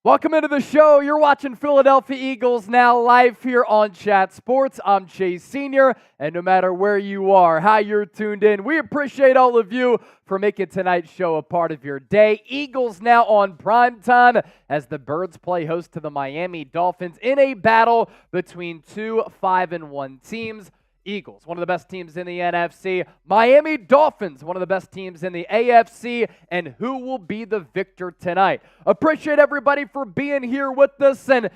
Welcome into the show. You're watching Philadelphia Eagles Now live here on Chat Sports. I'm Chase Sr., and no matter where you are, how you're tuned in, we appreciate all of you for making tonight's show a part of your day. Eagles Now on primetime as the Birds play host to the Miami Dolphins in a battle between two 5-1 teams. Eagles, one of the best teams in the NFC. Miami Dolphins, one of the best teams in the AFC. And who will be the victor tonight? Appreciate everybody for being here with us. And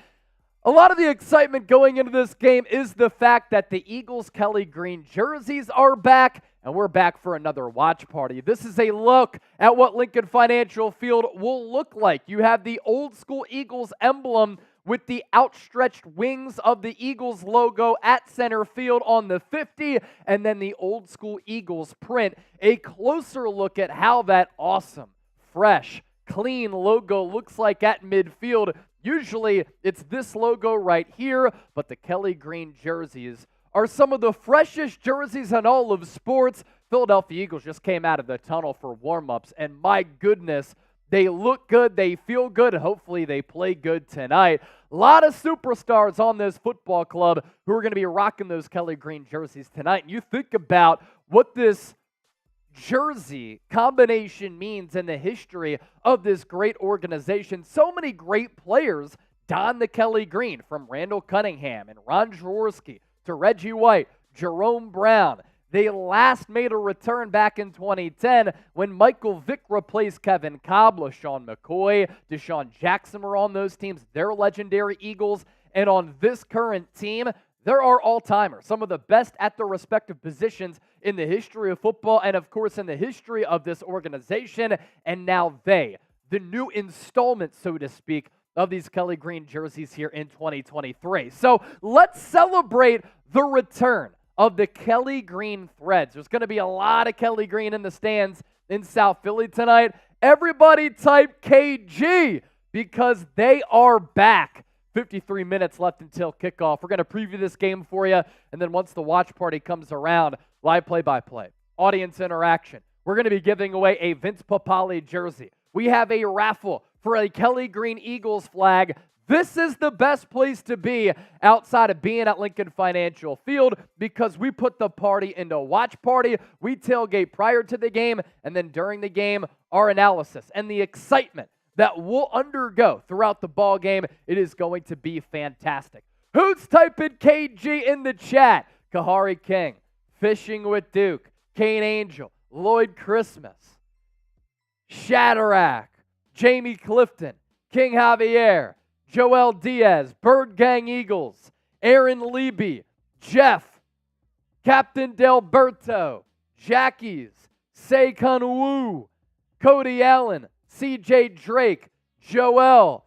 a lot of the excitement going into this game is the fact that the Eagles' Kelly green jerseys are back. And we're back for another watch party. This is a look at what Lincoln Financial Field will look like. You have the old school Eagles emblem with the outstretched wings of the Eagles logo at center field on the 50, and then the old school Eagles print. A closer look at how that awesome, fresh, clean logo looks like at midfield. Usually it's this logo right here, but the Kelly green jerseys are some of the freshest jerseys in all of sports. Philadelphia Eagles just came out of the tunnel for warm-ups, and my goodness, they look good, they feel good, and hopefully they play good tonight. A lot of superstars on this football club who are going to be rocking those Kelly green jerseys tonight. And you think about what this jersey combination means in the history of this great organization. So many great players don the Kelly green, from Randall Cunningham and Ron Jaworski to Reggie White, Jerome Brown. They last made a return back in 2010 when Michael Vick replaced Kevin Kolb. LaShawn McCoy, Deshaun Jackson were on those teams. They're legendary Eagles. And on this current team, there are all-timers, some of the best at their respective positions in the history of football and, of course, in the history of this organization. And now they, the new installment, so to speak, of these Kelly green jerseys here in 2023. So let's celebrate the return of the Kelly green threads. There's going to be a lot of Kelly green in the stands in South Philly tonight. Everybody type KG because they are back. 53 minutes left until kickoff. We're going to preview this game for you, and then once the watch party comes around, live play-by-play, audience interaction. We're going to be giving away a Vince Papale jersey. We have a raffle for a Kelly green Eagles flag. This is the best place to be outside of being at Lincoln Financial Field because we put the party into a watch party. We tailgate prior to the game, and then during the game, our analysis and the excitement that we'll undergo throughout the ball game. It is going to be fantastic. Who's typing KG in the chat? Kahari King, Fishing with Duke, Kane Angel, Lloyd Christmas, Shatterack, Jamie Clifton, King Javier, Joel Diaz, Bird Gang Eagles, Aaron Leby, Jeff, Captain Delberto, Jackie's, Seikun Wu, Cody Allen, CJ Drake, Joel,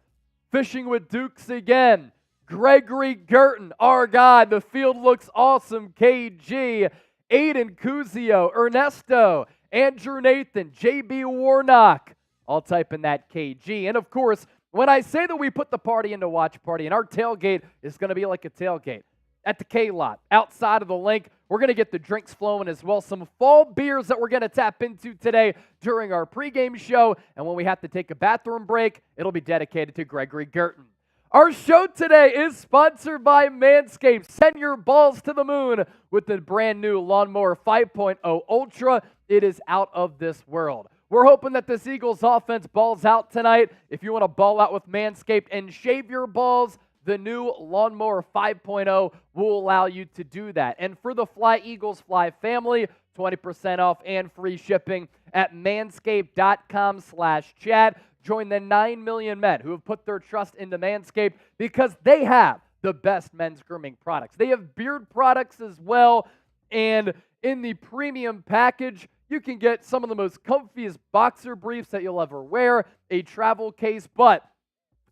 Fishing with Dukes again, Gregory Gerton, our guy, the field looks awesome, KG, Aiden Cuzio, Ernesto, Andrew Nathan, JB Warnock, all typing that KG. And of course, when I say that we put the party into watch party, and our tailgate is going to be like a tailgate at the K-Lot, outside of the link, we're going to get the drinks flowing as well. Some fall beers that we're going to tap into today during our pregame show. And when we have to take a bathroom break, it'll be dedicated to Gregory Gerton. Our show today is sponsored by Manscaped. Send your balls to the moon with the brand new Lawnmower 5.0 Ultra. It is out of this world. We're hoping that this Eagles offense balls out tonight. If you want to ball out with Manscaped and shave your balls, the new Lawnmower 5.0 will allow you to do that. And for the Fly Eagles Fly family, 20% off and free shipping at manscaped.com/chat. Join the 9 million men who have put their trust into Manscaped because they have the best men's grooming products. They have beard products as well. And in the premium package, you can get some of the most comfiest boxer briefs that you'll ever wear, a travel case, but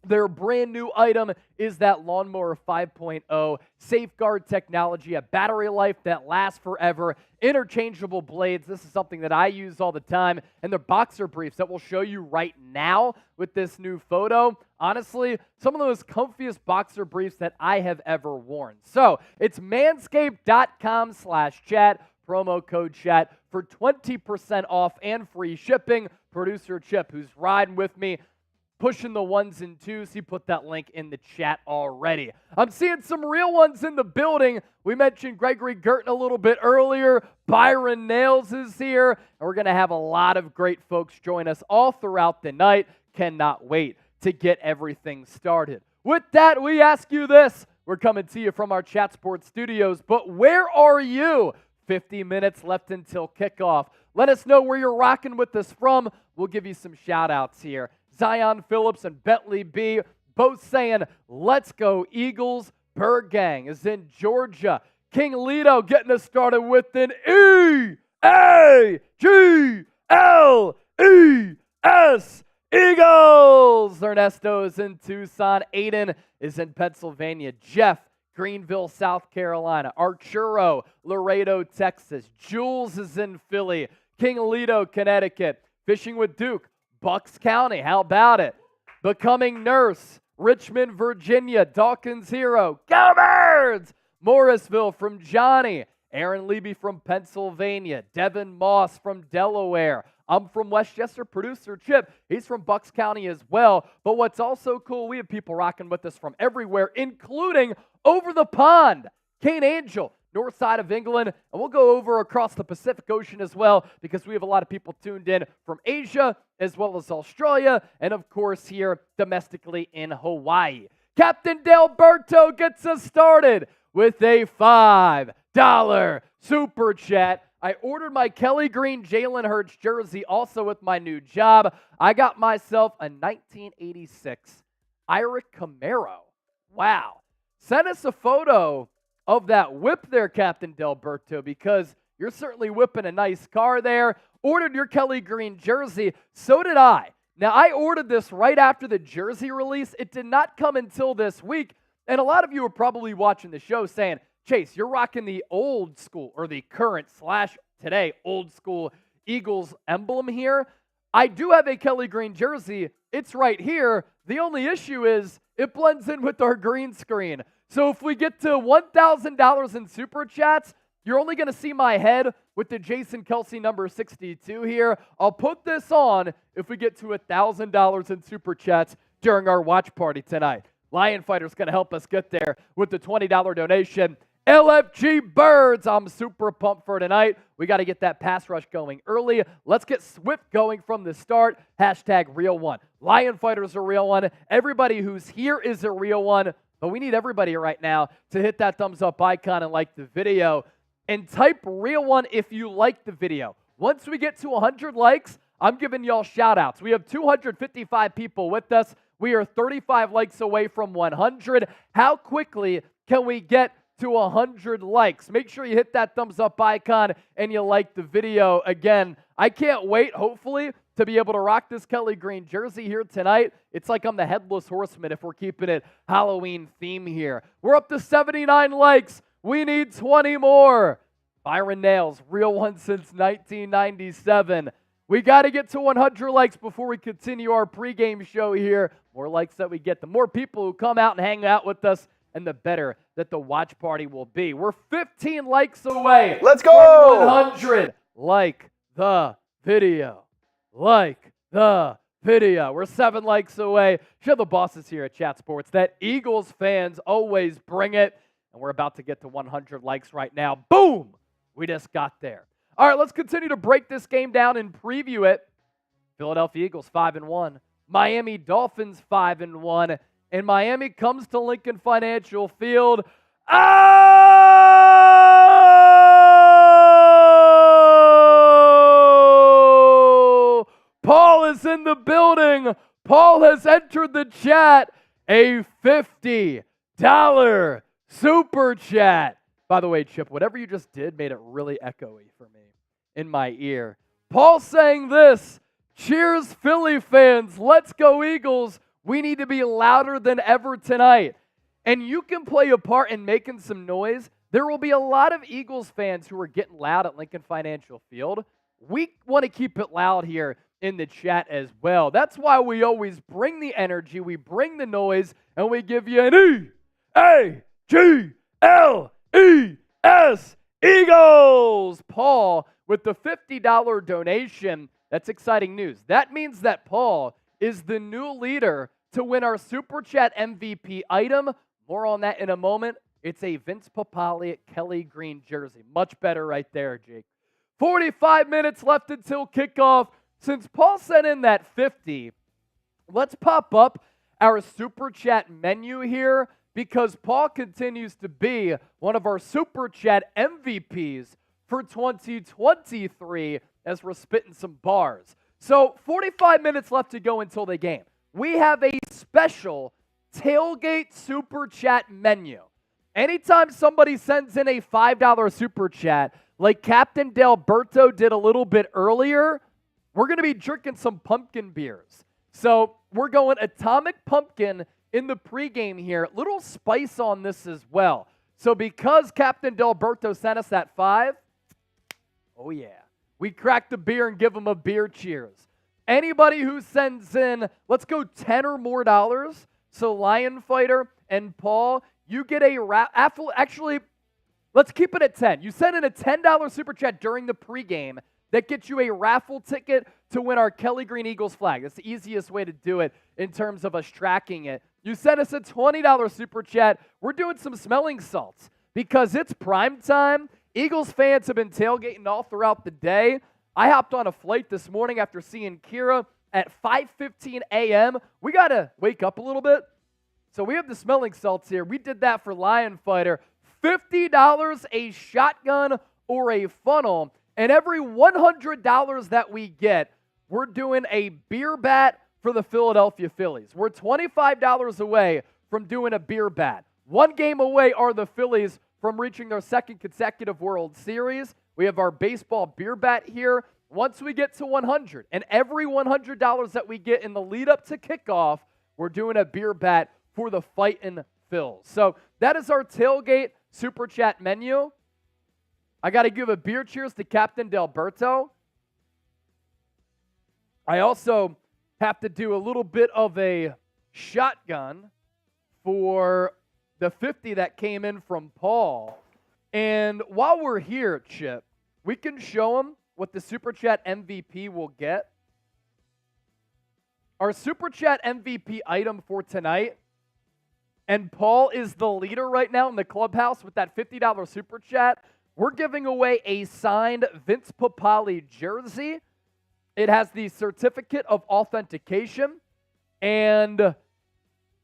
their brand new item is that Lawnmower 5.0 Safeguard technology, a battery life that lasts forever, interchangeable blades. This is something that I use all the time. And the boxer briefs that we'll show you right now with this new photo. Honestly, some of the most comfiest boxer briefs that I have ever worn. So it's manscaped.com/chat, promo code chat for 20% off and free shipping. Producer Chip, who's riding with me, pushing the ones and twos. He put that link in the chat already. I'm seeing some real ones in the building. We mentioned Gregory Goedert a little bit earlier. Byron Nails is here. And we're going to have a lot of great folks join us all throughout the night. Cannot wait to get everything started. With that, we ask you this. We're coming to you from our Chat Sports studios, but where are you? 50 minutes left until kickoff. Let us know where you're rocking with us from. We'll give you some shout-outs here. Zion Phillips and Bentley B both saying, let's go Eagles. Bird Gang is in Georgia. King Lito getting us started with an E-A-G-L-E-S. Eagles! Ernesto is in Tucson. Aiden is in Pennsylvania. Jeff, Greenville, South Carolina. Arturo, Laredo, Texas. Jules is in Philly. King Alito, Connecticut. Fishing with Duke, Bucks County. How about it? Becoming Nurse, Richmond, Virginia. Dawkins Hero, Go Birds! Morrisville from Johnny. Aaron Levy from Pennsylvania. Devin Moss from Delaware. I'm from Westchester. Producer Chip, he's from Bucks County as well. But what's also cool, we have people rocking with us from everywhere, including over the pond. Kane Angel, north side of England. And we'll go over across the Pacific Ocean as well because we have a lot of people tuned in from Asia as well as Australia. And, of course, here domestically in Hawaii. Captain Delberto gets us started with a $5 super chat. I ordered my Kelly Green Jalen Hurts jersey also with my new job. I got myself a 1986 Ira Camaro. Wow. Send us a photo of that whip there, Captain Delberto, because you're certainly whipping a nice car there. Ordered your Kelly Green jersey. So did I. Now, I ordered this right after the jersey release. It did not come until this week. And a lot of you are probably watching the show saying, Chase, you're rocking the old school or the current / today old school Eagles emblem here. I do have a Kelly Green jersey. It's right here. The only issue is it blends in with our green screen. So if we get to $1,000 in super chats, you're only going to see my head with the Jason Kelce number 62 here. I'll put this on if we get to $1,000 in super chats during our watch party tonight. Lion Fighter's going to help us get there with the $20 donation. LFG Birds, I'm super pumped for tonight. We got to get that pass rush going early. Let's get Swift going from the start. Hashtag real one. Lion Fighter's a real one. Everybody who's here is a real one. But we need everybody right now to hit that thumbs up icon and like the video. And type real one if you like the video. Once we get to 100 likes, I'm giving y'all shout outs. We have 255 people with us. We are 35 likes away from 100. How quickly can we get to 100 likes? Make sure you hit that thumbs up icon and you like the video. Again, I can't wait, hopefully, to be able to rock this Kelly Green jersey here tonight. It's like I'm the Headless Horseman if we're keeping it Halloween theme here. We're up to 79 likes. We need 20 more. Byron Nails, real one since 1997. We got to get to 100 likes before we continue our pregame show here. More likes that we get, the more people who come out and hang out with us, and the better that the watch party will be. We're 15 likes away. Let's go! From 100. Like the video. Like the video. We're 7 likes away. Show the bosses here at Chat Sports that Eagles fans always bring it. And we're about to get to 100 likes right now. Boom! We just got there. All right, let's continue to break this game down and preview it. Philadelphia Eagles 5-1. Miami Dolphins 5-1. And Miami comes to Lincoln Financial Field. Oh! Paul is in the building. Paul has entered the chat. A $50 super chat. By the way, Chip, whatever you just did made it really echoey for me in my ear. Paul saying this, cheers Philly fans, let's go Eagles. We need to be louder than ever tonight. And you can play a part in making some noise. There will be a lot of Eagles fans who are getting loud at Lincoln Financial Field. We want to keep it loud here in the chat as well. That's why we always bring the energy, we bring the noise, and we give you an E-A-G-L-E-S, Eagles. Paul with the $50 donation. That's exciting news. That means that Paul is the new leader to win our Super Chat MVP item. More on that in a moment. It's a Vince Papale Kelly green jersey. Much better right there, Jake. 45 minutes left until kickoff. Since Paul sent in that 50, let's pop up our Super Chat menu here because Paul continues to be one of our Super Chat MVPs for 2023 as we're spitting some bars. So 45 minutes left to go until the game. We have a special tailgate Super Chat menu. Anytime somebody sends in a $5 Super Chat, like Captain Delberto did a little bit earlier, we're going to be drinking some pumpkin beers. So we're going Atomic Pumpkin in the pregame here. Little spice on this as well. So because Captain Delberto sent us that 5, oh yeah, we crack the beer and give them a beer cheers. Anybody who sends in, let's go $10 or more dollars. So Lion Fighter and Paul, you get a actually, let's keep it at 10. You send in a $10 Super Chat during the pregame. That gets you a raffle ticket to win our Kelly Green Eagles flag. That's the easiest way to do it in terms of us tracking it. You send us a $20 Super Chat. We're doing some smelling salts because it's prime time. Eagles fans have been tailgating all throughout the day. I hopped on a flight this morning after seeing Kira at 5:15 a.m. We got to wake up a little bit. So we have the smelling salts here. We did that for Lion Fighter. $50 a shotgun or a funnel. And every $100 that we get, we're doing a beer bat for the Philadelphia Phillies. We're $25 away from doing a beer bat. One game away are the Phillies from reaching their second consecutive World Series. We have our baseball beer bat here. Once we get to 100, and every $100 that we get in the lead up to kickoff, we're doing a beer bat for the Fightin' Phils. So that is our tailgate Super Chat menu. I got to give a beer cheers to Captain Delberto. I also have to do a little bit of a shotgun for the 50 that came in from Paul. And while we're here, Chip, we can show them what the Super Chat MVP will get. Our Super Chat MVP item for tonight, and Paul is the leader right now in the clubhouse with that $50 Super Chat. We're giving away a signed Vince Papale jersey. It has the certificate of authentication, and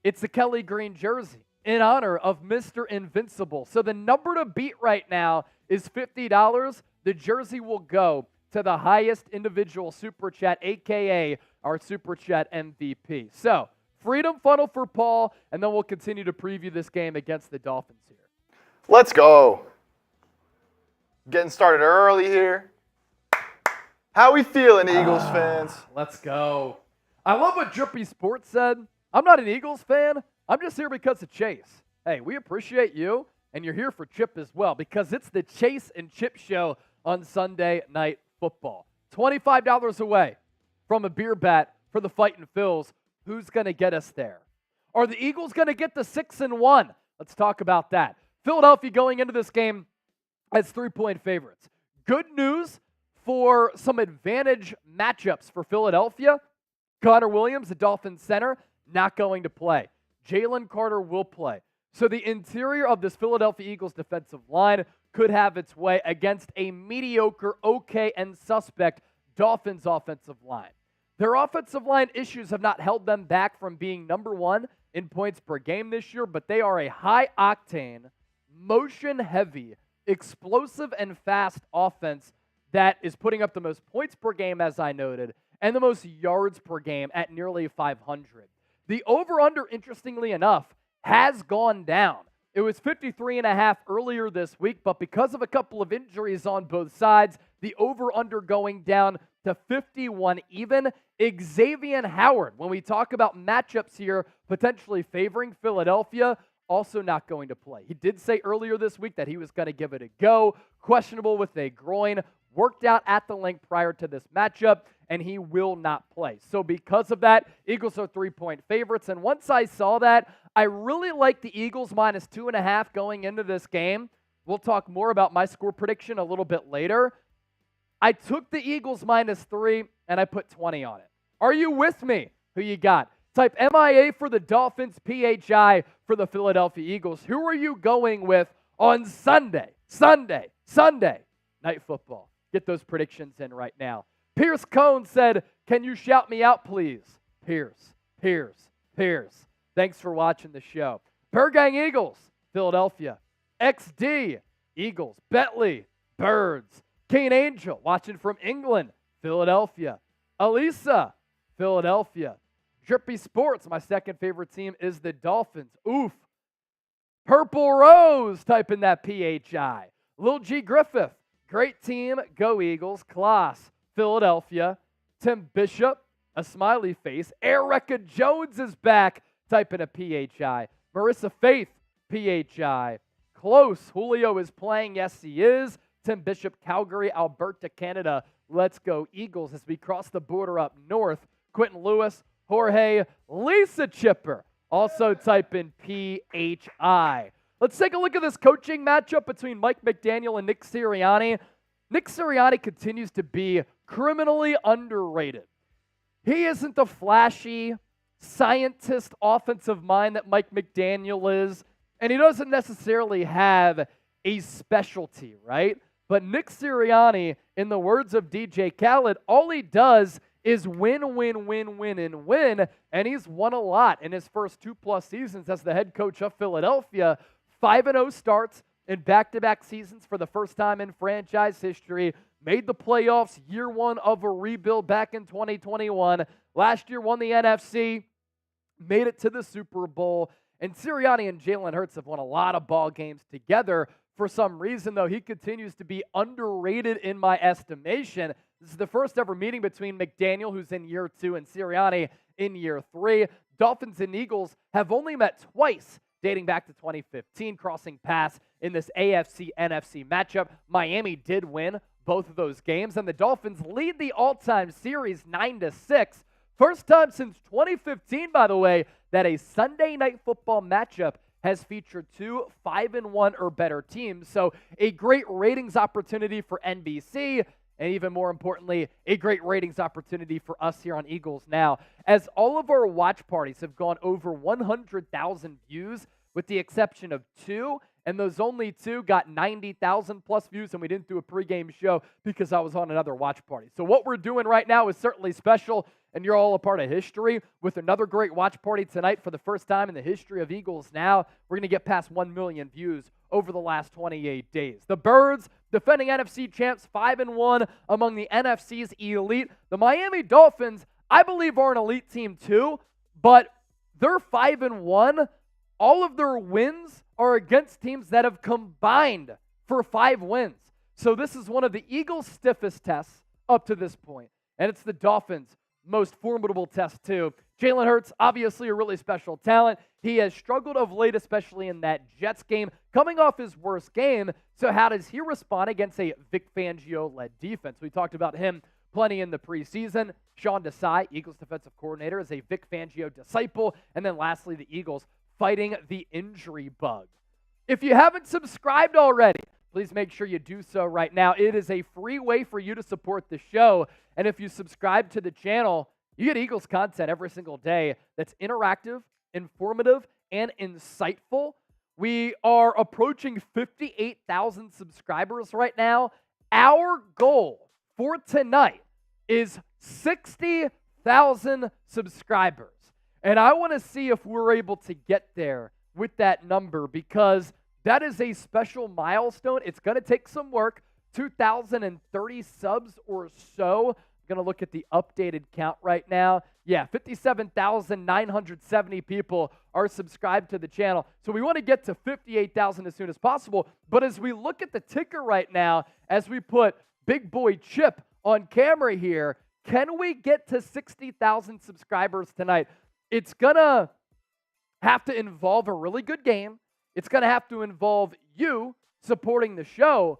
it's the Kelly Green jersey in honor of Mr. Invincible. So the number to beat right now is $50. The jersey will go to the highest individual Super Chat, a.k.a. our Super Chat MVP. So, Freedom Funnel for Paul, and then we'll continue to preview this game against the Dolphins here. Let's go. Getting started early here. How we feeling, Eagles fans? Let's go. I love what Drippy Sports said. I'm not an Eagles fan. I'm just here because of Chase. Hey, we appreciate you, and you're here for Chip as well because it's the Chase and Chip show on Sunday Night Football. $25 away from a beer bat for the Fightin' Phils. Who's going to get us there? Are the Eagles going to get the 6-1? Let's talk about that. Philadelphia going into this game as 3-point favorites. Good news for some advantage matchups for Philadelphia. Connor Williams, the Dolphins center, not going to play. Jalen Carter will play. So the interior of this Philadelphia Eagles defensive line could have its way against a mediocre, okay, and suspect Dolphins offensive line. Their offensive line issues have not held them back from being number one in points per game this year, but they are a high-octane, motion-heavy, explosive and fast offense that is putting up the most points per game, as I noted, and the most yards per game at nearly 500. The over-under, interestingly enough, has gone down. It was 53.5 earlier this week, but because of a couple of injuries on both sides, the over-under going down to 51 even. Xavier Howard, when we talk about matchups here, potentially favoring Philadelphia, also not going to play. He did say earlier this week that he was going to give it a go. Questionable with a groin. Worked out at the link prior to this matchup, and he will not play. So because of that, Eagles are 3-point favorites. And once I saw that, I really like the Eagles minus 2.5 going into this game. We'll talk more about my score prediction a little bit later. I took the Eagles minus 3, and I put 20 on it. Are you with me? Who you got? Type MIA for the Dolphins, PHI for the Philadelphia Eagles. Who are you going with on Sunday Night Football? Get those predictions in right now. Pierce Cohn said, can you shout me out, please? Pierce. Thanks for watching the show. Gang Eagles, Philadelphia. XD, Eagles. Bentley, Birds. Kane Angel, watching from England, Philadelphia. Elisa, Philadelphia. Drippy Sports, my second favorite team is the Dolphins. Oof. Purple Rose, type in that PHI. Lil G Griffith, great team, go Eagles. Klaas, Philadelphia. Tim Bishop, a smiley face. Erica Jones is back, type in a PHI. Marissa Faith, PHI. Close, Julio is playing, yes he is. Tim Bishop, Calgary, Alberta, Canada. Let's go Eagles as we cross the border up north. Quentin Lewis, Jorge, Lisa Chipper. Also type in PHI. Let's take a look at this coaching matchup between Mike McDaniel and Nick Sirianni. Nick Sirianni continues to be criminally underrated. He isn't the flashy scientist offensive mind that Mike McDaniel is, and he doesn't necessarily have a specialty, right? But Nick Sirianni, in the words of DJ Khaled, all he does is win, and he's won a lot in his first 2+ seasons as the head coach of Philadelphia. 5-0 starts in back-to-back seasons for the first time in franchise history. Made the playoffs year one of a rebuild back in 2021. Last year won the NFC, made it to the Super Bowl. And Sirianni and Jalen Hurts have won a lot of ball games together. For some reason, though, he continues to be underrated in my estimation. This is the first ever meeting between McDaniel, who's in year 2, and Sirianni in year 3. Dolphins and Eagles have only met twice, dating back to 2015, crossing paths in this AFC-NFC matchup. Miami did win both of those games, and the Dolphins lead the all-time series 9-6. First time since 2015, by the way, that a Sunday Night Football matchup has featured 2 5-1 or better teams. So a great ratings opportunity for NBC, and even more importantly, a great ratings opportunity for us here on Eagles Now, as all of our watch parties have gone over 100,000 views, with the exception of 2, and those only 2 got 90,000 plus views, and we didn't do a pregame show because I was on another watch party. So what we're doing right now is certainly special, and you're all a part of history with another great watch party tonight for the first time in the history of Eagles Now. We're going to get past 1 million views over the last 28 days. The Birds, defending NFC champs, 5-1 among the NFC's elite. The Miami Dolphins, I believe, are an elite team too, but they're 5-1. All of their wins are against teams that have combined for 5 wins. So this is one of the Eagles' stiffest tests up to this point, and it's the Dolphins' most formidable test too. Jalen Hurts, obviously a really special talent. He has struggled of late, especially in that Jets game, coming off his worst game. So how does he respond against a Vic Fangio-led defense? We talked about him plenty in the preseason. Sean Desai, Eagles defensive coordinator, is a Vic Fangio disciple. And then lastly, the Eagles fighting the injury bug. If you haven't subscribed already, please make sure you do so right now. It is a free way for you to support the show. And if you subscribe to the channel, you get Eagles content every single day that's interactive, informative, and insightful. We are approaching 58,000 subscribers right now. Our goal for tonight is 60,000 subscribers. And I want to see if we're able to get there with that number, because that is a special milestone. It's going to take some work. 2,030 subs or so. I'm going to look at the updated count right now. Yeah, 57,970 people are subscribed to the channel. So we want to get to 58,000 as soon as possible. But as we look at the ticker right now, as we put Big Boy Chip on camera here, can we get to 60,000 subscribers tonight? It's going to have to involve a really good game. It's going to have to involve you supporting the show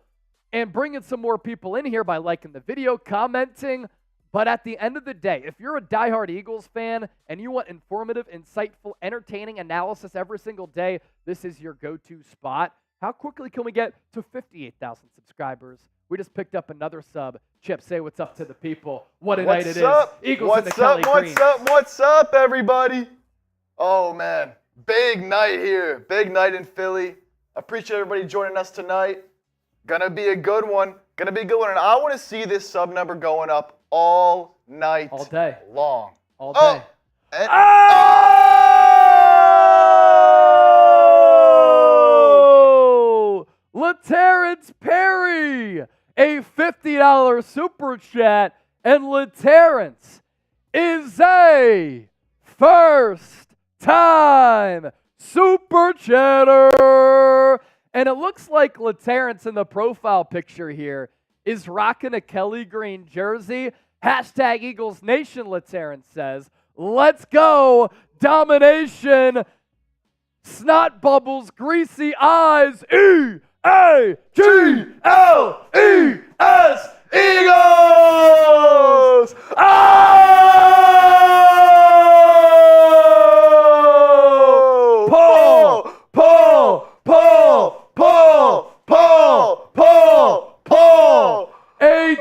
and bringing some more people in here by liking the video, commenting. But at the end of the day, if you're a diehard Eagles fan and you want informative, insightful, entertaining analysis every single day, this is your go-to spot. How quickly can we get to 58,000 subscribers? We just picked up another sub. Chip, say what's up to the people. What a night it is. Eagles in the Kelly Green. What's up, everybody? Oh, man. Big night here. Big night in Philly. Appreciate everybody joining us tonight. Gonna be a good one. And I want to see this sub number going up all night all day long. All day. LaTerrence Perry, a $50 super chat, and LaTerrence is a first-time super chatter. And it looks like LaTerrence in the profile picture here is rocking a Kelly Green jersey. Hashtag Eagles Nation, LaTerrence says. Let's go. Domination. Snot bubbles, greasy eyes. E-A-G-L-E-S. Eagles! Oh! Paul! A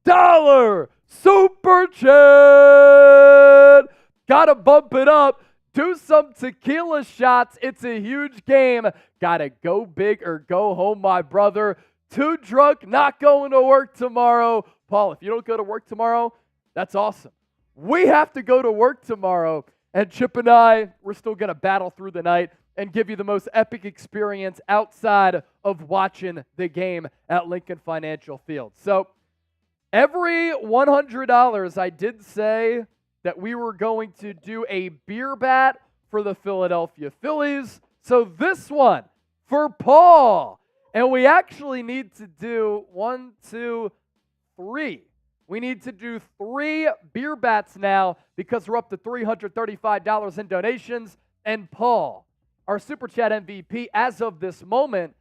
$200 super chat. Gotta bump it up. Do some tequila shots. It's a huge game. Gotta go big or go home, my brother. Too drunk, not going to work tomorrow. Paul, if you don't go to work tomorrow, that's awesome. We have to go to work tomorrow. And Chip and I, we're still going to battle through the night and give you the most epic experience outside of watching the game at Lincoln Financial Field. So every $100, I did say that we were going to do a beer bat for the Philadelphia Phillies. So this one for Paul. And we actually need to do 1, 2, 3. We need to do 3 beer bats now because we're up to $335 in donations. And Paul, our Super Chat MVP as of this moment,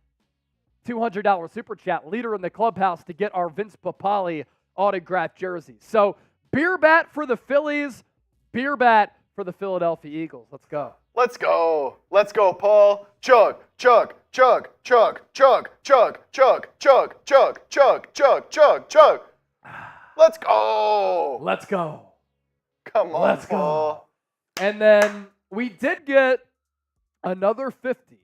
$200 Super Chat leader in the clubhouse to get our Vince Papale autographed jersey. So beer bat for the Phillies, beer bat for the Philadelphia Eagles. Let's go. Let's go. Let's go, Paul. Chug, chug, chug, chug, chug, chug, chug, chug, chug, chug, chug, chug, chug. Let's go. Let's go. Come on, Let's Paul. go. And then we did get another 50.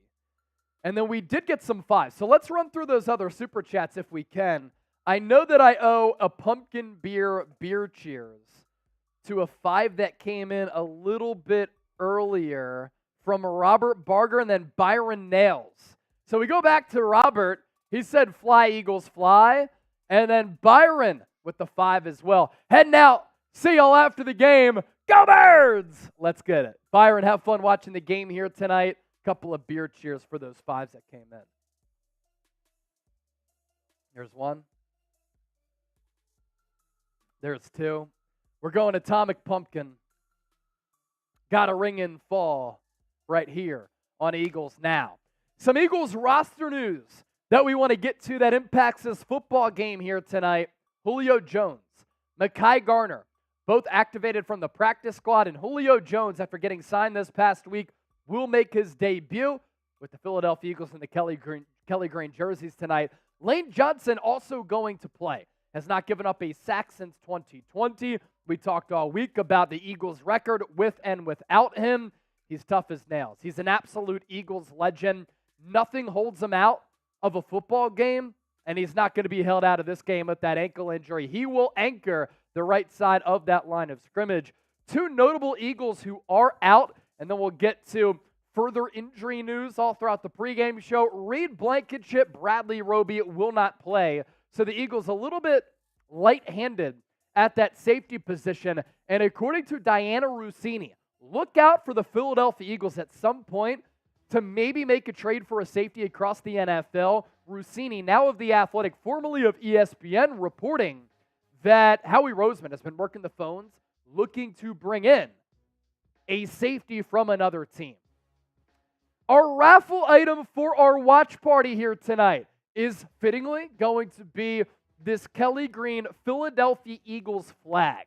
And then we did get some 5. So let's run through those other super chats if we can. I know that I owe a pumpkin beer cheers to a 5 that came in a little bit earlier from Robert Barger and then Byron Nails. So we go back to Robert. He said fly, Eagles, fly. And then Byron with the 5 as well. Heading out. See y'all after the game. Go Birds! Let's get it. Byron, have fun watching the game here tonight. Couple of beer cheers for those 5s that came in. There's 1. There's 2. We're going Atomic Pumpkin. Got a ring in fall right here on Eagles Now. Some Eagles roster news that we want to get to that impacts this football game here tonight. Julio Jones, Mekhi Garner, both activated from the practice squad, and Julio Jones, after getting signed this past week, will make his debut with the Philadelphia Eagles in the Kelly Green jerseys tonight. Lane Johnson also going to play. Has not given up a sack since 2020. We talked all week about the Eagles' record with and without him. He's tough as nails. He's an absolute Eagles legend. Nothing holds him out of a football game, and he's not going to be held out of this game with that ankle injury. He will anchor the right side of that line of scrimmage. 2 notable Eagles who are out, and then we'll get to further injury news all throughout the pregame show. Reed Blankenship, Bradley Roby will not play. So the Eagles a little bit light-handed at that safety position. And according to Diana Rossini, look out for the Philadelphia Eagles at some point to maybe make a trade for a safety across the NFL. Rossini, now of The Athletic, formerly of ESPN, reporting that Howie Roseman has been working the phones looking to bring in a safety from another team. Our raffle item for our watch party here tonight is fittingly going to be this Kelly Green Philadelphia Eagles flag.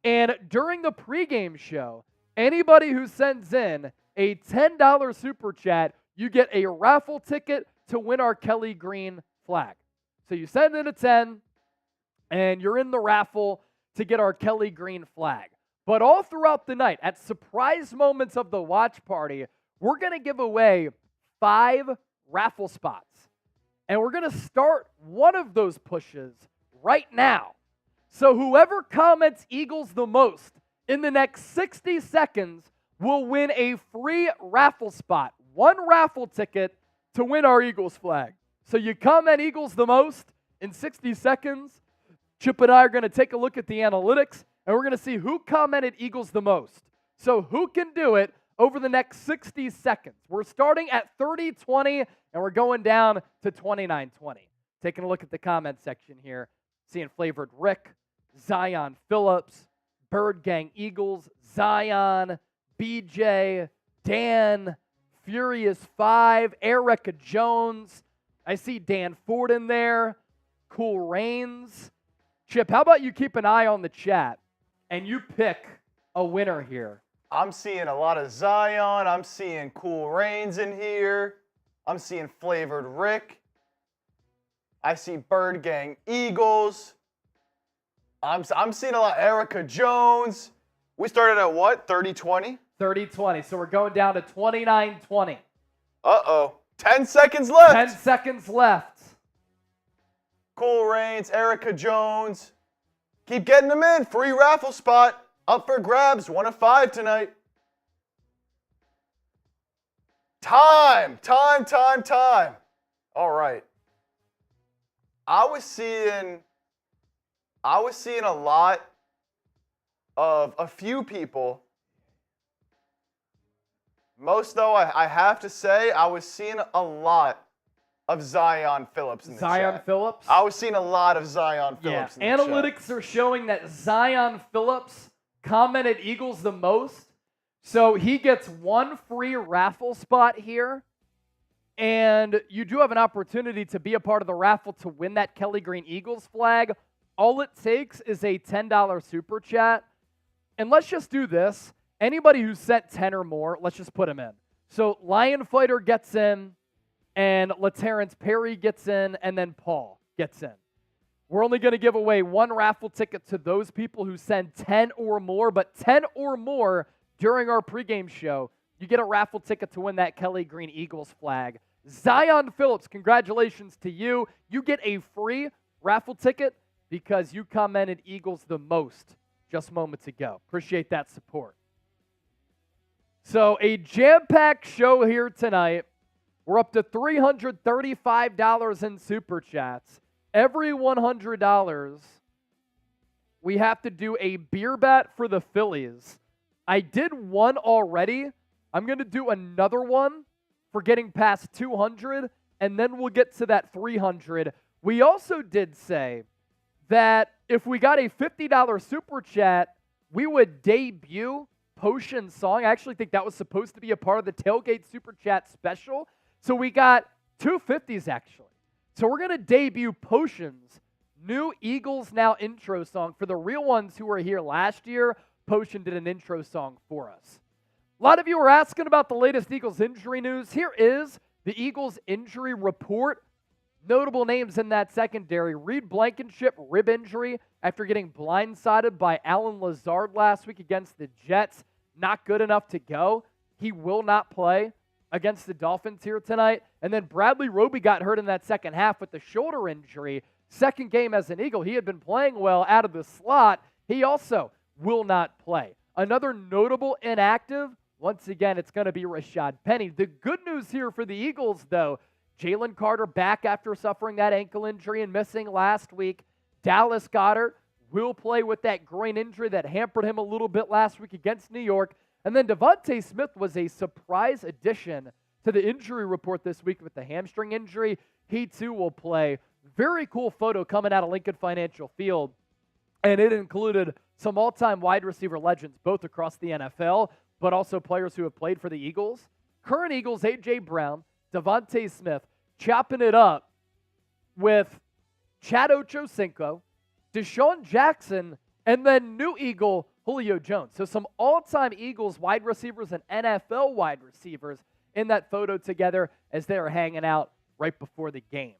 And during the pregame show, anybody who sends in a $10 super chat, you get a raffle ticket to win our Kelly Green flag. So you send in a 10, and you're in the raffle to get our Kelly Green flag. But all throughout the night, at surprise moments of the watch party, we're going to give away 5 raffle spots. And we're going to start one of those pushes right now. So whoever comments Eagles the most in the next 60 seconds will win a free raffle spot, 1 raffle ticket to win our Eagles flag. So you comment Eagles the most in 60 seconds. Chip and I are going to take a look at the analytics, and we're going to see who commented Eagles the most. So who can do it over the next 60 seconds? We're starting at 30-20, and we're going down to 29-20. Taking a look at the comment section here, seeing Flavored Rick, Zion Phillips, Bird Gang Eagles, Zion, BJ, Dan, Furious 5, Erica Jones. I see Dan Ford in there, Cool Rains. Chip, how about you keep an eye on the chat and you pick a winner here? I'm seeing a lot of Zion. I'm seeing Cool Rains in here. I'm seeing Flavored Rick. I see Bird Gang Eagles. I'm seeing a lot of Erica Jones. We started at what? 30-20? 30-20. So we're going down to 29-20. Uh-oh. 10 seconds left. 10 seconds left. Cool Rains, Erica Jones. Keep getting them in. Free raffle spot. Up for grabs. 1 of 5 tonight. Time. All right. I was seeing a lot of a few people. Most, though, I have to say, I was seeing a lot of Zion Phillips in the chat. Zion Phillips? I was seeing a lot of Zion Phillips in the chat. Analytics are showing that Zion Phillips commented Eagles the most. So he gets 1 free raffle spot here. And you do have an opportunity to be a part of the raffle to win that Kelly Green Eagles flag. All it takes is a $10 super chat. And let's just do this. Anybody who sent 10 or more, let's just put them in. So Lion Fighter gets in, and LaTerrence Perry gets in, and then Paul gets in. We're only going to give away 1 raffle ticket to those people who send 10 or more, but 10 or more during our pregame show, you get a raffle ticket to win that Kelly Green Eagles flag. Zion Phillips, congratulations to you. You get a free raffle ticket because you commented Eagles the most just moments ago. Appreciate that support. So a jam-packed show here tonight. We're up to $335 in Super Chats. Every $100, we have to do a beer bat for the Phillies. I did one already. I'm going to do another one for getting past 200, and then we'll get to that 300. We also did say that if we got a $50 Super Chat, we would debut Potion Song. I actually think that was supposed to be a part of the Tailgate Super Chat special. So we got 2 50s actually. So we're going to debut Potion's new Eagles Now intro song. For the real ones who were here last year, Potion did an intro song for us. A lot of you are asking about the latest Eagles injury news. Here is the Eagles injury report. Notable names in that secondary. Reed Blankenship, rib injury after getting blindsided by Alan Lazard last week against the Jets. Not good enough to go. He will not play against the Dolphins here tonight. And then Bradley Roby got hurt in that second half with the shoulder injury. Second game as an Eagle. He had been playing well out of the slot. He also will not play. Another notable inactive, once again, it's going to be Rashad Penny. The good news here for the Eagles, though, Jalen Carter back after suffering that ankle injury and missing last week. Dallas Goedert will play with that groin injury that hampered him a little bit last week against New York. And then DeVonta Smith was a surprise addition to the injury report this week with the hamstring injury. He too will play. Very cool photo coming out of Lincoln Financial Field. And it included some all-time wide receiver legends, both across the NFL, but also players who have played for the Eagles. Current Eagles, A.J. Brown, DeVonta Smith, chopping it up with Chad Ochocinco, Deshaun Jackson, and then new Eagle Julio Jones. So some all-time Eagles wide receivers and NFL wide receivers. in that photo together as they are hanging out right before the game.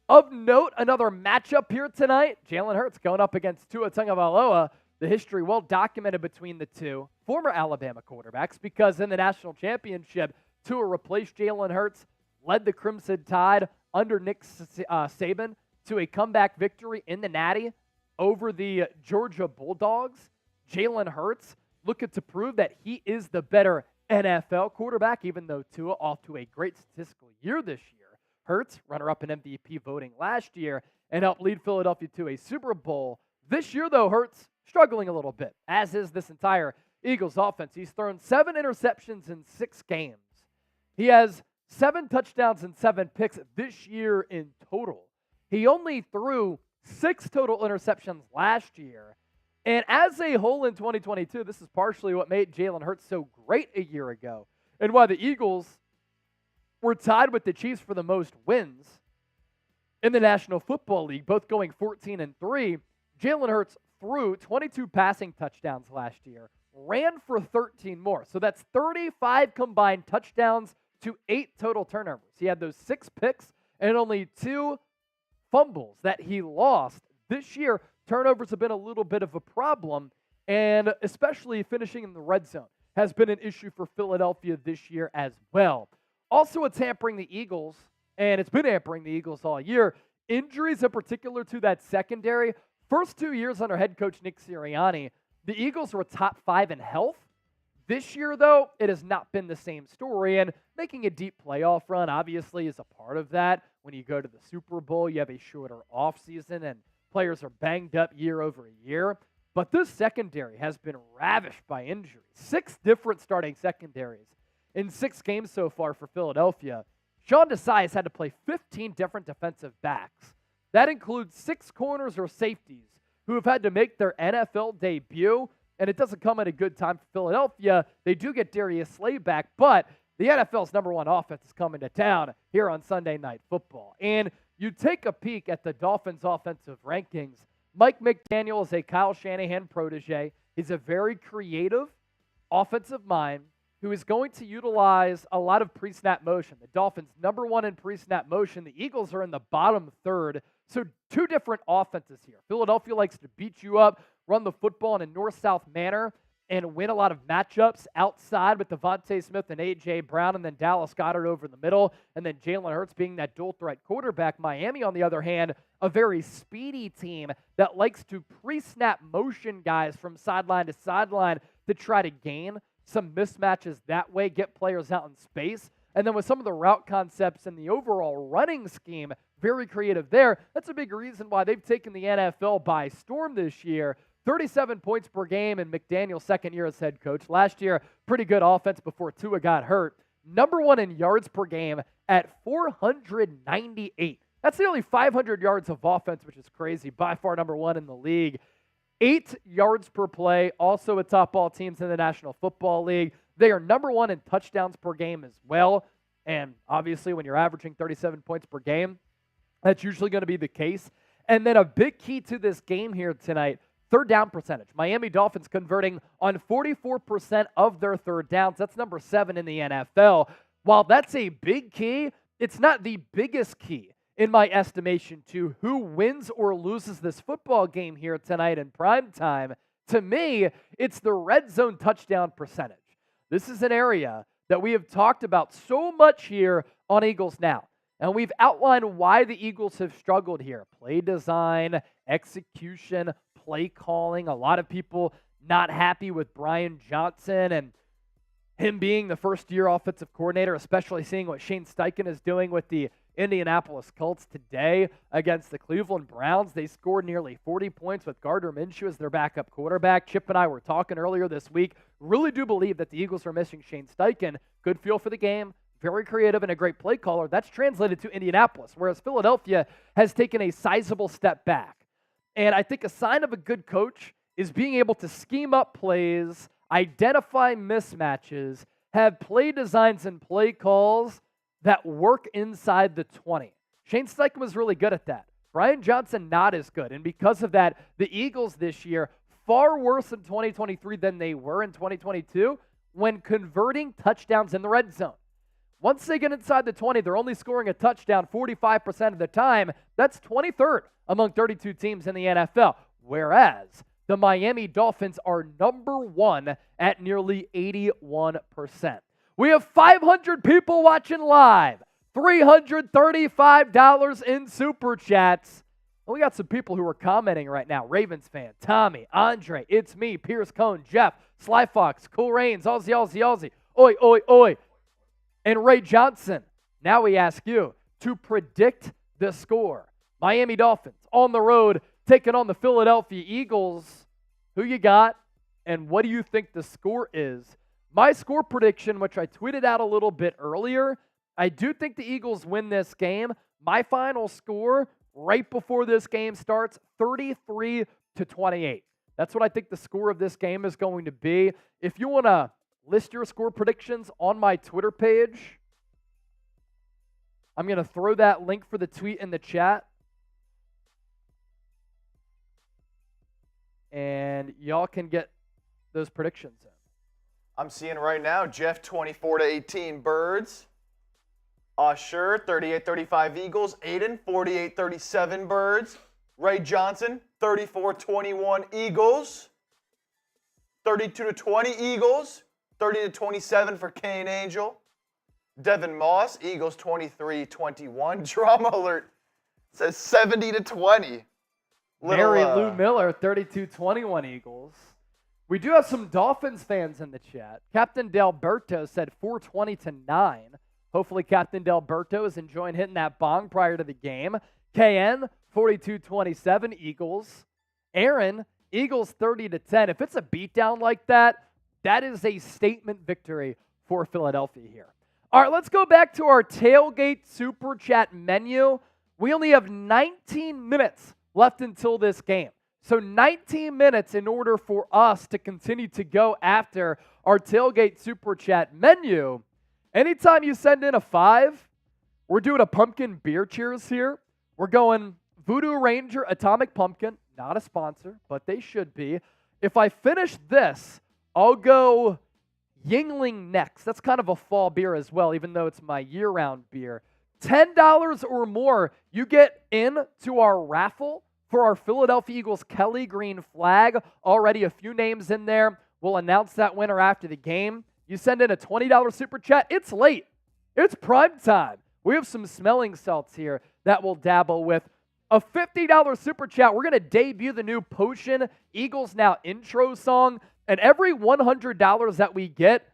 Of note, another matchup here tonight. Jalen Hurts going up against Tua Tagovailoa. The history well documented between the two former Alabama quarterbacks, because in the national championship, Tua replaced Jalen Hurts, led the Crimson Tide under Nick Saban to a comeback victory in the Natty over the Georgia Bulldogs. Jalen Hurts looking to prove that he is the better NFL quarterback, even though Tua off to a great statistical year this year. Hurts, runner-up in MVP voting last year, and helped lead Philadelphia to a Super Bowl. This year, though, Hurts struggling a little bit, as is this entire Eagles offense. He's thrown 7 interceptions in 6 games. He has 7 touchdowns and 7 picks this year in total. He only threw 6 total interceptions last year. And as a whole in 2022, this is partially what made Jalen Hurts so great a year ago, and why the Eagles were tied with the Chiefs for the most wins in the National Football League, both going 14-3. Jalen Hurts threw 22 passing touchdowns last year, ran for 13 more. So that's 35 combined touchdowns to 8 total turnovers. He had those 6 picks and only 2 fumbles that he lost. This year, turnovers have been a little bit of a problem, and especially finishing in the red zone has been an issue for Philadelphia this year as well. Also, what's hampering the Eagles, and it's been hampering the Eagles all year, injuries in particular to that secondary. First 2 years under head coach Nick Sirianni, the Eagles were top 5 in health. This year, though, it has not been the same story, and making a deep playoff run obviously is a part of that. When you go to the Super Bowl, you have a shorter offseason, and players are banged up year over year. But this secondary has been ravished by injuries. 6 different starting secondaries in 6 games so far for Philadelphia. Sean Desai has had to play 15 different defensive backs. That includes 6 corners or safeties who have had to make their NFL debut, and it doesn't come at a good time for Philadelphia. They do get Darius Slay back, but the NFL's number 1 offense is coming to town here on Sunday Night Football. And you take a peek at the Dolphins' offensive rankings. Mike McDaniel is a Kyle Shanahan protege. He's a very creative offensive mind who is going to utilize a lot of pre-snap motion. The Dolphins, number 1 in pre-snap motion. The Eagles are in the bottom third. So 2 different offenses here. Philadelphia likes to beat you up, run the football in a north-south manner, and win a lot of matchups outside with DeVonta Smith and A.J. Brown, and then Dallas Goedert over the middle, and then Jalen Hurts being that dual-threat quarterback. Miami, on the other hand, a very speedy team that likes to pre-snap motion guys from sideline to sideline to try to gain some mismatches that way, get players out in space. And then with some of the route concepts and the overall running scheme, very creative there. That's a big reason why they've taken the NFL by storm this year. 37 points per game in McDaniel's second year as head coach. Last year, pretty good offense before Tua got hurt. Number 1 in yards per game at 498. That's nearly 500 yards of offense, which is crazy. By far number 1 in the league. 8 yards per play, also atop all teams in the National Football League. They are number 1 in touchdowns per game as well. And obviously, when you're averaging 37 points per game, that's usually going to be the case. And then a big key to this game here tonight, third down percentage. Miami Dolphins converting on 44% of their third downs. That's number 7 in the NFL. While that's a big key, it's not the biggest key in my estimation to who wins or loses this football game here tonight in prime time. To me, it's the red zone touchdown percentage. This is an area that we have talked about so much here on Eagles Now. And we've outlined why the Eagles have struggled here. Play design, execution, play calling. A lot of people not happy with Brian Johnson and him being the first-year offensive coordinator, especially seeing what Shane Steichen is doing with the Indianapolis Colts today against the Cleveland Browns. They scored nearly 40 points with Gardner Minshew as their backup quarterback. Chip and I were talking earlier this week. Really do believe that the Eagles are missing Shane Steichen. Good feel for the game. Very creative and a great play caller. That's translated to Indianapolis, whereas Philadelphia has taken a sizable step back. And I think a sign of a good coach is being able to scheme up plays, identify mismatches, have play designs and play calls that work inside the 20. Shane Steichen was really good at that. Brian Johnson not as good. And because of that, the Eagles this year far worse in 2023 than they were in 2022 when converting touchdowns in the red zone. Once they get inside the 20, they're only scoring a touchdown 45% of the time. That's 23rd among 32 teams in the NFL. Whereas the Miami Dolphins are number 1 at nearly 81%. We have 500 people watching live, $335 in Super Chats. And we got some people who are commenting right now. Ravens fan, Tommy, Andre, It's Me, Pierce Cone, Jeff, Sly Fox, Cool Rains, Aussie, Oi, Oi, Oi, and Ray Johnson. Now we ask you to predict the score. Miami Dolphins on the road taking on the Philadelphia Eagles. Who you got, and what do you think the score is? My score prediction, which I tweeted out a little bit earlier, I do think the Eagles win this game. My final score right before this game starts, 33-28. That's what I think the score of this game is going to be. If you want to list your score predictions on my Twitter page, I'm going to throw that link for the tweet in the chat. And y'all can get those predictions in. I'm seeing right now, Jeff 24-18 Birds. Usher 38-35 Eagles. Aiden 48-37 Birds. Ray Johnson 34-21 Eagles. 32-20 Eagles. 30-27 for Kane Angel. Devin Moss, Eagles 23-21. Drama alert says 70-20. Mary Lou Miller, 32-21 Eagles. We do have some Dolphins fans in the chat. Captain Delberto said 420-9. Hopefully Captain Delberto is enjoying hitting that bong prior to the game. KN, 42-27 Eagles. Aaron, Eagles 30-10. If it's a beatdown like that, that is a statement victory for Philadelphia here. All right, let's go back to our tailgate super chat menu. We only have 19 minutes left until this game. So 19 minutes in order for us to continue to go after our tailgate super chat menu. Anytime you send in a 5, we're doing a pumpkin beer cheers here. We're going Voodoo Ranger Atomic Pumpkin, not a sponsor, but they should be. If I finish this, I'll go Yingling next. That's kind of a fall beer as well, even though it's my year-round beer. $10 or more, you get into our raffle for our Philadelphia Eagles Kelly Green flag. Already a few names in there. We'll announce that winner after the game. You send in a $20 super chat. It's late. It's prime time. We have some smelling salts here that we'll dabble with. A $50 super chat. We're going to debut the new Potion Eagles Now intro song. And every $100 that we get,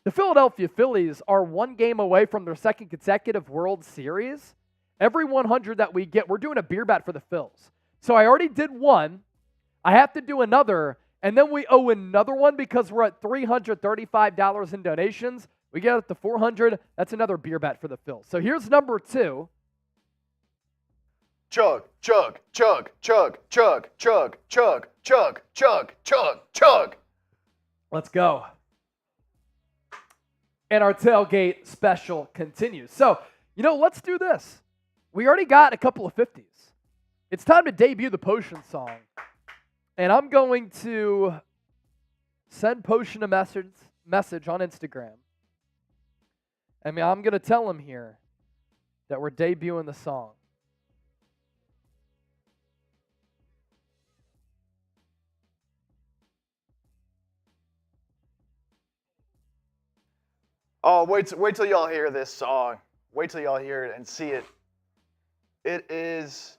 the Philadelphia Phillies are one game away from their second consecutive World Series. Every 100 that we get, we're doing a beer bat for the Phils. So I already did one. I have to do another. And then we owe another one because we're at $335 in donations. We get up to $400. That's another beer bat for the Phils. So here's number 2. Chug, chug, chug, chug, chug, chug, chug, chug, chug, chug, chug. Let's go. And our tailgate special continues. So, let's do this. We already got a couple of 50s. It's time to debut the Potion song. And I'm going to send Potion a message on Instagram. I'm going to tell him here that we're debuting the song. Oh, wait till y'all hear this song. Wait till y'all hear it and see it. It is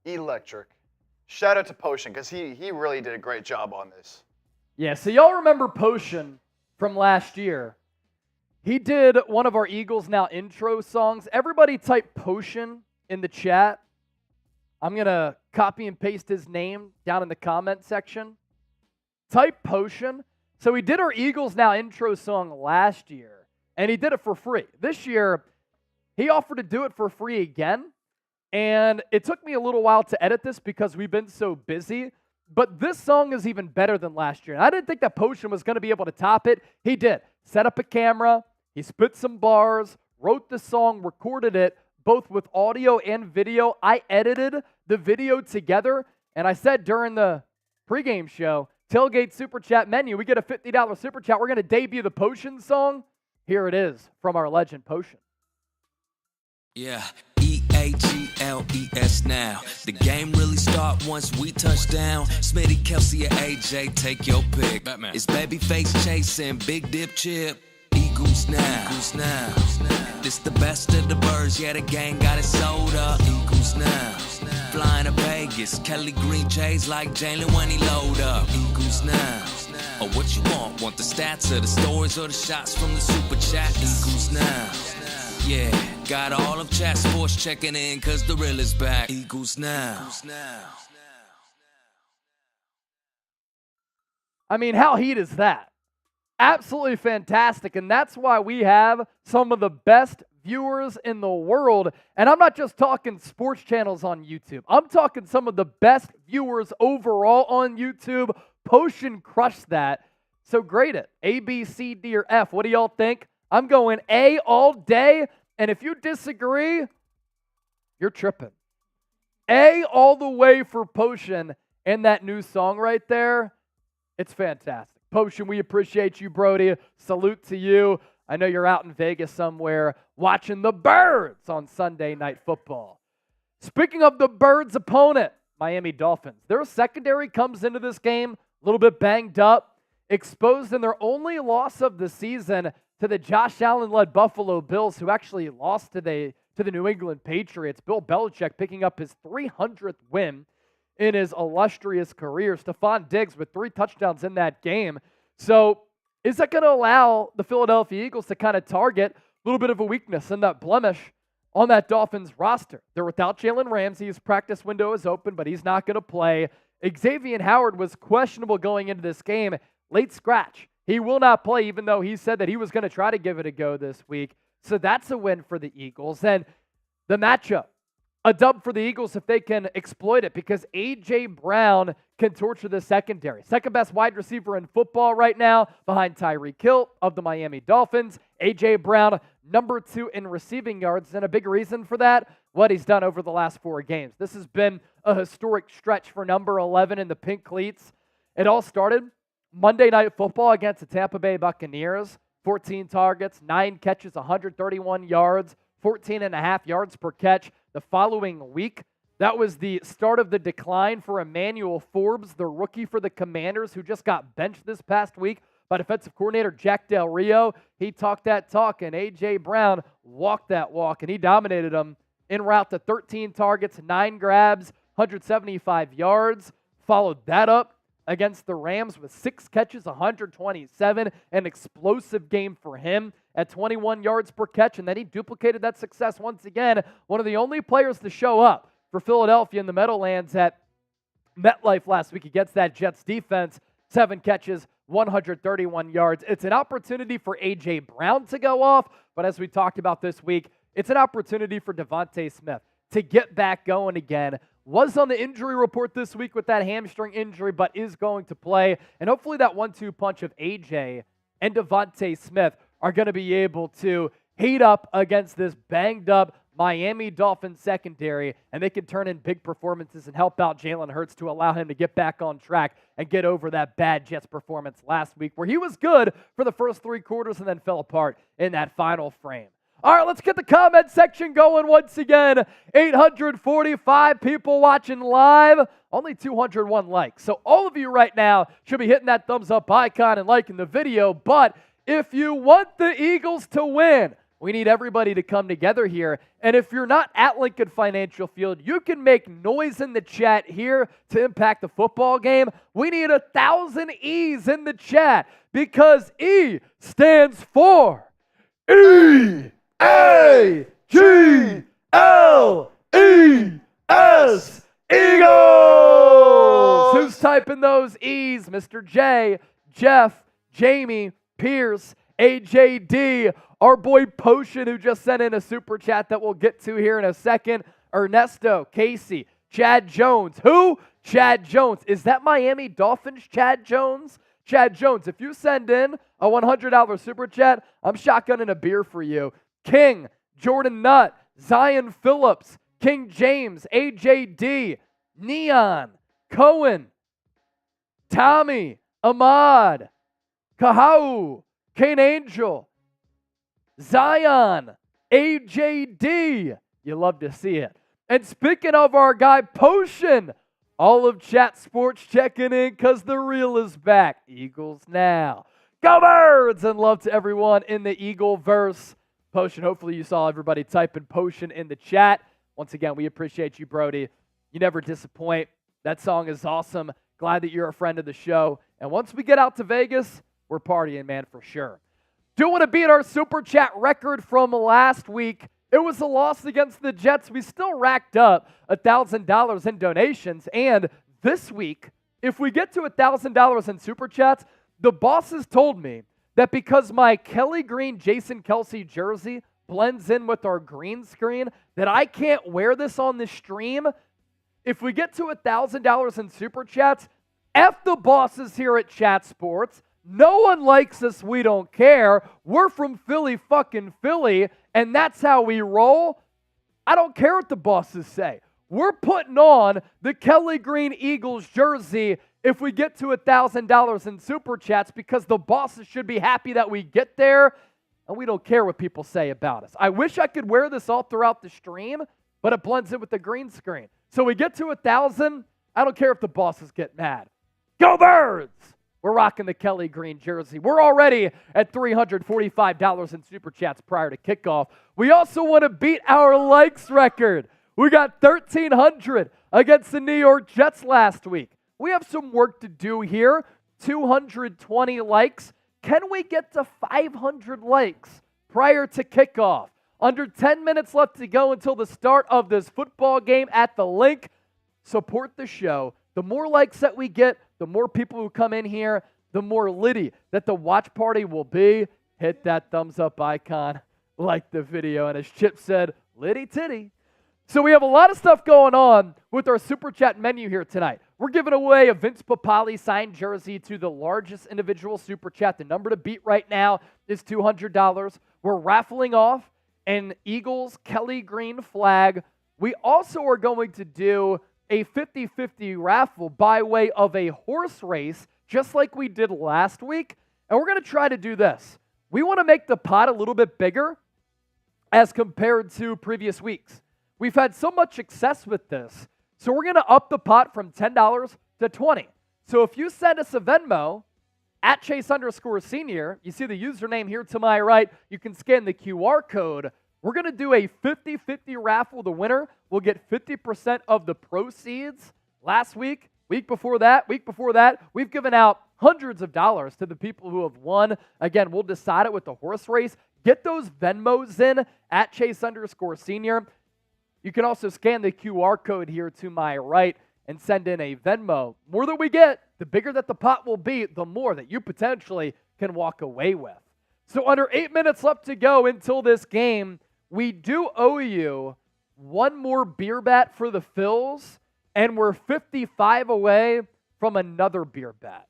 electric. Shout out to Potion because he really did a great job on this. Yeah, so y'all remember Potion from last year. He did one of our Eagles Now intro songs. Everybody type Potion in the chat. I'm going to copy and paste his name down in the comment section. Type Potion. So he did our Eagles Now intro song last year, and he did it for free. This year, he offered to do it for free again, and it took me a little while to edit this because we've been so busy, but this song is even better than last year. And I didn't think that Potion was going to be able to top it. He did. Set up a camera, he spit some bars, wrote the song, recorded it, both with audio and video. I edited the video together, and I said during the pregame show, Tailgate Super Chat menu, we get a $50 Super Chat. We're going to debut the Potion song. Here it is from our legend Potion. Yeah, EAGLES now. The game really start once we touch down. Smitty, Kelce, or AJ, take your pick. Batman. It's Babyface chasing Big Dip Chip. Eagles now. Eagles now. This the best of the birds. Yeah, the gang got it sold up. Eagles now. Flying to Vegas. Kelly Green J's like Jalen when he load up. Eagles now. Or what you want? Want the stats or the stories or the shots from the super chat? Eagles now. Yeah, got all of chat sports checking in cause the real is back. Eagles now. I mean, how heat is that? Absolutely fantastic, and that's why we have some of the best viewers in the world. And I'm not just talking sports channels on YouTube. I'm talking some of the best viewers overall on YouTube. Potion crushed that. So grade it. A, B, C, D, or F. What do y'all think? I'm going A all day, and if you disagree, you're tripping. A all the way for Potion and that new song right there. It's fantastic. Potion, we appreciate you, Brody. Salute to you. I know you're out in Vegas somewhere watching the Birds on Sunday Night Football. Speaking of the Birds' opponent, Miami Dolphins. Their secondary comes into this game a little bit banged up, exposed in their only loss of the season to the Josh Allen-led Buffalo Bills, who actually lost to the New England Patriots. Bill Belichick picking up his 300th win in his illustrious career. Stephon Diggs with 3 touchdowns in that game. So is that going to allow the Philadelphia Eagles to kind of target a little bit of a weakness in that blemish on that Dolphins roster? They're without Jalen Ramsey. His practice window is open, but he's not going to play. Xavier Howard was questionable going into this game. Late scratch. He will not play, even though he said that he was going to try to give it a go this week. So that's a win for the Eagles. And the matchup, a dub for the Eagles if they can exploit it, because A.J. Brown can torture the secondary. Second best wide receiver in football right now behind Tyreek Hill of the Miami Dolphins. A.J. Brown, number 2 in receiving yards, and a big reason for that, what he's done over the last 4 games. This has been a historic stretch for number 11 in the pink cleats. It all started Monday Night Football against the Tampa Bay Buccaneers. 14 targets, 9 catches, 131 yards, 14.5 yards per catch. The following week, that was the start of the decline for Emmanuel Forbes, the rookie for the Commanders, who just got benched this past week by defensive coordinator Jack Del Rio. He talked that talk, and A.J. Brown walked that walk, and he dominated them en route to 13 targets, 9 grabs, 175 yards. Followed that up against the Rams with 6 catches, 127, an explosive game for him at 21 yards per catch, and then he duplicated that success once again. One of the only players to show up for Philadelphia in the Meadowlands at MetLife last week against that Jets defense. 7 catches, 131 yards. It's an opportunity for A.J. Brown to go off, but as we talked about this week, it's an opportunity for DeVonta Smith to get back going again. Was on the injury report this week with that hamstring injury, but is going to play. And hopefully that 1-2 punch of A.J. and DeVonta Smith are going to be able to heat up against this banged-up Miami Dolphins secondary, and they can turn in big performances and help out Jalen Hurts to allow him to get back on track and get over that bad Jets performance last week, where he was good for the first 3 quarters and then fell apart in that final frame. All right, let's get the comment section going once again. 845 people watching live, only 201 likes. So all of you right now should be hitting that thumbs up icon and liking the video. But if you want the Eagles to win, we need everybody to come together here. And if you're not at Lincoln Financial Field, you can make noise in the chat here to impact the football game. We need 1,000 E's in the chat, because E stands for E-A-G-L-E-S, Eagles! Who's typing those E's? Mr. J, Jeff, Jamie, Pierce, AJD, our boy Potion, who just sent in a super chat that we'll get to here in a second, Ernesto, Casey, Chad Jones. Who? Chad Jones. Is that Miami Dolphins Chad Jones? Chad Jones, if you send in a $100 super chat, I'm shotgunning a beer for you. King, Jordan Nutt, Zion Phillips, King James, AJD, Neon, Cohen, Tommy, Ahmad, Kahau, Kane Angel, Zion, AJD. You love to see it. And speaking of our guy, Potion, all of Chat Sports checking in because the real is back. Eagles now. Go Birds! And love to everyone in the Eagle-verse. Potion, hopefully you saw everybody typing Potion in the chat. Once again, we appreciate you, Brody. You never disappoint. That song is awesome. Glad that you're a friend of the show. And once we get out to Vegas, we're partying, man, for sure. Do want to beat our Super Chat record from last week. It was a loss against the Jets. We still racked up $1,000 in donations. And this week, if we get to $1,000 in Super Chats, the bosses told me that because my Kelly Green Jason Kelce jersey blends in with our green screen, that I can't wear this on the stream. If we get to $1,000 in Super Chats, F the bosses here at Chat Sports. No one likes us. We don't care. We're from Philly, fucking Philly, and that's how we roll. I don't care what the bosses say. We're putting on the Kelly Green Eagles jersey if we get to $1,000 in Super Chats because the bosses should be happy that we get there, and we don't care what people say about us. I wish I could wear this all throughout the stream, but it blends in with the green screen. So we get to 1,000, I don't care if the bosses get mad. Go Birds! We're rocking the Kelly Green jersey. We're already at $345 in Super Chats prior to kickoff. We also want to beat our likes record. We got 1,300 against the New York Jets last week. We have some work to do here. 220 likes. Can we get to 500 likes prior to kickoff? Under 10 minutes left to go until the start of this football game at the link. Support the show. The more likes that we get, the more people who come in here, the more litty that the watch party will be. Hit that thumbs up icon, like the video, and as Chip said, litty titty. So we have a lot of stuff going on with our Super Chat menu here tonight. We're giving away a Vince Papale signed jersey to the largest individual Super Chat. The number to beat right now is $200. We're raffling off an Eagles Kelly Green flag. We also are going to do a 50-50 raffle by way of a horse race, just like we did last week. And we're going to try to do this. We want to make the pot a little bit bigger as compared to previous weeks. We've had so much success with this, so we're going to up the pot from $10 to $20. So if you send us a Venmo at Chase_Senior, you see the username here to my right, you can scan the QR code. We're going to do a 50-50 raffle. The winner will get 50% of the proceeds. Last week, week before that, we've given out hundreds of dollars to the people who have won. Again, we'll decide it with the horse race. Get those Venmos in at Chase_Senior. You can also scan the QR code here to my right and send in a Venmo. The more that we get, the bigger that the pot will be, the more that you potentially can walk away with. So under 8 minutes left to go until this game, we do owe you one more beer bat for the Phils, and we're 55 away from another beer bat.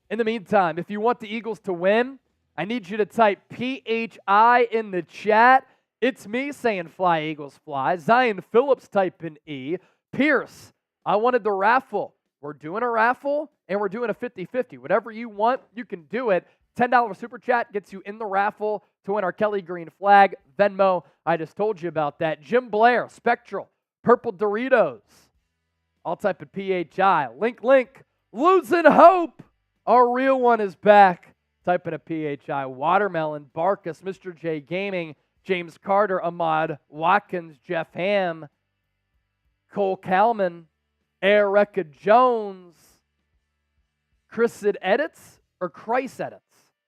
In the meantime, if you want the Eagles to win, I need you to type PHI in the chat. It's me saying fly, Eagles, fly. Zion Phillips typing E. Pierce, I wanted the raffle. We're doing a raffle, and we're doing a 50-50. Whatever you want, you can do it. $10 Super Chat gets you in the raffle to win our Kelly Green flag. Venmo, I just told you about that. Jim Blair, Spectral, Purple Doritos. I'll type in PHI. Link. Losing hope. Our real one is back. Type in a PHI. Watermelon, Barkus, Mr. J Gaming, James Carter, Ahmad Watkins, Jeff Ham, Cole Kalman, Erica Jones, Chris Edits, or Chris Edits?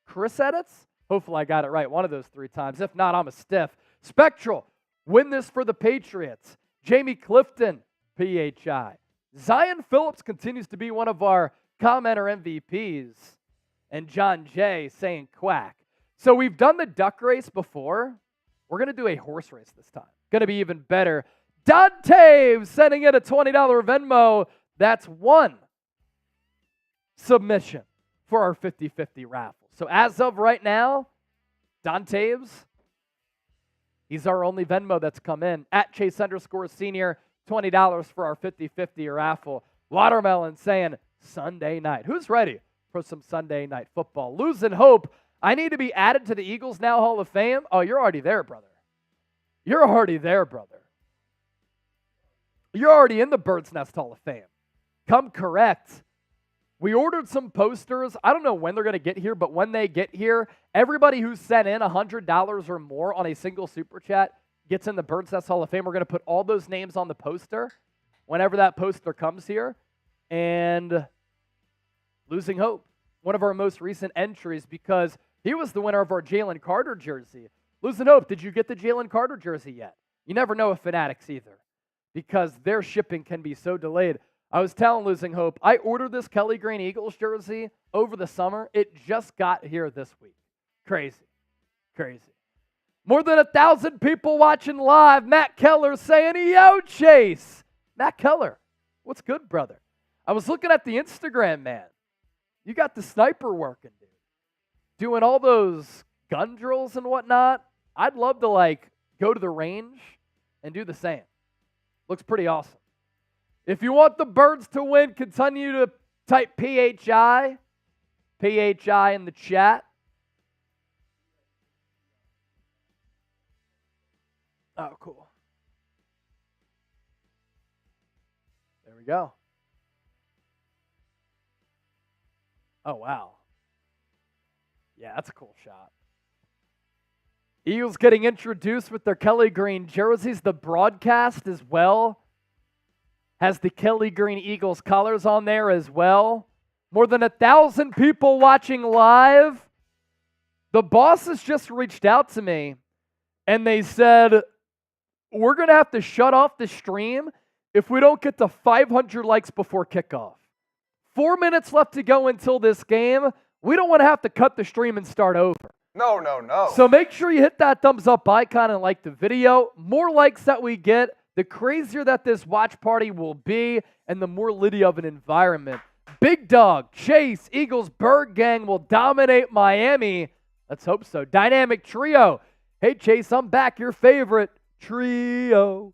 Chris Edits? Hopefully I got it right one of those 3 times. If not, I'm a stiff. Spectral, win this for the Patriots. Jamie Clifton, PHI. Zion Phillips continues to be one of our commenter MVPs. And John J saying quack. So we've done the duck race before. We're going to do a horse race this time. Going to be even better. Dante sending in a $20 Venmo. That's one submission for our 50-50 raffle. So as of right now, Dante's, he's our only Venmo that's come in. At Chase_Senior, $20 for our 50-50 raffle. Watermelon saying Sunday night. Who's ready for some Sunday night football? Losing hope. I need to be added to the Eagles Now Hall of Fame. Oh, you're already there, brother. You're already there, brother. You're already in the Bird's Nest Hall of Fame. Come correct. We ordered some posters. I don't know when they're going to get here, but when they get here, everybody who sent in $100 or more on a single super chat gets in the Bird's Nest Hall of Fame. We're going to put all those names on the poster whenever that poster comes here. And Losing Hope, one of our most recent entries, because he was the winner of our Jalen Carter jersey. Losing Hope, did you get the Jalen Carter jersey yet? You never know with Fanatics either, because their shipping can be so delayed. I was telling Losing Hope, I ordered this Kelly Green Eagles jersey over the summer. It just got here this week. Crazy. Crazy. More than 1,000 people watching live. Matt Keller saying, yo, Chase. Matt Keller, what's good, brother? I was looking at the Instagram, man. You got the sniper working, dude. Doing all those gun drills and whatnot. I'd love to, go to the range and do the same. Looks pretty awesome. If you want the Birds to win, continue to type PHI in the chat. Oh, cool. There we go. Oh, wow. Yeah, that's a cool shot. Eagles getting introduced with their Kelly Green jerseys. The broadcast as well has the Kelly Green Eagles colors on there as well. More than 1,000 people watching live. The bosses just reached out to me and they said, we're going to have to shut off the stream if we don't get to 500 likes before kickoff. 4 minutes left to go until this game. We don't want to have to cut the stream and start over. No, no, no. So make sure you hit that thumbs up icon and like the video. More likes that we get, the crazier that this watch party will be and the more litty of an environment. Big Dog, Chase, Eagles, Bird Gang will dominate Miami. Let's hope so. Dynamic Trio. Hey, Chase, I'm back. Your favorite. Trio.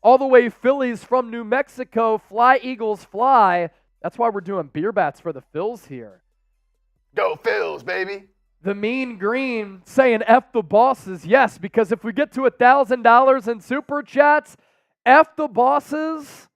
All the way Phillies from New Mexico. Fly, Eagles, fly. That's why we're doing beer bats for the Phils here. Go Phils, baby. The Mean Green saying F the bosses. Yes, because if we get to $1,000 in super chats, F the bosses,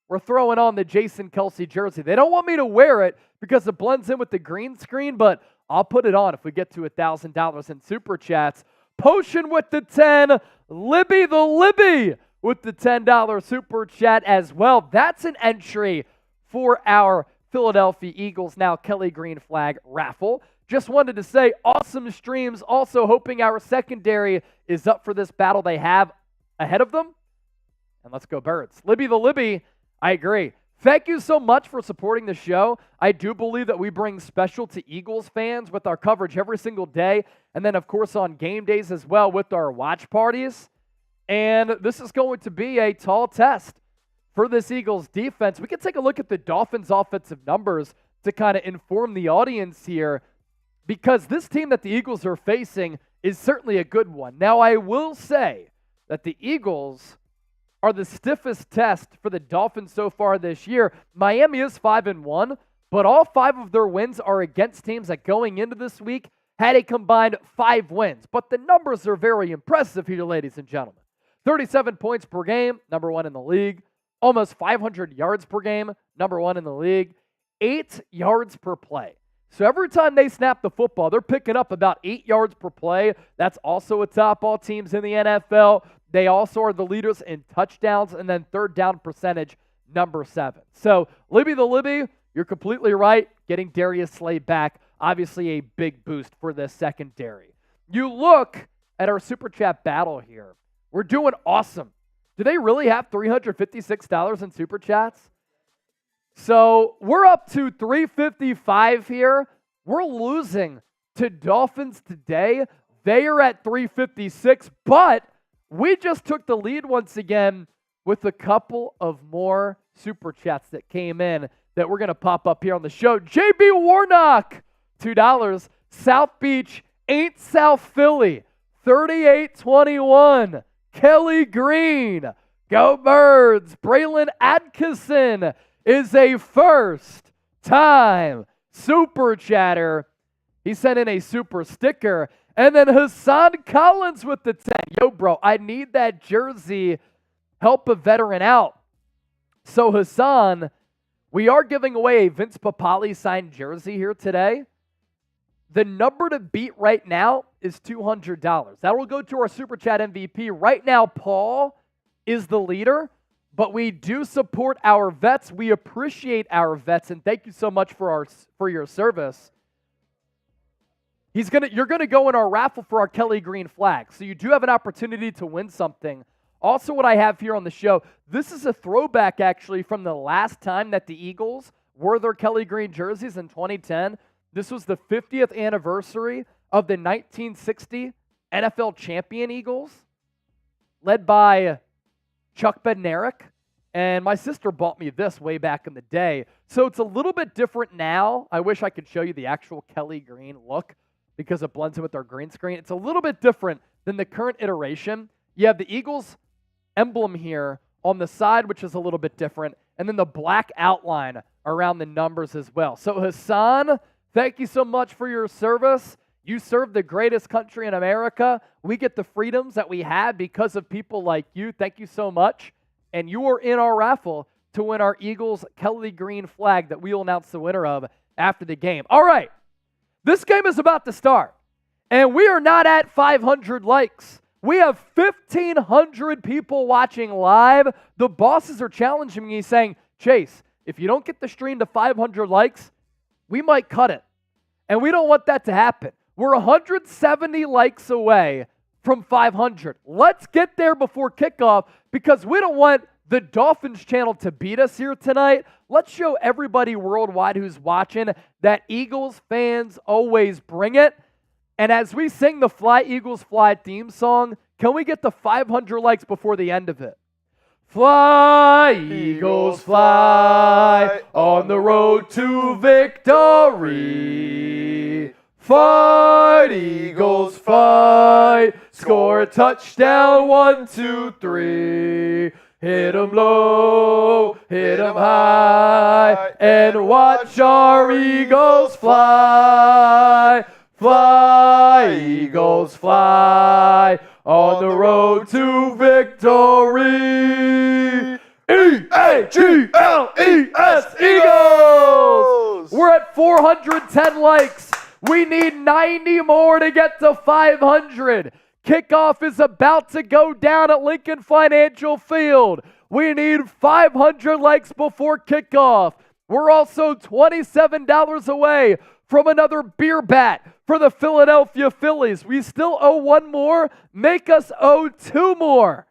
we're throwing on the Jason Kelce jersey. They don't want me to wear it because it blends in with the green screen, but I'll put it on if we get to $1,000 in super chats. Potion with the 10. Libby the Libby with the $10 super chat as well. That's an entry for our Philadelphia Eagles Now Kelly Green Flag raffle. Just wanted to say, awesome streams. Also hoping our secondary is up for this battle they have ahead of them. And let's go Birds. Libby the Libby, I agree. Thank you so much for supporting the show. I do believe that we bring special to Eagles fans with our coverage every single day. And then, of course, on game days as well with our watch parties. And this is going to be a tall test for this Eagles defense. We can take a look at the Dolphins' offensive numbers to kind of inform the audience here, because this team that the Eagles are facing is certainly a good one. Now, I will say that the Eagles are the stiffest test for the Dolphins so far this year. Miami is 5-1, but all 5 of their wins are against teams that going into this week had a combined 5 wins. But the numbers are very impressive here, ladies and gentlemen. 37 points per game, number 1 in the league. Almost 500 yards per game, number 1 in the league. 8 yards per play. So every time they snap the football, they're picking up about 8 yards per play. That's also a top all teams in the NFL. They also are the leaders in touchdowns and then third down percentage, number 7. So Libby the Libby, you're completely right. Getting Darius Slay back, obviously a big boost for the secondary. You look at our Super Chat battle here. We're doing awesome. Do they really have $356 in Super Chats? So we're up to $355 here. We're losing to Dolphins today. They are at $356, but we just took the lead once again with a couple of more Super Chats that came in that we're going to pop up here on the show. JB Warnock, $2. South Beach ain't South Philly, 3821. Kelly Green, go Birds. Braylon Atkinson is a first-time Super Chatter. He sent in a super sticker. And then Hassan Collins with the 10. Yo, bro, I need that jersey. Help a veteran out. So Hassan, we are giving away a Vince Papale signed jersey here today. The number to beat right now is $200. That will go to our Super Chat MVP. Right now, Paul is the leader, but we do support our vets. We appreciate our vets, and thank you so much for your service. You're gonna go in our raffle for our Kelly Green flag, so you do have an opportunity to win something. Also, what I have here on the show, this is a throwback actually from the last time that the Eagles wore their Kelly Green jerseys in 2010. This was the 50th anniversary of the 1960 NFL champion Eagles, led by Chuck Bednarik. And my sister bought me this way back in the day. So it's a little bit different now. I wish I could show you the actual Kelly Green look because it blends in with our green screen. It's a little bit different than the current iteration. You have the Eagles emblem here on the side, which is a little bit different, and then the black outline around the numbers as well. So Hassan, thank you so much for your service. You serve the greatest country in America. We get the freedoms that we have because of people like you. Thank you so much. And you are in our raffle to win our Eagles Kelly Green flag that we will announce the winner of after the game. All right, this game is about to start, and we are not at 500 likes. We have 1,500 people watching live. The bosses are challenging me saying, Chase, if you don't get the stream to 500 likes, we might cut it. And we don't want that to happen. We're 170 likes away from 500. Let's get there before kickoff because we don't want the Dolphins channel to beat us here tonight. Let's show everybody worldwide who's watching that Eagles fans always bring it. And as we sing the Fly Eagles Fly theme song, can we get the 500 likes before the end of it? Fly, Eagles, fly, on the road to victory. Fight, Eagles, fight, score a touchdown, 1, 2, 3. Hit 'em low, hit 'em high, and watch our Eagles fly. Fly, Eagles, fly, on the road to victory. E-A-G-L-E-S, Eagles! We're at 410 likes. We need 90 more to get to 500. Kickoff is about to go down at Lincoln Financial Field. We need 500 likes before kickoff. We're also $27 away from another beer bat for the Philadelphia Phillies. We still owe one more. Make us owe two more.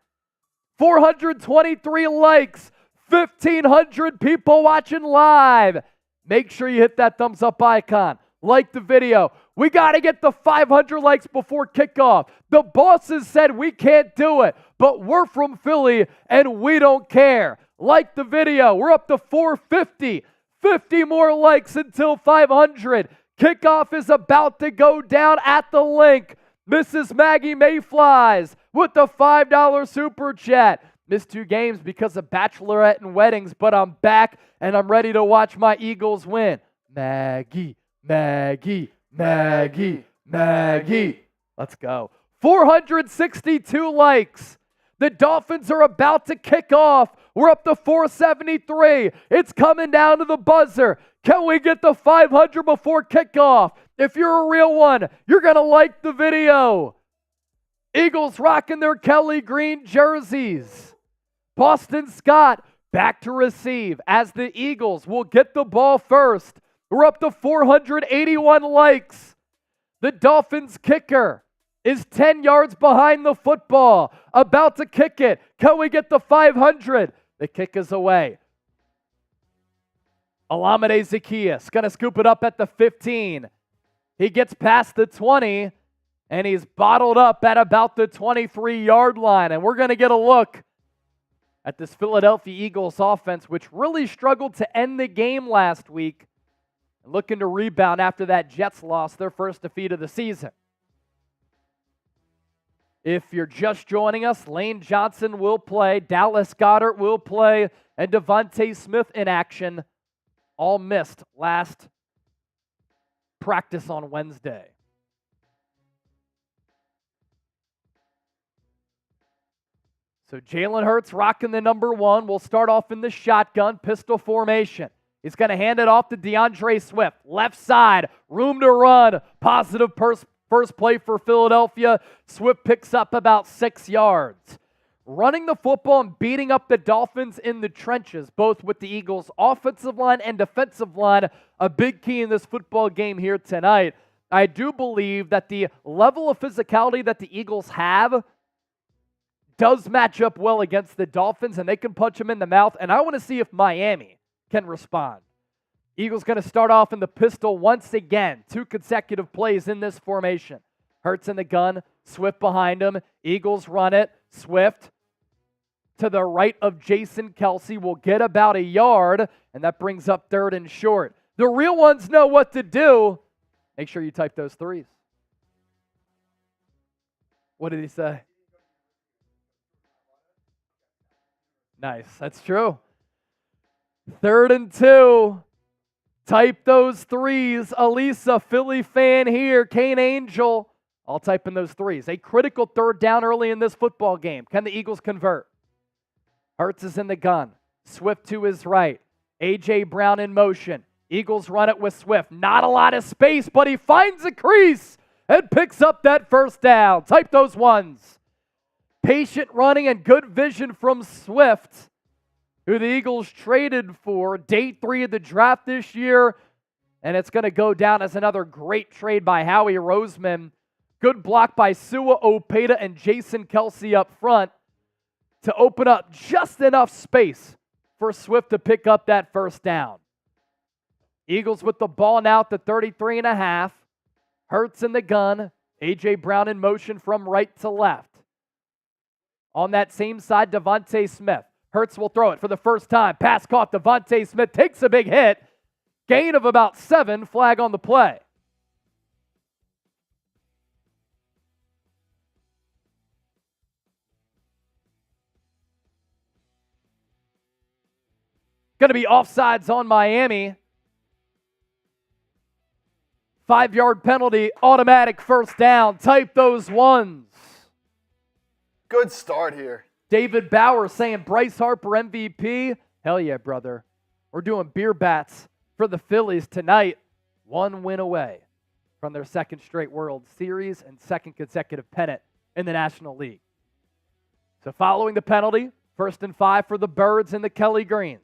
423 likes. 1,500 people watching live. Make sure you hit that thumbs up icon. Like the video. We got to get the 500 likes before kickoff. The bosses said we can't do it, but we're from Philly and we don't care. Like the video. We're up to 450. 50 more likes until 500. Kickoff is about to go down at the link. Mrs. Maggie Mayflies with the $5 super chat. Missed 2 games because of bachelorette and weddings, but I'm back and I'm ready to watch my Eagles win. Maggie, Maggie, Maggie, Maggie. Let's go. 462 likes. The Dolphins are about to kick off. We're up to 473. It's coming down to the buzzer. Can we get the 500 before kickoff? If you're a real one, you're going to like the video. Eagles rocking their Kelly Green jerseys. Boston Scott back to receive as the Eagles will get the ball first. We're up to 481 likes. The Dolphins kicker is 10 yards behind the football, about to kick it. Can we get the 500? The kick is away. Olamide Zaccheaus going to scoop it up at the 15. He gets past the 20, and he's bottled up at about the 23-yard line. And we're going to get a look at this Philadelphia Eagles offense, which really struggled to end the game last week, and looking to rebound after that Jets loss, their first defeat of the season. If you're just joining us, Lane Johnson will play, Dallas Goedert will play, and DeVonta Smith in action. All missed last practice on Wednesday. So Jalen Hurts rocking the number 1. We'll start off in the shotgun, pistol formation. He's going to hand it off to DeAndre Swift. Left side, room to run. Positive first play for Philadelphia. Swift picks up about 6 yards. Running the football and beating up the Dolphins in the trenches, both with the Eagles' offensive line and defensive line, a big key in this football game here tonight. I do believe that the level of physicality that the Eagles have does match up well against the Dolphins, and they can punch them in the mouth, and I want to see if Miami can respond. Eagles going to start off in the pistol once again. 2 consecutive plays in this formation. Hurts in the gun, Swift behind him. Eagles run it. Swift to the right of Jason Kelce will get about a yard, and that brings up 3rd and short. The real ones know what to do. Make sure you type those 3s. What did he say? Nice. That's true. 3rd and 2. Type those 3s. Elisa, Philly fan here. Kane Angel. I'll type in those 3s. A critical 3rd down early in this football game. Can the Eagles convert? Hurts is in the gun. Swift to his right. A.J. Brown in motion. Eagles run it with Swift. Not a lot of space, but he finds a crease and picks up that 1st down. Type those 1s. Patient running and good vision from Swift, who the Eagles traded for day 3 of the draft this year. And it's going to go down as another great trade by Howie Roseman. Good block by Sua Opeta and Jason Kelce up front to open up just enough space for Swift to pick up that 1st down. Eagles with the ball now at the 33.5. Hurts in the gun. A.J. Brown in motion from right to left. On that same side, DeVonta Smith. Hurts will throw it for the first time. Pass caught. DeVonta Smith takes a big hit. Gain of about 7. Flag on the play. Going to be offsides on Miami. 5-yard penalty, automatic 1st down. Type those 1s. Good start here. David Bauer saying Bryce Harper MVP. Hell yeah, brother. We're doing beer bats for the Phillies tonight. 1 win away from their 2nd straight World Series and 2nd consecutive pennant in the National League. So following the penalty, 1st and 5 for the Birds and the Kelly Greens.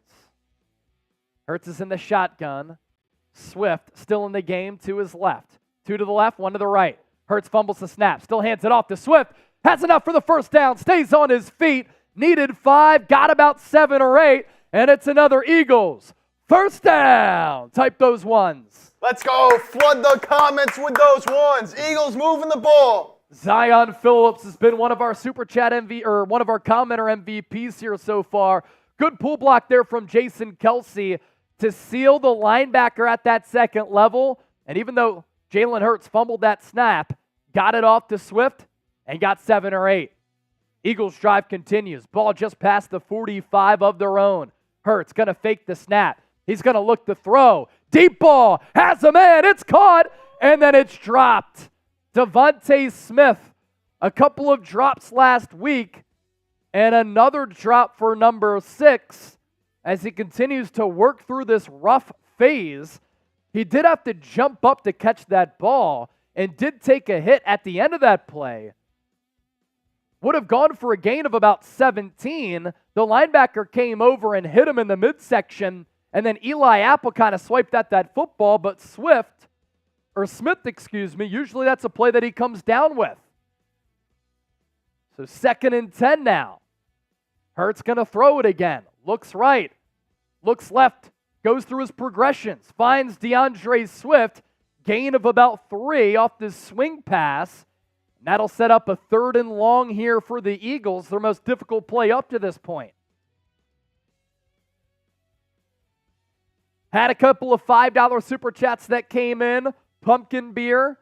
Hurts is in the shotgun. Swift still in the game to his left. 2 to the left, 1 to the right. Hurts fumbles the snap. Still hands it off to Swift. Has enough for the 1st down. Stays on his feet. Needed 5. Got about 7 or 8. And it's another Eagles 1st down. Type those 1s. Let's go. Flood the comments with those 1s. Eagles moving the ball. Zion Phillips has been one of our Super Chat one of our commenter MVPs here so far. Good pull block there from Jason Kelce to seal the linebacker at that 2nd level. And even though Jalen Hurts fumbled that snap, got it off to Swift and got 7 or 8. Eagles drive continues. Ball just past the 45 of their own. Hurts going to fake the snap. He's going to look to throw. Deep ball. Has a man. It's caught. And then it's dropped. DeVonta Smith. A couple of drops last week. And another drop for number 6 as he continues to work through this rough phase. He did have to jump up to catch that ball and did take a hit at the end of that play. Would have gone for a gain of about 17. The linebacker came over and hit him in the midsection, and then Eli Apple kind of swiped at that football, but Smith, usually that's a play that he comes down with. So 2nd and 10 now. Hurts going to throw it again. Looks right. Looks left. Goes through his progressions. Finds DeAndre Swift. Gain of about 3 off this swing pass. And that'll set up a 3rd and long here for the Eagles, their most difficult play up to this point. Had a couple of $5 Super Chats that came in. Pumpkin beer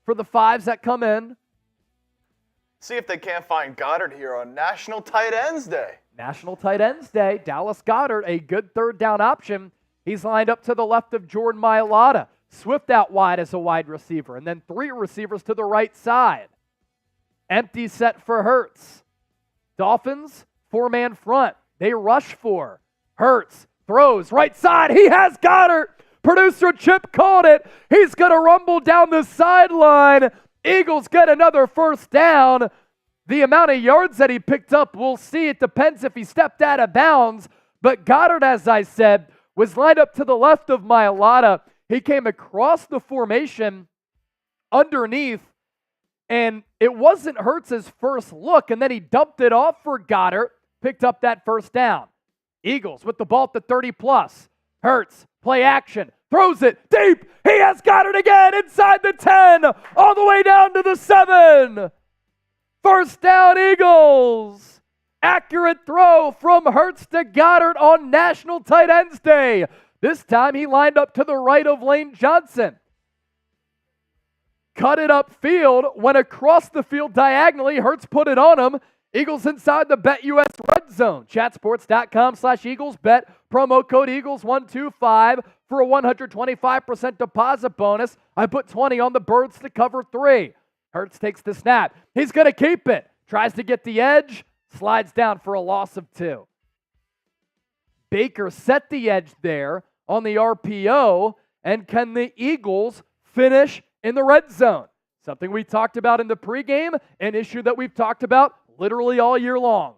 for the 5s that come in. See if they can't find Goedert here on National Tight Ends Day. National Tight Ends Day. Dallas Goedert, a good 3rd down option. He's lined up to the left of Jordan Mailata. Swift out wide as a wide receiver, and then 3 receivers to the right side. Empty set for Hurts. Dolphins, 4-man front. They rush 4. Hurts throws right side. He has Goedert. Producer Chip called it. He's going to rumble down the sideline. Eagles get another first down. The amount of yards that he picked up, we'll see. It depends if he stepped out of bounds. But Goedert, as I said, was lined up to the left of Mailata. He came across the formation underneath, and it wasn't Hurts' first look, and then he dumped it off for Goedert, picked up that first down. Eagles with the ball at the 30-plus. Hurts, play action, throws it deep. He has Goedert again inside the 10, all the way down to the 7. First down, Eagles. Accurate throw from Hurts to Goedert on National Tight Ends Day. This time he lined up to the right of Lane Johnson. Cut it upfield, went across the field diagonally. Hurts put it on him. Eagles inside the BetUS red zone. Chatsports.com/EaglesBet. Promo code Eagles125 for a 125% deposit bonus. I put 20 on the Birds to cover 3. Hurts takes the snap. He's going to keep it. Tries to get the edge. Slides down for a loss of 2. Baker set the edge there on the RPO. And can the Eagles finish in the red zone? Something we talked about in the pregame, an issue that we've talked about literally all year long.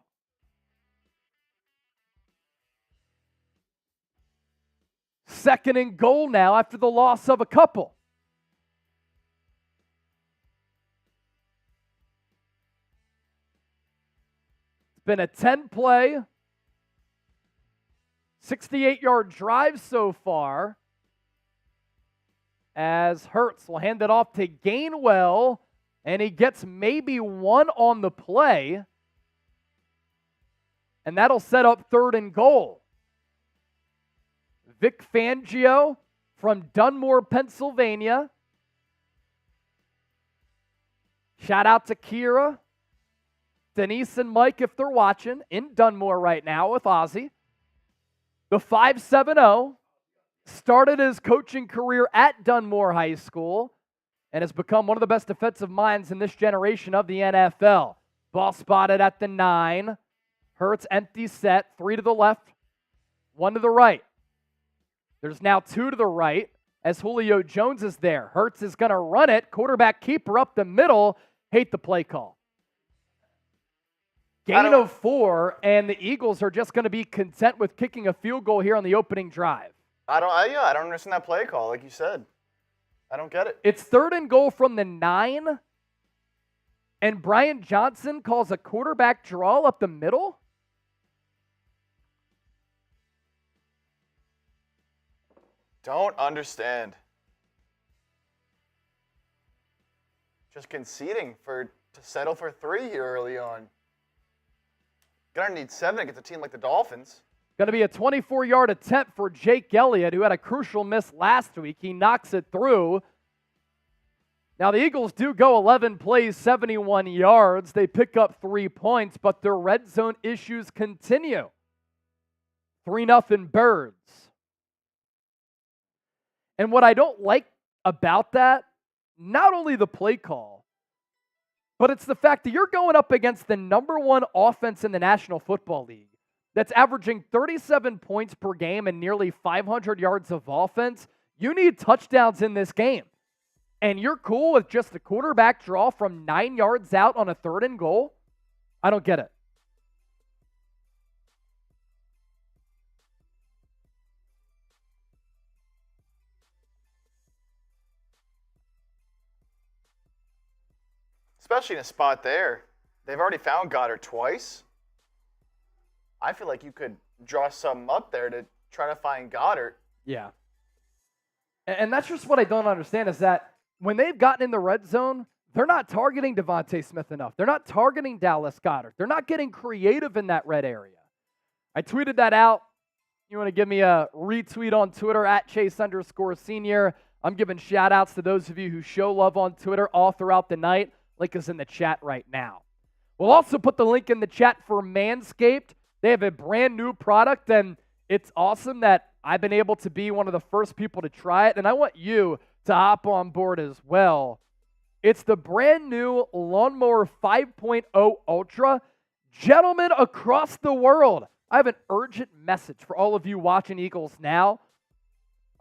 Second and goal now after the loss of a couple. It's been a 10-play, 68-yard drive so far, as Hurts will hand it off to Gainwell, and he gets maybe 1 on the play, and that'll set up 3rd and goal. Vic Fangio from Dunmore, Pennsylvania. Shout out to Kira, Denise, and Mike if they're watching in Dunmore right now with Ozzy. The 5-7-0 started his coaching career at Dunmore High School and has become one of the best defensive minds in this generation of the NFL. Ball spotted at the 9. Hurts empty set, 3 to the left, 1 to the right. There's now 2 to the right as Julio Jones is there. Hurts is going to run it. Quarterback keeper up the middle. Hate the play call. Gain of 4, and the Eagles are just going to be content with kicking a field goal here on the opening drive. I don't understand that play call, like you said. I don't get it. It's 3rd and goal from the 9, and Brian Johnson calls a quarterback draw up the middle? Don't understand. Just conceding to settle for 3 here early on. Gonna need 7 against a team like the Dolphins. Going to be a 24-yard attempt for Jake Elliott, who had a crucial miss last week. He knocks it through. Now, the Eagles do go 11 plays, 71 yards. They pick up 3 points, but their red zone issues continue. 3-0 Birds. And what I don't like about that, not only the play call, but it's the fact that you're going up against the number 1 offense in the National Football League that's averaging 37 points per game and nearly 500 yards of offense. You need touchdowns in this game. And you're cool with just the quarterback draw from 9 yards out on a 3rd and goal? I don't get it. Especially in a spot there. They've already found Goedert twice. I feel like you could draw something up there to try to find Goedert. Yeah. And that's just what I don't understand is that when they've gotten in the red zone, they're not targeting DeVonta Smith enough. They're not targeting Dallas Goedert. They're not getting creative in that red area. I tweeted that out. You want to give me a retweet on Twitter at Chase_Senior. I'm giving shout outs to those of you who show love on Twitter all throughout the night. Link is in the chat right now. We'll also put the link in the chat for Manscaped. They have a brand new product, and it's awesome that I've been able to be one of the first people to try it, and I want you to hop on board as well. It's the brand new Lawnmower 5.0 Ultra. Gentlemen across the world, I have an urgent message for all of you watching Eagles Now.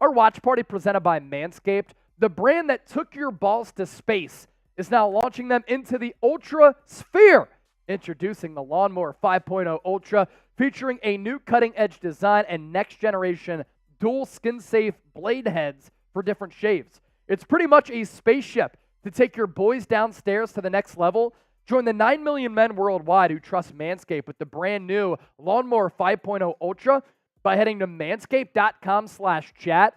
Our watch party presented by Manscaped, the brand that took your balls to space, is now launching them into the Ultra Sphere. Introducing the Lawnmower 5.0 Ultra, featuring a new cutting-edge design and next-generation dual skin-safe blade heads for different shaves. It's pretty much a spaceship to take your boys downstairs to the next level. Join the 9 million men worldwide who trust Manscaped with the brand new Lawnmower 5.0 Ultra by heading to manscaped.com/chat.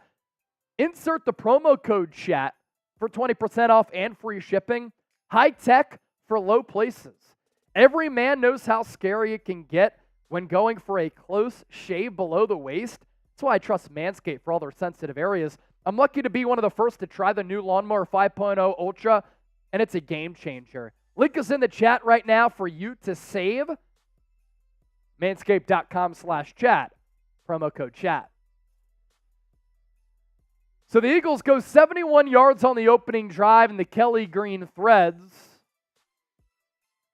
Insert the promo code chat for 20% off and free shipping. High tech for low places. Every man knows how scary it can get when going for a close shave below the waist. That's why I trust Manscaped for all their sensitive areas. I'm lucky to be one of the first to try the new Lawnmower 5.0 Ultra, and it's a game changer. Link is in the chat right now for you to save. Manscaped.com/chat. Promo code chat. So the Eagles go 71 yards on the opening drive in the Kelly Green Threads.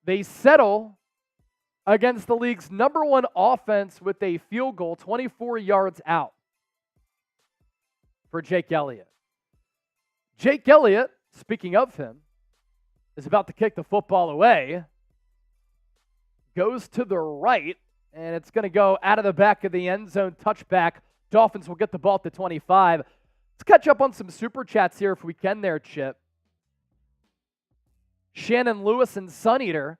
They settle against the league's #1 offense with a field goal 24 yards out for Jake Elliott. Jake Elliott, speaking of him, is about to kick the football away. Goes to the right, and it's going to go out of the back of the end zone. Touchback. Dolphins will get the ball at the 25. Let's catch up on some super chats here if we can there, Chip. Shannon Lewis and Sun Eater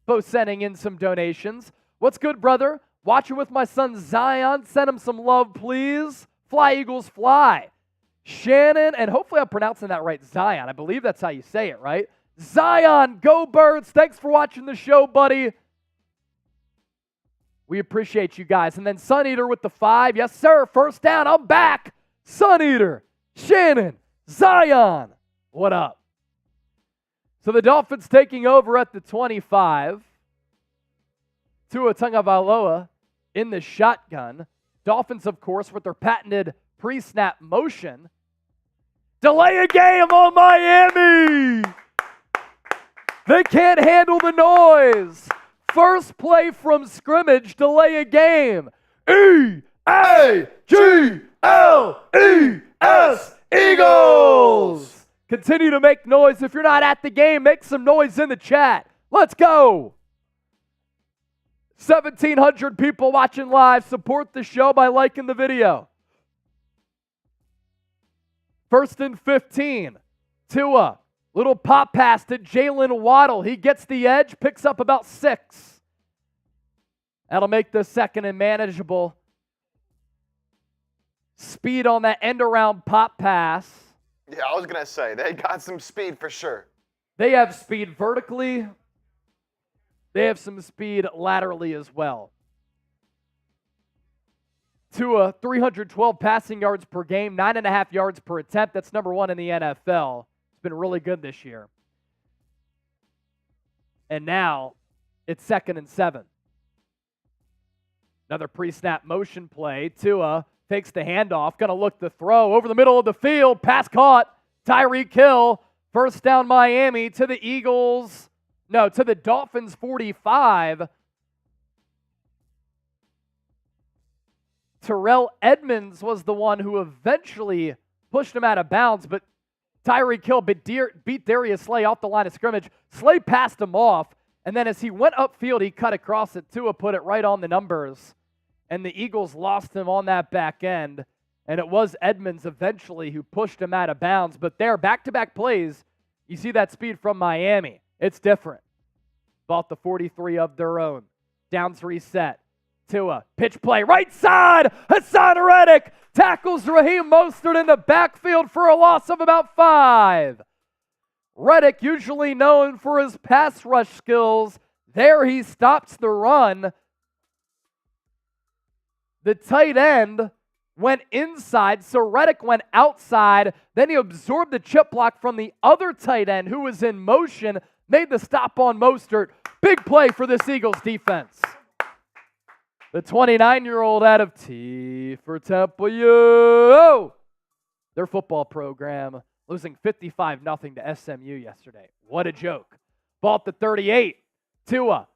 both sending in some donations. What's good, brother? Watching with my son Zion. Send him some love, please. Fly, Eagles, fly. Shannon, and hopefully I'm pronouncing that right, Zion. I believe that's how you say it, right? Zion, go Birds. Thanks for watching the show, buddy. We appreciate you guys. And then Sun Eater with the 5. Yes, sir. First down. I'm back. Sun Eater, Shannon, Zion. What up? So the Dolphins taking over at the 25. Tua Tagovailoa in the shotgun. Dolphins, of course, with their patented pre-snap motion. Delay a game on Miami. They can't handle the noise. First play from scrimmage, delay a game. E-A-G-L-E-S, Eagles. Continue to make noise. If you're not at the game, make some noise in the chat. Let's go. 1,700 people watching live. Support the show by liking the video. 1st and 15. Tua. Little pop pass to Jalen Waddle. He gets the edge, picks up about 6. That'll make the 2nd and manageable. Speed on that end around pop pass. Yeah, I was going to say, they got some speed for sure. They have speed vertically. They have some speed laterally as well. Tua, 312 passing yards per game, 9.5 yards per attempt. That's #1 in the NFL. It's been really good this year. And now it's 2nd and 7. Another pre-snap motion play. Tua takes the handoff, going to look the throw over the middle of the field. Pass caught. Tyreek Hill. First down Miami to the Eagles. No, to the Dolphins 45. Terrell Edmonds was the one who eventually pushed him out of bounds, but Tyreek Hill beat Darius Slay off the line of scrimmage. Slay passed him off, and then as he went upfield, he cut across it. Tua put it right on the numbers, and the Eagles lost him on that back end, and it was Edmonds eventually who pushed him out of bounds. But there, back-to-back plays, you see that speed from Miami. It's different. Bought the 43 of their own. Downs reset. Tua, pitch play, right side, Haason Reddick tackles Raheem Mostert in the backfield for a loss of about 5. Reddick, usually known for his pass rush skills, there he stops the run. The tight end went inside, so Reddick went outside, then he absorbed the chip block from the other tight end who was in motion, made the stop on Mostert. Big play for this Eagles defense. The 29-year-old out of T for Temple U. Their football program losing 55-0 to SMU yesterday. What a joke. Ball at the 38. Tua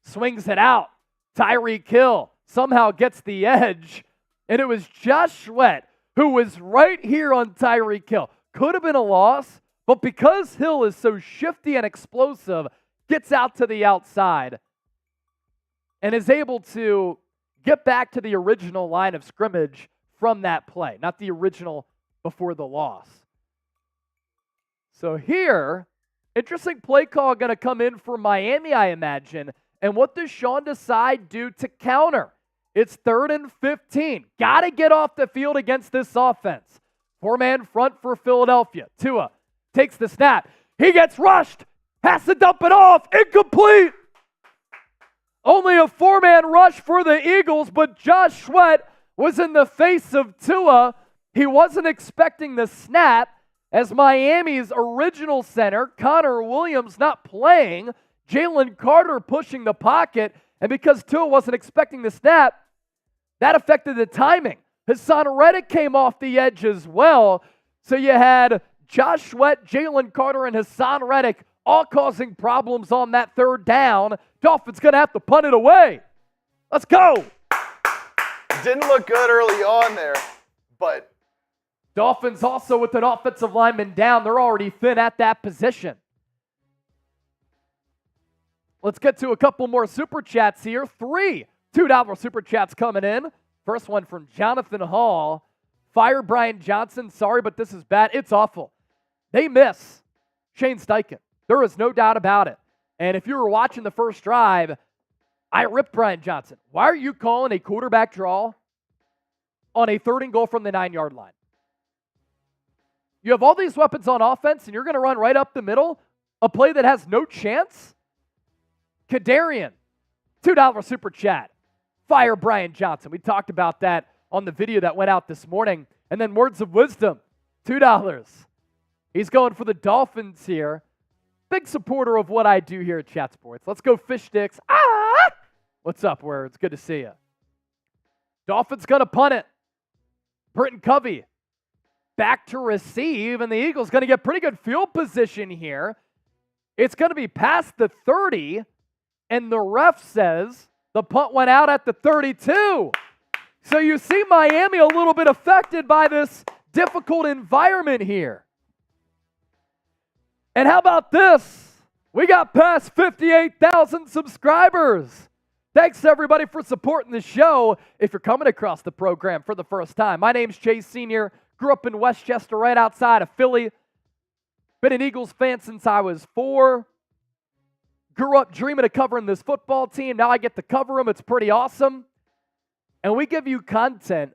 swings it out. Tyreek Hill somehow gets the edge. And it was Josh Sweat who was right here on Tyreek Hill. Could have been a loss, but because Hill is so shifty and explosive, gets out to the outside and is able to get back to the original line of scrimmage from that play, not the original before the loss. So here, interesting play call going to come in for Miami, I imagine. And what does Sean Desai do to counter? It's 3rd and 15. Got to get off the field against this offense. 4-man front for Philadelphia. Tua takes the snap. He gets rushed. Has to dump it off. Incomplete. Only a 4-man rush for the Eagles, but Josh Sweat was in the face of Tua. He wasn't expecting the snap as Miami's original center, Connor Williams, not playing. Jalen Carter pushing the pocket. And because Tua wasn't expecting the snap, that affected the timing. Haason Reddick came off the edge as well. So you had Josh Sweat, Jalen Carter, and Haason Reddick all causing problems on that 3rd down. Dolphins going to have to punt it away. Let's go. Didn't look good early on there, but Dolphins also with an offensive lineman down. They're already thin at that position. Let's get to a couple more Super Chats here. 3 $2 Super Chats coming in. First one from Jonathan Hall. Fire Brian Johnson. Sorry, but this is bad. It's awful. They miss Shane Steichen. There is no doubt about it. And if you were watching the first drive, I ripped Brian Johnson. Why are you calling a quarterback draw on a 3rd and goal from the 9-yard line? You have all these weapons on offense, and you're going to run right up the middle, a play that has no chance? Kadarian, $2 Super Chat. Fire Brian Johnson. We talked about that on the video that went out this morning. And then Words of Wisdom, $2. He's going for the Dolphins here. Big supporter of what I do here at Chat Sports. Let's go Fish Sticks. Ah! What's up, Words? Good to see you. Dolphins going to punt it. Britton Covey back to receive, and the Eagles going to get pretty good field position here. It's going to be past the 30, and the ref says the punt went out at the 32. So you see Miami a little bit affected by this difficult environment here. And how about this? We got past 58,000 subscribers. Thanks, everybody, for supporting the show. If you're coming across the program for the first time, my name's Chase Sr., grew up in Westchester right outside of Philly. Been an Eagles fan since I was 4. Grew up dreaming of covering this football team. Now I get to cover them. It's pretty awesome. And we give you content,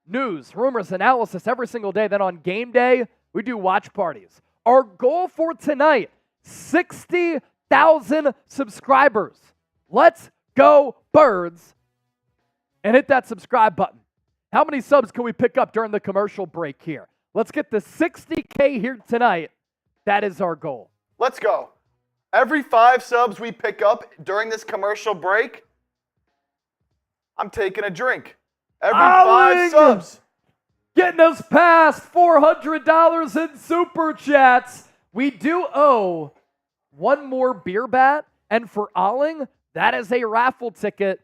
news, rumors, analysis every single day. Then on game day, we do watch parties. Our goal for tonight, 60,000 subscribers. Let's go, Birds. And hit that subscribe button. How many subs can we pick up during the commercial break here? Let's get the 60K here tonight. That is our goal. let's go. Every 5 subs we pick up during this commercial break, I'm taking a drink. Every 5 subs. Getting us past $400 in Super Chats. We do owe one more beer bat. And for Alling, that is a raffle ticket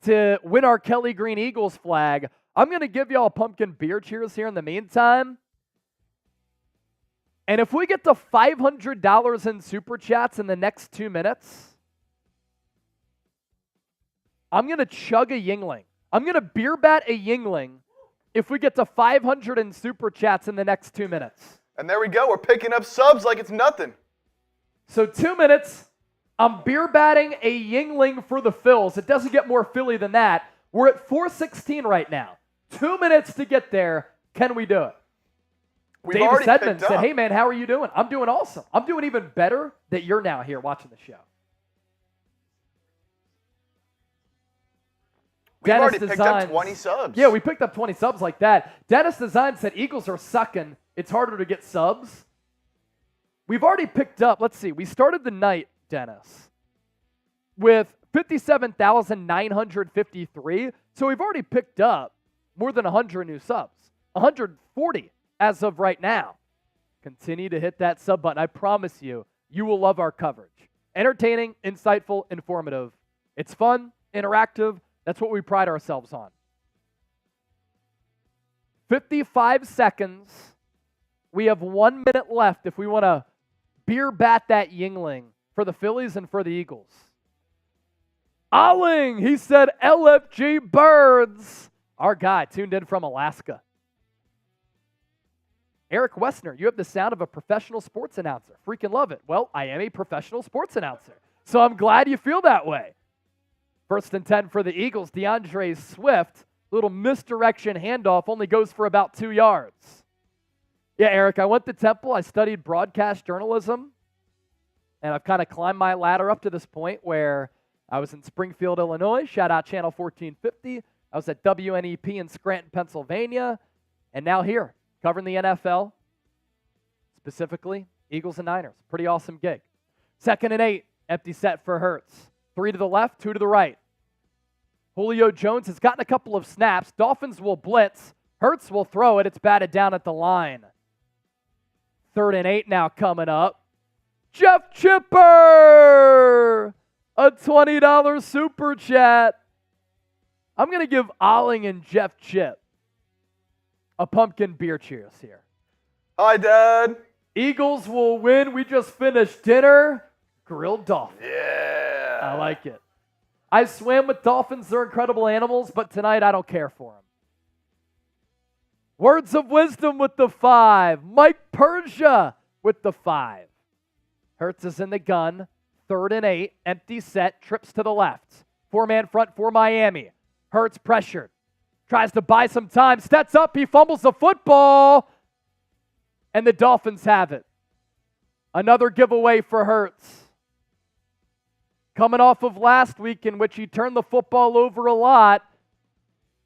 to win our Kelly Green Eagles flag. I'm going to give y'all pumpkin beer cheers here in the meantime. And if we get to $500 in Super Chats in the next 2 minutes, I'm going to chug a Yingling. I'm going to beer bat a Yingling if we get to 500 in Super Chats in the next 2 minutes. And there we go. We're picking up subs like it's nothing. So 2 minutes, I'm beer batting a Yingling for the Phils. It doesn't get more Philly than that. We're at 416 right now. 2 minutes to get there. Can we do it? Davis Edmonds said, hey, man, how are you doing? I'm doing awesome. I'm doing even better that you're now here watching the show. We've already picked up 20 subs. Yeah, we picked up 20 subs like that. Dennis Design said, Eagles are sucking. It's harder to get subs. We've already picked up, let's see, we started the night, Dennis, with 57,953. So we've already picked up more than 100 new subs. 140 as of right now. Continue to hit that sub button. I promise you, you will love our coverage. Entertaining, insightful, informative. It's fun, interactive. That's what we pride ourselves on. 55 seconds. We have 1 minute left if we want to beer bat that Yingling for the Phillies and for the Eagles. Alling, he said LFG Birds. Our guy tuned in from Alaska. Eric Westner, you have the sound of a professional sports announcer. Freaking love it. Well, I am a professional sports announcer, so I'm glad you feel that way. 1st and 10 for the Eagles. DeAndre Swift, little misdirection handoff, only goes for about 2 yards. Yeah, Eric, I went to Temple. I studied broadcast journalism, and I've kind of climbed my ladder up to this point where I was in Springfield, Illinois. Shout out Channel 1450. I was at WNEP in Scranton, Pennsylvania, and now here, covering the NFL, specifically Eagles and Niners. Pretty awesome gig. 2nd and 8, empty set for Hurts. 3 to the left, 2 to the right. Julio Jones has gotten a couple of snaps. Dolphins will blitz. Hurts will throw it. It's batted down at the line. 3rd and 8 now coming up. Jeff Chipper! A $20 super chat. I'm going to give Alling and Jeff Chip a pumpkin beer cheers here. Hi, Dad. Eagles will win. We just finished dinner. Grilled dolphin. Yeah. I like it. I swam with dolphins. They're incredible animals, but tonight I don't care for them. Words of wisdom with the 5. Mike Persia with the 5. Hurts is in the gun. 3rd and 8. Empty set. Trips to the left. 4-man front for Miami. Hurts pressured. Tries to buy some time. Steps up. He fumbles the football. And the Dolphins have it. Another giveaway for Hurts. Coming off of last week in which he turned the football over a lot.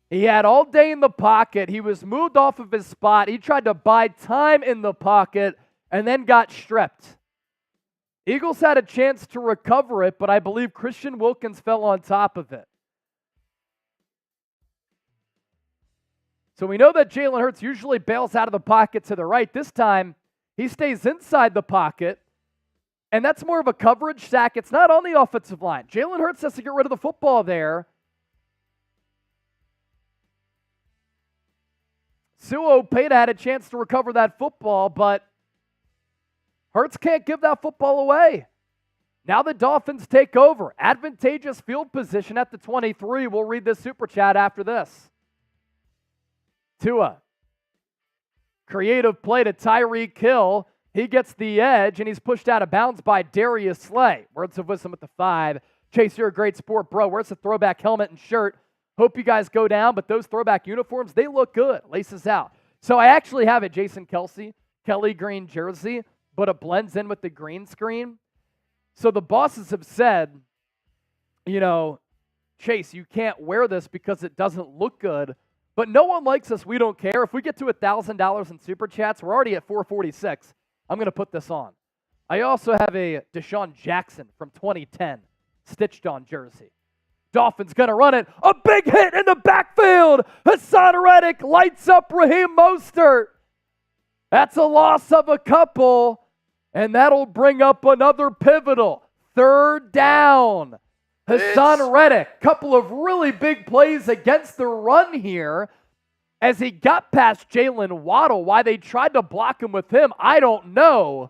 He had all day in the pocket. He was moved off of his spot. He tried to buy time in the pocket and then got stripped. Eagles had a chance to recover it, but I believe Christian Wilkins fell on top of it. So we know that Jalen Hurts usually bails out of the pocket to the right. This time, he stays inside the pocket, and that's more of a coverage sack. It's not on the offensive line. Jalen Hurts has to get rid of the football there. Sua Opeta had a chance to recover that football, but Hurts can't give that football away. Now the Dolphins take over. Advantageous field position at the 23. We'll read this super chat after this. Tua. Creative play to Tyreek Hill. He gets the edge, and he's pushed out of bounds by Darius Slay. Words of wisdom at the 5. Chase, you're a great sport, bro. Where's the throwback helmet and shirt? Hope you guys go down, but those throwback uniforms, they look good. Laces out. So I actually have a Jason Kelce, Kelly green jersey, but it blends in with the green screen. So the bosses have said, you know, Chase, you can't wear this because it doesn't look good. But no one likes us. We don't care. If we get to $1,000 in super chats, we're already at 446. I'm going to put this on. I also have a Deshaun Jackson from 2010 stitched on jersey. Dolphins going to run it. A big hit in the backfield. Haason Reddick lights up Raheem Mostert. That's a loss of a couple, and that'll bring up another pivotal 3rd down. Haason Reddick, couple of really big plays against the run here as he got past Jalen Waddle. Why they tried to block him with him, I don't know.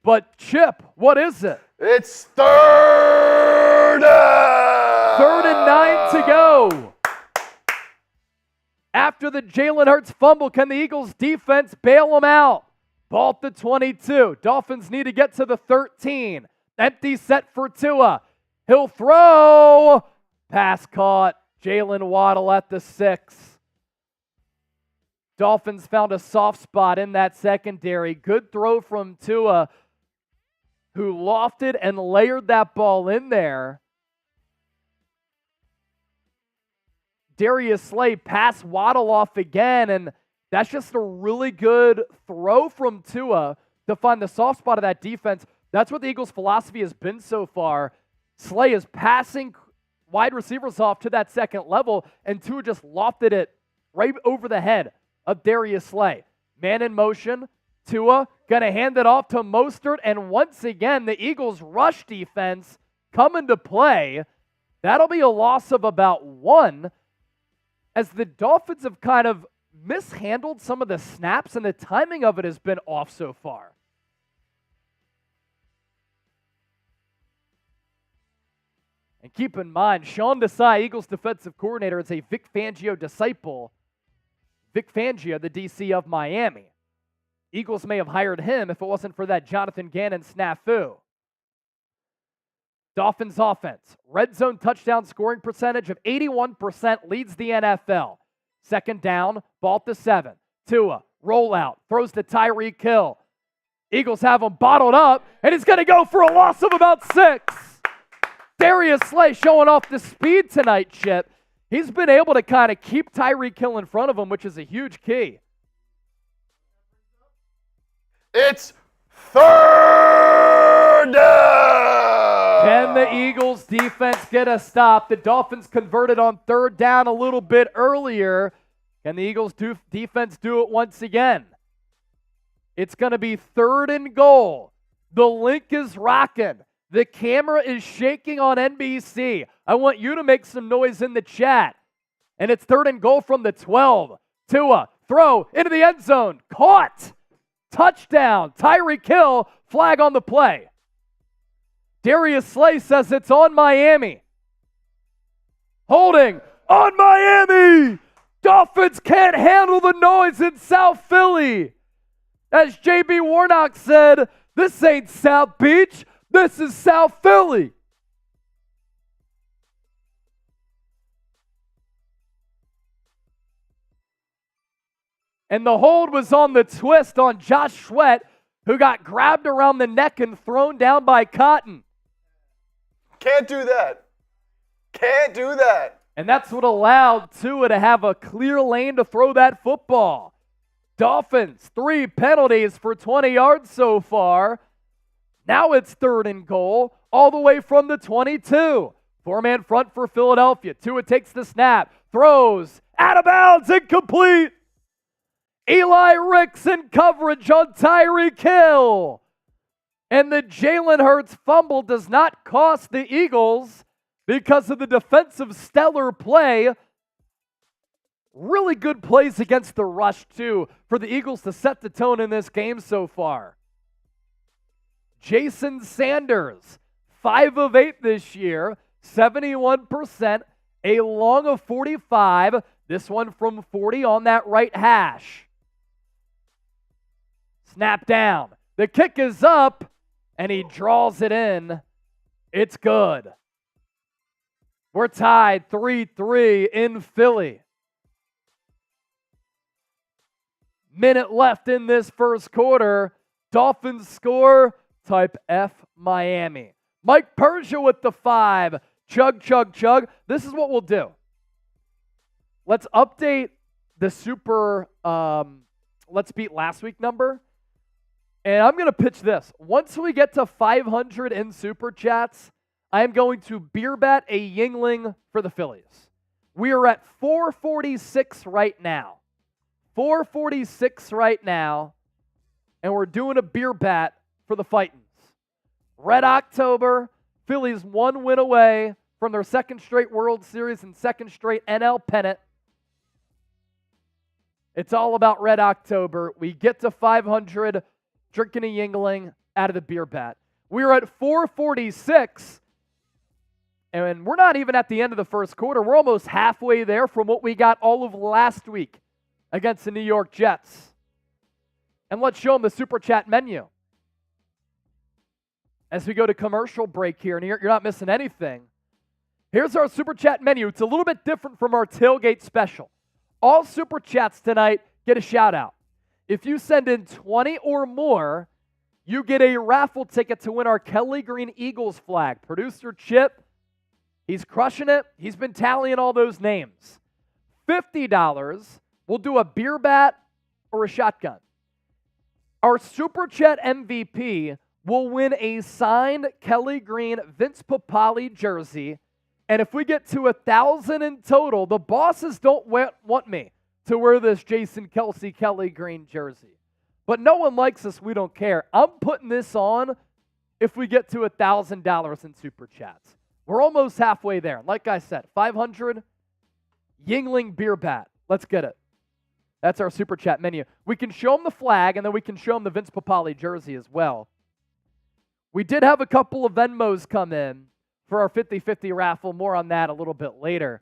But Chip, what is it? It's 3rd down. 3rd and 9 to go. After the Jalen Hurts fumble, can the Eagles defense bail him out? Ball at the 22. Dolphins need to get to the 13. Empty set for Tua. He'll throw. Pass caught. Jalen Waddle at the 6. Dolphins found a soft spot in that secondary. Good throw from Tua, who lofted and layered that ball in there. Darius Slay passed Waddle off again, and that's just a really good throw from Tua to find the soft spot of that defense. That's what the Eagles' philosophy has been so far. Slay is passing wide receivers off to that second level, and Tua just lofted it right over the head of Darius Slay. Man in motion, Tua going to hand it off to Mostert, and once again, the Eagles' rush defense come into play. That'll be a loss of about 1, as the Dolphins have kind of mishandled some of the snaps, and the timing of it has been off so far. And keep in mind, Sean Desai, Eagles defensive coordinator, is a Vic Fangio disciple. Vic Fangio, the DC of Miami. Eagles may have hired him if it wasn't for that Jonathan Gannon snafu. Dolphins offense, red zone touchdown scoring percentage of 81%, leads the NFL. Second down, ball to 7. Tua, rollout, throws to Tyreek Hill. Eagles have him bottled up, and he's going to go for a loss of about 6. Darius Slay showing off the speed tonight, Chip. He's been able to kind of keep Tyreek Hill in front of him, which is a huge key. It's third down. Can the Eagles defense get a stop? The Dolphins converted on third down a little bit earlier. Can the Eagles defense do it once again? It's going to be 3rd and goal. The link is rocking. The camera is shaking on NBC. I want you to make some noise in the chat. And it's 3rd and goal from the 12. Tua, throw into the end zone. Caught. Touchdown. Tyreek Hill, flag on the play. Darius Slay says it's on Miami. Holding on Miami. Dolphins can't handle the noise in South Philly. As J.B. Warnock said, this ain't South Beach. This is South Philly. And the hold was on the twist on Josh Sweat, who got grabbed around the neck and thrown down by Cotton. Can't do that. Can't do that. And that's what allowed Tua to have a clear lane to throw that football. Dolphins, 3 penalties for 20 yards so far. Now it's 3rd and goal, all the way from the 22. 4-man front for Philadelphia. Tua takes the snap, throws, out of bounds, incomplete. Eli Ricks in coverage on Tyreek Hill. And the Jalen Hurts fumble does not cost the Eagles because of the defensive stellar play. Really good plays against the rush, too, for the Eagles to set the tone in this game so far. Jason Sanders, 5 of 8 this year, 71%, a long of 45. This one from 40 on that right hash. Snap down. The kick is up, and he draws it in. It's good. We're tied 3-3 in Philly. Minute left in this first quarter. Dolphins score. Type F Miami. Mike Persia with the 5. Chug, chug, chug. This is what we'll do. Let's update the super let's beat last week number. And I'm going to pitch this. Once we get to 500 in super chats, I am going to beer bat a Yingling for the Phillies. We are at 446 right now. 446 right now. And we're doing a beer bat for the Fightins. Red October, Phillies 1 win away from their 2nd straight World Series and 2nd straight NL pennant. It's all about Red October. We get to 500, drinking a Yingling out of the beer bat. We're at 446, and we're not even at the end of the first quarter. We're almost halfway there from what we got all of last week against the New York Jets. And let's show them the Super Chat menu. As we go to commercial break here, and you're not missing anything. Here's our Super Chat menu. It's a little bit different from our tailgate special. All Super Chats tonight get a shout out. If you send in 20 or more, you get a raffle ticket to win our Kelly Green Eagles flag. Producer Chip, he's crushing it. He's been tallying all those names. $50, we'll do a beer bat or a shotgun. Our Super Chat MVP will win a signed Kelly Green Vince Papale jersey. And if we get to 1,000 in total, the bosses don't want me to wear this Jason Kelce Kelly Green jersey. But no one likes us. We don't care. I'm putting this on if we get to $1,000 in Super Chats. We're almost halfway there. Like I said, 500, Yingling beer bat. Let's get it. That's our Super Chat menu. We can show them the flag, and then we can show them the Vince Papale jersey as well. We did have a couple of Venmos come in for our 50-50 raffle. More on that a little bit later.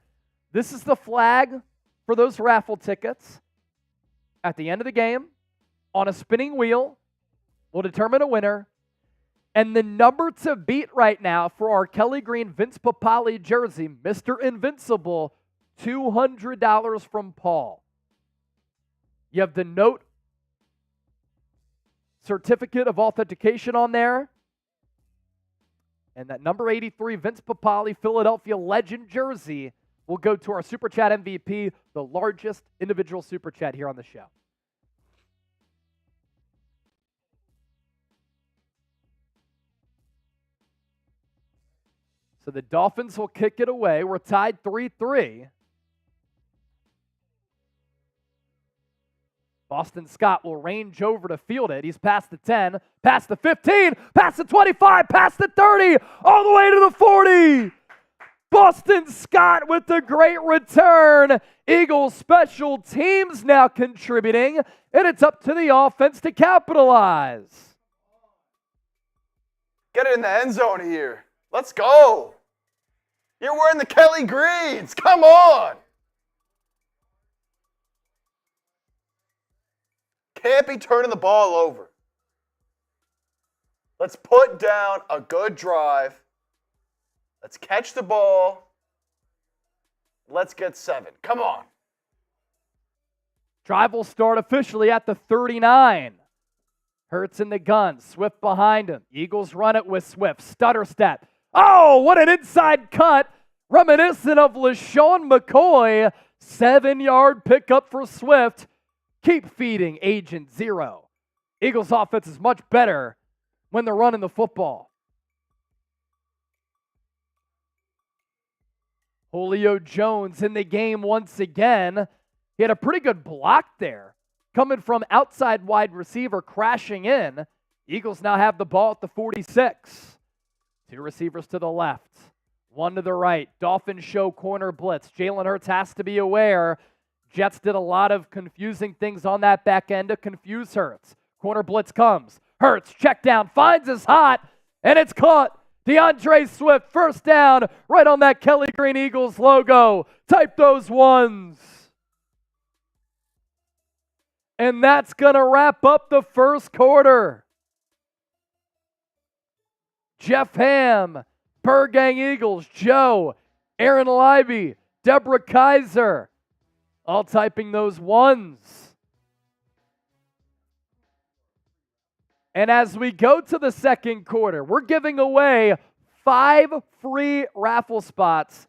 This is the flag for those raffle tickets. At the end of the game, on a spinning wheel, we'll determine a winner. And the number to beat right now for our Kelly Green Vince Papale jersey, Mr. Invincible, $200 from Paul. You have the note certificate of authentication on there. And that number 83 Vince Papale Philadelphia Legend jersey will go to our Super Chat MVP, the largest individual Super Chat here on the show. So the Dolphins will kick it away. We're tied 3-3. Boston Scott will range over to field it. He's past the 10, past the 15, past the 25, past the 30, all the way to the 40. Boston Scott with the great return. Eagles special teams now contributing, and it's up to the offense to capitalize. Get it in the end zone here. Let's go. You're wearing the Kelly Greens. Come on. Can't be turning the ball over. Let's put down a good drive. Let's catch the ball. Let's get 7. Come on. Drive will start officially at the 39. Hurts in the gun. Swift behind him. Eagles run it with Swift. Stutter step. Oh, what an inside cut. Reminiscent of LaShawn McCoy. 7-yard pickup for Swift. Keep feeding Agent Zero. Eagles offense is much better when they're running the football. Julio Jones in the game once again. He had a pretty good block there. Coming from outside wide receiver, crashing in. Eagles now have the ball at the 46. 2 receivers to the left. 1 to the right. Dolphins show corner blitz. Jalen Hurts has to be aware. Jets did a lot of confusing things on that back end to confuse Hurts. Corner blitz comes. Hurts, check down, finds his hot, and it's caught. DeAndre Swift, first down, right on that Kelly Green Eagles logo. Type those ones. And that's going to wrap up the first quarter. Jeff Ham, Gang Eagles, Joe, Aaron Libby, Deborah Kaiser, all typing those ones. And as we go to the second quarter, we're giving away 5 free raffle spots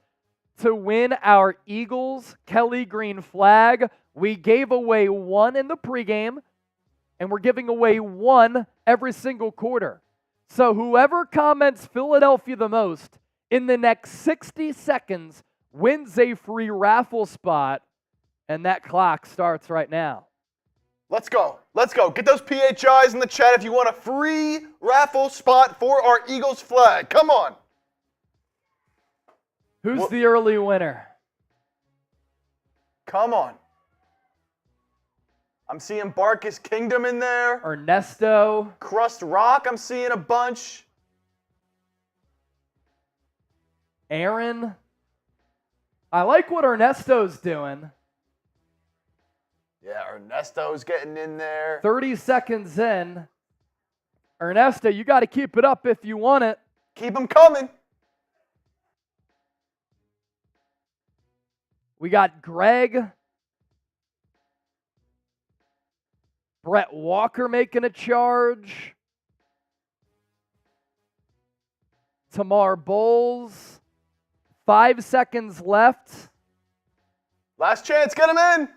to win our Eagles Kelly Green flag. We gave away 1 in the pregame, and we're giving away 1 every single quarter. So whoever comments Philadelphia the most in the next 60 seconds wins a free raffle spot, and that clock starts right now. Let's go. Let's go. Get those PHIs in the chat if you want a free raffle spot for our Eagles flag. Come on. Who's the early winner? Come on. I'm seeing Barkus Kingdom in there. Ernesto. Crust Rock, I'm seeing a bunch. Aaron. I like what Ernesto's doing. Yeah, Ernesto's getting in there. 30 seconds in. Ernesto, you got to keep it up if you want it. Keep them coming. We got Greg. Brett Walker making a charge. Tamar Bowles. 5 seconds left. Last chance, get him in.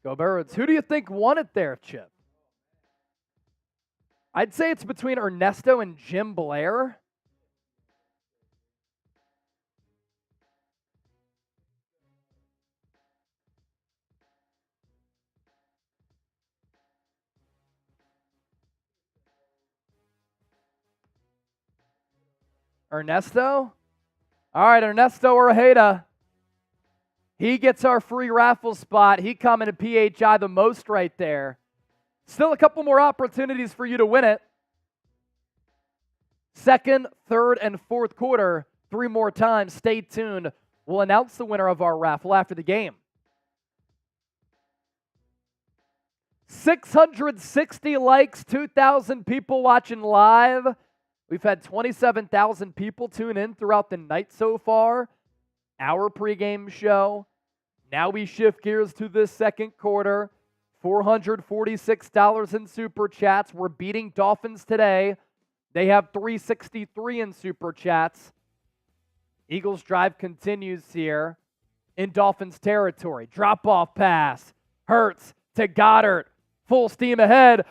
Go Birds. Who do you think won it there, Chip? I'd say it's between Ernesto and Jim Blair. Ernesto? All right, Ernesto Ojeda. He gets our free raffle spot. He coming to PHI the most right there. Still a couple more opportunities for you to win it. Second, third, and fourth quarter, 3 more times. Stay tuned. We'll announce the winner of our raffle after the game. 660 likes, 2,000 people watching live. We've had 27,000 people tune in throughout the night so far. Our pregame show. Now we shift gears to the second quarter. $446 in Super Chats. We're beating Dolphins today. They have $363 in Super Chats. Eagles drive continues here in Dolphins territory. Drop-off pass. Hurts to Goedert. Full steam ahead.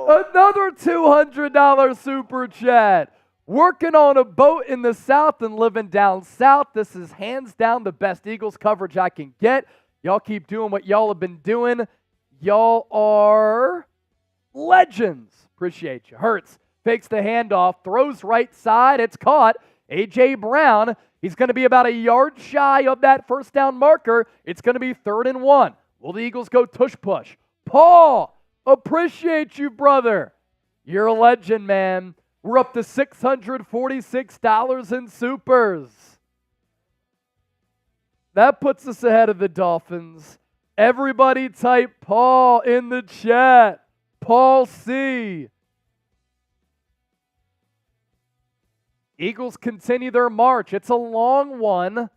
Another $200 Super Chat. Working on a boat in the South and living down south. This is hands down the best Eagles coverage I can get. Y'all keep doing what y'all have been doing. Y'all are legends. Appreciate you. Hurts fakes the handoff, throws right side. It's caught. A.J. Brown, he's going to be about a yard shy of that first down marker. It's going to be 3rd and 1. Will the Eagles go tush push? Paul, appreciate you, brother. You're a legend, man. We're up to $646 in supers. That puts us ahead of the Dolphins. Everybody type Paul in the chat. Paul C. Eagles continue their march. It's a long one.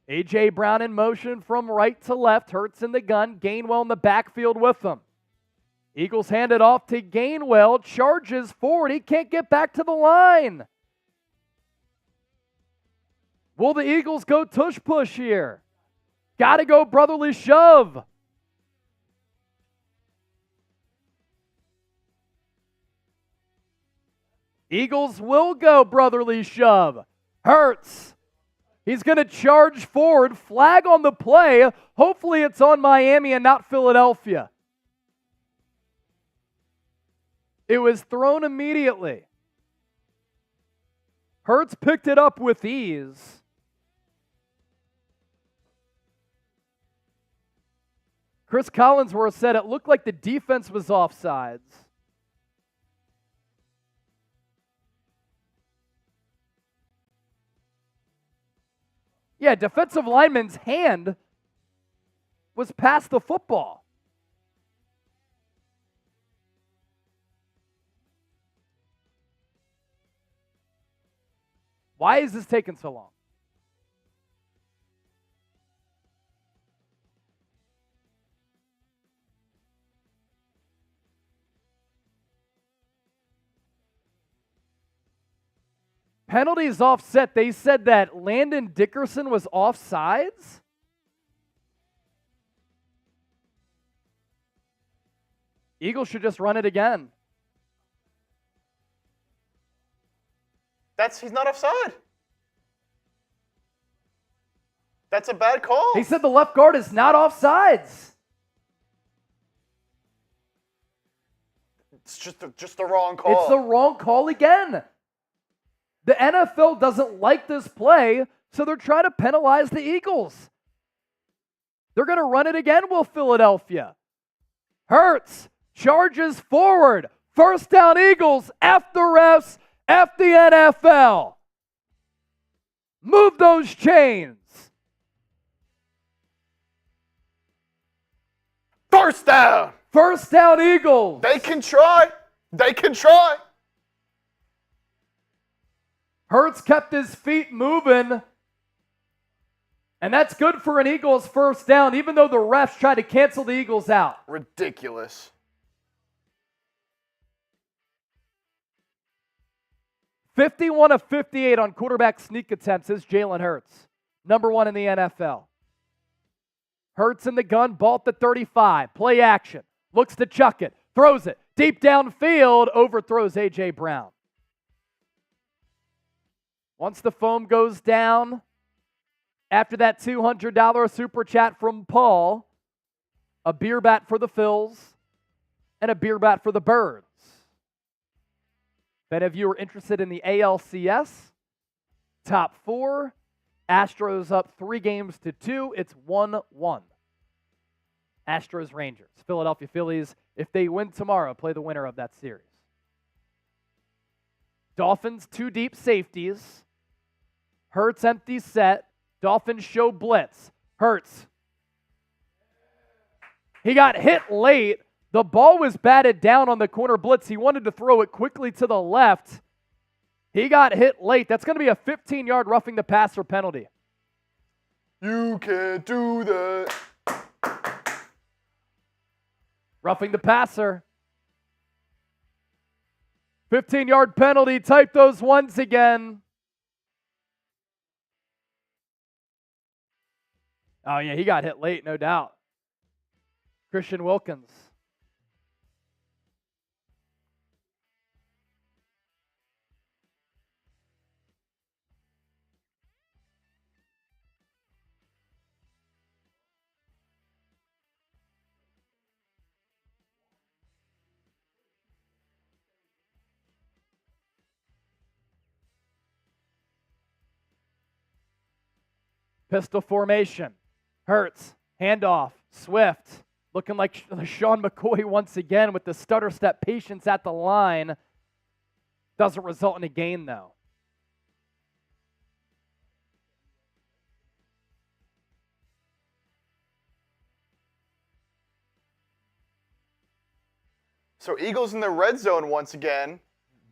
A.J. Brown in motion from right to left. Hurts in the gun. Gainwell in the backfield with them. Eagles hand it off to Gainwell. Charges forward. He can't get back to the line. Will the Eagles go tush push here? Got to go brotherly shove. Eagles will go brotherly shove. Hurts. He's going to charge forward. Flag on the play. Hopefully it's on Miami and not Philadelphia. It was thrown immediately. Hurts picked it up with ease. Chris Collinsworth said it looked like the defense was offsides. Yeah, defensive lineman's hand was past the football. Why is this taking so long? Penalties offset. They said that Landon Dickerson was offsides? Eagles should just run it again. He's not offside. That's a bad call. He said the left guard is not offsides. It's just the wrong call. It's the wrong call again. The NFL doesn't like this play, so they're trying to penalize the Eagles. They're going to run it again, will Philadelphia. Hurts charges forward. First down Eagles, F the refs, F the NFL. Move those chains. First down. First down Eagles. They can try. They can try. Hurts kept his feet moving. And that's good for an Eagles first down, even though the refs tried to cancel the Eagles out. Ridiculous. 51 of 58 on quarterback sneak attempts is Jalen Hurts, number 1 in the NFL. Hurts in the gun, ball at the 35, play action, looks to chuck it, throws it, deep downfield, overthrows A.J. Brown. Once the foam goes down, after that $200 super chat from Paul, a beer bat for the Phils and a beer bat for the Birds. If any of you are interested in the ALCS, top 4, Astros up 3-2. It's 1-1. Astros Rangers. Philadelphia Phillies, if they win tomorrow, play the winner of that series. Dolphins, 2 deep safeties. Hurts empty set. Dolphins show blitz. Hurts. He got hit late. The ball was batted down on the corner blitz. He wanted to throw it quickly to the left. He got hit late. That's going to be a 15-yard roughing the passer penalty. You can't do that. Roughing the passer. 15-yard penalty. Type those ones again. Oh, yeah, he got hit late, no doubt. Christian Wilkins. Pistol formation. Hurts. Handoff. Swift. Looking like Sean McCoy once again with the stutter step patience at the line. Doesn't result in a gain, though. So Eagles in the red zone once again.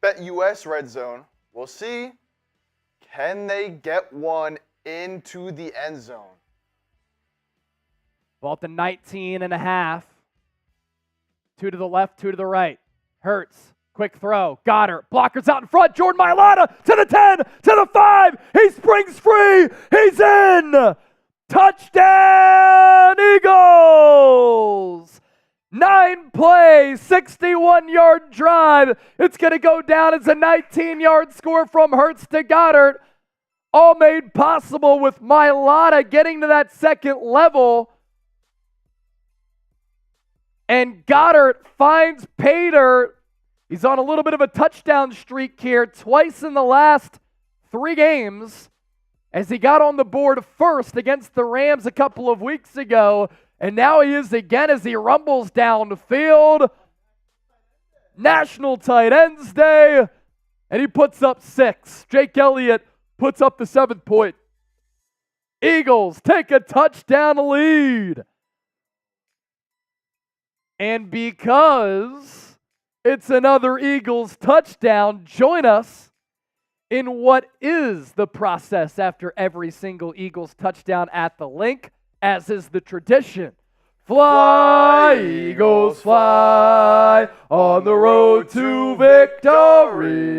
Bet US red zone. We'll see. Can they get one into the end zone? Ball at the 19.5. 2 to the left, 2 to the right. Hurts. Quick throw. Goedert. Blockers out in front. Jordan Mailata to the 10, to the 5. He springs free. He's in. Touchdown, Eagles. 9-play, 61-yard drive. It's going to go down as a 19-yard score from Hurts to Goedert. All made possible with Mailata getting to that second level. And Goedert finds Pater. He's on a little bit of a touchdown streak here, twice in the last 3 games, as he got on the board first against the Rams a couple of weeks ago. And now he is again as he rumbles down the field. National Tight Ends Day. And he puts up 6. Jake Elliott puts up the 7th point. Eagles take a touchdown lead. And because it's another Eagles touchdown, join us in what is the process after every single Eagles touchdown at the link, as is the tradition. Fly, Eagles, fly on the road to victory.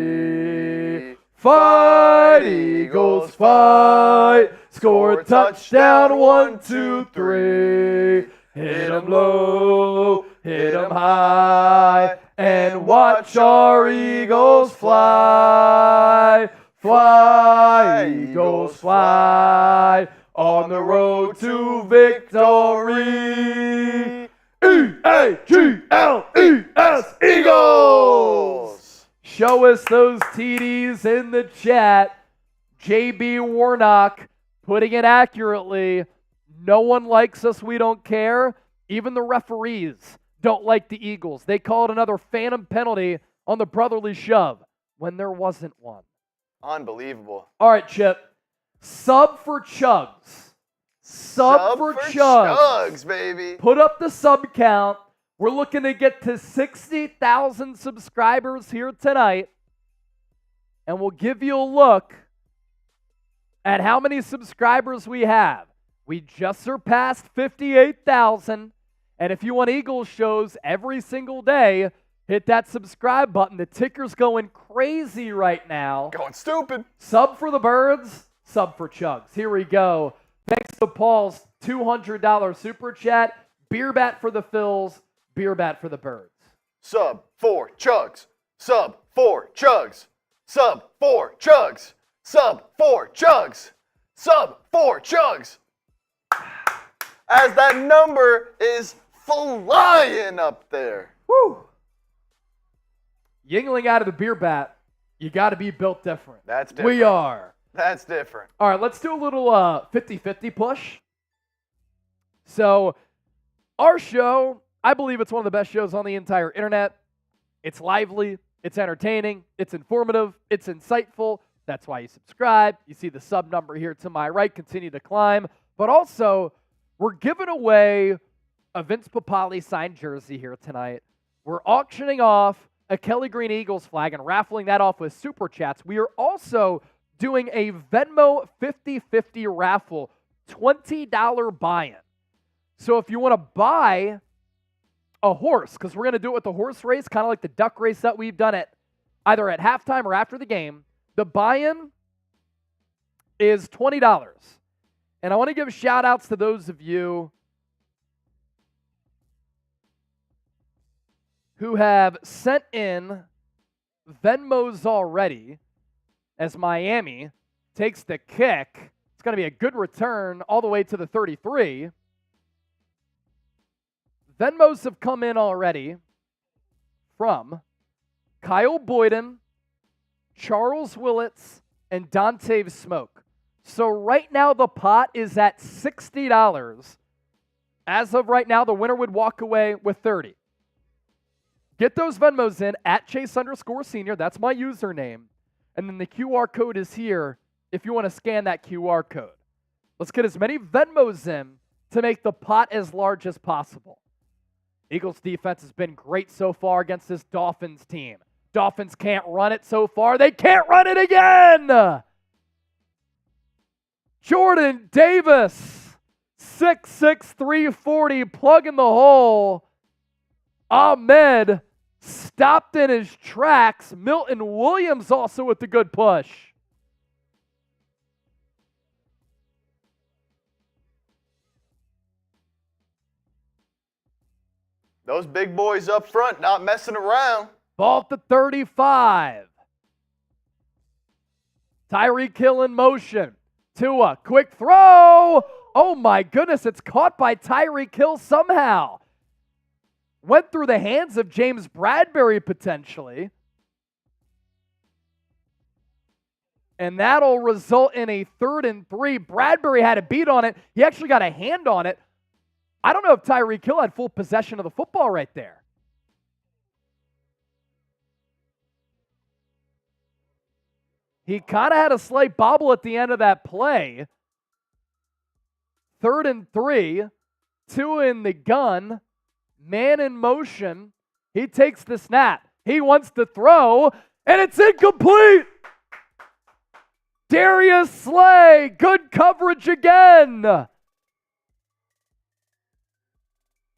Fight, Eagles, fight. Score a touchdown, 1, 2, 3. Hit 'em low, hit 'em high, and watch our Eagles fly. Fly, Eagles, fly on the road to victory. E-A-G-L-E-S, Eagles! Show us those TDs in the chat. JB Warnock putting it accurately. No one likes us, we don't care. Even the referees don't like the Eagles. They called another phantom penalty on the brotherly shove when there wasn't one. Unbelievable. All right, Chip. Sub for Chugs. Sub for Chugs, baby. Put up the sub count. We're looking to get to 60,000 subscribers here tonight. And we'll give you a look at how many subscribers we have. We just surpassed 58,000. And if you want Eagles shows every single day, Hit that subscribe button. The ticker's going crazy right now. Going stupid. Sub for the birds, sub for Chugs. Here we go. Thanks to Paul's $200 super chat. Beer bat for the Phils, beer bat for the birds. Sub for Chugs. Sub for Chugs. Sub for Chugs. Sub for Chugs. Sub for Chugs. As that number is flying up there. Woo! Yingling out of the beer bat, you got to be built different. That's different. We are. That's different. All right, let's do a little 50-50 push. So, our show, I believe it's one of the best shows on the entire internet. It's lively, it's entertaining, it's informative, it's insightful. That's why you subscribe. You see the sub number here to my right continue to climb. But also, we're giving away a Vince Papale signed jersey here tonight. We're auctioning off a Kelly Green Eagles flag and raffling that off with super chats. We are also doing a Venmo 50-50 raffle, $20 buy-in. So if you want to buy a horse, because we're going to do it with the horse race, kind of like the duck race that we've done it either at halftime or after the game, the buy-in is $20. And I want to give shout-outs to those of you who have sent in Venmos already as Miami takes the kick. It's going to be a good return all the way to the 33. Venmos have come in already from Kyle Boyden, Charles Willits, and Dante Smoke. So right now the pot is at $60. As of right now, the winner would walk away with $30. Get those Venmos in at Chase_Senior. That's my username. And then the QR code is here if you want to scan that QR code. Let's get as many Venmos in to make the pot as large as possible. Eagles defense has been great so far against this Dolphins team. Dolphins can't run it so far. They can't run it again. Jordan Davis, 6'6", 340, plug in the hole. Ahmed stopped in his tracks. Milton Williams also with the good push. Those big boys up front not messing around. Ball at the 35. Tyreek Hill in motion. Tua, quick throw. Oh my goodness, it's caught by Tyreek Hill somehow. Went through the hands of James Bradberry potentially. And that'll result in a 3rd and 3. Bradberry had a beat on it. He actually got a hand on it. I don't know if Tyreek Hill had full possession of the football right there. He kind of had a slight bobble at the end of that play. 3rd and 3. Tua in the gun. Man in motion. He takes the snap. He wants to throw, and it's incomplete. Darius Slay, good coverage again.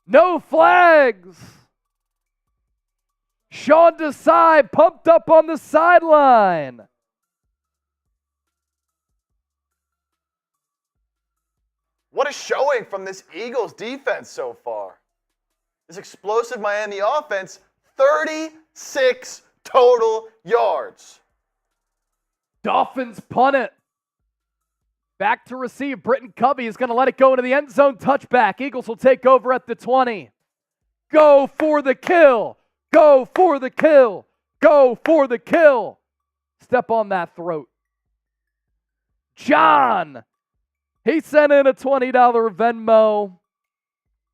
No flags. Sean Desai pumped up on the sideline. What a showing from this Eagles defense so far. This explosive Miami offense, 36 total yards. Dolphins punt it. Back to receive. Britton Covey is going to let it go into the end zone. Touchback. Eagles will take over at the 20. Go for the kill. Go for the kill. Go for the kill. Step on that throat. John. He sent in a $20 Venmo.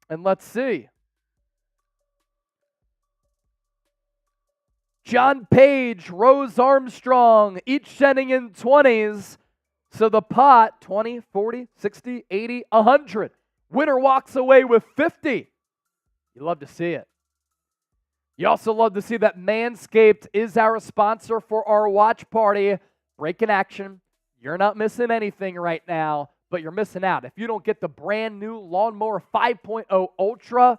And let's see. John Page, Rose Armstrong, each sending in 20s. So the pot, 20, 40, 60, 80, 100. Winner walks away with 50. You love to see it. You also love to see that Manscaped is our sponsor for our watch party. Breaking action. You're not missing anything right now, but you're missing out. If you don't get the brand new Lawnmower 5.0 Ultra,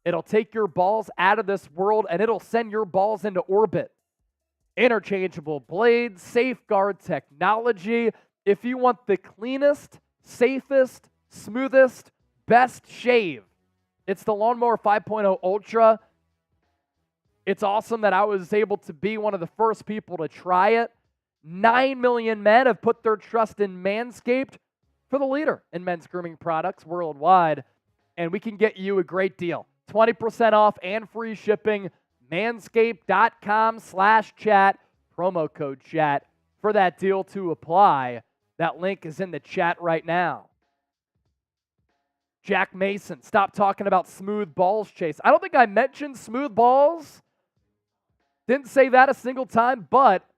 It'll take your balls out of this world, and it'll send your balls into orbit. Interchangeable blades, safeguard technology. If you want the cleanest, safest, smoothest, best shave, it's the Lawnmower 5.0 Ultra. It's awesome that I was able to be one of the first people to try it. 9 million men have put their trust in Manscaped for the leader in men's grooming products worldwide, and we can get you a great deal. 20% off and free shipping. Manscaped.com/chat. Promo code chat for that deal to apply. That link is in the chat right now. Jack Mason, stop talking about smooth balls, Chase. I don't think I mentioned smooth balls. Didn't say that a single time, but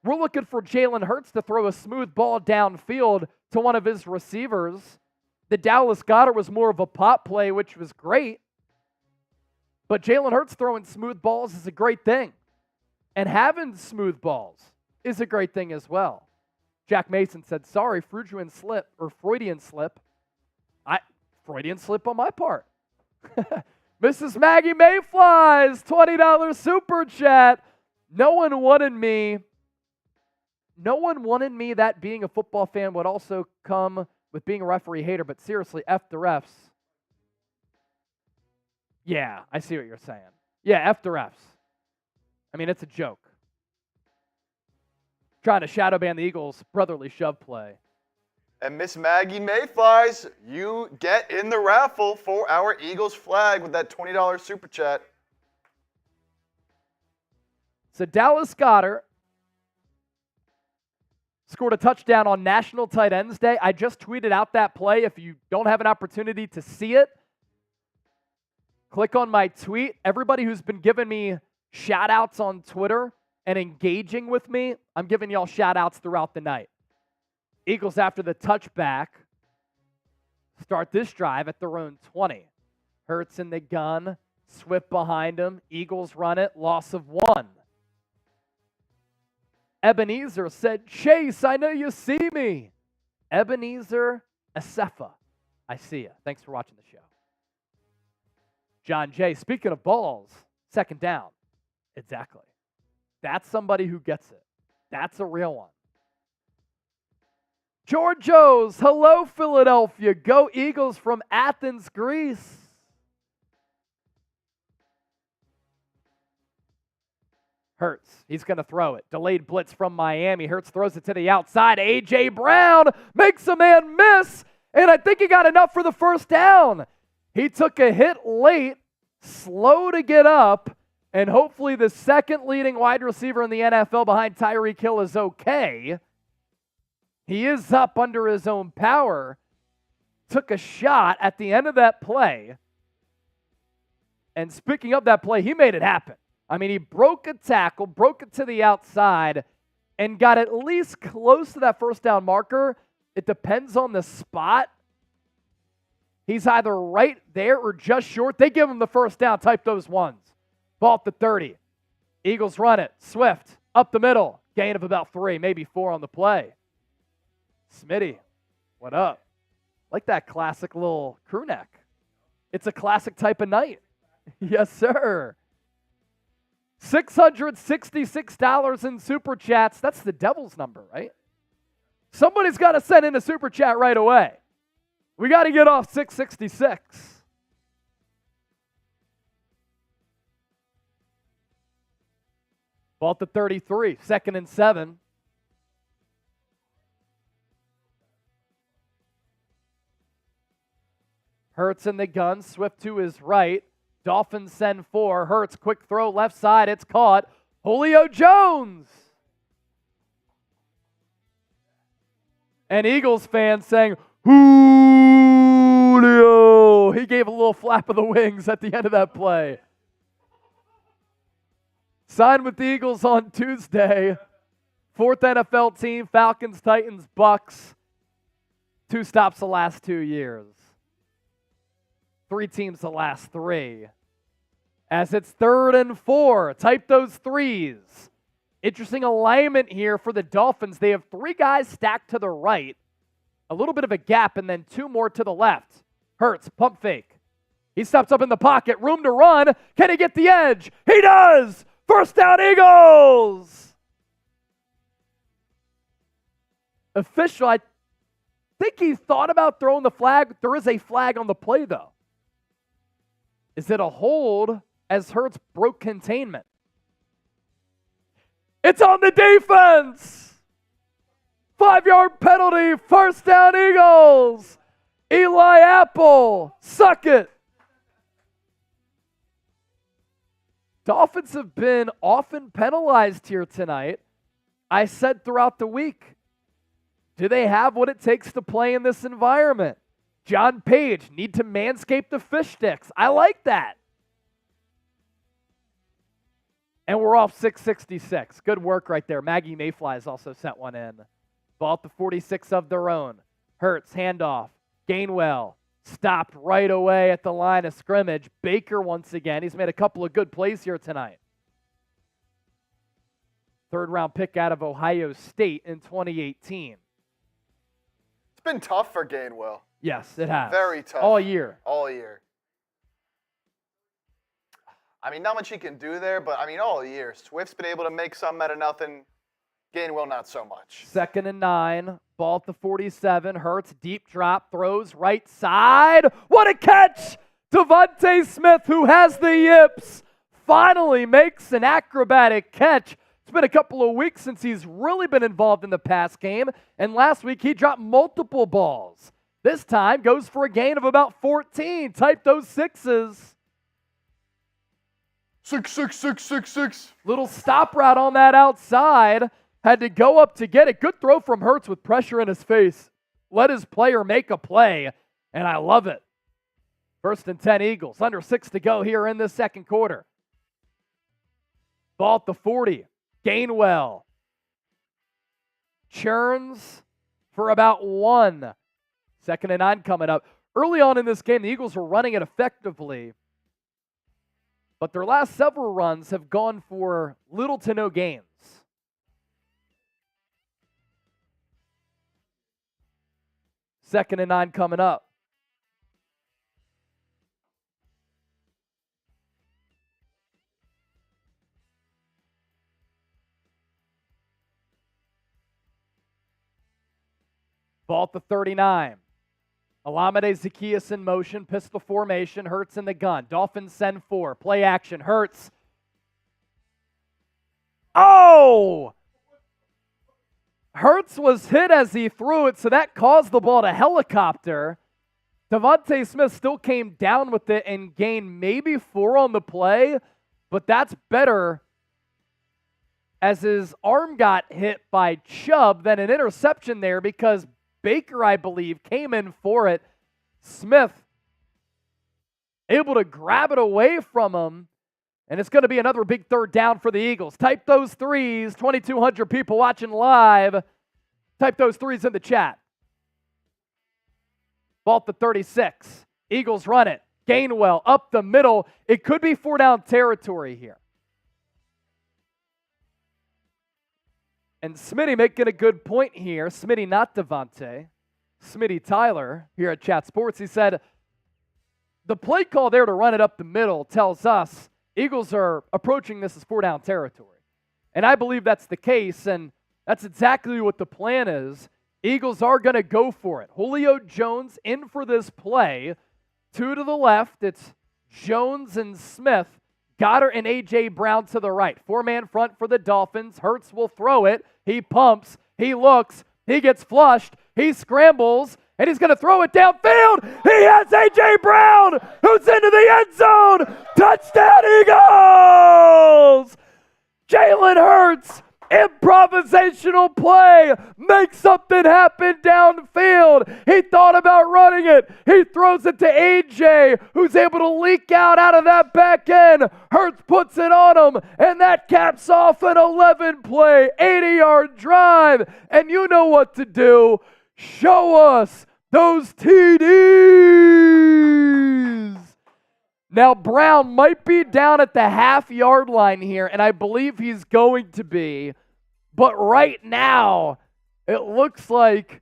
we're looking for Jalen Hurts to throw a smooth ball downfield to one of his receivers. The Dallas Goedert was more of a pop play, which was great. But Jalen Hurts throwing smooth balls is a great thing. And having smooth balls is a great thing as well. Jack Mason said, sorry, Freudian slip. Freudian slip on my part. Mrs. Maggie Mayflies, $20 super chat. No one wanted me, that being a football fan would also come with being a referee hater, but seriously, F the refs. Yeah, I see what you're saying. Yeah, F the refs. I mean, it's a joke. Trying to shadow ban the Eagles' brotherly shove play. And Miss Maggie Mayflies, you get in the raffle for our Eagles flag with that $20 super chat. So Dallas Goedert scored a touchdown on National Tight Ends Day. I just tweeted out that play. If you don't have an opportunity to see it, click on my tweet. Everybody who's been giving me shout-outs on Twitter and engaging with me, I'm giving y'all shout-outs throughout the night. Eagles, after the touchback, start this drive at their own 20. Hurts in the gun, Swift behind him. Eagles run it, loss of 1. Ebenezer said, Chase, I know you see me. Ebenezer Asefa, I see you. Thanks for watching the show. John J., speaking of balls, second down. Exactly. That's somebody who gets it. That's a real one. Georgios, hello, Philadelphia. Go Eagles from Athens, Greece. Hurts, he's going to throw it. Delayed blitz from Miami. Hurts throws it to the outside. A.J. Brown makes a man miss, and I think he got enough for the first down. He took a hit late, slow to get up, and hopefully the second leading wide receiver in the NFL behind Tyreek Hill is okay. He is up under his own power. Took a shot at the end of that play. And speaking of that play, he made it happen. I mean, he broke a tackle, broke it to the outside, and got at least close to that first down marker. It depends on the spot. He's either right there or just short. They give him the first down. Type those ones. Ball at the 30. Eagles run it. Swift up the middle. Gain of about 3, maybe 4 on the play. Smitty, what up? Like that classic little crew neck. It's a classic type of night. Yes, sir. $666 in super chats. That's the devil's number, right? Somebody's got to send in a super chat right away. We got to get off 666. Ball at the 33, 2nd and 7. Hurts in the gun, Swift to his right. Dolphins send 4. Hurts, quick throw left side. It's caught. Julio Jones. And Eagles fans saying, Julio. He gave a little flap of the wings at the end of that play. Signed with the Eagles on Tuesday. 4th NFL team, Falcons, Titans, Bucks. 2 stops the last 2 years. 3 teams the last 3. As it's 3rd and 4. Type those 3s. Interesting alignment here for the Dolphins. They have 3 guys stacked to the right. A little bit of a gap and then 2 more to the left. Hurts, pump fake. He steps up in the pocket, room to run. Can he get the edge? He does! First down, Eagles! Official, I think he thought about throwing the flag. There is a flag on the play, though. Is it a hold as Hurts broke containment? It's on the defense! 5-yard penalty, first down, Eagles! Eli Apple, suck it! Dolphins have been often penalized here tonight. I said throughout the week, do they have what it takes to play in this environment? John Page, need to manscape the fish sticks. I like that. And we're off 666. Good work right there. Maggie Mayflies also sent one in. Ball at the 46 of their own. Hurts, handoff. Gainwell, stopped right away at the line of scrimmage. Baker once again. He's made a couple of good plays here tonight. Third-round pick out of Ohio State in 2018. It's been tough for Gainwell. Yes, it has. Very tough. All year. All year. I mean, not much he can do there, but I mean, all year. Swift's been able to make something out of nothing. Gainwell, not so much. 2nd and 9. Ball at the 47. Hurts, deep drop, throws right side. What a catch! DeVonta Smith, who has the yips, finally makes an acrobatic catch. It's been a couple of weeks since he's really been involved in the pass game, and last week he dropped multiple balls. This time goes for a gain of about 14. Type those sixes. 6. Little stop route on that outside. Had to go up to get it. Good throw from Hurts with pressure in his face. Let his player make a play, and I love it. 1st and 10 Eagles. Under 6 to go here in the second quarter. Ball at the 40. Gainwell. Churns for about 1. 2nd and 9 coming up. Early on in this game, the Eagles were running it effectively, but their last several runs have gone for little to no gains. Second and 9 coming up. Ball at the 39. Olamide Zaccheaus in motion, pistol formation, Hurts in the gun. Dolphins send 4. Play action, Hurts. Oh! Hurts was hit as he threw it, so that caused the ball to helicopter. DeVonta Smith still came down with it and gained maybe 4 on the play, but that's better as his arm got hit by Chubb than an interception there because Baker, I believe, came in for it. Smith able to grab it away from him, and it's going to be another big third down for the Eagles. Type those threes. 2,200 people watching live. Type those threes in the chat. Ball at the 36. Eagles run it. Gainwell up the middle. It could be 4-down territory here. And Smitty making a good point here. Smitty, not Devontae. Smitty Tyler here at Chat Sports. He said, the play call there to run it up the middle tells us Eagles are approaching this as 4-down territory. And I believe that's the case, and that's exactly what the plan is. Eagles are going to go for it. Julio Jones in for this play. 2 to the left. It's Jones and Smith. Goedert and A.J. Brown to the right. 4-man front for the Dolphins. Hurts will throw it. He pumps. He looks. He gets flushed. He scrambles. And he's going to throw it downfield. He has A.J. Brown, who's into the end zone. Touchdown, Eagles! Jalen Hurts, improvisational play, makes something happen downfield. He thought about running it. He throws it to A.J., who's able to leak out of that back end. Hurts puts it on him, and that caps off an 11-play, 80-yard drive. And you know what to do. Show us those TDs. Now, Brown might be down at the half-yard line here, and I believe he's going to be. But right now, it looks like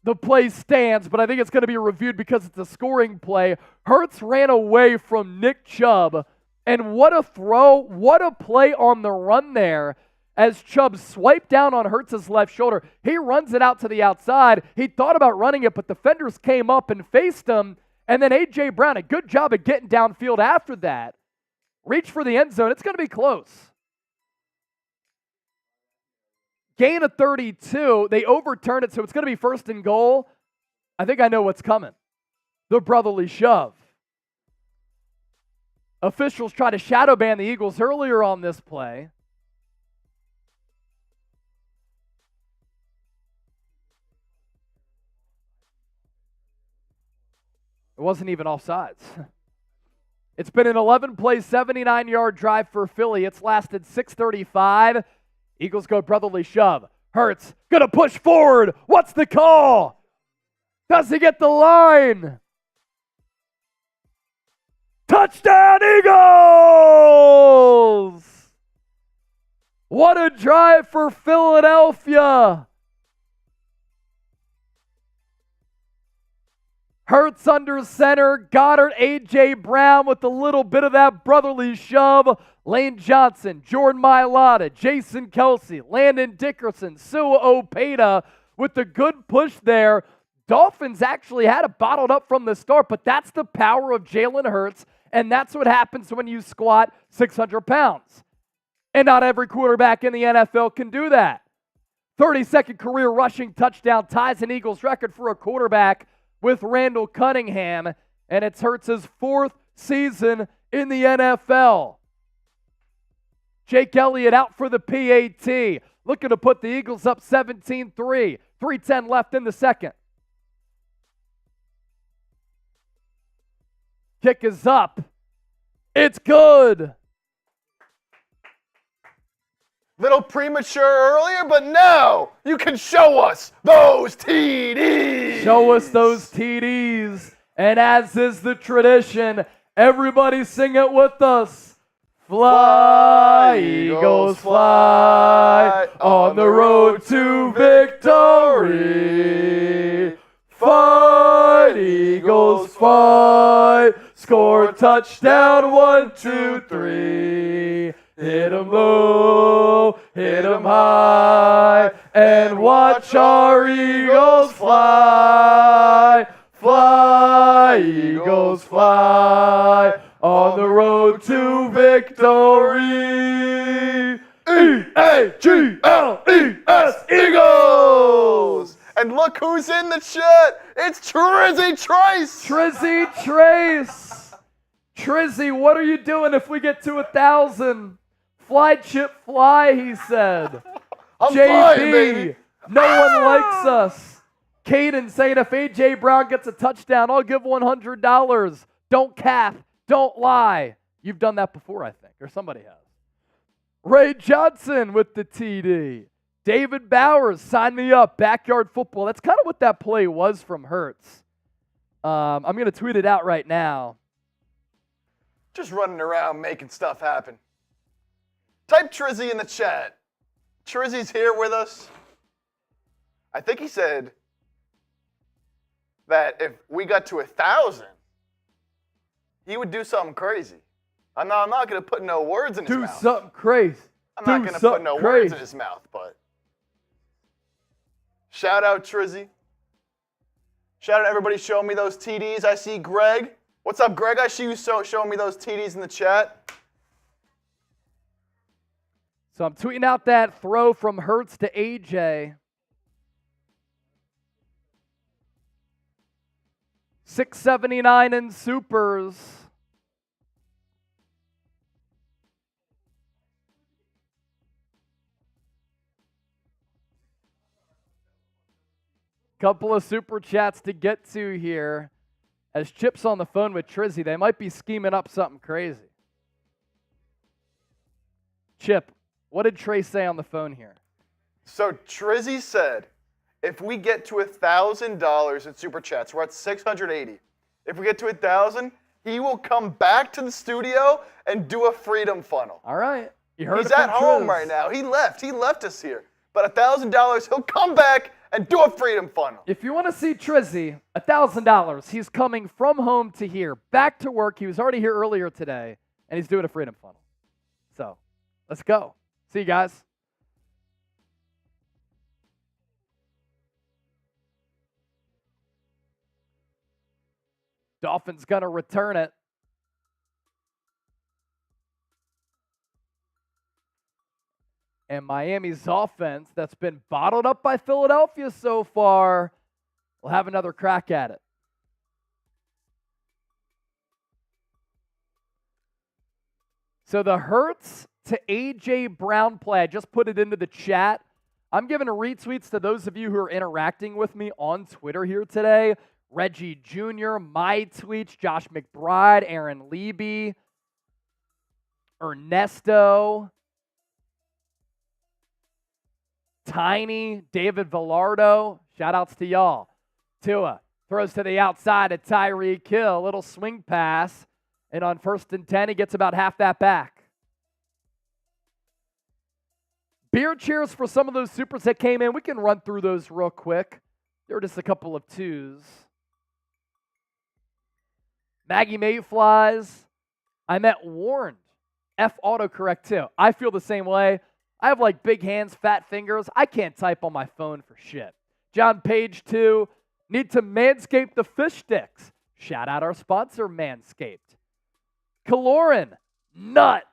The play stands, but I think it's going to be reviewed because it's a scoring play. Hurts ran away from Nick Chubb, and what a throw, what a play on the run there as Chubb swiped down on Hurts' left shoulder. He runs it out to the outside. He thought about running it, but defenders came up and faced him, and then A.J. Brown, a good job of getting downfield after that. Reach for the end zone. It's going to be close. Gain of 32. They overturned it, so it's going to be first and goal. I think I know what's coming. The brotherly shove. Officials try to shadow ban the Eagles earlier on this play. It wasn't even offsides. It's been an 11-play, 79-yard drive for Philly. It's lasted 6:35. Eagles go brotherly shove. Hurts gonna push forward. What's the call? Does he get the line? Touchdown, Eagles! What a drive for Philadelphia. Hurts under center. Goedert, A.J. Brown with a little bit of that brotherly shove. Lane Johnson, Jordan Mailata, Jason Kelce, Landon Dickerson, Sua Opeta with the good push there. Dolphins actually had it bottled up from the start, but that's the power of Jalen Hurts, and that's what happens when you squat 600 pounds. And not every quarterback in the NFL can do that. 32nd career rushing touchdown ties an Eagles record for a quarterback with Randall Cunningham, and it's Hurts' 4th season in the NFL. Jake Elliott out for the PAT, looking to put the Eagles up 17-3. 3:10 left in the second. Kick is up. It's good. Little premature earlier, but now you can show us those TDs. Show us those TDs. And as is the tradition, everybody sing it with us. Fly, Eagles, fly, on the road to victory. Fight, Eagles, fight, score touchdown, 1, 2, 3. Hit 'em low, hit 'em high, and watch our Eagles fly. Fly, Eagles, fly, on the road to victory. E-A-G-L-E-S, Eagles! And look who's in the chat. It's Trizzy Trace. Trizzy Trace. Trizzy, what are you doing if we get to 1,000? Fly, Chip, fly, he said. I'm JB, flying, baby. No one likes us. Caden saying if A.J. Brown gets a touchdown, I'll give $100. Don't cap. Don't lie. You've done that before, I think, or somebody has. Ray Johnson with the TD. David Bowers, sign me up. Backyard football. That's kind of what that play was from Hurts. I'm going to tweet it out right now. Just running around making stuff happen. Type Trizzy in the chat. Trizzy's here with us. I think he said that if we got to 1,000, he would do something crazy. I'm not going to put no words in his mouth. Do something crazy. I'm not going to put no words in his mouth, but shout out Trizzy. Shout out everybody showing me those TDs. I see Greg. What's up, Greg? I see you showing me those TDs in the chat. So I'm tweeting out that throw from Hurts to AJ. 679 in supers. Couple of super chats to get to here. As Chip's on the phone with Trizzy, they might be scheming up something crazy. Chip, what did Trey say on the phone here? So Trizzy said, if we get to $1,000 in super chats, we're at 680. If we get to 1,000, he will come back to the studio and do a freedom funnel. All right. You heard He's it from at home Triz. right now. He left us here. But $1,000, he'll come back and do a freedom funnel. If you want to see Trizzy, $1,000. He's coming from home to here, back to work. He was already here earlier today, and he's doing a freedom funnel. So, let's go. See you guys. Dolphins going to return it. And Miami's offense that's been bottled up by Philadelphia so far will have another crack at it. So the Hurts to A.J. Brown play, I just put it into the chat. I'm giving retweets to those of you who are interacting with me on Twitter here today. Reggie Jr., my tweets, Josh McBride, Aaron Leby, Ernesto, Tiny, David Villardo, shout-outs to y'all. Tua throws to the outside at Tyreek Hill, a little swing pass, and on 1st and 10, he gets about half that back. Beer cheers for some of those supers that came in. We can run through those real quick. There were just a couple of twos. Maggie Mayflies, I meant warned. F autocorrect too. I feel the same way. I have like big hands, fat fingers. I can't type on my phone for shit. John Page 2, need to manscape the fish sticks. Shout out our sponsor, Manscaped. Kaloran, nut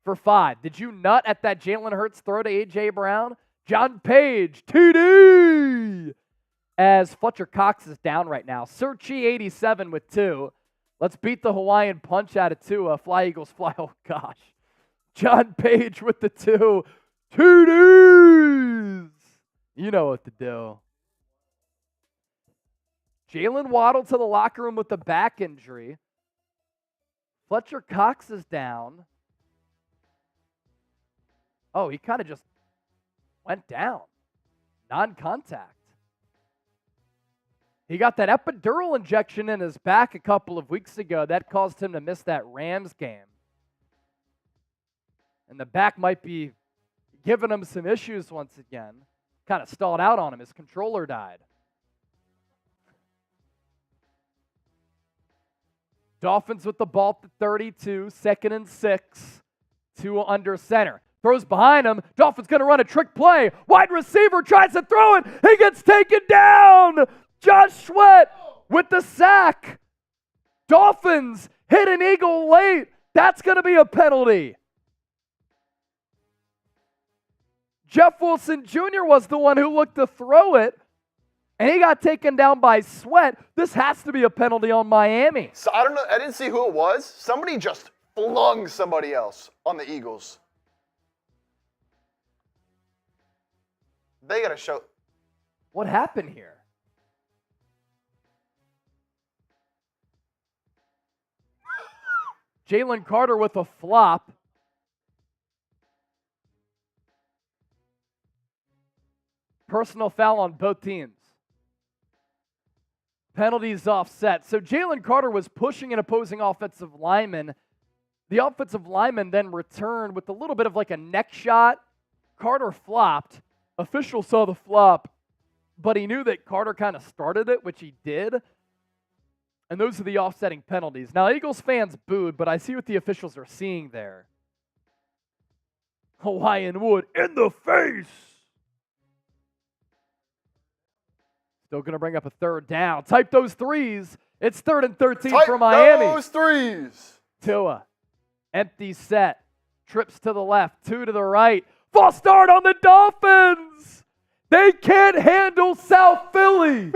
for 5. Did you nut at that Jalen Hurts throw to A.J. Brown? John Page, TD. As Fletcher Cox is down right now. Searchy 87 with 2. Let's beat the Hawaiian punch out of Tua. Fly Eagles fly. Oh, gosh. John Page with the 2. TDs. You know what to do. Jalen Waddle to the locker room with the back injury. Fletcher Cox is down. Oh, he kind of just went down. Non-contact. He got that epidural injection in his back a couple of weeks ago. That caused him to miss that Rams game. And the back might be giving him some issues once again. Kind of stalled out on him. His controller died. Dolphins with the ball at the 32, 2nd and 6. Tua under center. Throws behind him. Dolphins going to run a trick play. Wide receiver tries to throw it. He gets taken down. Josh Sweat with the sack. Dolphins hit an Eagle late. That's going to be a penalty. Jeff Wilson Jr. was the one who looked to throw it, and he got taken down by Sweat. This has to be a penalty on Miami. So I don't know. I didn't see who it was. Somebody just flung somebody else on the Eagles. They got to show. What happened here? Jalen Carter with a flop. Personal foul on both teams. Penalties offset. So Jalen Carter was pushing an opposing offensive lineman. The offensive lineman then returned with a little bit of like a neck shot. Carter flopped. Official saw the flop, but he knew that Carter kind of started it, which he did. And those are the offsetting penalties. Now, Eagles fans booed, but I see what the officials are seeing there. Hawaiian Wood in the face. Still going to bring up a 3rd down. Type those threes. It's 3rd and 13 for Miami. Type those threes. Tua. Empty set. Trips to the left. 2 to the right. False start on the Dolphins. They can't handle South Philly.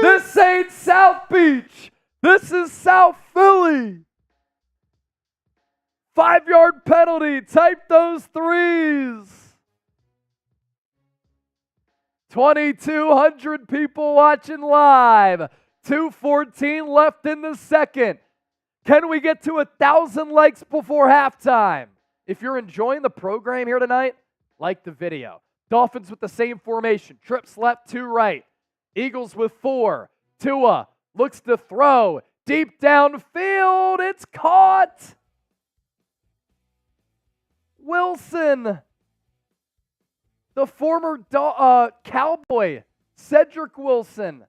This ain't South Beach. This is South Philly. 5-yard penalty. Type those threes. 2,200 people watching live. 2:14 left in the second. Can we get to 1,000 likes before halftime? If you're enjoying the program here tonight, like the video. Dolphins with the same formation. Trips left, 2 right. Eagles with 4. Tua looks to throw. Deep downfield. It's caught. Wilson. The former Cowboy, Cedric Wilson,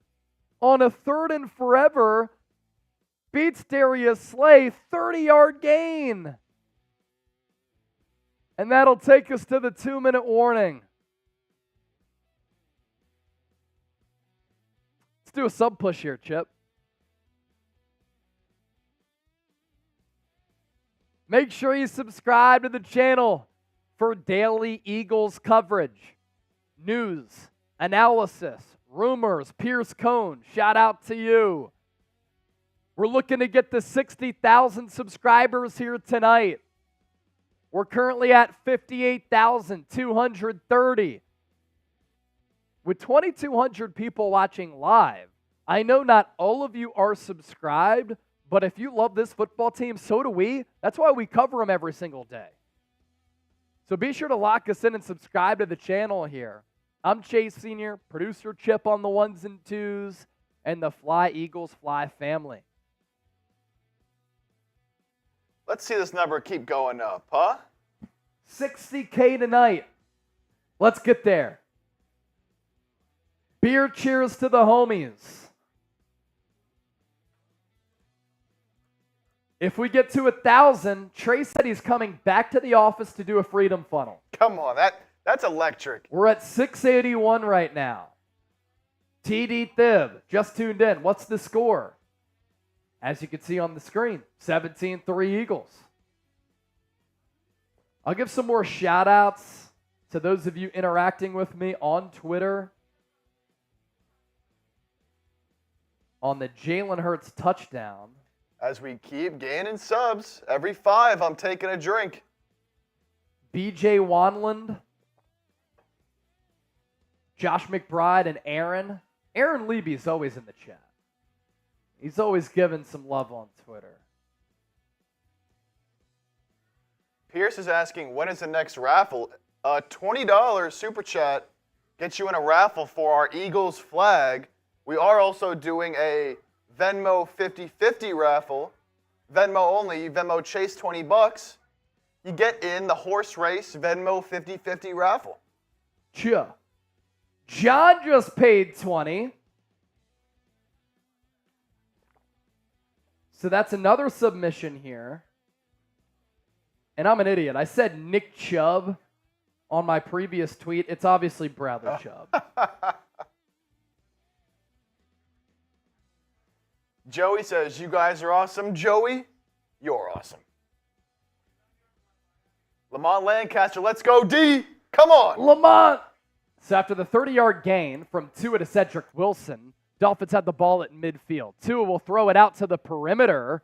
on a 3rd and forever, beats Darius Slay, 30-yard gain. And that'll take us to the 2-minute warning. Let's do a sub-push here, Chip. Make sure you subscribe to the channel for daily Eagles coverage, news, analysis, rumors. Pierce Cone, shout out to you. We're looking to get to 60,000 subscribers here tonight. We're currently at 58,230. With 2,200 people watching live, I know not all of you are subscribed, but if you love this football team, so do we. That's why we cover them every single day. So be sure to lock us in and subscribe to the channel here. I'm Chase Sr., producer Chip on the ones and twos, and the Fly Eagles Fly family. Let's see this number keep going up, huh? 60K tonight. Let's get there. Beer cheers to the homies. If we get to 1,000, Trey said he's coming back to the office to do a freedom funnel. Come on, that's electric. We're at 681 right now. TD Thib just tuned in. What's the score? As you can see on the screen, 17-3 Eagles. I'll give some more shout-outs to those of you interacting with me on Twitter on the Jalen Hurts touchdown. As we keep gaining subs, every 5 I'm taking a drink. BJ Wanland, Josh McBride, and Aaron. Aaron Levy's always in the chat. He's always giving some love on Twitter. Pierce is asking, when is the next raffle? $20 super chat gets you in a raffle for our Eagles flag. We are also doing a Venmo 50-50 raffle. Venmo only, Venmo Chase $20. You get in the horse race Venmo 50-50 raffle. Chia. John just paid 20. So that's another submission here. And I'm an idiot. I said Nick Chubb on my previous tweet. It's obviously Bradley Chubb. Joey says, you guys are awesome. Joey, you're awesome. Lamont Lancaster, let's go, D. Come on. Lamont. So after the 30-yard gain from Tua to Cedric Wilson, Dolphins had the ball at midfield. Tua will throw it out to the perimeter.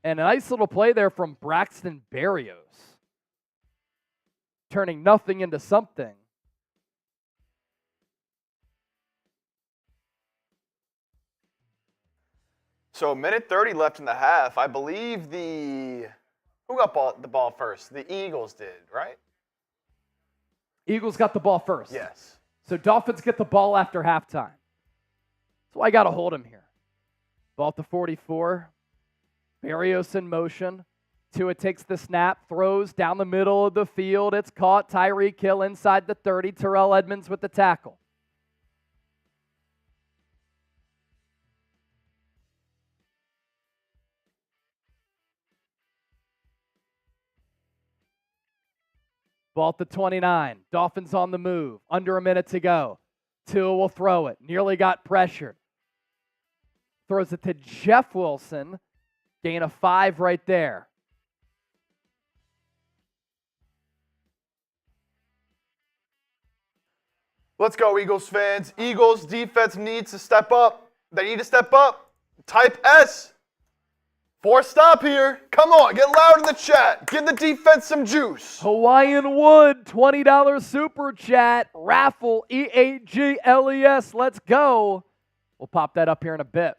And a nice little play there from Braxton Berrios. Turning nothing into something. So a minute 30 left in the half. I believe who got the ball first? The Eagles did, right? Eagles got the ball first. Yes. So Dolphins get the ball after halftime. So I got to hold him here. Ball at the 44. Berrios in motion. Tua takes the snap, throws down the middle of the field. It's caught. Tyreek Hill inside the 30. Terrell Edmonds with the tackle. Ball at the 29. Dolphins on the move. Under a minute to go. Tua will throw it. Nearly got pressured. Throws it to Jeff Wilson. Gain of 5 right there. Let's go, Eagles fans. Eagles defense needs to step up. They need to step up. Type S. 4 stop here. Come on, get loud in the chat. Give the defense some juice. Hawaiian Wood, $20 super chat. Raffle, EAGLES. Let's go. We'll pop that up here in a bit.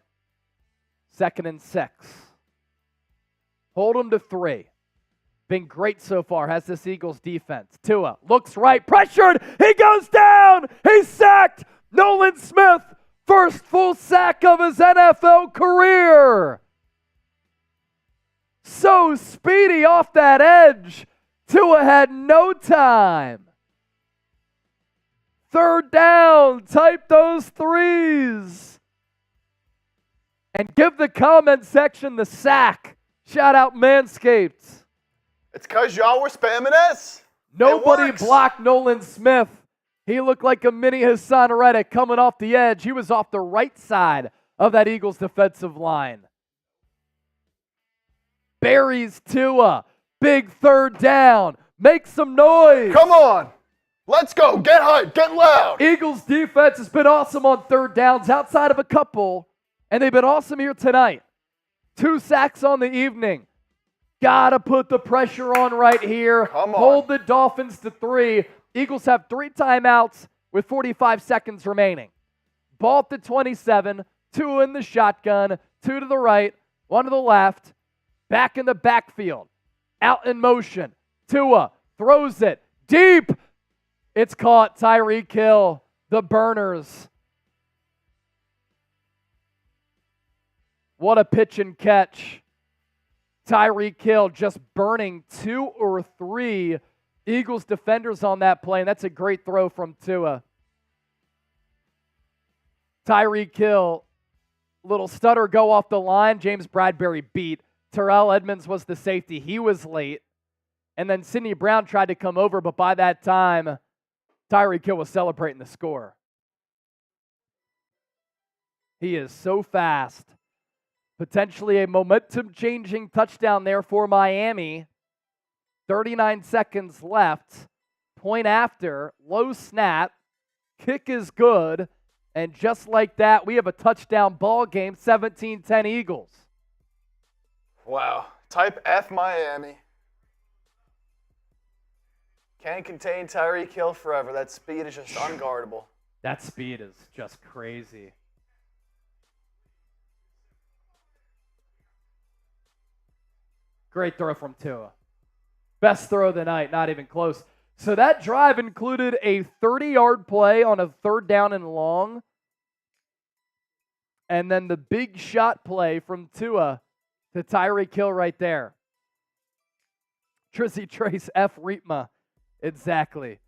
2nd and 6. Hold them to 3. Been great so far, has this Eagles defense. Tua looks right, pressured. He goes down. He's sacked. Nolan Smith, first full sack of his NFL career. So speedy off that edge. Tua had no time. Third down, type those threes. And give the comment section the sack. Shout out Manscaped. It's because y'all were spamming S. Nobody blocked Nolan Smith. He looked like a mini Haason Reddick coming off the edge. He was off the right side of that Eagles defensive line. Buries Tua. Big third down. Make some noise. Come on. Let's go. Get hype. Get loud. Eagles defense has been awesome on third downs outside of a couple, and they've been awesome here tonight. 2 sacks on the evening. Gotta put the pressure on right here. Come on. Hold the Dolphins to 3. Eagles have 3 timeouts with 45 seconds remaining. Ball at the 27, 2 in the shotgun, 2 to the right, 1 to the left. Back in the backfield. Out in motion. Tua throws it deep. It's caught. Tyreek Hill, the burners. What a pitch and catch. Tyreek Hill just burning 2 or 3 Eagles defenders on that play, and that's a great throw from Tua. Tyreek Hill, little stutter go off the line. James Bradberry beat. Terrell Edmonds was the safety. He was late. And then Sidney Brown tried to come over, but by that time, Tyreek Hill was celebrating the score. He is so fast. Potentially a momentum-changing touchdown there for Miami. 39 seconds left. Point after. Low snap. Kick is good. And just like that, we have a touchdown ball game. 17-10 Eagles. Wow. Type F Miami. Can't contain Tyreek Hill forever. That speed is just unguardable. That speed is just crazy. Great throw from Tua. Best throw of the night, not even close. So that drive included a 30-yard play on a third down and long. And then the big shot play from Tua to Tyreek Hill right there. Trizzy Trace F. Reitma. Exactly.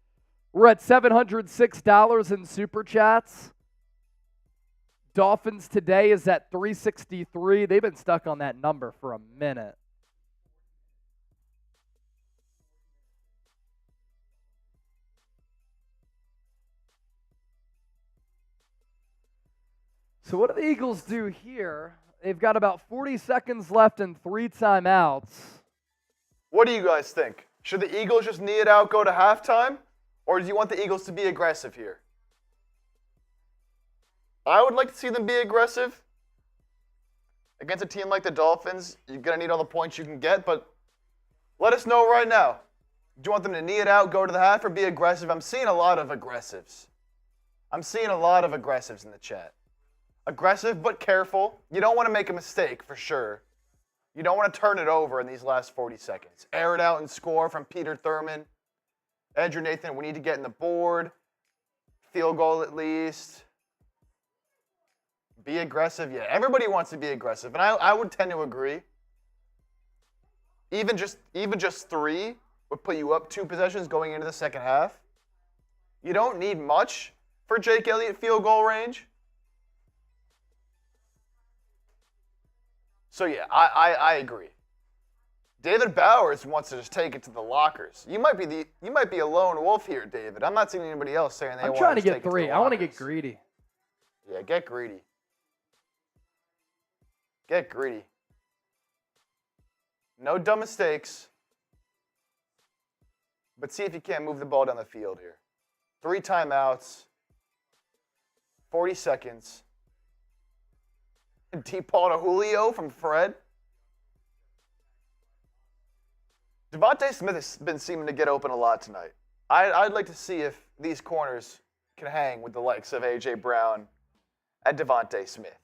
We're at $706 in Super Chats. Dolphins today is at 363. They've been stuck on that number for a minute. So what do the Eagles do here? They've got about 40 seconds left and 3 timeouts. What do you guys think? Should the Eagles just knee it out, go to halftime? Or do you want the Eagles to be aggressive here? I would like to see them be aggressive. Against a team like the Dolphins, you're going to need all the points you can get, but let us know right now. Do you want them to knee it out, go to the half, or be aggressive? I'm seeing a lot of aggressives. I'm seeing a lot of aggressives in the chat. Aggressive, but careful. You don't want to make a mistake, for sure. You don't want to turn it over in these last 40 seconds. Air it out and score from Peter Thurman. Andrew Nathan, we need to get in the board. Field goal at least. Be aggressive. Yeah, everybody wants to be aggressive, and I would tend to agree. Even just 3 would put you up 2 possessions going into the second half. You don't need much for Jake Elliott field goal range. So yeah, I agree. David Bowers wants to just take it to the lockers. You might be a lone wolf here, David. I'm not seeing anybody else saying they want to take it to the lockers. I'm trying to get 3. I want to get greedy. Yeah, get greedy. Get greedy. No dumb mistakes. But see if you can't move the ball down the field here. 3 timeouts. 40 seconds. Deep ball to Julio from Fred. DeVonta Smith has been seeming to get open a lot tonight. I'd like to see if these corners can hang with the likes of A.J. Brown and DeVonta Smith.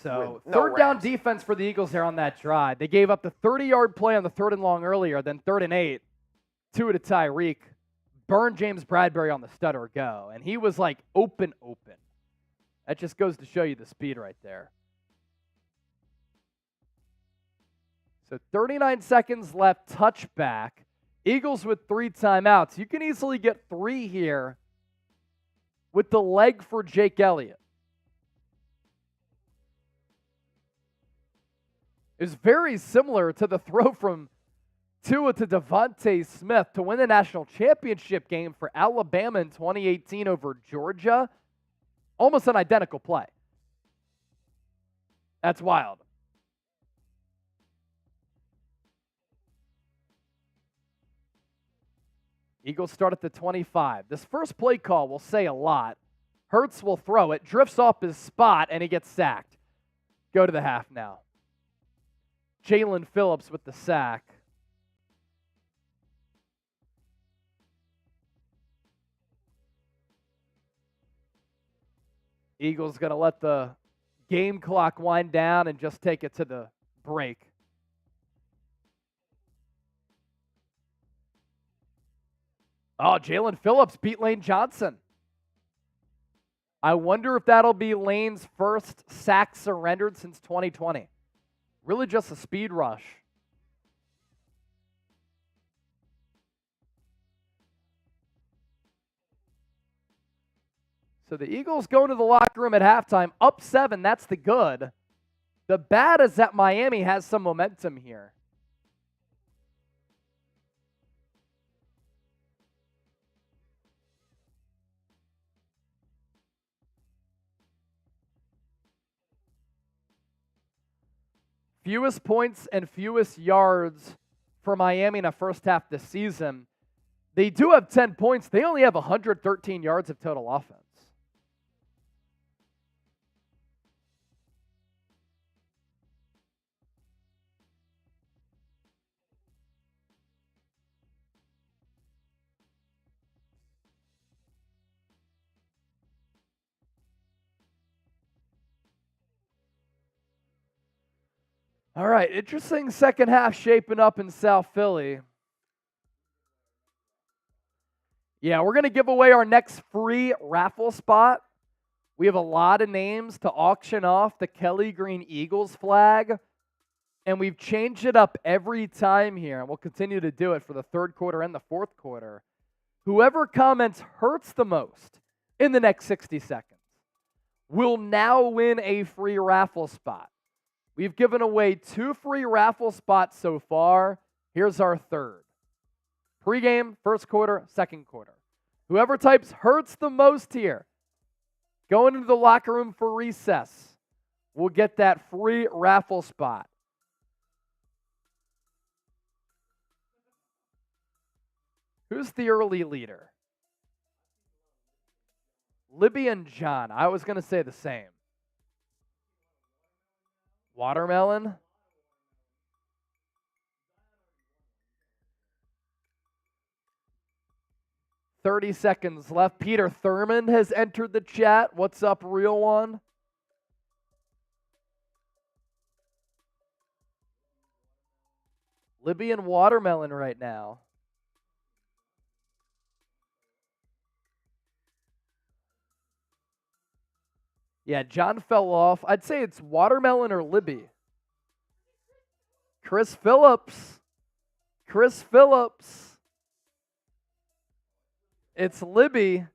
So third down defense for the Eagles there on that drive. They gave up the 30-yard play on the 3rd and long earlier, then 3rd and 8. 2 to Tyreek. Burned James Bradberry on the stutter go. And he was like open. That just goes to show you the speed right there. So 39 seconds left, touchback. Eagles with 3 timeouts. You can easily get 3 here with the leg for Jake Elliott. It's very similar to the throw from Tua to DeVonta Smith to win the national championship game for Alabama in 2018 over Georgia. Almost an identical play. That's wild. Eagles start at the 25. This first play call will say a lot. Hurts will throw it, drifts off his spot, and he gets sacked. Go to the half now. Jalen Phillips with the sack. Eagles going to let the game clock wind down and just take it to the break. Oh, Jalen Phillips beat Lane Johnson. I wonder if that'll be Lane's first sack surrendered since 2020. Really just a speed rush. So the Eagles go into the locker room at halftime, up 7. That's the good. The bad is that Miami has some momentum here. Fewest points and fewest yards for Miami in a first half this season. They do have 10 points. They only have 113 yards of total offense. All right, interesting second half shaping up in South Philly. Yeah, we're going to give away our next free raffle spot. We have a lot of names to auction off the Kelly Green Eagles flag, and we've changed it up every time here, and we'll continue to do it for the third quarter and the fourth quarter. Whoever comments Hurts the most in the next 60 seconds will now win a free raffle spot. We've given away 2 free raffle spots so far. Here's our third. Pre-game, first quarter, second quarter. Whoever types Hurts the most here, going into the locker room for recess, will get that free raffle spot. Who's the early leader? Libby and John. I was going to say the same. Watermelon? $30 seconds left. Peter Thurman has entered the chat. What's up, real one? Libby and Watermelon right now. Yeah, John fell off. I'd say it's Watermelon or Libby. Chris Phillips. Chris Phillips. It's Libby.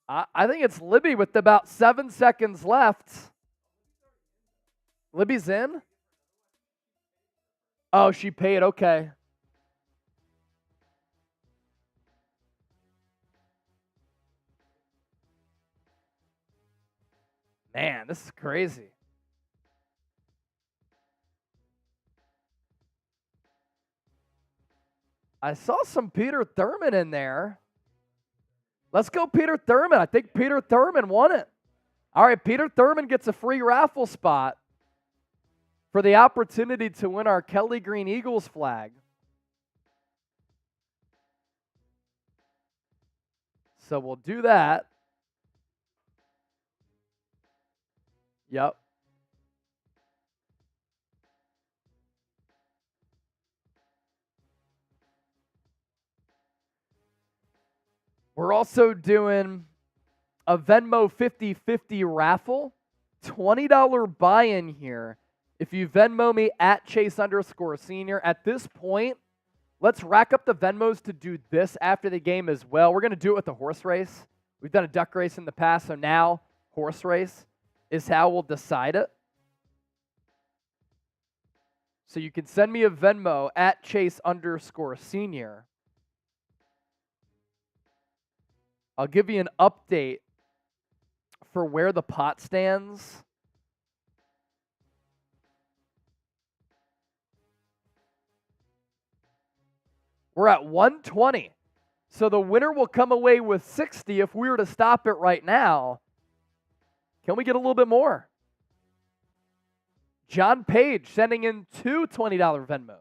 I think it's Libby with about 7 seconds left. Libby's in? Oh, she paid. Okay. Man, this is crazy. I saw some Peter Thurman in there. Let's go Peter Thurman. I think Peter Thurman won it. All right, Peter Thurman gets a free raffle spot for the opportunity to win our Kelly Green Eagles flag. So we'll do that. Yep. We're also doing a Venmo 50-50 raffle. $20 buy-in here. If you Venmo me at Chase_senior, at this point, let's rack up the Venmos to do this after the game as well. We're going to do it with the horse race. We've done a duck race in the past, so now horse race is how we'll decide it. So you can send me a Venmo at Chase_senior. I'll give you an update for where the pot stands. We're at 120. So the winner will come away with 60 if we were to stop it right now. Can we get a little bit more? John Page sending in two $20 Venmos.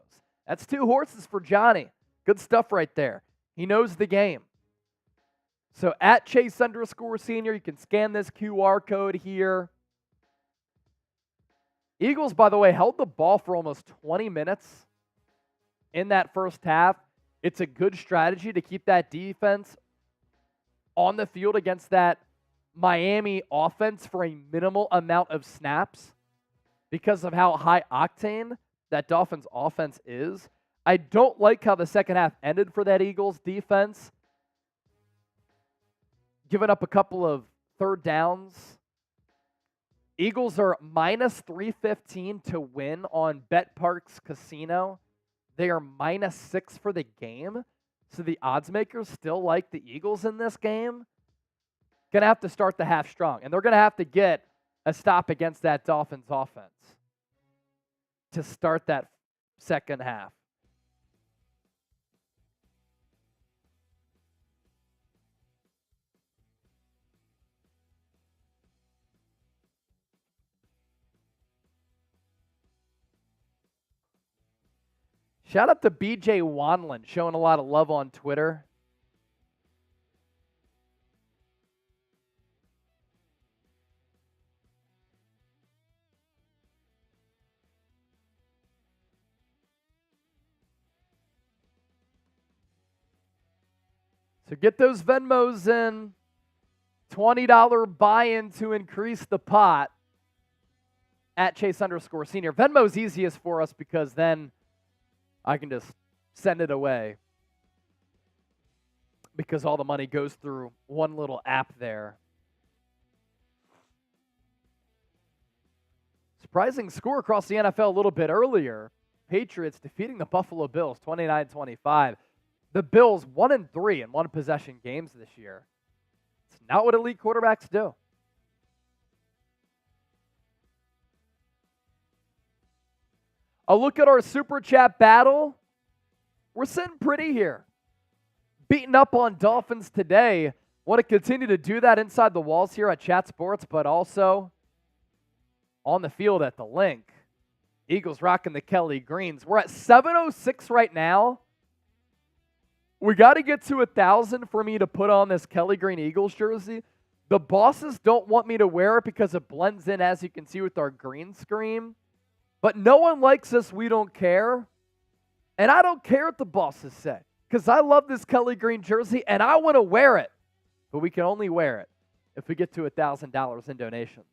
That's 2 horses for Johnny. Good stuff right there. He knows the game. So at Chase_senior, you can scan this QR code here. Eagles, by the way, held the ball for almost 20 minutes in that first half. It's a good strategy to keep that defense on the field against that Miami offense for a minimal amount of snaps because of how high octane that Dolphins offense is. I don't like how the second half ended for that Eagles defense. Giving up a couple of third downs. Eagles are minus 315 to win on BetParks Casino. They are minus 6 for the game. So the odds makers still like the Eagles in this game. Going to have to start the half strong. And they're going to have to get a stop against that Dolphins offense to start that second half. Shout out to BJ Wanlin, showing a lot of love on Twitter. So get those Venmos in. $20 buy-in to increase the pot at Chase_senior. Venmo's easiest for us because then I can just send it away because all the money goes through one little app there. Surprising score across the NFL a little bit earlier. Patriots defeating the Buffalo Bills 29-25. The Bills 1-3 in one-possession games this year. It's not what elite quarterbacks do. A look at our Super Chat battle. We're sitting pretty here. Beating up on Dolphins today. Want to continue to do that inside the walls here at Chat Sports, but also on the field at the Link. Eagles rocking the Kelly Greens. We're at 706 right now. We got to get to 1,000 for me to put on this Kelly Green Eagles jersey. The bosses don't want me to wear it because it blends in, as you can see, with our green screen. But no one likes us. We don't care. And I don't care what the bosses say because I love this Kelly Green jersey and I want to wear it. But we can only wear it if we get to $1,000 in donations.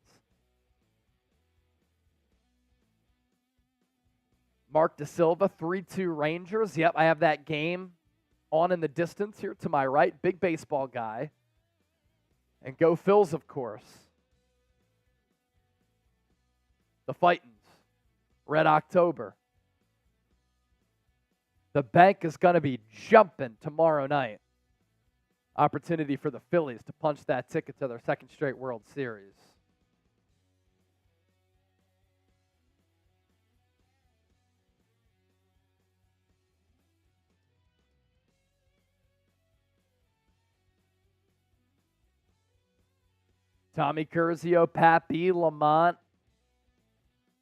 Mark DeSilva, 3-2 Rangers. Yep, I have that game on in the distance here to my right. Big baseball guy. And go Phils, of course. The Fightins. Red October. The bank is going to be jumping tomorrow night. Opportunity for the Phillies to punch that ticket to their second straight World Series. Tommy Curzio, Pat B, Lamont.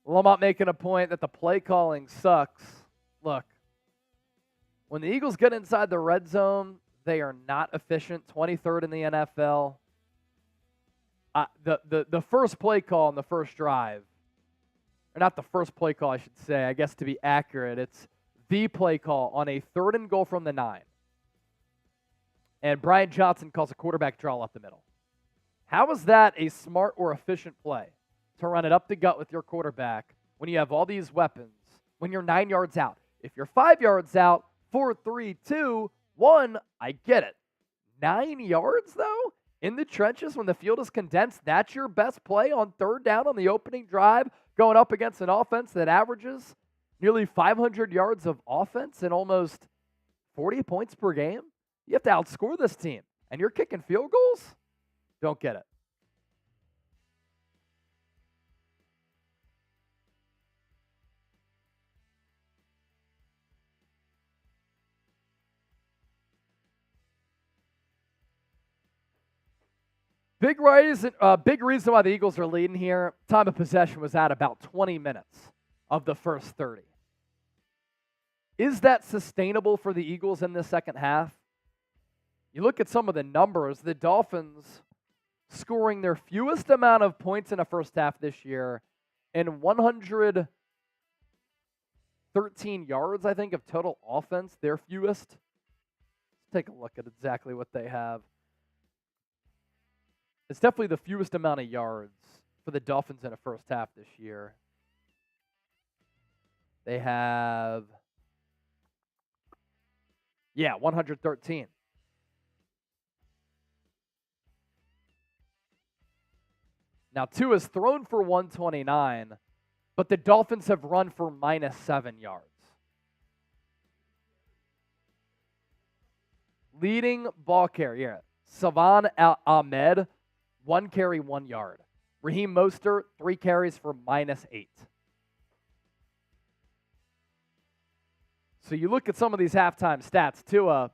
Lamont making a point that the play calling sucks. Look, when the Eagles get inside the red zone, they are not efficient. 23rd in the NFL. The first play call in the first drive, or not the first play call, I should say, I guess to be accurate, it's the play call on a 3rd and goal from the 9. And Brian Johnson calls a quarterback draw up the middle. How is that a smart or efficient play? to run it up the gut with your quarterback when you have all these weapons, when you're 9 yards out. If you're 5 yards out, 4, 3, 2, 1, I get it. 9 yards, though, in the trenches when the field is condensed, that's your best play on third down on the opening drive, going up against an offense that averages nearly 500 yards of offense and almost 40 points per game? You have to outscore this team, and you're kicking field goals? Don't get it. Big reason why the Eagles are leading here, time of possession was at about 20 minutes of the first 30. Is that sustainable for the Eagles in the second half? You look at some of the numbers, the Dolphins scoring their fewest amount of points in a first half this year and 113 yards, I think, of total offense, their fewest. Let's take a look at exactly what they have. It's definitely the fewest amount of yards for the Dolphins in a first half this year. They have, 113. Now, Tua's thrown for 129, but the Dolphins have run for -7 yards. Leading ball carrier, Salvon Ahmed, 1 carry, 1 yard. Raheem Mostert, 3 carries for -8. So you look at some of these halftime stats. Tua,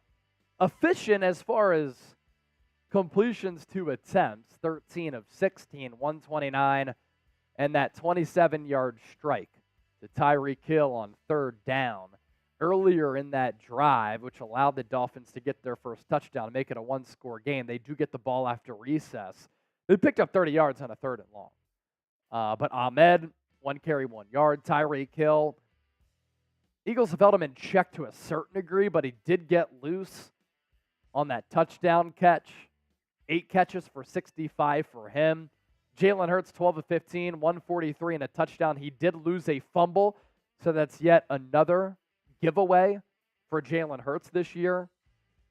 efficient as far as completions to attempts, 13 of 16, 129, and that 27-yard strike to Tyreek Hill on third down earlier in that drive, which allowed the Dolphins to get their first touchdown and make it a one-score game. They do get the ball after recess. They picked up 30 yards on a third and long. But Ahmed, 1 carry, 1 yard. Tyreek Hill, Eagles have held him in check to a certain degree, but he did get loose on that touchdown catch. 8 catches for 65 for him. Jalen Hurts, 12 of 15, 143 and a touchdown. He did lose a fumble, so that's yet another giveaway for Jalen Hurts this year.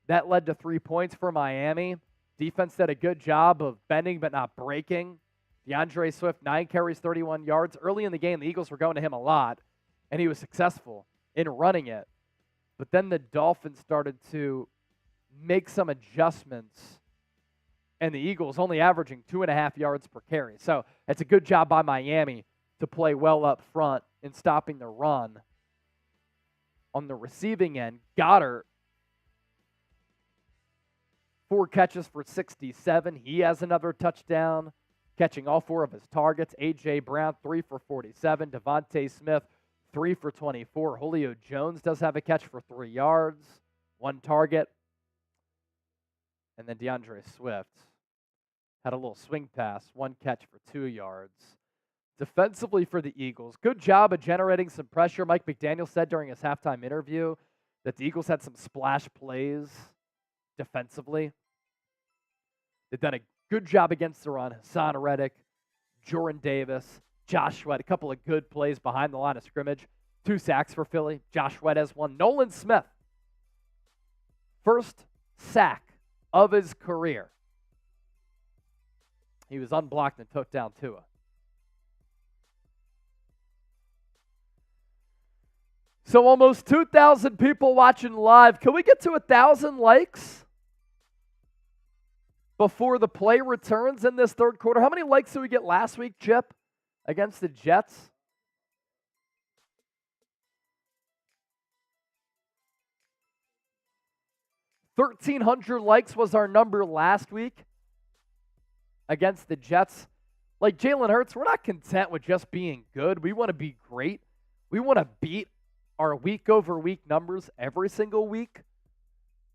That led to 3 points for Miami. Defense did a good job of bending but not breaking. DeAndre Swift, 9 carries, 31 yards. Early in the game, the Eagles were going to him a lot, and he was successful in running it. But then the Dolphins started to make some adjustments, and the Eagles only averaging 2.5 yards per carry. So it's a good job by Miami to play well up front in stopping the run. On the receiving end, Goedert, 4 catches for 67. He has another touchdown, catching all 4 of his targets. A.J. Brown, 3 for 47. DeVonta Smith, 3 for 24. Julio Jones does have a catch for 3 yards, 1 target. And then DeAndre Swift had a little swing pass, 1 catch for 2 yards. Defensively for the Eagles, good job of generating some pressure. Mike McDaniel said during his halftime interview that the Eagles had some splash plays defensively. They've done a good job against the run. Haason Reddick, Jordan Davis, Josh Sweat, a couple of good plays behind the line of scrimmage. 2 sacks for Philly. Josh Sweat has 1. Nolan Smith, first sack of his career. He was unblocked and took down Tua. So almost 2,000 people watching live. Can we get to 1,000 likes before the play returns in this third quarter? How many likes did we get last week, Chip, against the Jets? $1,300 likes was our number last week against the Jets. Like Jalen Hurts, we're not content with just being good. We want to be great. We want to beat our week-over-week numbers every single week.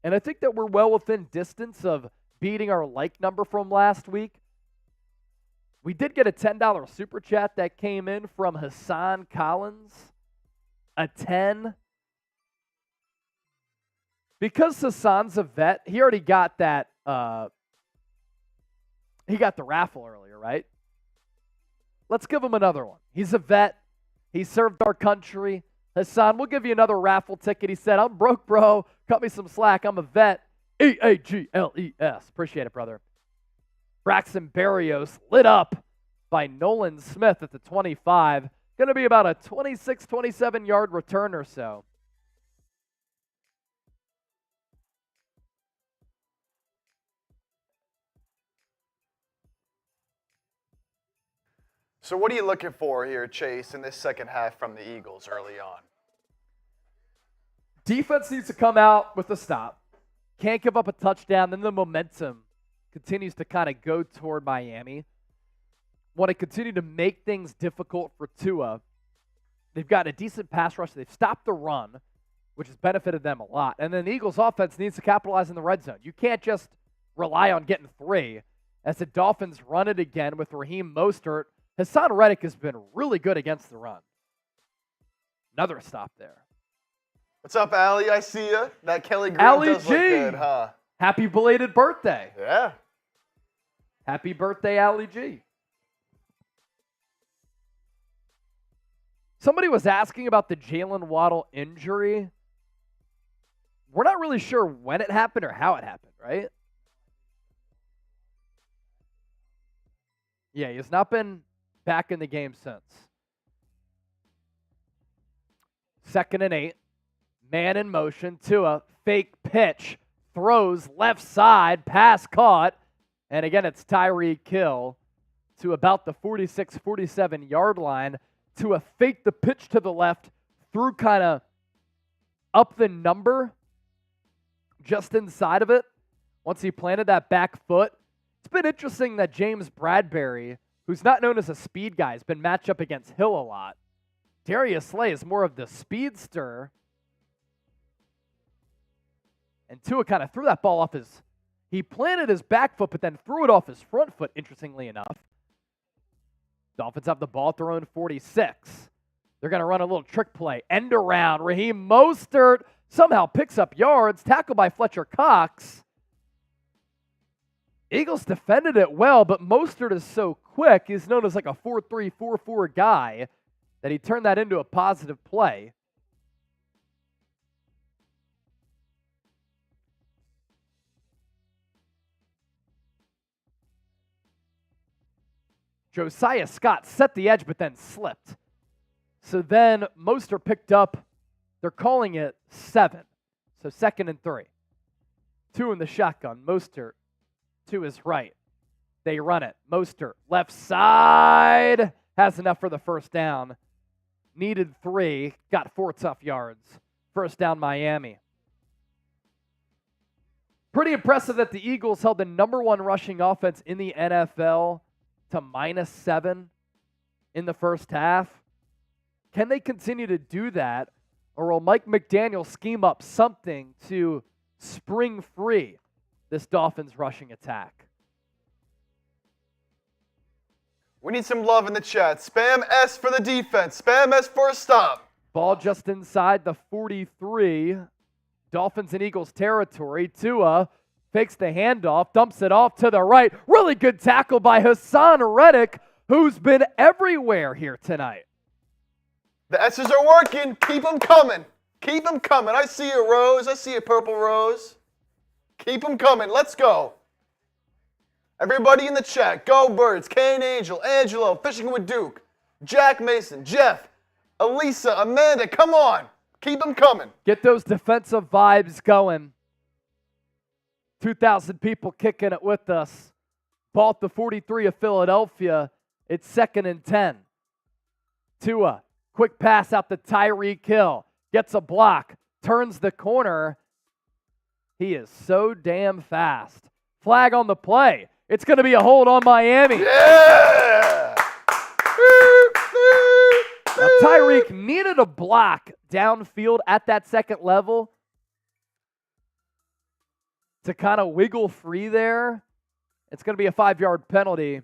And I think that we're well within distance of beating our like number from last week. We did get a $10 super chat that came in from Hassan Collins. A 10. Because Hassan's a vet, he already got that, he got the raffle earlier, right? let's give him another one. He's a vet. He served our country. Haason, we'll give you another raffle ticket. He said, I'm broke, bro. Cut me some slack. I'm a vet. E-A-G-L-E-S. Appreciate it, brother. Braxton Berrios lit up by Nolan Smith at the 25. Going to be about a 26, 27-yard return or so. So what are you looking for here, Chase, in this second half from the Eagles early on? Defense needs to come out with a stop. Can't give up a touchdown. Then the momentum continues to kind of go toward Miami. Want to continue to make things difficult for Tua. They've got a decent pass rush. They've stopped the run, which has benefited them a lot. And then the Eagles' offense needs to capitalize in the red zone. You can't just rely on getting 3. As the Dolphins run it again with Raheem Mostert, Haason Reddick has been really good against the run. Another stop there. What's up, Allie? I see you. That Kelly Green Allie does G. look good, huh? Happy belated birthday. Yeah. Happy birthday, Allie G. Somebody was asking about the Jalen Waddle injury. We're not really sure when it happened or how it happened, right? Yeah, he's not been back in the game since. 2nd and 8. Man in motion. Tua, fake pitch. Throws left side. Pass caught. And again, it's Tyreek Hill to about the 46, 47-yard line. Tua fake the pitch to the left. Threw kind of up the number just inside of it. Once he planted that back foot. It's been interesting that James Bradberry, who's not known as a speed guy, has been matched up against Hill a lot. Darius Slay is more of the speedster. And Tua kind of threw that ball off he planted his back foot, but then threw it off his front foot, interestingly enough. Dolphins have the ball at their own 46. They're going to run a little trick play. End around. Raheem Mostert somehow picks up yards. Tackled by Fletcher Cox. Eagles defended it well, but Mostert is so quick. He's known as like a 4-3, 4-4 guy that he turned that into a positive play. Josiah Scott set the edge, but then slipped. So then Mostert picked up, they're calling it 7. So 2nd and 3. 2 in the shotgun. Mostert to his right. They run it. Mostert, left side. Has enough for the first down. Needed 3. Got 4 tough yards. First down, Miami. Pretty impressive that the Eagles held the number 1 rushing offense in the NFL to -7 in the first half. Can they continue to do that, or will Mike McDaniel scheme up something to spring free this Dolphins rushing attack? We need some love in the chat. Spam S for the defense. Spam S for a stop. Ball just inside the 43. Dolphins and Eagles territory. Tua fakes the handoff, dumps it off to the right. Really good tackle by Haason Reddick, who's been everywhere here tonight. The S's are working. Keep them coming. Keep them coming. I see a rose. I see a purple rose. Keep them coming. Let's go. Everybody in the chat. Go Birds. Kane Angel. Angelo. Fishing with Duke. Jack Mason. Jeff. Elisa. Amanda. Come on. Keep them coming. Get those defensive vibes going. 2,000 people kicking it with us. Ball at the 43 of Philadelphia. It's 2nd and 10. Tua, quick pass out to Tyreek Hill. Gets a block. Turns the corner. He is so damn fast. Flag on the play. It's going to be a hold on Miami. Yeah! Now, Tyreek needed a block downfield at that second level to kind of wiggle free there. It's going to be a 5-yard penalty.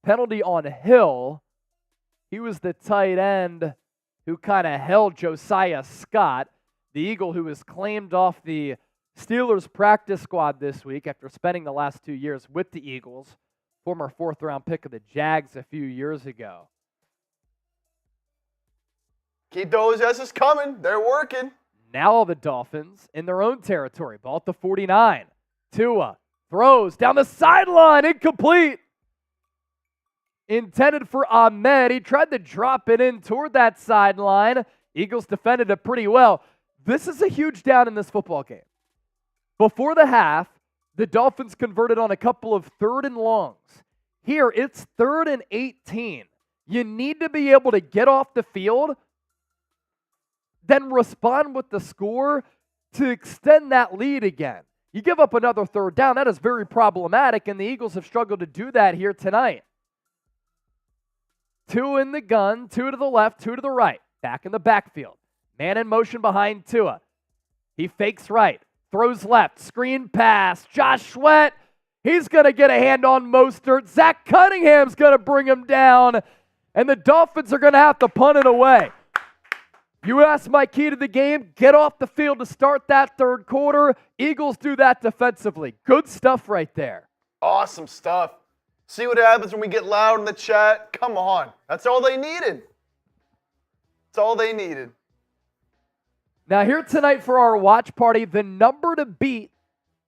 Penalty on Hill. He was the tight end who kind of held Josiah Scott, the Eagle who was claimed off the Steelers practice squad this week after spending the last 2 years with the Eagles former 4th-round pick of the Jags a few years ago. Keep those S's coming. They're working. Now the Dolphins in their own territory. Ball at the 49. Tua throws down the sideline. Incomplete. Intended for Ahmed. He tried to drop it in toward that sideline. Eagles defended it pretty well. This is a huge down in this football game. Before the half, the Dolphins converted on a couple of 3rd and longs. Here, it's 3rd and 18. You need to be able to get off the field, then respond with the score to extend that lead again. You give up another 3rd down, that is very problematic, and the Eagles have struggled to do that here tonight. 2 in the gun, 2 to the left, 2 to the right. Back in the backfield. Man in motion behind Tua. He fakes right, throws left, screen pass. Josh Sweat, he's going to get a hand on Mostert. Zach Cunningham's going to bring him down, and the Dolphins are going to have to punt it away. You asked my key to the game, get off the field to start that 3rd quarter. Eagles do that defensively. Good stuff right there. Awesome stuff. See what happens when we get loud in the chat? Come on. That's all they needed. That's all they needed. Now here tonight for our watch party, the number to beat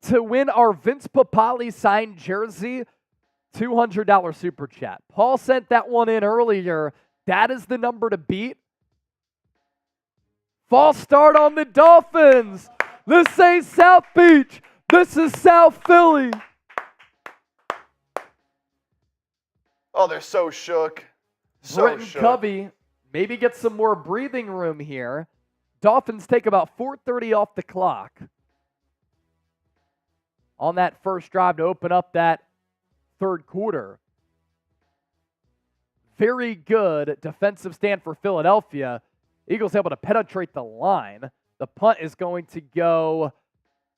to win our Vince Papale signed jersey, $200 super chat. Paul sent that one in earlier. That is the number to beat. False start on the Dolphins. This ain't South Beach. This is South Philly. Oh, they're so shook. So Britton shook. Covey maybe get some more breathing room here. Dolphins take about 4:30 off the clock on that first drive to open up that 3rd quarter. Very good defensive stand for Philadelphia. Eagles able to penetrate the line. The punt is going to go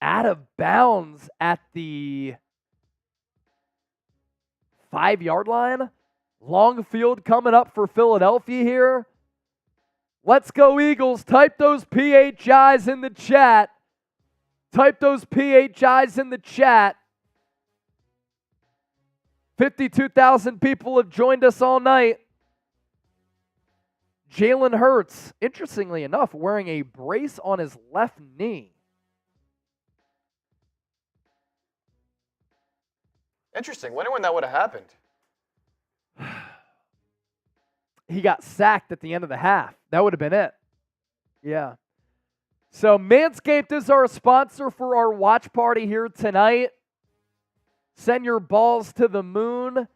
out of bounds at the 5-yard line. Long field coming up for Philadelphia here. Let's go Eagles. Type those PHIs in the chat. Type those PHIs in the chat. 52,000 people have joined us all night. Jalen Hurts, interestingly enough, wearing a brace on his left knee. Interesting. Wonder when that would have happened. He got sacked at the end of the half. That would have been it. Yeah. So Manscaped is our sponsor for our watch party here tonight. Send your balls to the moon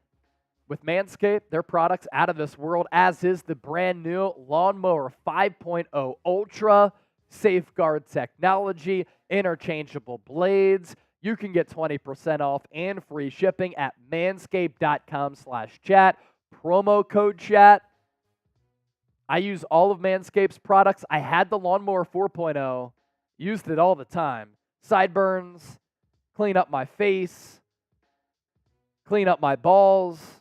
with Manscaped. Their products out of this world, as is the brand new Lawnmower 5.0 Ultra. Safeguard technology, interchangeable blades. You can get 20% off and free shipping at manscaped.com/chat. Promo code chat. I use all of Manscaped's products. I had the Lawnmower 4.0, used it all the time. Sideburns, clean up my face, clean up my balls,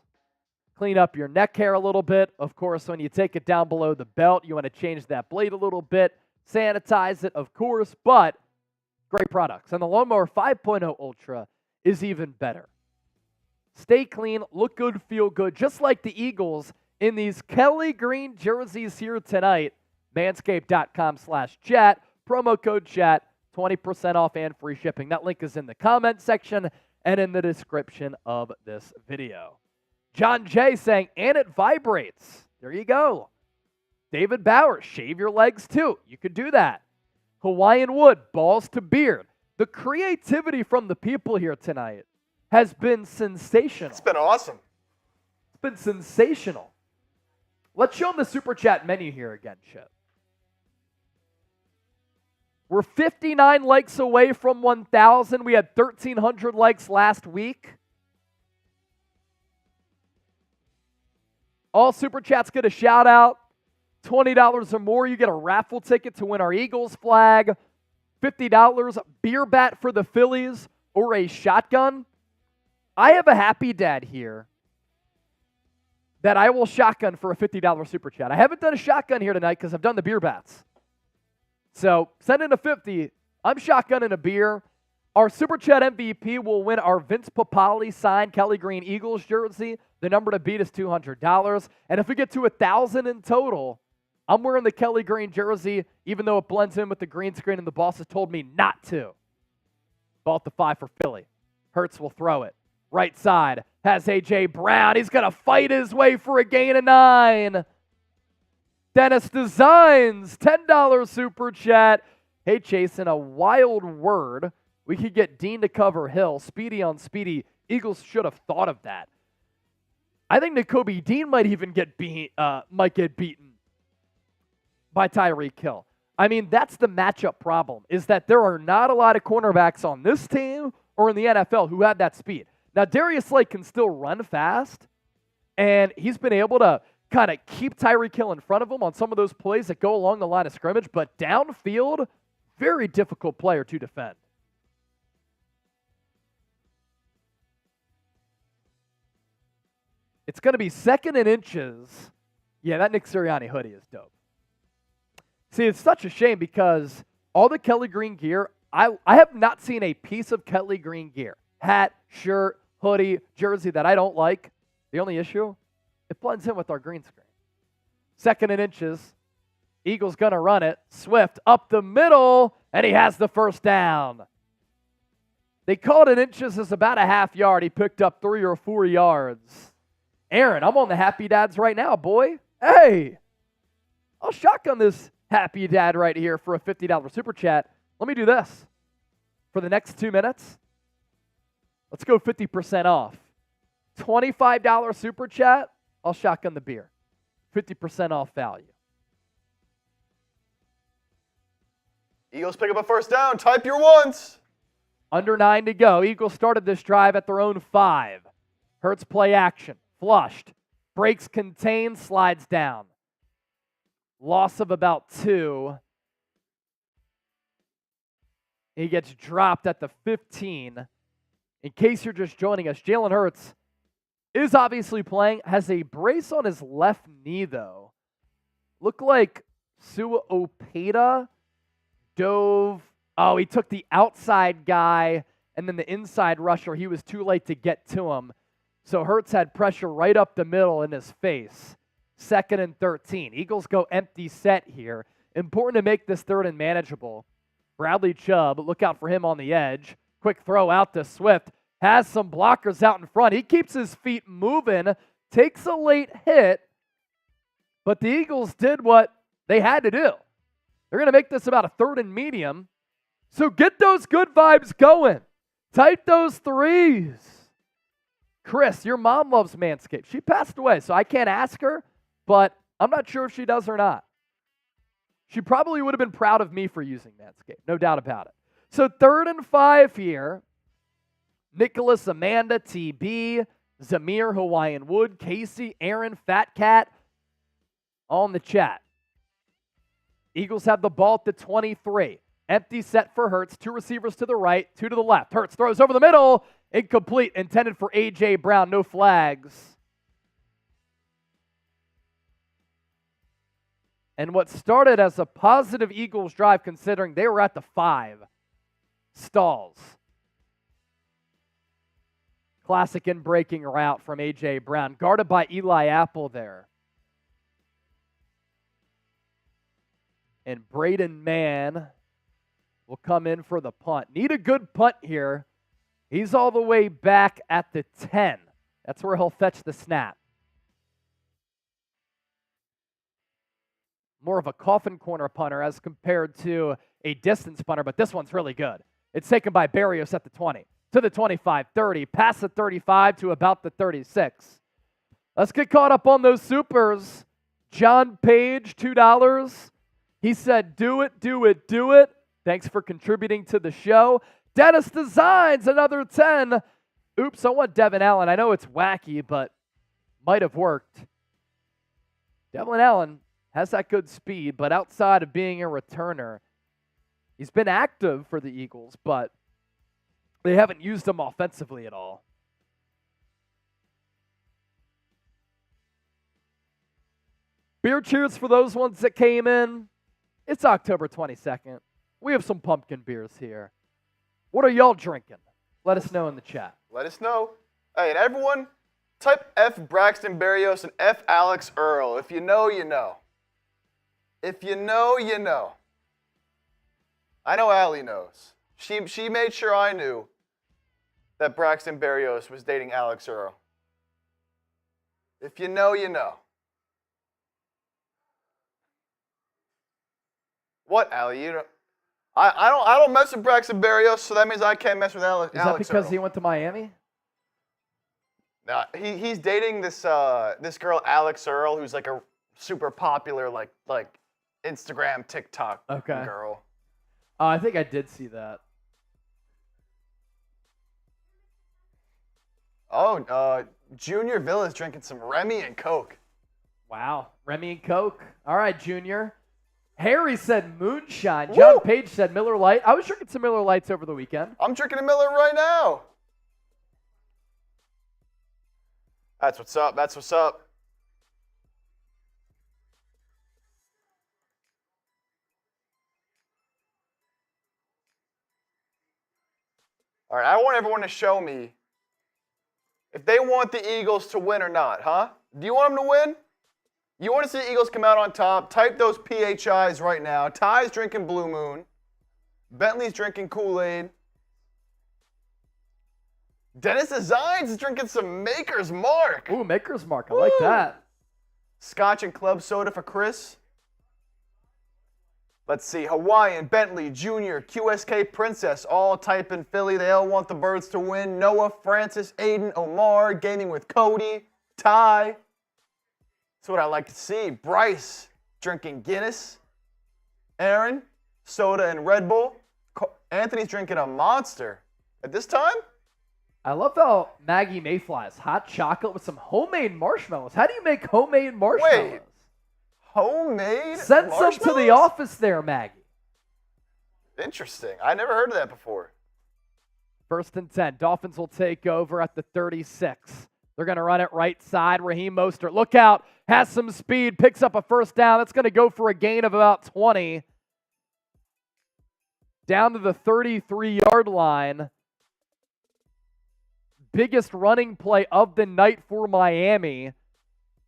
clean up your neck hair a little bit. Of course, when you take it down below the belt, you want to change that blade a little bit, sanitize it, of course, but great products. And the Lawnmower 5.0 Ultra is even better. Stay clean, look good, feel good, just like the Eagles in these Kelly green jerseys here tonight. Manscaped.com/chat. Promo code chat. 20% off and free shipping. That link is in the comment section and in the description of this video. John J saying, and it vibrates. There you go. David Bauer, shave your legs too. You could do that. Hawaiian Wood, balls to beard. The creativity from the people here tonight has been sensational. It's been awesome. It's been sensational. Let's show them the Super Chat menu here again, Chip. We're 59 likes away from 1,000. We had 1,300 likes last week. All Super Chats get a shout out. $20 or more, you get a raffle ticket to win our Eagles flag. $50 beer bat for the Phillies or a shotgun. I have a happy dad here that I will shotgun for a $50 Super Chat. I haven't done a shotgun here tonight because I've done the beer bats. So send in a 50. I'm shotgunning a beer. Our Super Chat MVP will win our Vince Papale signed Kelly Green Eagles jersey. The number to beat is $200. And if we get to 1,000 in total, I'm wearing the Kelly Green jersey, even though it blends in with the green screen and the boss has told me not to. Ball at the 5 for Philly. Hurts will throw it. Right side has A.J. Brown. He's going to fight his way for a gain of 9. Dennis Designs, $10 Super Chat. Hey, Chase, in a wild word, we could get Dean to cover Hill. Speedy on Speedy. Eagles should have thought of that. I think Nakobe Dean might even get beaten by Tyreek Hill. I mean, that's the matchup problem, is that there are not a lot of cornerbacks on this team or in the NFL who have that speed. Now, Darius Slay can still run fast, and he's been able to kind of keep Tyreek Hill in front of him on some of those plays that go along the line of scrimmage, but downfield, very difficult player to defend. It's going to be 2nd and inches. Yeah, that Nick Sirianni hoodie is dope. See, it's such a shame because all the Kelly Green gear, I have not seen a piece of Kelly Green gear, hat, shirt, hoodie, jersey that I don't like. The only issue, it blends in with our green screen. 2nd and inches. Eagles going to run it. Swift up the middle, and he has the first down. They called it inches as about a half yard. He picked up 3 or 4 yards. Aaron, I'm on the Happy Dads right now, boy. Hey, I'll shotgun this Happy Dad right here for a $50 Super Chat. Let me do this. For the next 2 minutes, let's go 50% off. $25 Super Chat, I'll shotgun the beer. 50% off value. Eagles pick up a first down. Type your ones. Under 9 to go. Eagles started this drive at their own 5. Hurts play action. Flushed. Breaks contained. Slides down. Loss of about 2. He gets dropped at the 15. In case you're just joining us, Jalen Hurts is obviously playing. Has a brace on his left knee, though. Looked like Sua Opeta dove. Oh, he took the outside guy, and then the inside rusher, he was too late to get to him. So Hurts had pressure right up the middle in his face. 2nd and 13. Eagles go empty set here. Important to make this 3rd and manageable. Bradley Chubb, look out for him on the edge. Quick throw out to Swift. Has some blockers out in front. He keeps his feet moving. Takes a late hit. But the Eagles did what they had to do. They're going to make this about a 3rd and medium. So get those good vibes going. Type those 3s. Chris, your mom loves Manscaped. She passed away, so I can't ask her, but I'm not sure if she does or not. She probably would have been proud of me for using Manscaped, no doubt about it. So 3rd and 5 here. Nicholas, Amanda, TB, Zamir, Hawaiian Wood, Casey, Aaron, Fat Cat, all in the chat. Eagles have the ball at the 23. Empty set for Hurts. 2 receivers to the right, 2 to the left. Hurts throws over the middle. Incomplete. Intended for A.J. Brown. No flags. And what started as a positive Eagles drive, considering they were at the 5, stalls. Classic in-breaking route from A.J. Brown. Guarded by Eli Apple there. And Braden Mann will come in for the punt. Need a good punt here. He's all the way back at the 10. That's where he'll fetch the snap. More of a coffin corner punter as compared to a distance punter, but this one's really good. It's taken by Barrios at the 20, to the 25, 30, past the 35 to about the 36. Let's get caught up on those supers. John Page, $2. He said, do it, do it, do it. Thanks for contributing to the show. Dennis Designs, another 10. Oops, I want Devin Allen. I know it's wacky, but might have worked. Devin Allen has that good speed, but outside of being a returner, he's been active for the Eagles, but they haven't used him offensively at all. Beer cheers for those ones that came in. It's October 22nd. We have some pumpkin beers here. What are y'all drinking? Let us know in the chat. Let us know. Hey, and everyone, type F Braxton Berrios and F Alex Earl. If you know, you know. If you know, you know. I know Allie knows. She made sure I knew that Braxton Berrios was dating Alex Earl. If you know, you know. What, Allie? You don't. I don't mess with Braxton Berrios, so that means I can't mess with Alex. Is that because he went to Miami? No, he's dating this girl Alex Earl, who's like a super popular like Instagram, TikTok girl. I think I did see that. Oh, Junior Villa's drinking some Remy and Coke. Wow, Remy and Coke. All right, Junior. Harry said moonshine. John Page said Miller Lite. I was drinking some Miller Lights over the weekend. I'm drinking a Miller right now. That's what's up. That's what's up. All right, I want everyone to show me if they want the Eagles to win or not, huh? Do you want them to win? You want to see the Eagles come out on top? Type those PHIs right now. Ty's drinking Blue Moon. Bentley's drinking Kool-Aid. Dennis Designs is drinking some Maker's Mark. Ooh, Maker's Mark. I like that. Scotch and club soda for Chris. Let's see. Hawaiian, Bentley, Junior, QSK Princess, all type in Philly. They all want the Birds to win. Noah, Francis, Aiden, Omar, gaming with Cody, Ty. That's what I like to see. Bryce drinking Guinness. Aaron, soda and Red Bull. Anthony's drinking a Monster. At this time? I love how Maggie Mayfly's hot chocolate with some homemade marshmallows. How do you make homemade marshmallows? Wait, homemade Send some to the office there, Maggie. Interesting. I never heard of that before. 1st and 10. Dolphins will take over at the 36. They're going to run it right side. Raheem Mostert, look out, has some speed, picks up a first down. That's going to go for a gain of about 20. Down to the 33-yard line. Biggest running play of the night for Miami.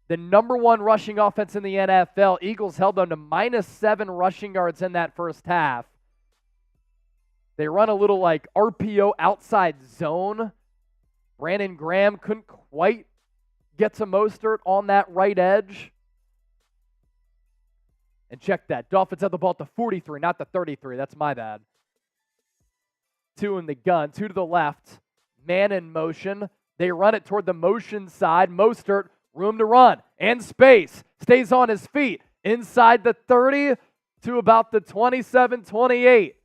The number 1 rushing offense in the NFL. Eagles held them to -7 rushing yards in that first half. They run a little like RPO outside zone. Brandon Graham couldn't quite get to Mostert on that right edge. And check that. Dolphins have the ball at the 43, not the 33. That's my bad. 2 in the gun, 2 to the left. Man in motion. They run it toward the motion side. Mostert, room to run and space. Stays on his feet. Inside the 30 to about the 27-28.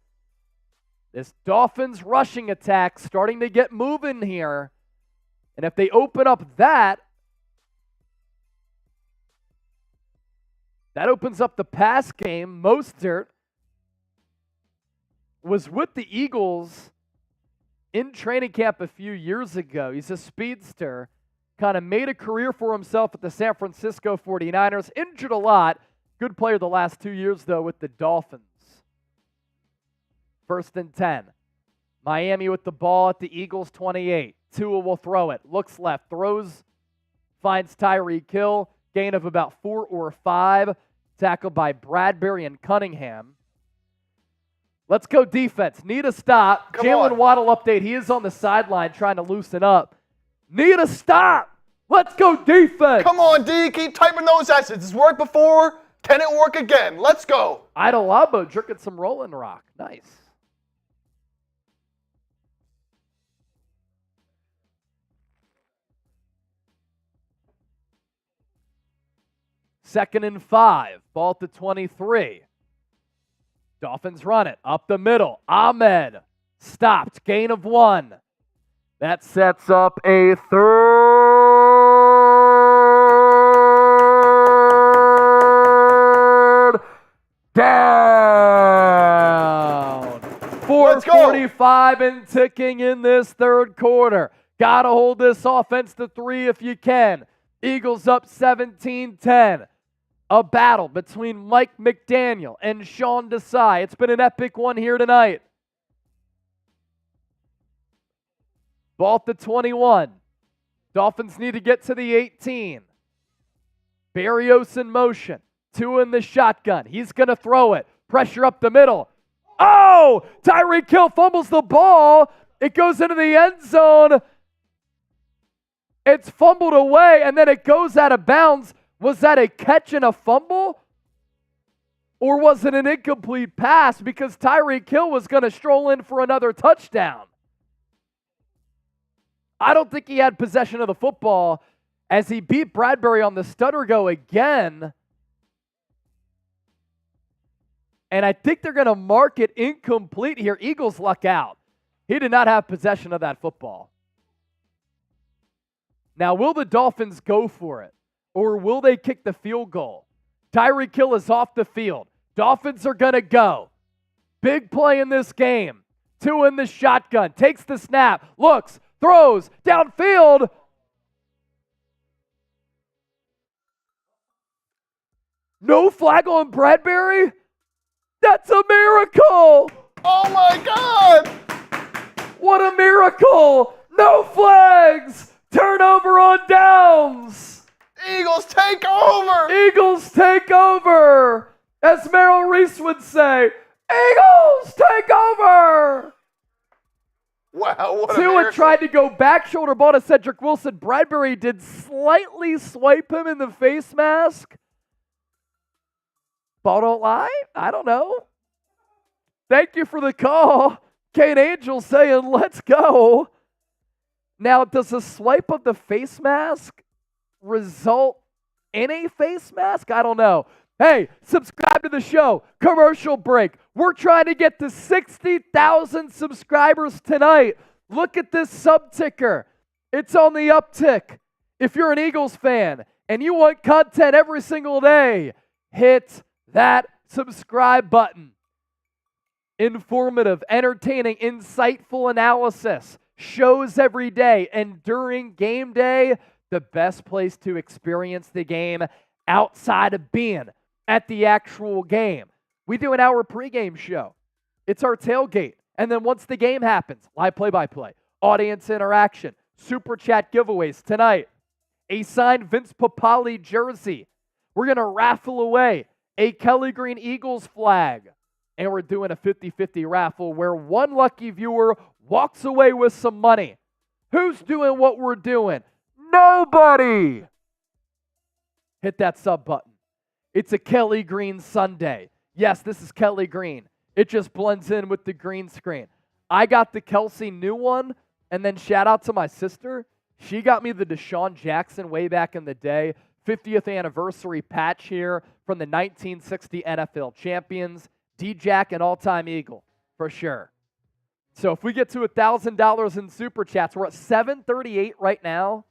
This Dolphins rushing attack starting to get moving here. And if they open up that opens up the pass game. Mostert was with the Eagles in training camp a few years ago. He's a speedster. Kind of made a career for himself at the San Francisco 49ers. Injured a lot. Good player the last 2 years, though, with the Dolphins. 1st and 10. Miami with the ball at the Eagles 28. Tua will throw it. Looks left. Throws. Finds Tyreek Hill. Gain of about 4 or 5. Tackled by Bradberry and Cunningham. Let's go defense. Need a stop. Jalen Waddle update. He is on the sideline trying to loosen up. Need a stop. Let's go defense. Come on, D. Keep typing those S's. It's worked before. Can it work again? Let's go. Idolabo drinking some Rolling Rock. Nice. Second and 5. Ball at the 23. Dolphins run it up the middle. Ahmed stopped. Gain of 1. That sets up a 3rd down. 4:45 and ticking in this 3rd quarter. Got to hold this offense to 3 if you can. Eagles up 17-10. A battle between Mike McDaniel and Sean Desai. It's been an epic one here tonight. Ball at the 21. Dolphins need to get to the 18. Berrios in motion. 2 in the shotgun. He's going to throw it. Pressure up the middle. Oh! Tyreek Hill fumbles the ball. It goes into the end zone. It's fumbled away, and then it goes out of bounds. Was that a catch and a fumble? Or was it an incomplete pass because Tyreek Hill was going to stroll in for another touchdown? I don't think he had possession of the football as he beat Bradberry on the stutter go again. And I think they're going to mark it incomplete here. Eagles luck out. He did not have possession of that football. Now, will the Dolphins go for it? Or will they kick the field goal? Tyreek Hill is off the field. Dolphins are going to go. Big play in this game. 2 in the shotgun. Takes the snap. Looks. Throws. Downfield. No flag on Bradberry? That's a miracle! Oh my God! What a miracle! No flags! Turnover on downs! Eagles take over! Eagles take over! As Merrill Reese would say, Eagles take over! Wow, what a Tua miracle. tried to go back shoulder ball to Cedric Wilson. Bradberry did slightly swipe him in the face mask. Ball don't lie? I don't know. Thank you for the call. Kate Angel saying, let's go. Now, does a swipe of the face mask result in a face mask? I don't know. Hey, subscribe to the show. Commercial break. We're trying to get to 60,000 subscribers tonight. Look at this sub-ticker. It's on the uptick. If you're an Eagles fan and you want content every single day, hit that subscribe button. Informative, entertaining, insightful analysis. Shows every day. And during game day, the best place to experience the game outside of being at the actual game. We do an hour pregame show. It's our tailgate. And then once the game happens, live play-by-play, audience interaction, super chat giveaways tonight. A signed Vince Papale jersey. We're going to raffle away a Kelly Green Eagles flag. And we're doing a 50-50 raffle where one lucky viewer walks away with some money. Who's doing what we're doing? Nobody! Hit that sub button. It's a Kelly Green Sunday. Yes, this is Kelly Green. It just blends in with the green screen. I got the Kelce new one, and then shout out to my sister. She got me the Deshaun Jackson way back in the day. 50th anniversary patch here from the 1960 NFL champions. D-Jack, an all-time Eagle, for sure. So if we get to $1,000 in Super Chats, we're at $738 right now.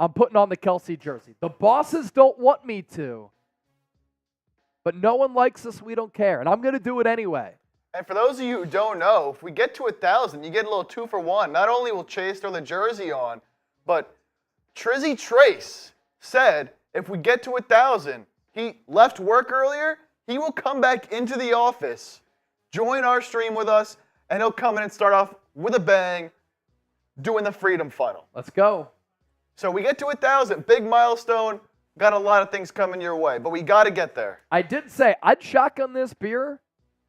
I'm putting on the Kelce jersey. The bosses don't want me to, but no one likes us, we don't care, and I'm going to do it anyway. And for those of you who don't know, if we get to 1,000, you get a little 2-for-1. Not only will Chase throw the jersey on, but Trizzy Trace said if we get to 1,000, he left work earlier, he will come back into the office, join our stream with us, and he'll come in and start off with a bang doing the Freedom Funnel. Let's go. So we get to 1,000, big milestone, got a lot of things coming your way, but we got to get there. I did say I'd shotgun this beer,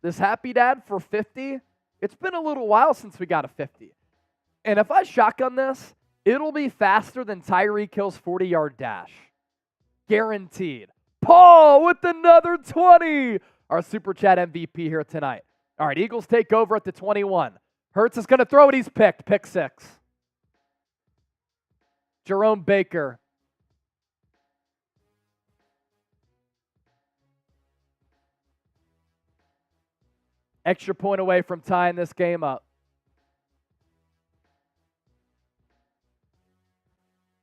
this Happy Dad, for 50. It's been a little while since we got a 50. And if I shotgun this, it'll be faster than Tyreek Hill's 40-yard dash. Guaranteed. Paul with another 20. Our Super Chat MVP here tonight. All right, Eagles take over at the 21. Hurts is going to throw it. He's picked. Pick 6. Jerome Baker. Extra point away from tying this game up.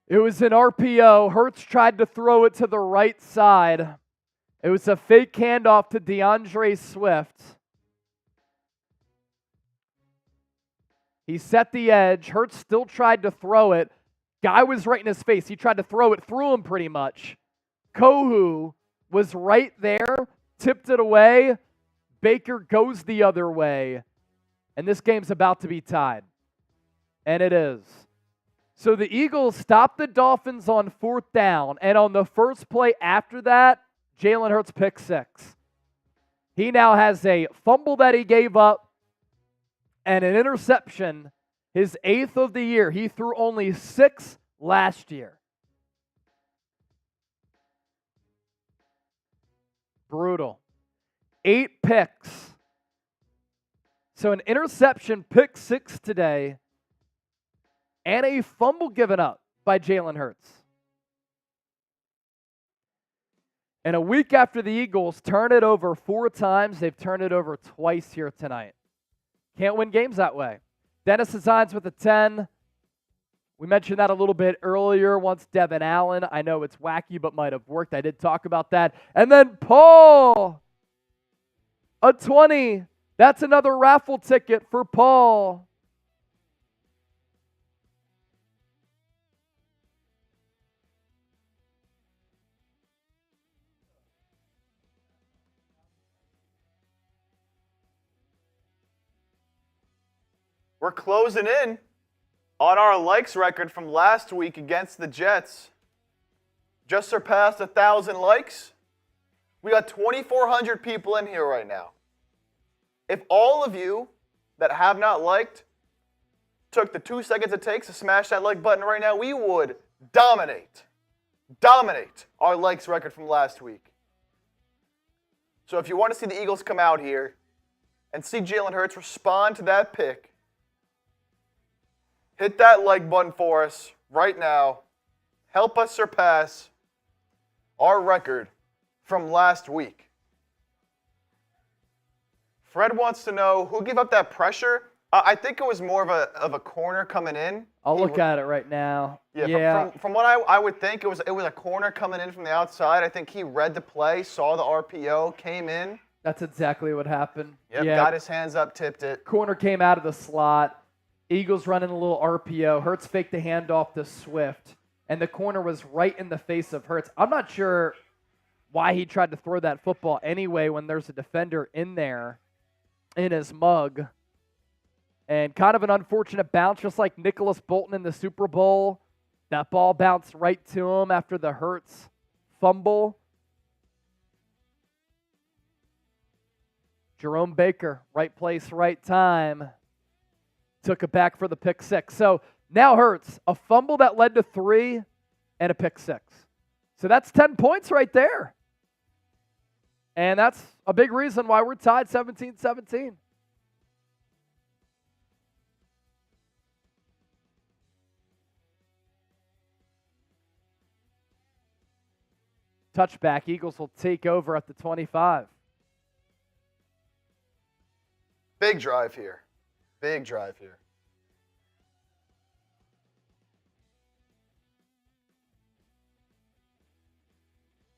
It was an RPO. Hurts tried to throw it to the right side. It was a fake handoff to DeAndre Swift. He set the edge. Hurts still tried to throw it. Guy was right in his face. He tried to throw it through him pretty much. Kohu was right there, tipped it away. Baker goes the other way. And this game's about to be tied. And it is. So the Eagles stopped the Dolphins on 4th down, and on the first play after that, Jalen Hurts pick 6. He now has a fumble that he gave up and an interception, his 8th of the year. He threw only 6 last year. Brutal. 8 picks. So an interception, pick 6 today, and a fumble given up by Jalen Hurts. And a week after the Eagles turn it over 4 times, they've turned it over twice here tonight. Can't win games that way. Dennis Designs with a 10. We mentioned that a little bit earlier once Devin Allen. I know it's wacky, but might have worked. I did talk about that. And then Paul, a 20. That's another raffle ticket for Paul. We're closing in on our likes record from last week against the Jets. Just surpassed 1,000 likes. We got 2,400 people in here right now. If all of you that have not liked took the 2 seconds it takes to smash that like button right now, we would dominate our likes record from last week. So if you want to see the Eagles come out here and see Jalen Hurts respond to that pick, hit that like button for us right now. Help us surpass our record from last week. Fred wants to know who gave up that pressure. I think it was more of a corner coming in. I'll look at it right now. Yeah. From what I would think, it was a corner coming in from the outside. I think he read the play, saw the RPO, came in. That's exactly what happened. Yep, got his hands up, tipped it. Corner came out of the slot. Eagles running a little RPO. Hurts faked the handoff to Swift, and the corner was right in the face of Hurts. I'm not sure why he tried to throw that football anyway when there's a defender in there in his mug. And kind of an unfortunate bounce, just like Nicholas Bolton in the Super Bowl. That ball bounced right to him after the Hurts fumble. Jerome Baker, right place, right time. Took it back for the pick 6. So now Hurts, a fumble that led to 3 and a pick 6. So that's 10 points right there. And that's a big reason why we're tied 17-17. Touchback, Eagles will take over at the 25. Big drive here. Big drive here.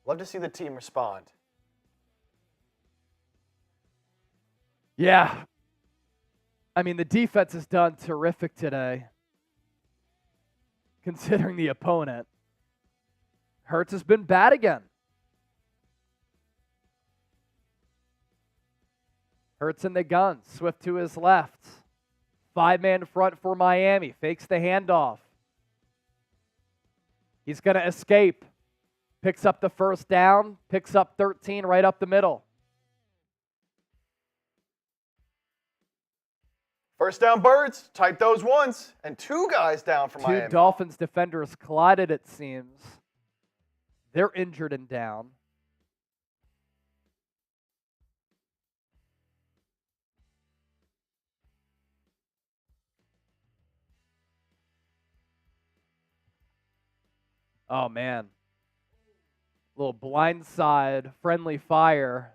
Love to see the team respond. Yeah. I mean, the defense has done terrific today, considering the opponent. Hurts has been bad again. Hurts in the gun. Swift to his left. 5-man front for Miami. Fakes the handoff. He's going to escape. Picks up the first down. Picks up 13 right up the middle. First down, Birds. Type those ones. And 2 guys down for Miami. 2 Dolphins defenders collided, it seems. They're injured and down. Oh, man. Little blindside, friendly fire.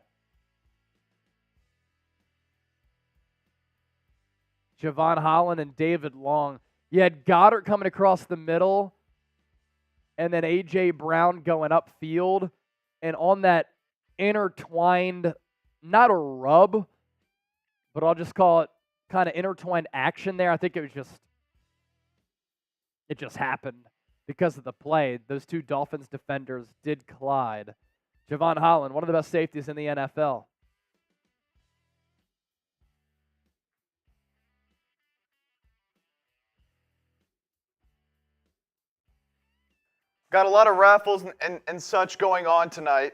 Javon Holland and David Long. You had Goedert coming across the middle, and then A.J. Brown going upfield. And on that intertwined, not a rub, but I'll just call it kind of intertwined action there. I think it just happened. Because of the play, those 2 Dolphins defenders did collide. Javon Holland, one of the best safeties in the NFL. Got a lot of raffles and such going on tonight.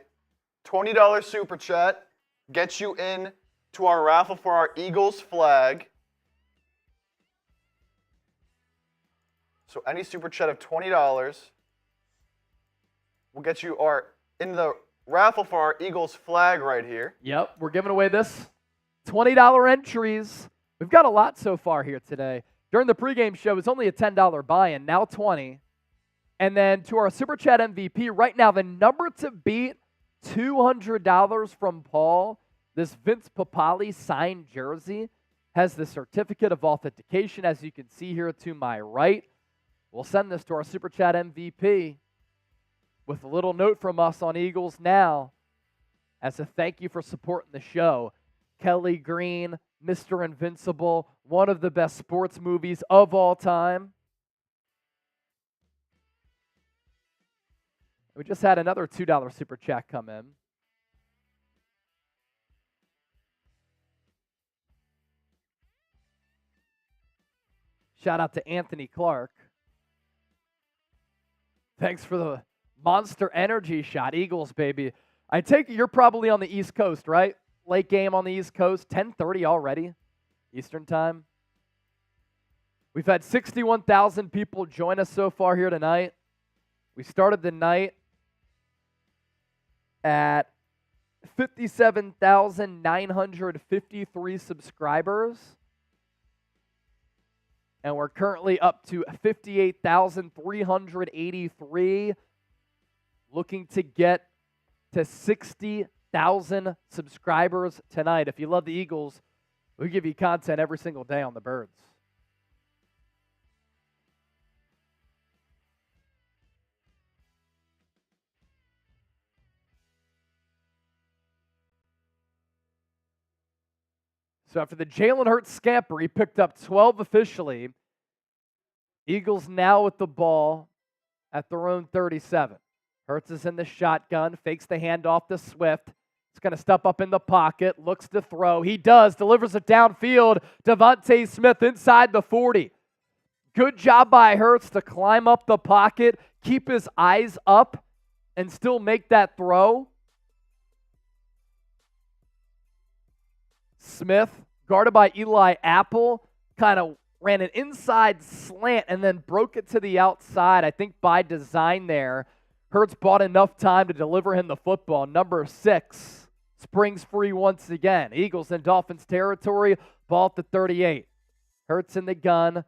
$20 super chat gets you in to our raffle for our Eagles flag. So any super chat of $20 will get you in the raffle for our Eagles flag right here. Yep, we're giving away this. $20 entries. We've got a lot so far here today. During the pregame show, it's only a $10 buy-in, now $20. And then to our Super Chat MVP, right now, the number to beat, $200 from Paul. This Vince Papale signed jersey has the certificate of authentication, as you can see here to my right. We'll send this to our Super Chat MVP with a little note from us on Eagles Now as a thank you for supporting the show. Kelly Green, Mr. Invincible, one of the best sports movies of all time. We just had another $2 super chat come in. Shout out to Anthony Clark. Thanks for the Monster Energy shot. Eagles, baby. I take it you're probably on the East Coast, right? Late game on the East Coast. 10:30 already, Eastern time. We've had 61,000 people join us so far here tonight. We started the night at 57,953 subscribers. And we're currently up to 58,383. Looking to get to 60,000 subscribers tonight. If you love the Eagles, we give you content every single day on the Birds. So after the Jalen Hurts scamper, he picked up 12 officially. Eagles now with the ball at their own 37. Hurts is in the shotgun, fakes the handoff to Swift. He's going to step up in the pocket, looks to throw. He does, delivers it downfield. DeVonta Smith inside the 40. Good job by Hurts to climb up the pocket, keep his eyes up, and still make that throw. Smith, guarded by Eli Apple, kind of ran an inside slant and then broke it to the outside, I think by design there. Hurts bought enough time to deliver him the football. Number 6 springs free once again. Eagles in Dolphins territory, ball at the 38. Hurts in the gun,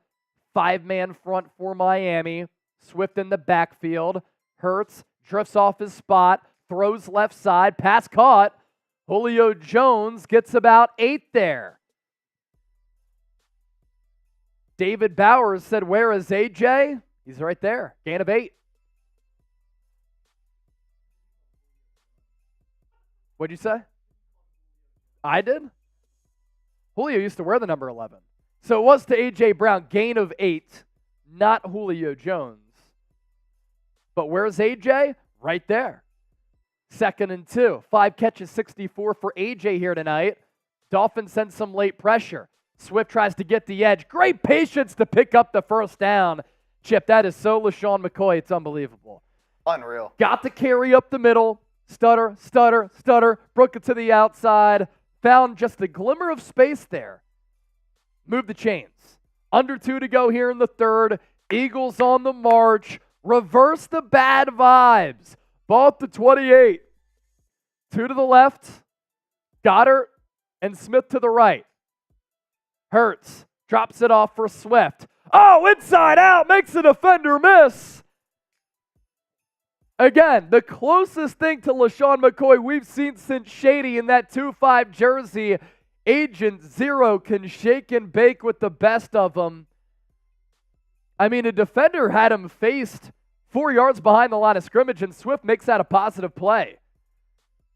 5-man front for Miami. Swift in the backfield. Hurts drifts off his spot, throws left side, pass caught. Julio Jones gets about 8 there. David Bowers said, "Where is AJ?" He's right there. Gain of 8. What'd you say? I did? Julio used to wear the number 11. So it was to A.J. Brown, gain of 8, not Julio Jones. But where's A.J.? Right there. 2nd and 2. 5 catches, 64 for A.J. here tonight. Dolphins send some late pressure. Swift tries to get the edge. Great patience to pick up the first down. Chip, that is so LaShawn McCoy. It's unbelievable. Unreal. Got the carry up the middle. Stutter, stutter, stutter. Broke it to the outside. Found just a glimmer of space there. Move the chains. Under 2 to go here in the third. Eagles on the march. Reverse the bad vibes. Ball at the 28. 2 to the left. Goedert and Smith to the right. Hurts drops it off for Swift. Oh, inside out. Makes a defender miss. Again, the closest thing to LaShawn McCoy we've seen since Shady in that 2-5 jersey. Agent Zero can shake and bake with the best of them. I mean, a defender had him faced 4 yards behind the line of scrimmage, and Swift makes that a positive play.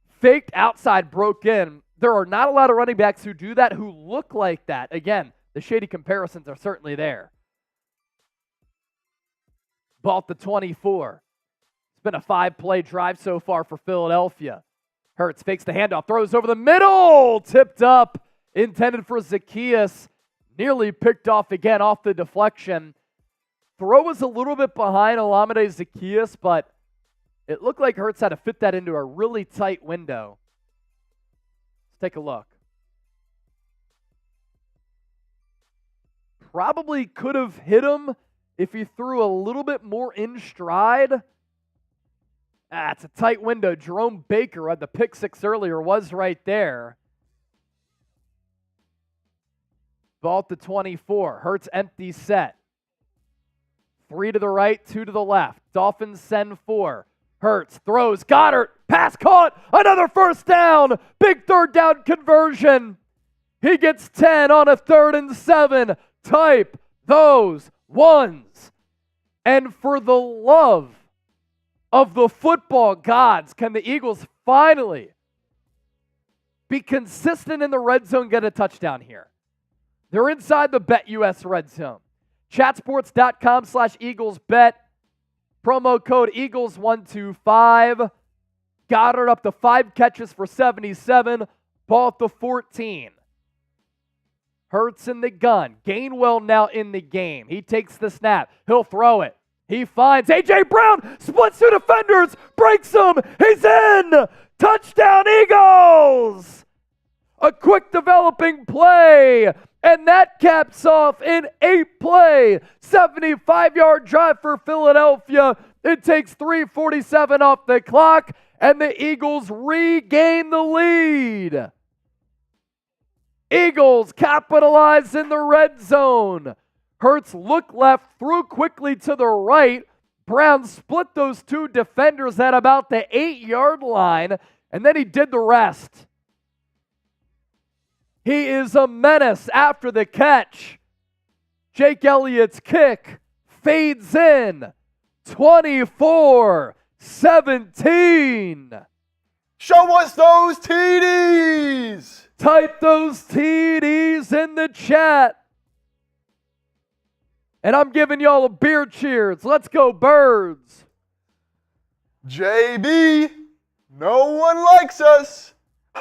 Faked outside, broke in. There are not a lot of running backs who do that, who look like that. Again, the Shady comparisons are certainly there. Ball at the 24. It's been a 5-play drive so far for Philadelphia. Hurts fakes the handoff, throws over the middle, tipped up, intended for Zacchaeus, nearly picked off again off the deflection. Throw was a little bit behind Olamide Zaccheaus, but it looked like Hurts had to fit that into a really tight window. Let's take a look. Probably could have hit him if he threw a little bit more in stride. It's a tight window. Jerome Baker, who had the pick six earlier, was right there. Ball to 24. Hurts empty set. 3 to the right, 2 to the left. Dolphins send 4. Hurts throws. Goedert. Pass caught. Another first down. Big third down conversion. He gets 10 on a 3rd and 7. Type those ones. And for the love of the football gods, can the Eagles finally be consistent in the red zone, get a touchdown here? They're inside the BetUS red zone. Chatsports.com/EaglesBet. Promo code Eagles125. Goedert up to 5 catches for 77. Ball to 14. Hurts in the gun. Gainwell now in the game. He takes the snap. He'll throw it. He finds A.J. Brown. Splits 2 defenders. Breaks him. He's in. Touchdown Eagles. A quick developing play. And that caps off an 8-play, 75-yard drive for Philadelphia. It takes 3:47 off the clock, and the Eagles regain the lead. Eagles capitalize in the red zone. Hurts looked left, threw quickly to the right. Brown split those 2 defenders at about the 8-yard line, and then he did the rest. He is a menace after the catch. Jake Elliott's kick fades in. 24-17. Show us those TDs. Type those TDs in the chat. And I'm giving y'all a beer cheers. Let's go Birds. JB, no one likes us,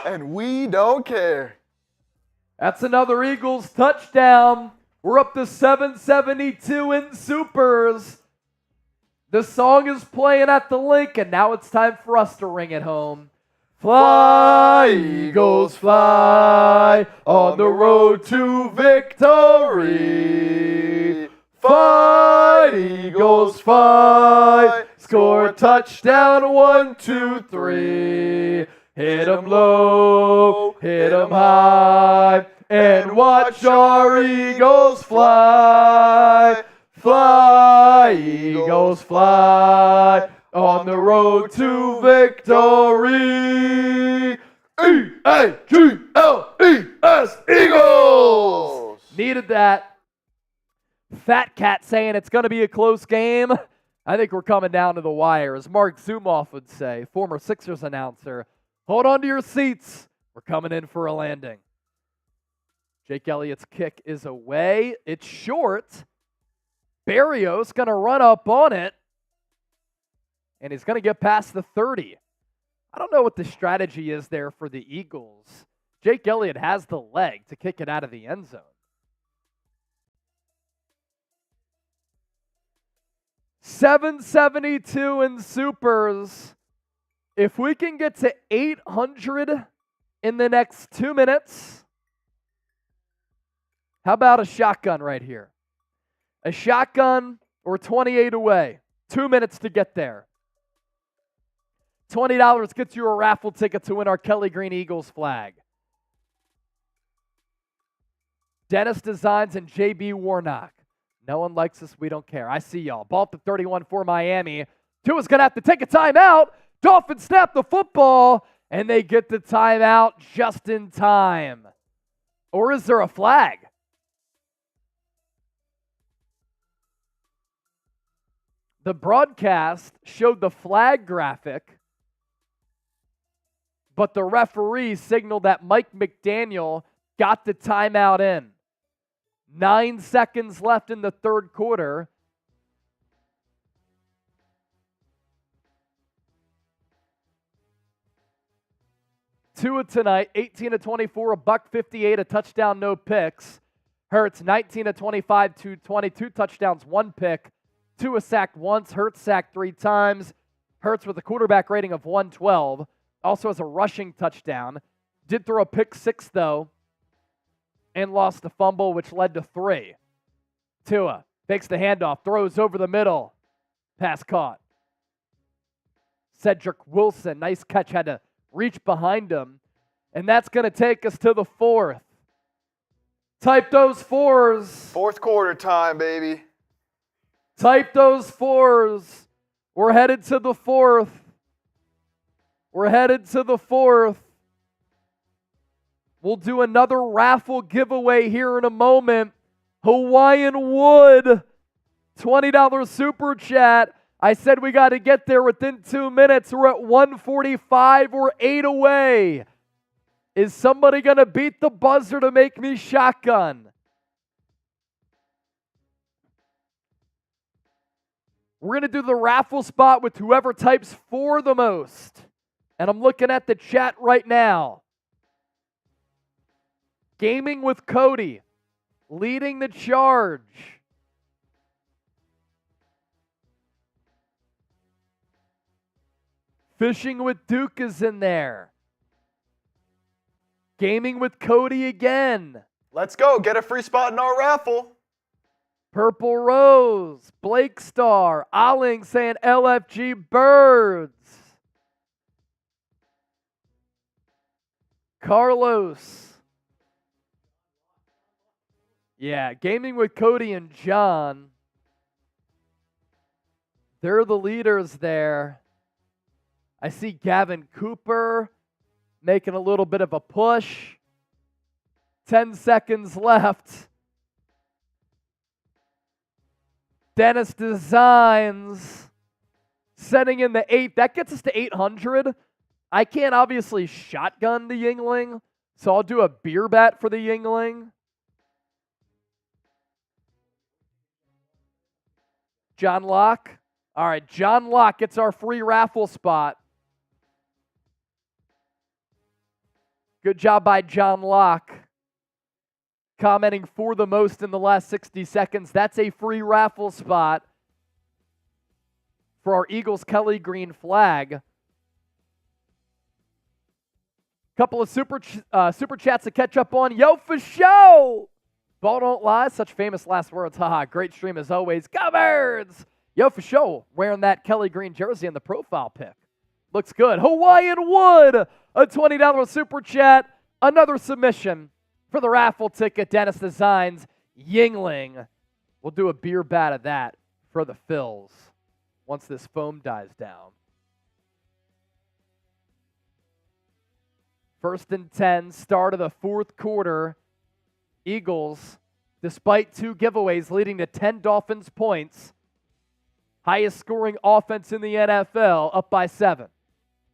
and we don't care. That's another Eagles touchdown. We're up to 772 in Supers. The song is playing at the link, and now it's time for us to ring it home. Fly, Eagles, fly on the road to victory. Fight, Eagles, fight. Score a touchdown, 1, 2, 3. Hit 'em low, hit 'em high, and watch our Eagles fly. Fly, Eagles, fly on the road to victory. E-A-G-L-E-S, Eagles! Needed that. Fat Cat saying it's going to be a close game. I think we're coming down to the wire, as Mark Zumoff would say, former Sixers announcer. Hold on to your seats. We're coming in for a landing. Jake Elliott's kick is away. It's short. Berrios going to run up on it. And he's going to get past the 30. I don't know what the strategy is there for the Eagles. Jake Elliott has the leg to kick it out of the end zone. 772 in Supers. If we can get to 800 in the next 2 minutes, how about a shotgun right here? A shotgun or 28 away. 2 minutes to get there. $20 gets you a raffle ticket to win our Kelly Green Eagles flag. Dennis Designs and JB Warnock. No one likes us. We don't care. I see y'all. Ball to 31 for Miami. Tua's going to have to take a timeout. Dolphins snap the football, and they get the timeout just in time. Or is there a flag? The broadcast showed the flag graphic, but the referee signaled that Mike McDaniel got the timeout in. 9 seconds left in the third quarter. Tua tonight, 18 of 24, a $158, a touchdown, no picks. Hurts, 19 of 25, 222 touchdowns, 1 pick, Tua sacked once, Hurts sacked 3 times. Hurts with a quarterback rating of 112. Also has a rushing touchdown. Did throw a pick 6, though, and lost a fumble, which led to 3. Tua fakes the handoff, throws over the middle. Pass caught. Cedric Wilson, nice catch, had to reach behind him. And that's going to take us to the 4th. Type those 4s. Fourth quarter time, baby. Type those 4s. We're headed to the 4th. We're headed to the 4th. We'll do another raffle giveaway here in a moment. Hawaiian Wood, $20 super chat. I said we got to get there within 2 minutes. We're at 1:45. We're 8 away. Is somebody going to beat the buzzer to make me shotgun? We're going to do the raffle spot with whoever types 4 the most. And I'm looking at the chat right now. Gaming with Cody, leading the charge. Fishing with Duke is in there. Gaming with Cody again. Let's go. Get a free spot in our raffle. Purple Rose, Blake Star, Alling saying LFG Birds. Carlos. Yeah, gaming with Cody and John. They're the leaders there. I see Gavin Cooper making a little bit of a push. 10 seconds left. Dennis Designs setting in the 8. That gets us to 800. I can't obviously shotgun the Yingling, so I'll do a beer bet for the Yingling. John Locke. All right, John Locke gets our free raffle spot. Good job by John Locke. Commenting for the most in the last 60 seconds. That's a free raffle spot for our Eagles Kelly Green flag. Couple of super chats to catch up on. Yo, for show! Ball don't lie. Such famous last words. Haha, great stream as always. Go Birds! Yo, for show. Wearing that Kelly Green jersey in the profile pic. Looks good. Hawaiian Wood! A $20 super chat. Another submission for the raffle ticket. Dennis Designs. Yingling. We'll do a beer bat of that for the Phils once this foam dies down. 1st and 10, start of the 4th quarter. Eagles, despite 2 giveaways, leading to 10 Dolphins points. Highest scoring offense in the NFL, up by 7.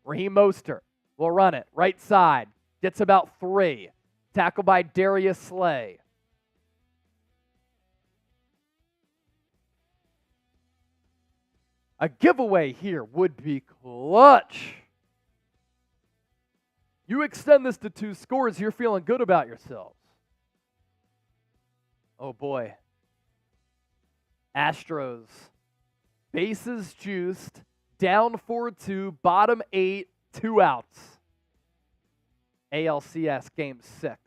Raheem Mostert will run it. Right side, gets about 3. Tackled by Darius Slay. A giveaway here would be clutch. You extend this to 2 scores, you're feeling good about yourselves. Oh boy. Astros. Bases juiced. Down 4-2. Bottom 8. 2 outs. ALCS Game 6.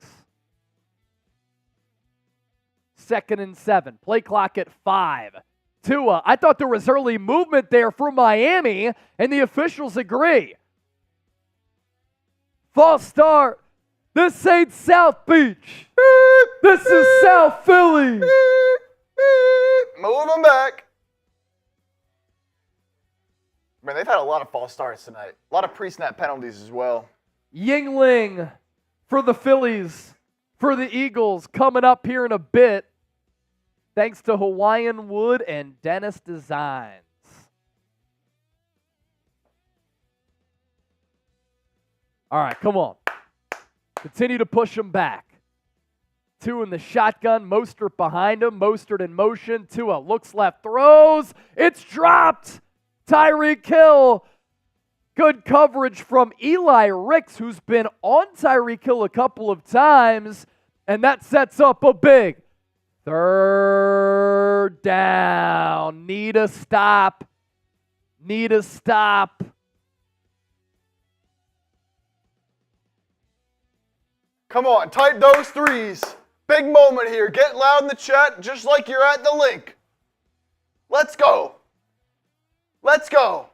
2nd and 7. Play clock at 5. Tua. I thought there was early movement there for Miami, and the officials agree. False start. This ain't South Beach. This is South Philly. Move them back. Man, they've had a lot of false starts tonight. A lot of pre-snap penalties as well. Yingling for the Phillies, for the Eagles, coming up here in a bit. Thanks to Hawaiian Wood and Dennis Designs. All right, come on. Continue to push them back. 2 in the shotgun. Mostert behind him. Mostert in motion. Tua looks left, throws. It's dropped. Tyreek Hill. Good coverage from Eli Ricks, who's been on Tyreek Hill a couple of times. And that sets up a big Third down. Need a stop. Need a stop. Come on, type those threes. Big moment here. Get loud in the chat just like you're at the link. Let's go. Let's go.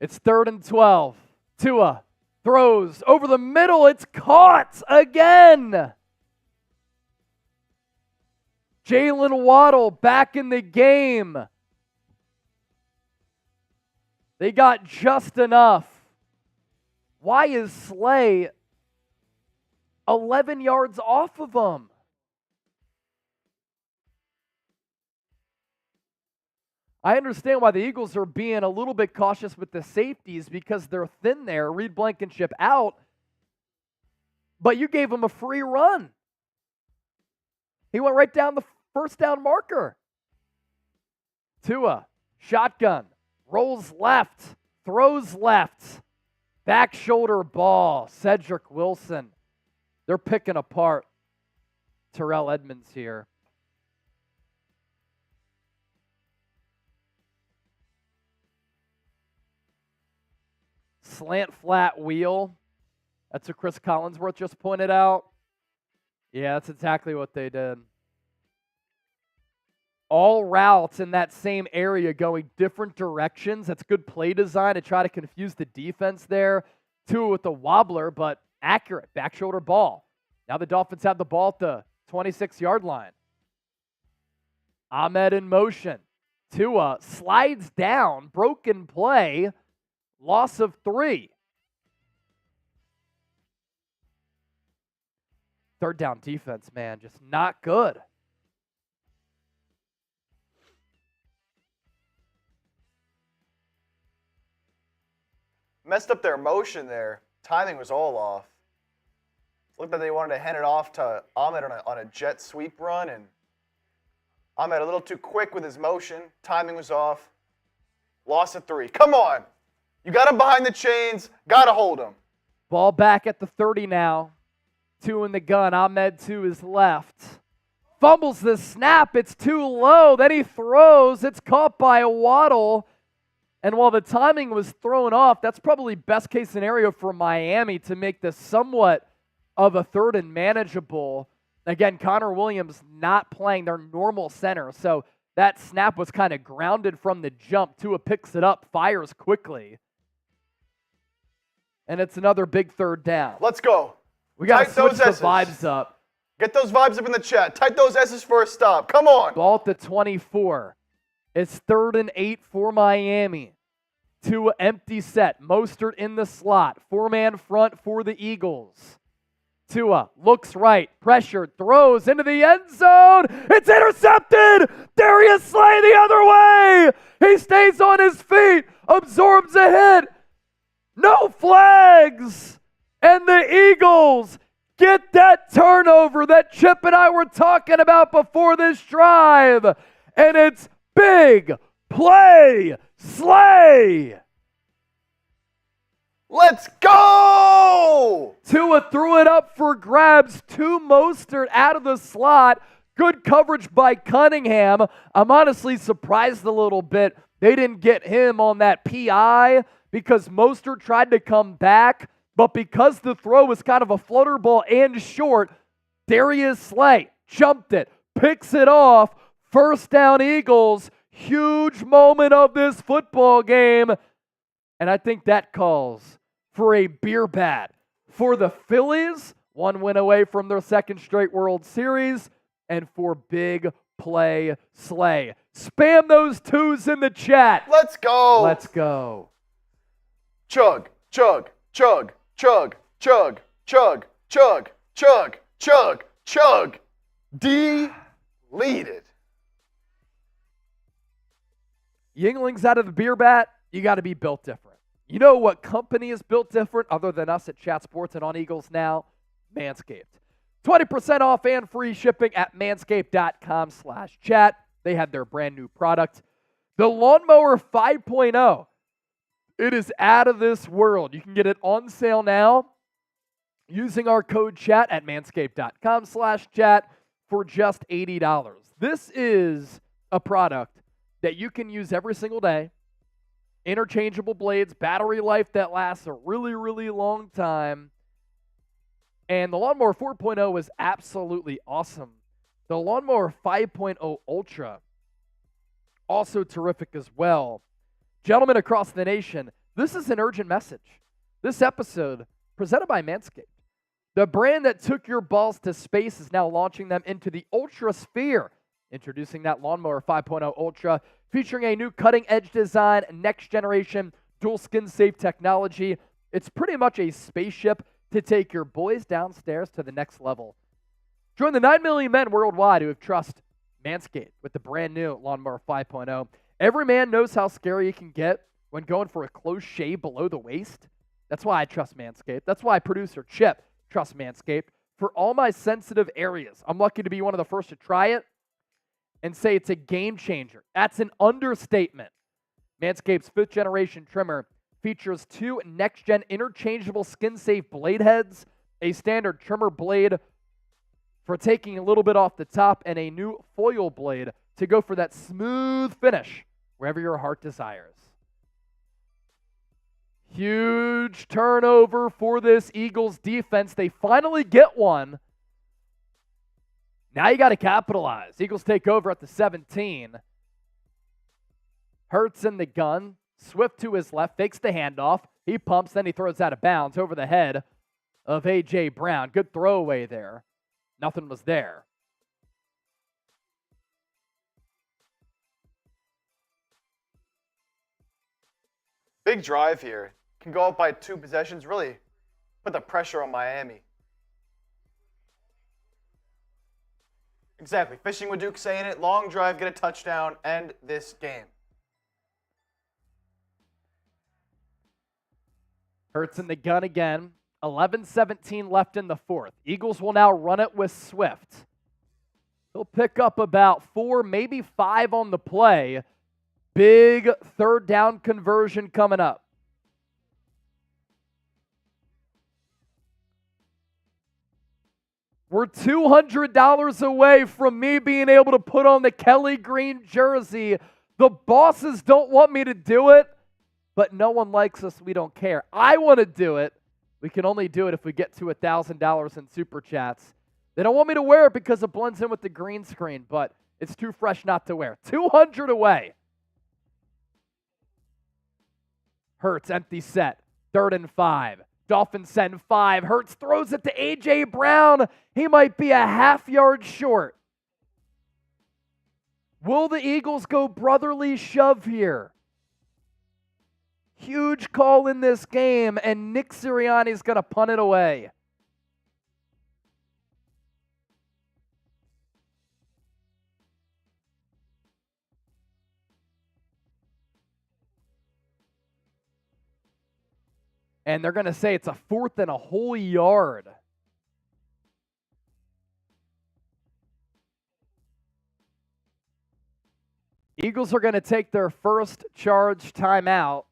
It's 3rd and 12. Tua throws over the middle. It's caught again. Jalen Waddle back in the game. They got just enough. Why is Slay 11 yards off of him? I understand why the Eagles are being a little bit cautious with the safeties because they're thin there. Reed Blankenship out. But you gave him a free run. He went right down the first down marker. Tua, shotgun, rolls left, throws left. Back shoulder ball, Cedric Wilson. They're picking apart Terrell Edmonds here. Slant flat wheel. That's what Chris Collinsworth just pointed out. Yeah, that's exactly what they did. All routes in that same area going different directions. That's good play design to try to confuse the defense there. Tua with the wobbler, but accurate. Back shoulder ball. Now the Dolphins have the ball at the 26-yard line. Ahmed in motion. Tua slides down. Broken play. Loss of 3. Third down defense, man, just not good. Messed up their motion there. Timing was all off. Looked like they wanted to hand it off to Ahmed on a jet sweep run, and Ahmed a little too quick with his motion. Timing was off. Loss of 3. Come on. You got him behind the chains. Got to hold him. Ball back at the 30 now. 2 in the gun. Ahmed to his left. Fumbles the snap. It's too low. Then he throws. It's caught by a Waddle. And while the timing was thrown off, that's probably best case scenario for Miami to make this somewhat of a 3rd and manageable. Again, Connor Williams not playing their normal center. So that snap was kind of grounded from the jump. Tua picks it up, fires quickly. And it's another big 3rd down. Let's go. We got to switch the vibes up. Get those vibes up in the chat. Type those S's for a stop. Come on. Ball at the 24. It's 3rd and 8 for Miami. Tua empty set. Mostert in the slot. 4-man front for the Eagles. Tua looks right. Pressured. Throws into the end zone. It's intercepted. Darius Slay the other way. He stays on his feet. Absorbs a hit. No flags. And the Eagles get that turnover that Chip and I were talking about before this drive. And it's big play Slay. Let's go! Tua threw it up for grabs to Mostert out of the slot. Good coverage by Cunningham. I'm honestly surprised a little bit they didn't get him on that PI because Mostert tried to come back, but because the throw was kind of a floater ball and short, Darius Slay jumped it, picks it off. First down Eagles. Huge moment of this football game. And I think that calls for a beer bat for the Phillies. 1 win away from their 2nd straight World Series. And for big play Slay. Spam those 2s in the chat. Let's go. Let's go. Chug, chug, chug, chug, chug, chug, chug, chug, chug, chug. Deleted. Yinglings out of the beer bat, you got to be built different. You know what company is built different other than us at Chat Sports and on Eagles Now? Manscaped. 20% off and free shipping at manscaped.com/chat. They have their brand new product, the Lawnmower 5.0. It is out of this world. You can get it on sale now. using our code chat at manscaped.com/chat for just $80. This is a product that you can use every single day. Interchangeable blades, battery life that lasts a really, really long time. And the Lawnmower 4.0 is absolutely awesome. The Lawnmower 5.0 Ultra, also terrific as well. Gentlemen across the nation, this is an urgent message. This episode, presented by Manscaped. The brand that took your balls to space is now launching them into the Ultra Sphere. Introducing that Lawnmower 5.0 Ultra, featuring a new cutting-edge design, next-generation dual skin-safe technology. It's pretty much a spaceship to take your boys downstairs to the next level. Join the 9 million men worldwide who have trust Manscaped with the brand new Lawnmower 5.0. Every man knows how scary it can get when going for a close shave below the waist. That's why I trust Manscaped. That's why producer Chip trusts Manscaped for all my sensitive areas. I'm lucky to be one of the first to try it and say it's a game changer. That's an understatement. Manscaped's 5th generation trimmer features 2 next-gen interchangeable skin-safe blade heads, a standard trimmer blade for taking a little bit off the top, and a new foil blade to go for that smooth finish wherever your heart desires. Huge turnover for this Eagles defense. They finally get one. Now you got to capitalize. Eagles take over at the 17. Hurts in the gun. Swift to his left, fakes the handoff. He pumps, then he throws out of bounds over the head of A.J. Brown. Good throwaway there. Nothing was there. Big drive here. Can go up by 2 possessions. Really put the pressure on Miami. Exactly. Fishing with Duke saying it. Long drive, get a touchdown, end this game. Hurts in the gun again. 11-17 left in the 4th. Eagles will now run it with Swift. He'll pick up about 4, maybe 5 on the play. Big 3rd down conversion coming up. We're $200 away from me being able to put on the Kelly Green jersey. The bosses don't want me to do it, but no one likes us. We don't care. I want to do it. We can only do it if we get to $1,000 in super chats. They don't want me to wear it because it blends in with the green screen, but it's too fresh not to wear. 200 away. Hurts, empty set. 3rd and 5. Dolphins send 5. Hurts throws it to A.J. Brown. He might be a half yard short. Will the Eagles go brotherly shove here? Huge call in this game, and Nick Sirianni is going to punt it away. And they're going to say it's a 4th and a whole yard. Eagles are going to take their first charge timeout.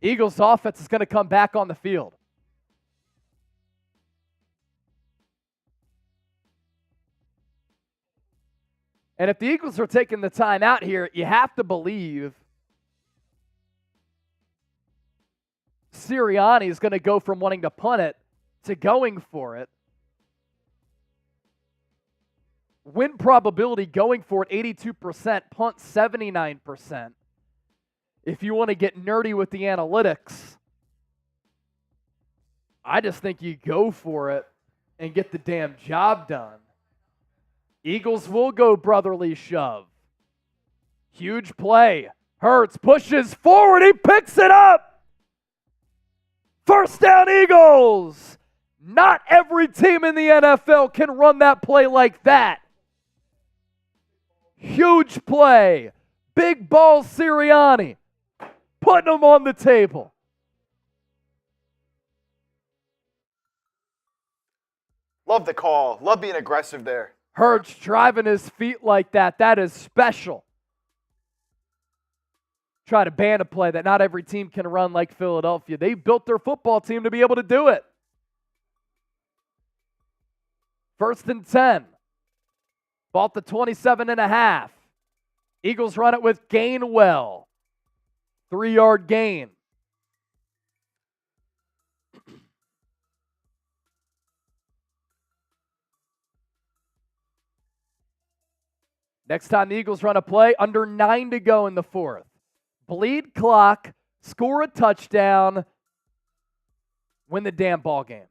Eagles offense is going to come back on the field. And if the Eagles are taking the time out here, you have to believe Sirianni is going to go from wanting to punt it to going for it. Win probability going for it, 82%, punt 79%. If you want to get nerdy with the analytics, I just think you go for it and get the damn job done. Eagles will go brotherly shove. Huge play. Hurts pushes forward. He picks it up. 1st down, Eagles. Not every team in the NFL can run that play like that. Huge play. Big ball Sirianni. Putting them on the table. Love the call. Love being aggressive there. Hurts driving his feet like that. That is special. try to ban a play that not every team can run like Philadelphia. They built their football team to be able to do it. 1st and 10. Ball at the 27.5. Eagles run it with Gainwell. 3-yard gain. Next time the Eagles run a play, under 9 to go in the 4th. Bleed clock, score a touchdown, win the damn ball game.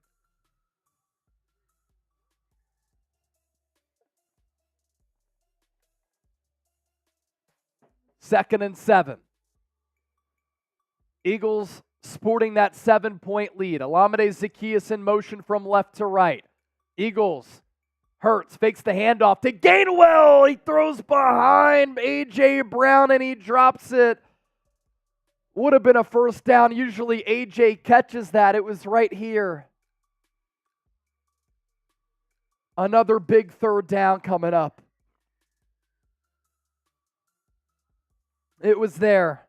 Second and 7. Eagles sporting that 7-point lead. Olamide Zaccheaus in motion from left to right. Eagles, Hurts fakes the handoff to Gainwell. He throws behind A.J. Brown and he drops it. Would have been a first down. Usually A.J. catches that. It was right here. Another big 3rd down coming up. It was there.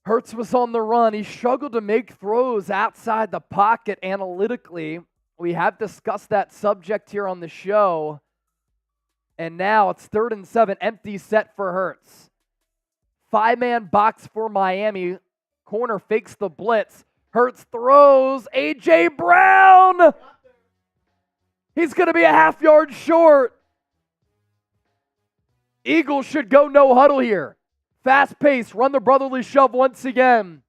Hurts was on the run. He struggled to make throws outside the pocket analytically. We have discussed that subject here on the show. And now it's 3rd and 7, empty set for Hurts. 5-man box for Miami. Corner fakes the blitz. Hurts throws. A.J. Brown! He's going to be a half-yard short. Eagles should go no huddle here. Fast pace, run the brotherly shove once again.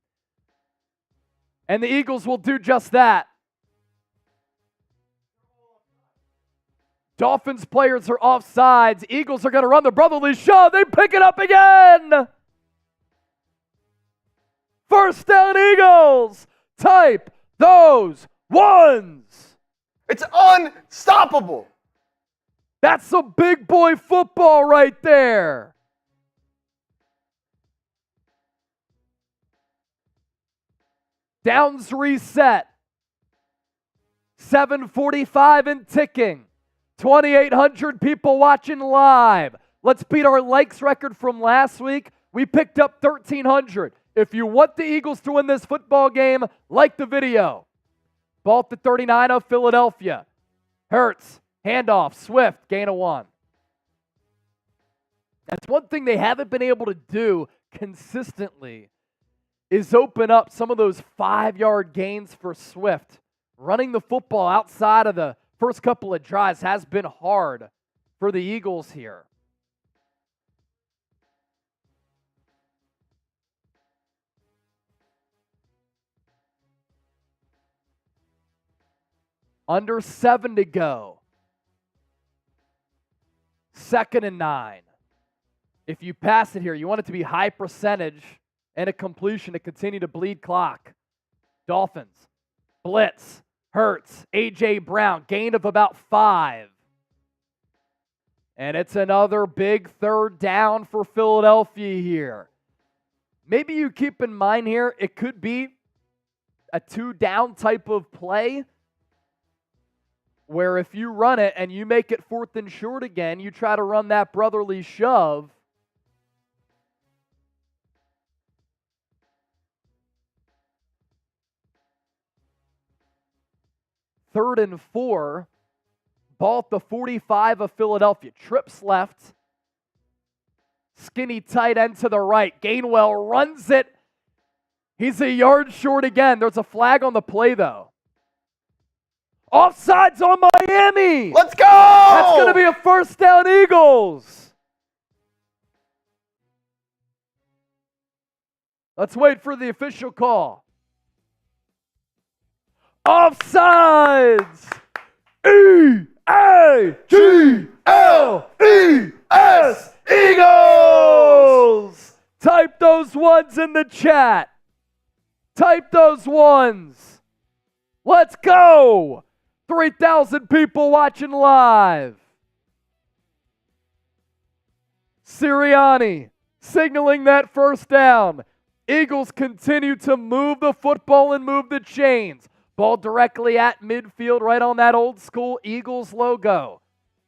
And the Eagles will do just that. Dolphins players are offsides. Eagles are going to run the brotherly shove. They pick it up again. First down, Eagles. Type those ones. It's unstoppable. That's some big boy football right there. Downs reset. 7:45 and ticking. 2,800 people watching live. Let's beat our likes record from last week. We picked up 1,300. If you want the Eagles to win this football game, like the video. Ball at the 39 of Philadelphia. Hurts, handoff, Swift, gain of 1. That's one thing they haven't been able to do consistently is open up some of those 5-yard gains for Swift. Running the football outside of the first couple of drives has been hard for the Eagles here. Under 7 to go. 2nd and 9. If you pass it here, you want it to be high percentage and a completion to continue to bleed clock. Dolphins, blitz, Hurts, A.J. Brown, gain of about 5. And it's another big 3rd down for Philadelphia here. Maybe you keep in mind here, it could be a 2-down type of play where if you run it and you make it 4th and short again, you try to run that brotherly shove. Third and 4, ball at the 45 of Philadelphia. Trips left. Skinny tight end to the right. Gainwell runs it. He's a yard short again. There's a flag on the play, though. Offsides on Miami. Let's go! That's going to be a first down, Eagles. Let's wait for the official call. Offsides! E-A-G-L-E-S! Eagles! Type those ones in the chat. Type those ones. Let's go! 3,000 people watching live. Sirianni signaling that first down. Eagles continue to move the football and move the chains. Ball directly at midfield, right on that old school Eagles logo.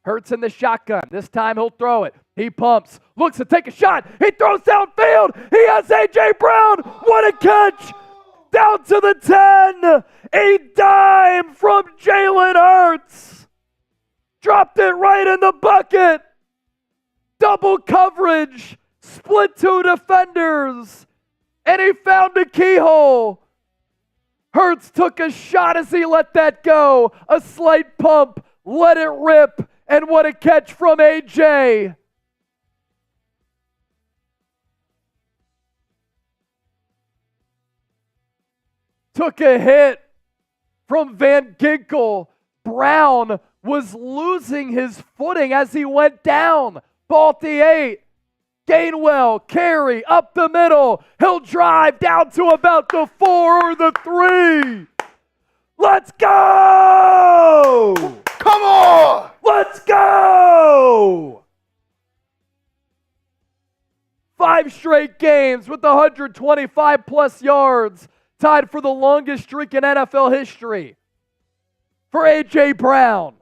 Hurts in the shotgun. This time he'll throw it. He pumps, looks to take a shot. He throws downfield. He has A.J. Brown. What a catch! Down to the 10. A dime from Jalen Hurts. Dropped it right in the bucket. Double coverage. Split two defenders. And he found a keyhole. Hurts took a shot as he let that go. A slight pump. Let it rip. And what a catch from A.J. Took a hit from Van Ginkel. Brown was losing his footing as he went down. Ball at the 8. Gainwell, carry up the middle. He'll drive down to about the 4 or the 3. Let's go! Come on! Let's go! 5 straight games with 125 plus yards. Tied for the longest streak in NFL history for A.J. Brown.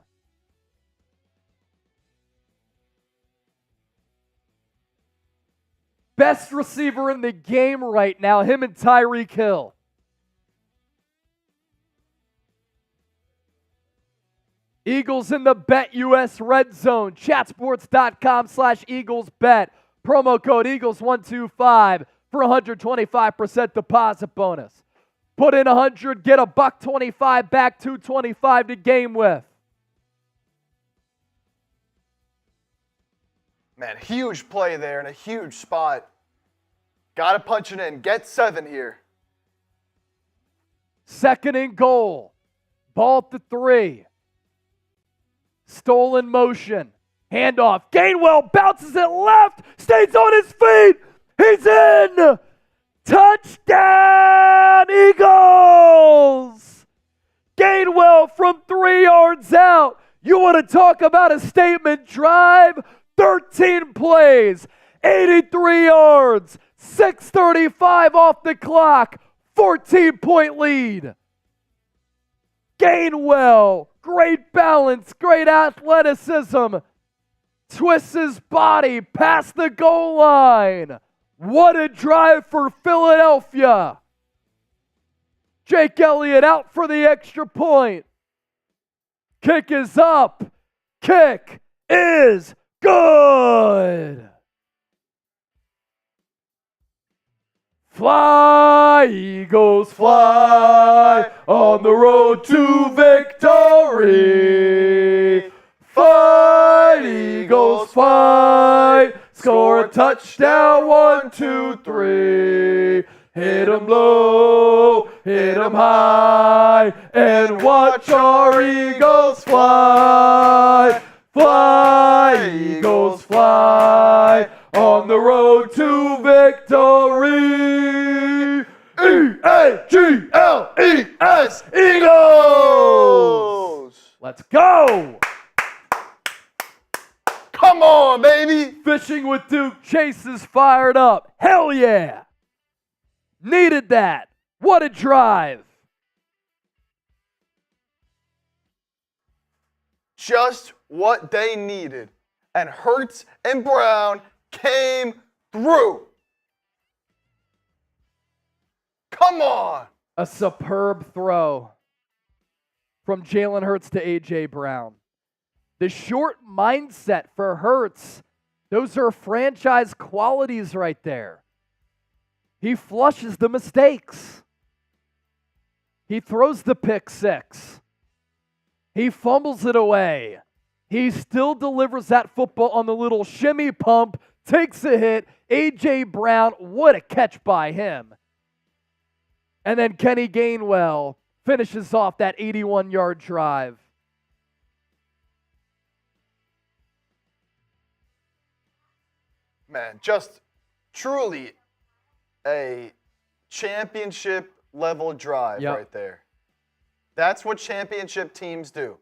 Best receiver in the game right now, him and Tyreek Hill. Eagles in the BetUS red zone. Chatsports.com/EaglesBet. Promo code Eagles125 for 125% deposit bonus. Put in 100, get a $125 back, $225 to game with. Man, huge play there in a huge spot. Got to punch it in. Get 7 here. 2nd and goal. Ball at the 3. Stolen motion. Handoff. Gainwell bounces it left. Stays on his feet. He's in. Touchdown, Eagles! Gainwell from 3 yards out. You want to talk about a statement drive? 13 plays, 83 yards, 6:35 off the clock, 14-point lead. Gainwell, great balance, great athleticism. Twists his body past the goal line. What a drive for Philadelphia. Jake Elliott out for the extra point. Kick is up. Kick is good. Fly, Eagles, fly on the road to victory. Fight, Eagles, fight. Score a touchdown, 1, 2, 3. Hit 'em low, hit 'em high, and watch our Eagles fly. Fly, Eagles, fly on the road to victory. E-A-G-L-E-S, Eagles! Let's go! Come on, baby! Fishing with Duke, Chase is fired up. Hell yeah! Needed that. What a drive. Just what they needed. And Hurts and Brown came through. Come on! A superb throw from Jalen Hurts to A.J. Brown. The short mindset for Hurts, those are franchise qualities right there. He flushes the mistakes. He throws the pick 6. He fumbles it away. He still delivers that football on the little shimmy pump, takes a hit. A.J. Brown, what a catch by him. And then Kenny Gainwell finishes off that 81-yard drive. Man, just truly a championship level drive right there. That's what championship teams do.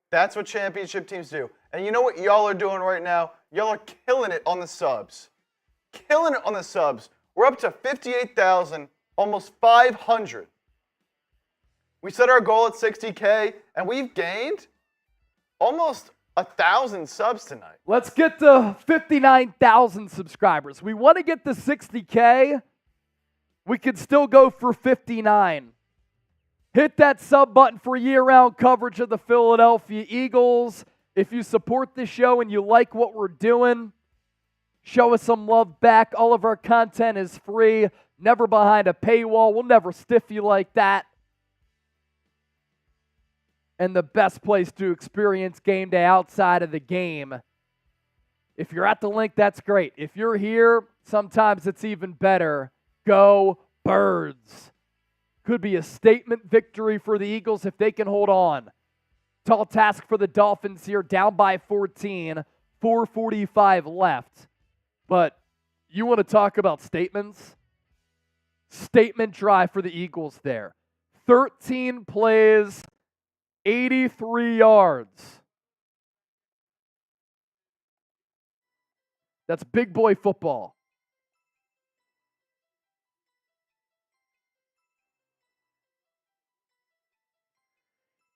That's what championship teams do. And you know what y'all are doing right now? Y'all are killing it on the subs. Killing it on the subs. We're up to 58,000, almost 500. We set our goal at 60K, and we've gained almost 1,000 subs tonight. Let's get to 59,000 subscribers. We want to get to 60K. We could still go for 59. Hit that sub button for year-round coverage of the Philadelphia Eagles. If you support the show and you like what we're doing, show us some love back. All of our content is free, never behind a paywall. We'll never stiff you like that. And the best place to experience game day outside of the game. If you're at the link, that's great. If you're here, sometimes it's even better. Go Birds. Could be a statement victory for the Eagles if they can hold on. Tall task for the Dolphins here, down by 14, 4:45 left. But you want to talk about statements? Statement drive for the Eagles there. 13 plays, 83 yards. That's big boy football.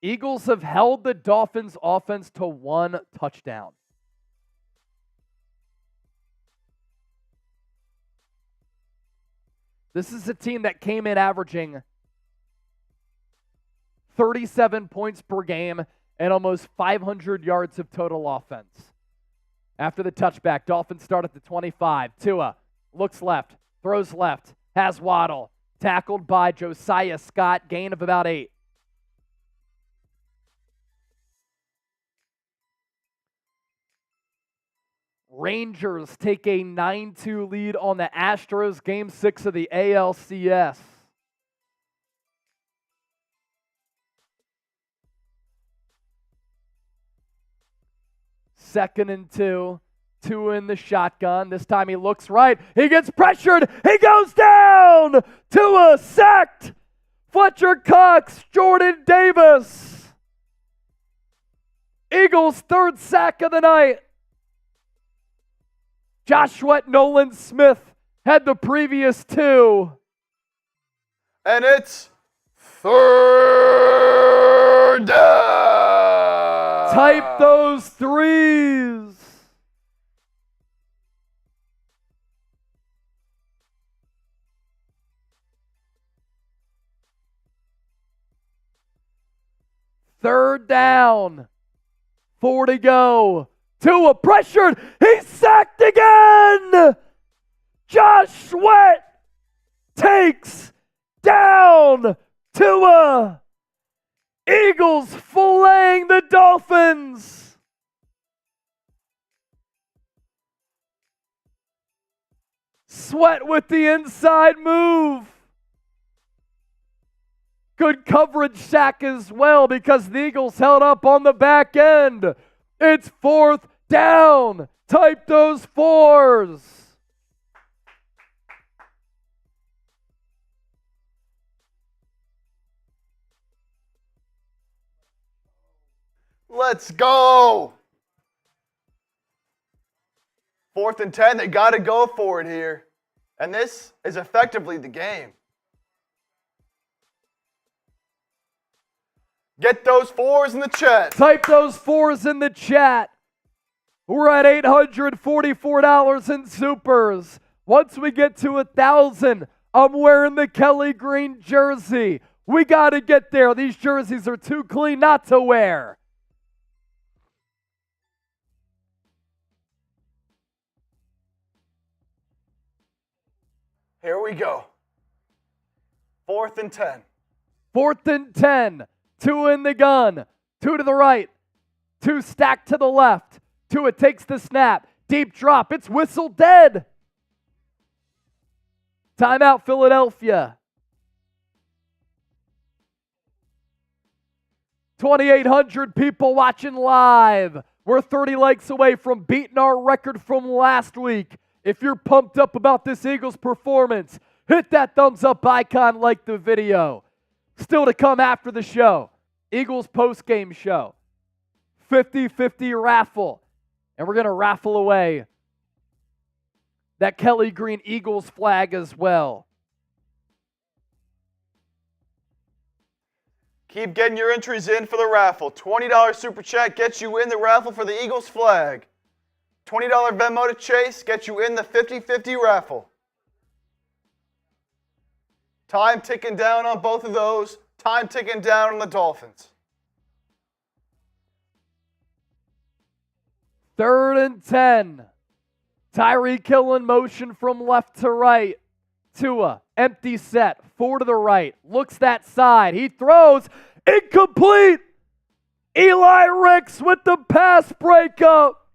Eagles have held the Dolphins offense to 1 touchdown. This is a team that came in averaging 37 points per game and almost 500 yards of total offense. After the touchback, Dolphins start at the 25. Tua looks left, throws left, has Waddle, tackled by Josiah Scott, gain of about 8. Rangers take a 9-2 lead on the Astros, Game 6 of the ALCS. Second and 2, 2 in the shotgun. This time he looks right. He gets pressured. He goes down. Tua sacked. Fletcher Cox, Jordan Davis. Eagles' 3rd sack of the night. Josh Sweat, Nolan Smith had the previous 2. And it's 3rd down. Type those 3s. Third down. 4 to go. Tua pressured. He's sacked again. Josh Sweat takes down Tua. Eagles filleting the Dolphins. Sweat with the inside move. Good coverage sack as well because the Eagles held up on the back end. It's 4th down. Type those 4s. Let's go. 4th and 10. They got to go for it here. And this is effectively the game. Get those 4s in the chat. Type those 4s in the chat. We're at $844 in supers. Once we get to 1,000, I'm wearing the Kelly Green jersey. We got to get there. These jerseys are too clean not to wear. Here we go. 4th and 10. 4th and 10. 2 in the gun. 2 to the right. 2 stacked to the left. Tua takes the snap. Deep drop. It's whistle dead. Timeout, Philadelphia. 2,800 people watching live. We're 30 likes away from beating our record from last week. If you're pumped up about this Eagles performance, hit that thumbs up icon, like the video. Still to come after the show, Eagles post-game show. 50-50 raffle. And we're going to raffle away that Kelly Green Eagles flag as well. Keep getting your entries in for the raffle. $20 Super Chat gets you in the raffle for the Eagles flag. $20 Venmo to Chase gets you in the 50-50 raffle. Time ticking down on both of those. Time ticking down on the Dolphins. 3rd and 10. Tyreek Hill in motion from left to right. Tua, empty set, 4 to the right. Looks that side. He throws. Incomplete. Eli Ricks with the pass breakup.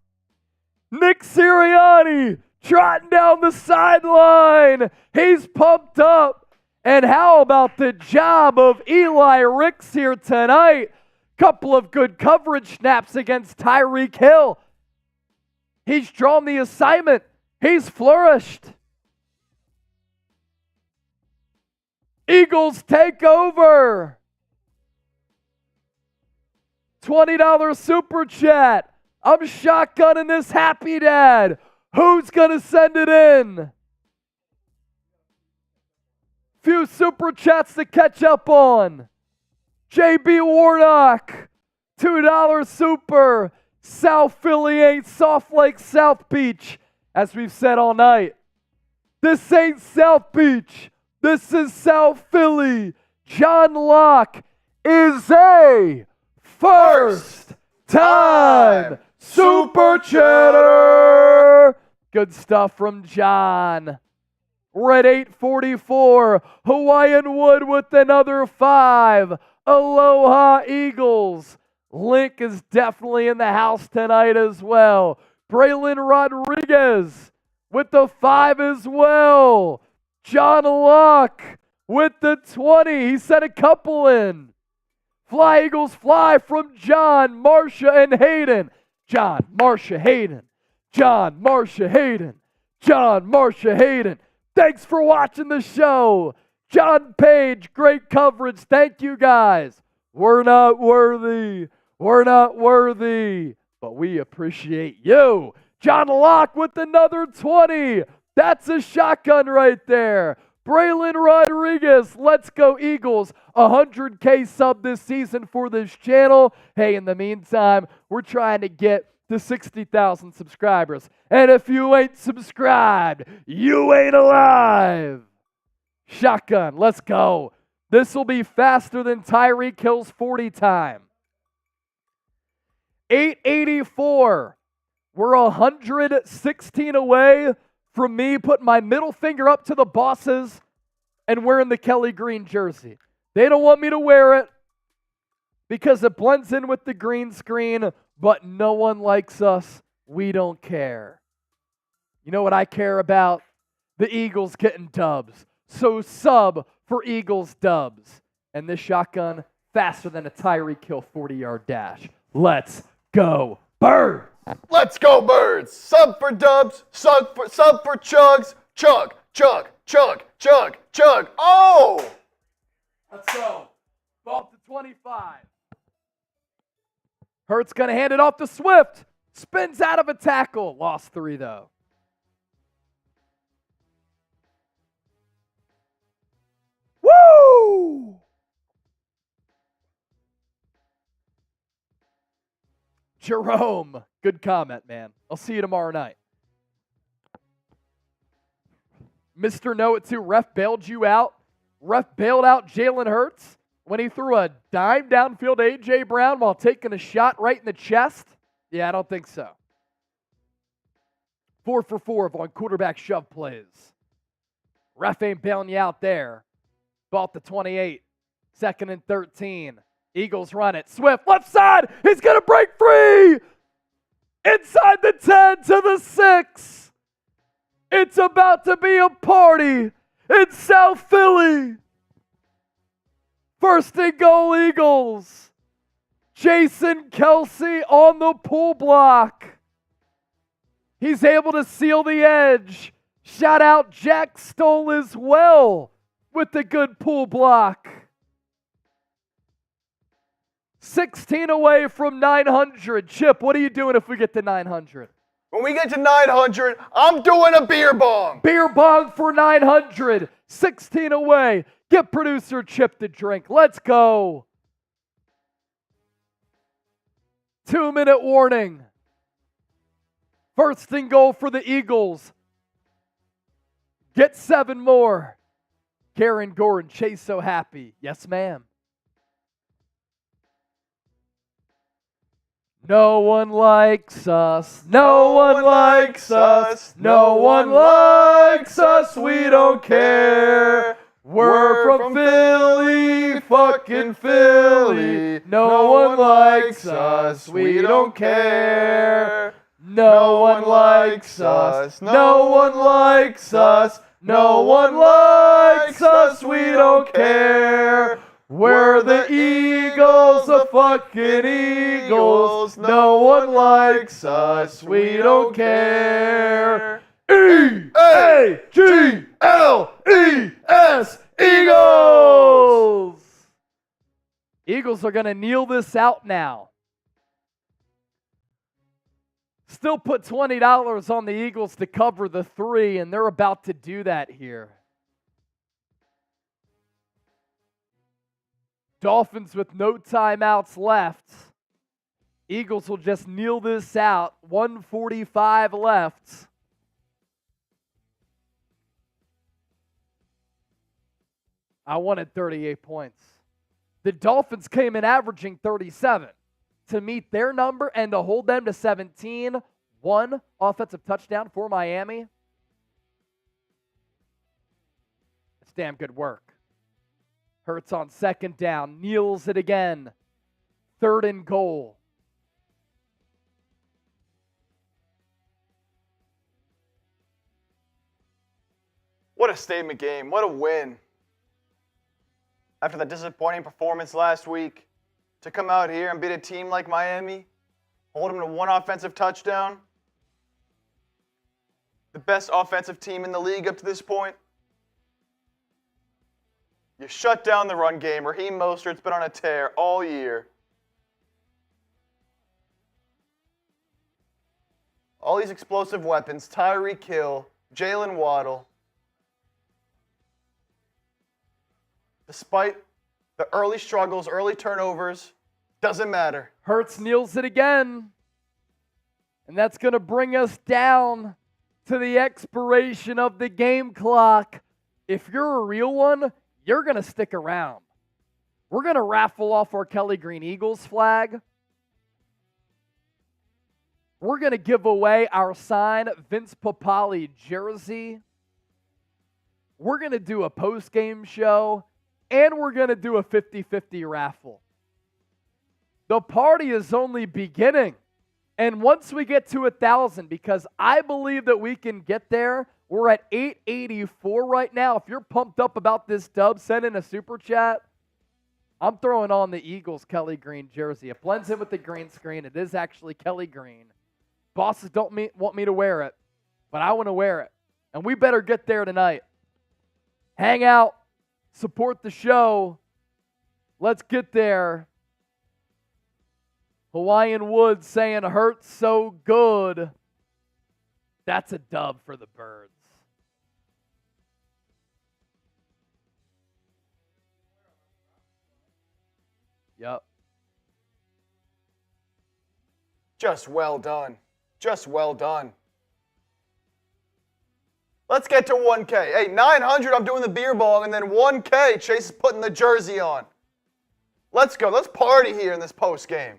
Nick Sirianni trotting down the sideline. He's pumped up. And how about the job of Eli Ricks here tonight? Couple of good coverage snaps against Tyreek Hill. He's drawn the assignment. He's flourished. Eagles take over. $20 Super Chat. I'm shotgunning this happy dad. Who's going to send it in? Few Super Chats to catch up on. JB Warnock, $2 Super. South Philly ain't Soft Lake South Beach, as we've said all night. This ain't South Beach. This is South Philly. John Locke is a first time Super Chatter. Good stuff from John. We're at 8:44. Hawaiian Wood with another 5. Aloha Eagles. Link is definitely in the house tonight as well. Braylon Rodriguez with the 5 as well. John Locke with the 20. He sent a couple in. Fly Eagles Fly from John, Marcia, and Hayden. John, Marcia, Hayden. John, Marcia, Hayden. John, Marcia, Hayden. Thanks for watching the show. John Page, great coverage. Thank you guys. We're not worthy. We're not worthy. But we appreciate you. John Locke with another 20. That's a shotgun right there. Braylon Rodriguez, let's go Eagles. 100K sub this season for this channel. Hey, in the meantime, we're trying to get to 60,000 subscribers. And if you ain't subscribed, you ain't alive. Shotgun, let's go. This will be faster than Tyreek Hill's 40 time. 884. We're 116 away from me putting my middle finger up to the bosses and wearing the Kelly Green jersey. They don't want me to wear it because it blends in with the green screen, but no one likes us. We don't care. You know what I care about? The Eagles getting dubs. So sub for Eagles dubs. And this shotgun, faster than a Tyreek Hill 40-yard dash. Let's go, Bird! Let's go, Birds! Sub for dubs, sub for chugs. Chug, chug, chug, chug, chug. Oh! Let's go. Ball to 25. Hurts going to hand it off to Swift. Spins out of a tackle. Lost 3, though. Woo! Jerome. Good comment, man. I'll see you tomorrow night. Mr. Know It Too. Ref bailed you out. Ref bailed out Jalen Hurts when he threw a dime downfield to A.J. Brown while taking a shot right in the chest? Yeah, I don't think so. 4 for 4 on quarterback shove plays. Ref ain't bailing you out there. Ball to 28. 2nd and 13. Eagles run it. Swift, left side. He's going to break free. Inside the 10 to the 6. It's about to be a party in South Philly. 1st and goal, Eagles. Jason Kelce on the pull block. He's able to seal the edge. Shout out Jack Stoll as well with the good pull block. 16 away from 900. Chip, what are you doing if we get to 900? When we get to 900, I'm doing a beer bong. Beer bong for 900. 16 away. Get producer Chip to drink. Let's go. 2-minute warning. First and goal for the Eagles. Get 7 more. Karen Gordon, Chase so happy. Yes, ma'am. No one likes us. No one likes us. No one likes us. We don't care. We're from Philly, fucking Philly. No one likes us. We don't care. No one likes us. No one likes us. No one likes us. We don't care. We're the Eagles, the fucking Eagles. No one likes us. We don't care. E-A-G-L-E-S, Eagles! Eagles are going to kneel this out now. Still put $20 on the Eagles to cover the 3, and they're about to do that here. Dolphins with no timeouts left. Eagles will just kneel this out. 1:45 left. I wanted 38 points. The Dolphins came in averaging 37 to meet their number and to hold them to 17. 1 offensive touchdown for Miami. It's damn good work. Hurts on second down, kneels it again. 3rd and goal. What a statement game. What a win. After that disappointing performance last week, to come out here and beat a team like Miami, hold them to 1 offensive touchdown. The best offensive team in the league up to this point. You shut down the run game. Raheem Mostert's been on a tear all year. All these explosive weapons, Tyreek Hill, Jalen Waddle. Despite the early struggles, early turnovers, doesn't matter. Hurts kneels it again. And that's going to bring us down to the expiration of the game clock. If you're a real one, you're going to stick around. We're going to raffle off our Kelly Green Eagles flag. We're going to give away our signed Vince Papale jersey. We're going to do a post-game show. And we're going to do a 50-50 raffle. The party is only beginning. And once we get to 1,000, because I believe that we can get there, we're at 884 right now. If you're pumped up about this dub, send in a super chat. I'm throwing on the Eagles Kelly Green jersey. It blends in with the green screen. It is actually Kelly Green. Bosses don't want me to wear it, but I want to wear it. And we better get there tonight. Hang out. Support the show. Let's get there. Hawaiian Woods saying Hurts so good. That's a dub for the Birds. Yep. Just well done. Just well done. Let's get to 1K. Hey, 900, I'm doing the beer bong, and then 1K, Chase is putting the jersey on. Let's go. Let's party here in this post game.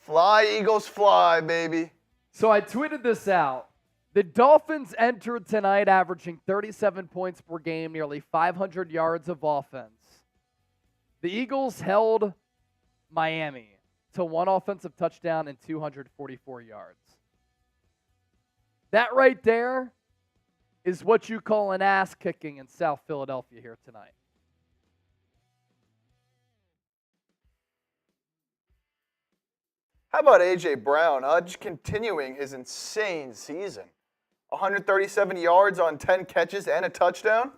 Fly, Eagles, fly, baby. So I tweeted this out. The Dolphins entered tonight averaging 37 points per game, nearly 500 yards of offense. The Eagles held Miami to 1 offensive touchdown and 244 yards. That right there is what you call an ass kicking in South Philadelphia here tonight. How about A.J. Brown? Just continuing his insane season. 137 yards on 10 catches and a touchdown.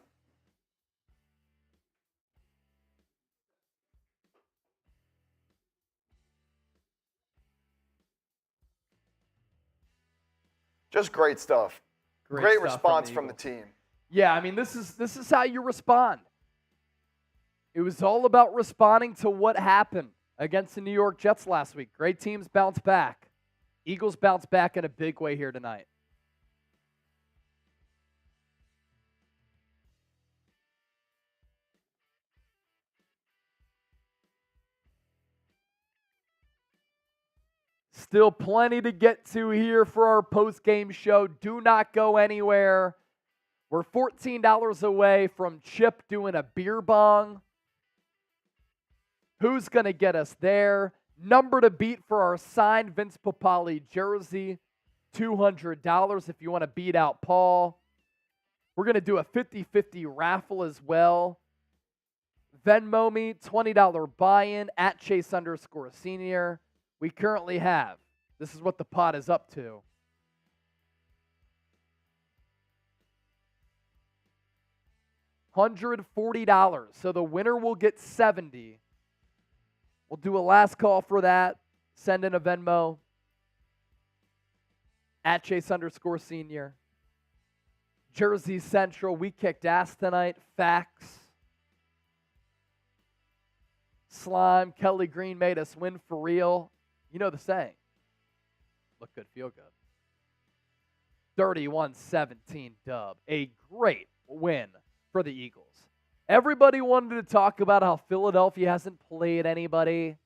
Just great stuff. Great stuff response from the team. Yeah, I mean, this is how you respond. It was all about responding to what happened against the New York Jets last week. Great teams bounce back. Eagles bounce back in a big way here tonight. Still plenty to get to here for our post-game show. Do not go anywhere. We're $14 away from Chip doing a beer bong. Who's going to get us there? Number to beat for our signed Vince Papale jersey, $200 if you want to beat out Paul. We're going to do a 50-50 raffle as well. Venmo me, $20 buy-in at Chase_Senior. We currently have, this is what the pot is up to, $140. So the winner will get $70. We'll do a last call for that. Send in a Venmo at Chase_Senior. Jersey Central, we kicked ass tonight. Facts. Slime, Kelly Green made us win for real. You know the saying. Look good, feel good. 31-17 dub. A great win for the Eagles. Everybody wanted to talk about how Philadelphia hasn't played anybody.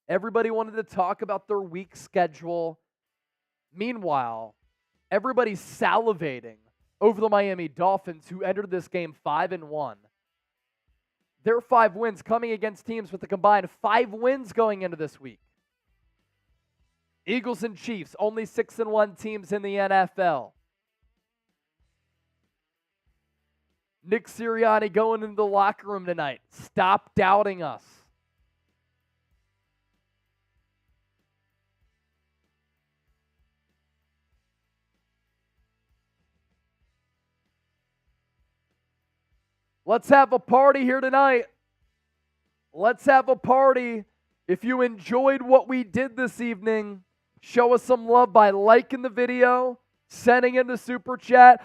Everybody wanted to talk about their weak schedule. Meanwhile, everybody's salivating over the Miami Dolphins, who entered this game 5-1. Their 5 wins coming against teams with a combined 5 wins going into this week. Eagles and Chiefs, only 6-1 teams in the NFL. Nick Sirianni going into the locker room tonight. Stop doubting us. Let's have a party here tonight. Let's have a party. If you enjoyed what we did this evening, show us some love by liking the video, sending in the super chat.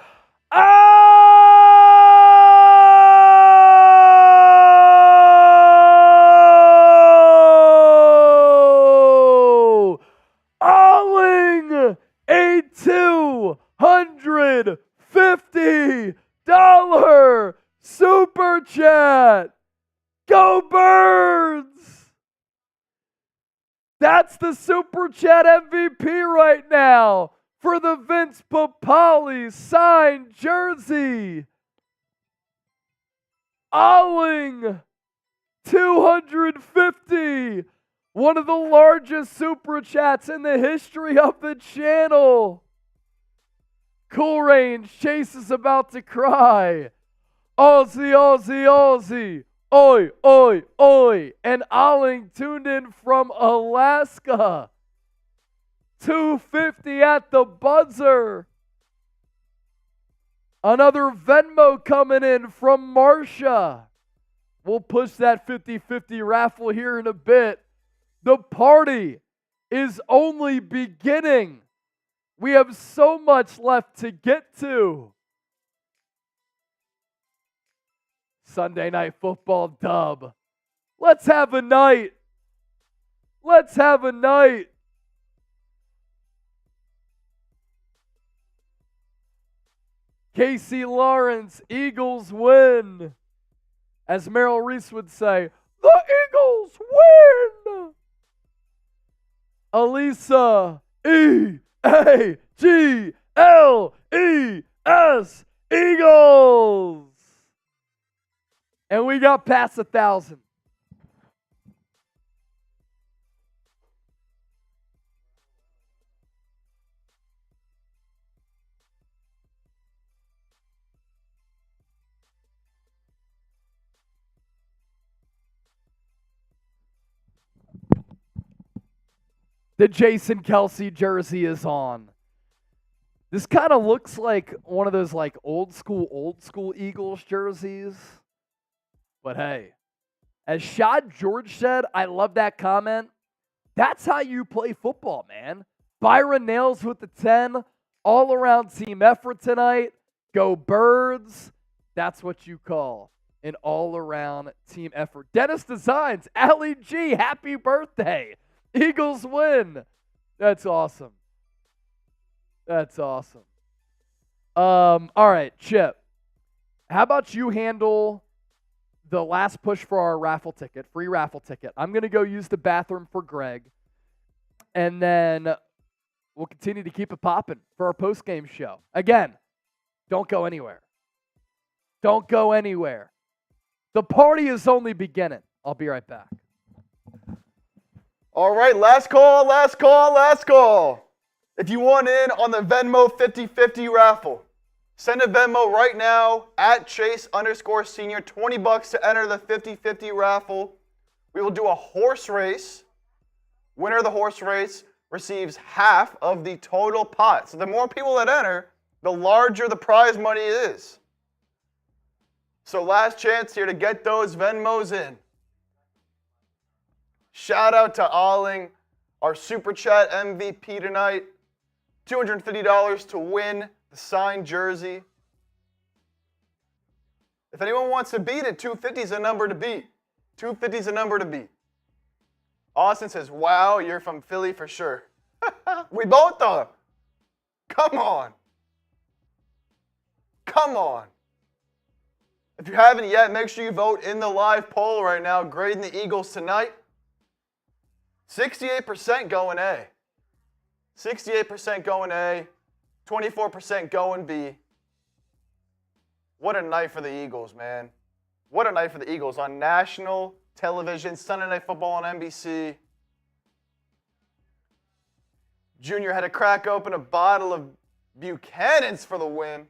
Alling a $250 super chat. Go Birds! That's the super chat MVP right now for the Vince Papale signed jersey. Alling 250. One of the largest super chats in the history of the channel. Cool Range, Chase is about to cry. Aussie, Aussie, Aussie. Oi, oi, oi. And Alling tuned in from Alaska. 250 at the buzzer. Another Venmo coming in from Marcia. We'll push that 50-50 raffle here in a bit. The party is only beginning. We have so much left to get to. Sunday Night Football dub. Let's have a night. Let's have a night. Casey Lawrence, Eagles win. As Merrill Reese would say, the Eagles win. Elisa, E-A-G-L-E-S, Eagles. And we got past 1,000. The Jason Kelce jersey is on. This kind of looks like one of those like old school Eagles jerseys. But hey, as Shad George said, I love that comment. That's how you play football, man. Byron Nails with the 10. All around team effort tonight. Go Birds. That's what you call an all-around team effort. Dennis Designs, Ali G, happy birthday. Eagles win. That's awesome. That's awesome. All right, Chip. How about you handle the last push for our raffle ticket, free raffle ticket? I'm going to go use the bathroom for Greg, and then we'll continue to keep it popping for our post-game show. Again, don't go anywhere. Don't go anywhere. The party is only beginning. I'll be right back. All right, last call, last call, last call. If you want in on the Venmo 50-50 raffle, send a Venmo right now at Chase_Senior. $20 to enter the 50-50 raffle. We will do a horse race. Winner of the horse race receives half of the total pot. So the more people that enter, the larger the prize money is. So last chance here to get those Venmos in. Shout out to Alling, our Super Chat MVP tonight. $250 to win the signed jersey. If anyone wants to beat it, 250 is a number to beat. 250 is a number to beat. Austin says, wow, you're from Philly for sure. We both are. Come on. Come on. If you haven't yet, make sure you vote in the live poll right now, grading the Eagles tonight. 68% going A. 68% going A. 24% going B. What a night for the Eagles, man. What a night for the Eagles on national television, Sunday Night Football on NBC. Junior had to crack open a bottle of Buchanan's for the win.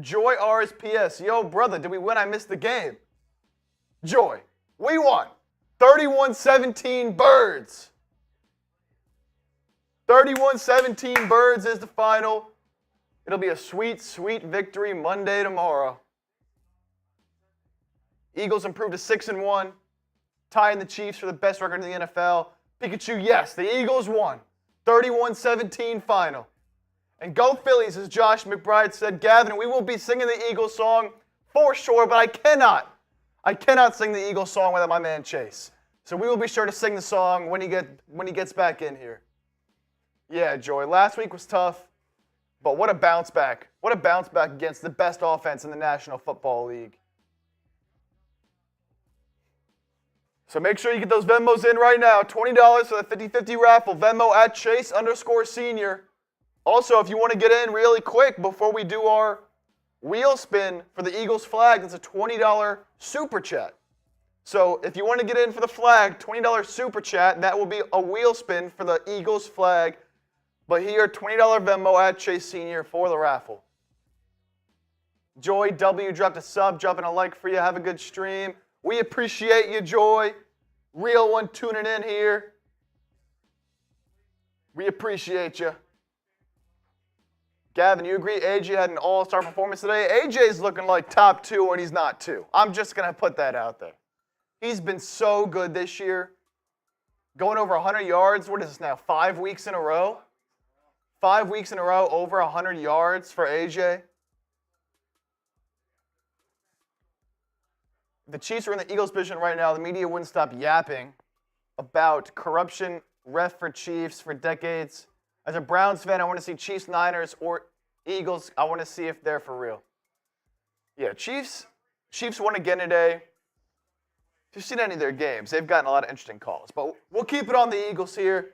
Joy RSPS. Yo, brother, did we win? I missed the game. Joy, we won. 31-17 Birds. 31-17 Birds is the final. It'll be a sweet, sweet victory Monday tomorrow. Eagles improved to 6-1, tying the Chiefs for the best record in the NFL. Pikachu, yes, the Eagles won. 31-17 final. And go Phillies, as Josh McBride said. Gavin, we will be singing the Eagles song for sure, but I cannot sing the Eagles song without my man Chase. So we will be sure to sing the song when he gets back in here. Yeah, Joy, last week was tough, but what a bounce back. What a bounce back against the best offense in the National Football League. So make sure you get those Venmos in right now. $20 for the 50-50 raffle. Venmo at Chase_Senior. Also, if you want to get in really quick before we do our wheel spin for the Eagles flag, that's a $20 super chat. So if you want to get in for the flag, $20 super chat, that will be a wheel spin for the Eagles flag. But here, $20 Venmo at Chase Senior for the raffle. Joy W dropped a sub, dropping a like for you. Have a good stream. We appreciate you, Joy. Real one tuning in here. We appreciate you. Gavin, you agree AJ had an all-star performance today? AJ's looking like top 2 when he's not 2. I'm just going to put that out there. He's been so good this year. Going over 100 yards. What is this now? 5 weeks in a row? 5 weeks in a row, over 100 yards for AJ. If the Chiefs were in the Eagles position right now, the media wouldn't stop yapping about corruption, ref for Chiefs for decades. As a Browns fan, I want to see Chiefs, Niners, or Eagles. I want to see if they're for real. Yeah, Chiefs won again today. If you've seen any of their games, they've gotten a lot of interesting calls. But we'll keep it on the Eagles here.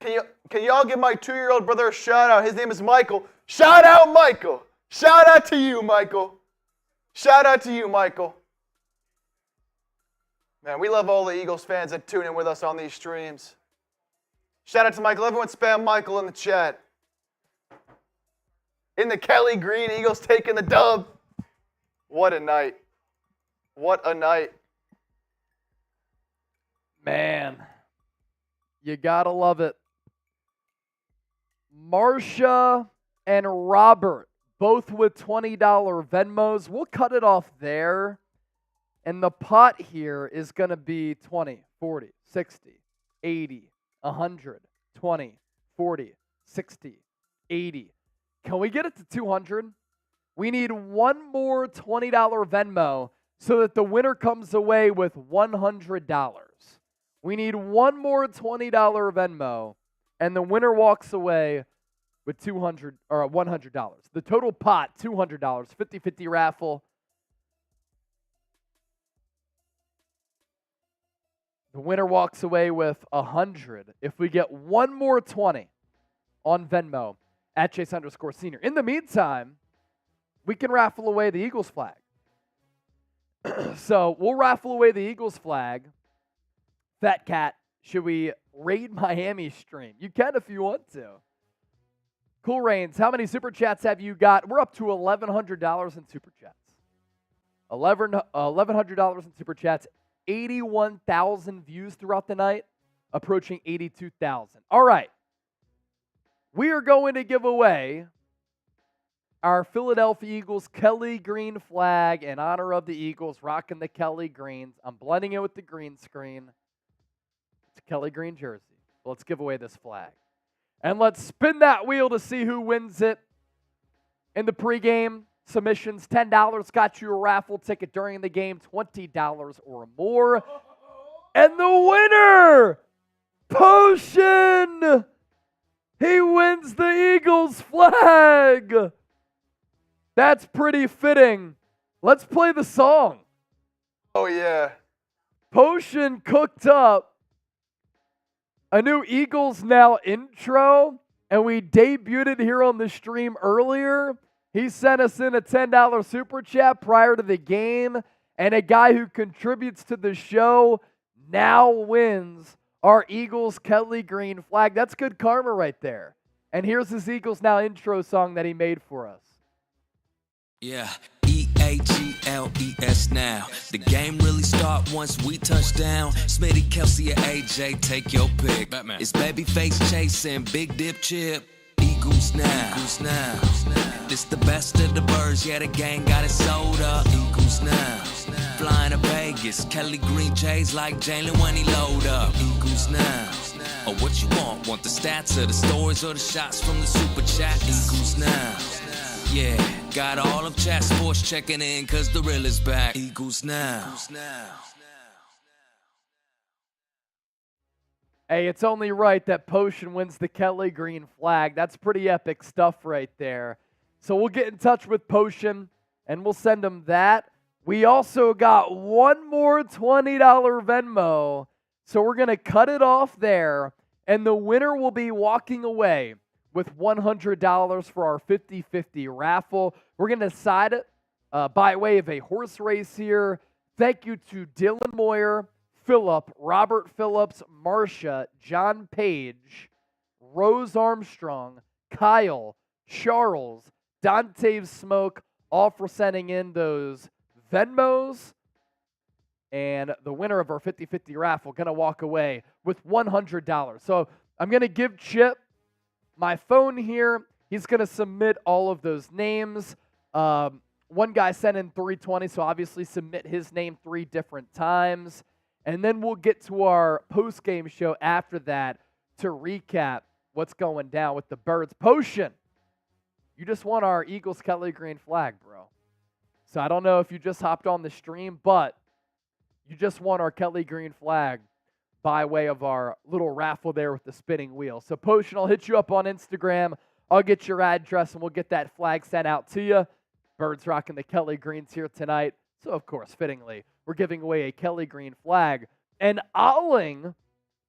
Can y'all give my 2-year-old brother a shout out? His name is Michael. Shout out, Michael. Shout out to you, Michael. Shout out to you, Michael. Man, we love all the Eagles fans that tune in with us on these streams. Shout out to Michael. Everyone spam Michael in the chat. In the Kelly Green, Eagles taking the dub. What a night. What a night. Man, you gotta love it. Marsha and Robert, both with $20 Venmos. We'll cut it off there. And the pot here is going to be 20, 40, 60, 80, 100, 20, 40, 60, 80. Can we get it to 200? We need one more $20 Venmo so that the winner comes away with $100. We need one more $20 Venmo, and the winner walks away with $100. The total pot, $200, 50-50 raffle. The winner walks away with $100 if we get one more 20 on Venmo at Chase_Senior. In the meantime, we can raffle away the Eagles flag. So we'll raffle away the Eagles flag. Fat Cat, should we raid Miami stream? You can if you want to. Cool Rains, how many Super Chats have you got? We're up to $1,100 in Super Chats. $1,100 in Super Chats. 81,000 views throughout the night, approaching 82,000. All right. We are going to give away our Philadelphia Eagles Kelly green flag in honor of the Eagles rocking the Kelly greens. I'm blending it with the green screen. It's a Kelly green jersey. Let's give away this flag. And let's spin that wheel to see who wins it. In the pregame submissions, $10 got you a raffle ticket during the game, $20 or more. And the winner, Potion! He wins the Eagles flag. That's pretty fitting. Let's play the song. Oh, yeah. Potion cooked up a new Eagles Now intro, and we debuted it here on the stream earlier. He sent us in a $10 super chat prior to the game, and a guy who contributes to the show now wins our Eagles Kelly green flag. That's good karma right there. And here's his Eagles Now intro song that he made for us. Yeah, EAGLES now. The game really start once we touch down. Smitty, Kelce, or AJ, take your pick. Batman. It's Babyface chasing Big Dip Chip. Eagles now. Eagles now. This the best of the birds. Yeah, the gang got it sold up. Eagles now. Flying to Vegas. Kelly Green J's like Jalen when he load up. Eagles now. Or what you want? Want the stats or the stories or the shots from the super chat? Eagles now. Yeah, got all of chat sports checking in cause the real is back. Eagles now. Hey, it's only right that Potion wins the Kelly green flag. That's pretty epic stuff right there. So we'll get in touch with Potion and we'll send him that. We also got one more $20 Venmo. So we're going to cut it off there. And the winner will be walking away with $100 for our 50-50 raffle. We're going to decide it by way of a horse race here. Thank you to Dylan Moyer, Phillip, Robert Phillips, Marcia, John Page, Rose Armstrong, Kyle, Charles, Dante Smoke, all for sending in those Venmos. And the winner of our 50-50 raffle going to walk away with $100. So I'm going to give Chip my phone here. He's going to submit all of those names. One guy sent in 320, so obviously submit his name 3 different times. And then we'll get to our post-game show after that to recap what's going down with the Birds. Potion, you just won our Eagles Kelly green flag, bro. So I don't know if you just hopped on the stream, but you just won our Kelly green flag by way of our little raffle there with the spinning wheel. So Potion, I'll hit you up on Instagram. I'll get your address and we'll get that flag sent out to you. Birds rocking the Kelly greens here tonight. So of course, fittingly, we're giving away a Kelly green flag. And Alling,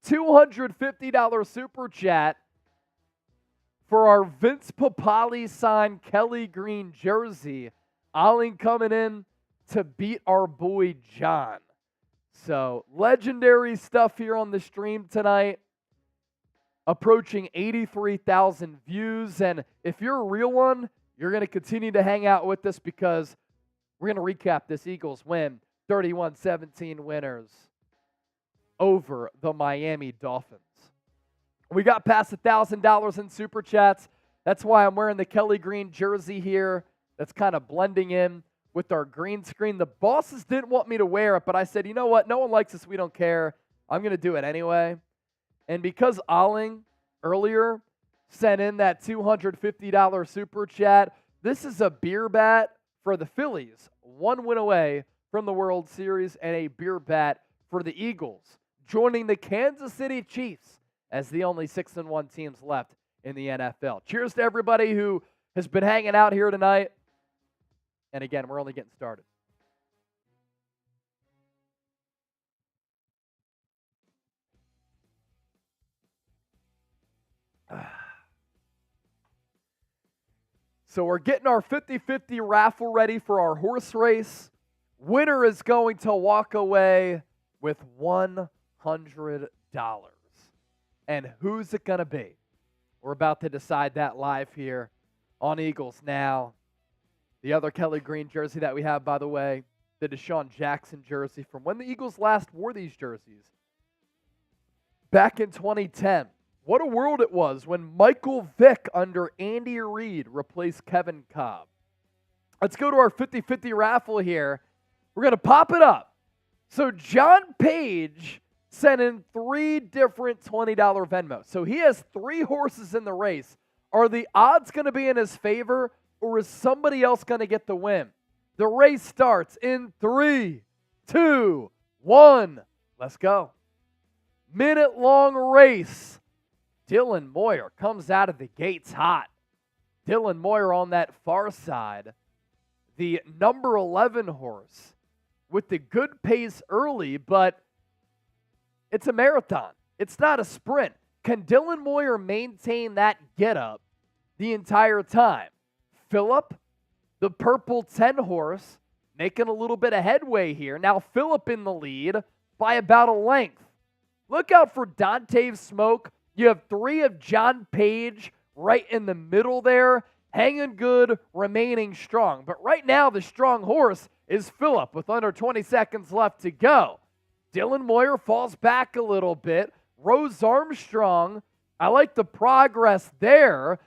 $250 super chat for our Vince Papali signed Kelly green jersey. Alling coming in to beat our boy John. So, legendary stuff here on the stream tonight. Approaching 83,000 views. And if you're a real one, you're going to continue to hang out with us because we're going to recap this Eagles win. 31-17 winners over the Miami Dolphins. We got past $1,000 in Super Chats. That's why I'm wearing the Kelly green jersey here. That's kind of blending in with our green screen. The bosses didn't want me to wear it, but I said, you know what? No one likes this. We don't care. I'm going to do it anyway. And because Alling earlier sent in that $250 super chat, This is a beer bat for the Phillies, 1 win away from the World Series, and a beer bat for the Eagles, joining the Kansas City Chiefs as the only 6-1 teams left in the NFL. Cheers to everybody who has been hanging out here tonight. And again, we're only getting started. So we're getting our 50-50 raffle ready for our horse race. Winner is going to walk away with $100. And who's it going to be? We're about to decide that live here on Eagles Now. The other Kelly Green jersey that we have, by the way, the Deshaun Jackson jersey from when the Eagles last wore these jerseys. Back in 2010. What a world it was when Michael Vick under Andy Reid replaced Kevin Kolb. Let's go to our 50-50 raffle here. We're going to pop it up. So John Page sent in 3 different $20 Venmos. So he has 3 horses in the race. Are the odds going to be in his favor, or is somebody else going to get the win? The race starts in 3, 2, 1. Let's go. Minute-long race. Dylan Moyer comes out of the gates hot. Dylan Moyer on that far side. The number 11 horse with the good pace early, but it's a marathon. It's not a sprint. Can Dylan Moyer maintain that get-up the entire time? Phillip, the purple 10 horse, making a little bit of headway here. Now Phillip in the lead by about a length. Look out for Dante Smoke. You have 3 of John Page right in the middle there, hanging good, remaining strong. But right now, the strong horse is Phillip with under 20 seconds left to go. Dylan Moyer falls back a little bit. Rose Armstrong, I like the progress there.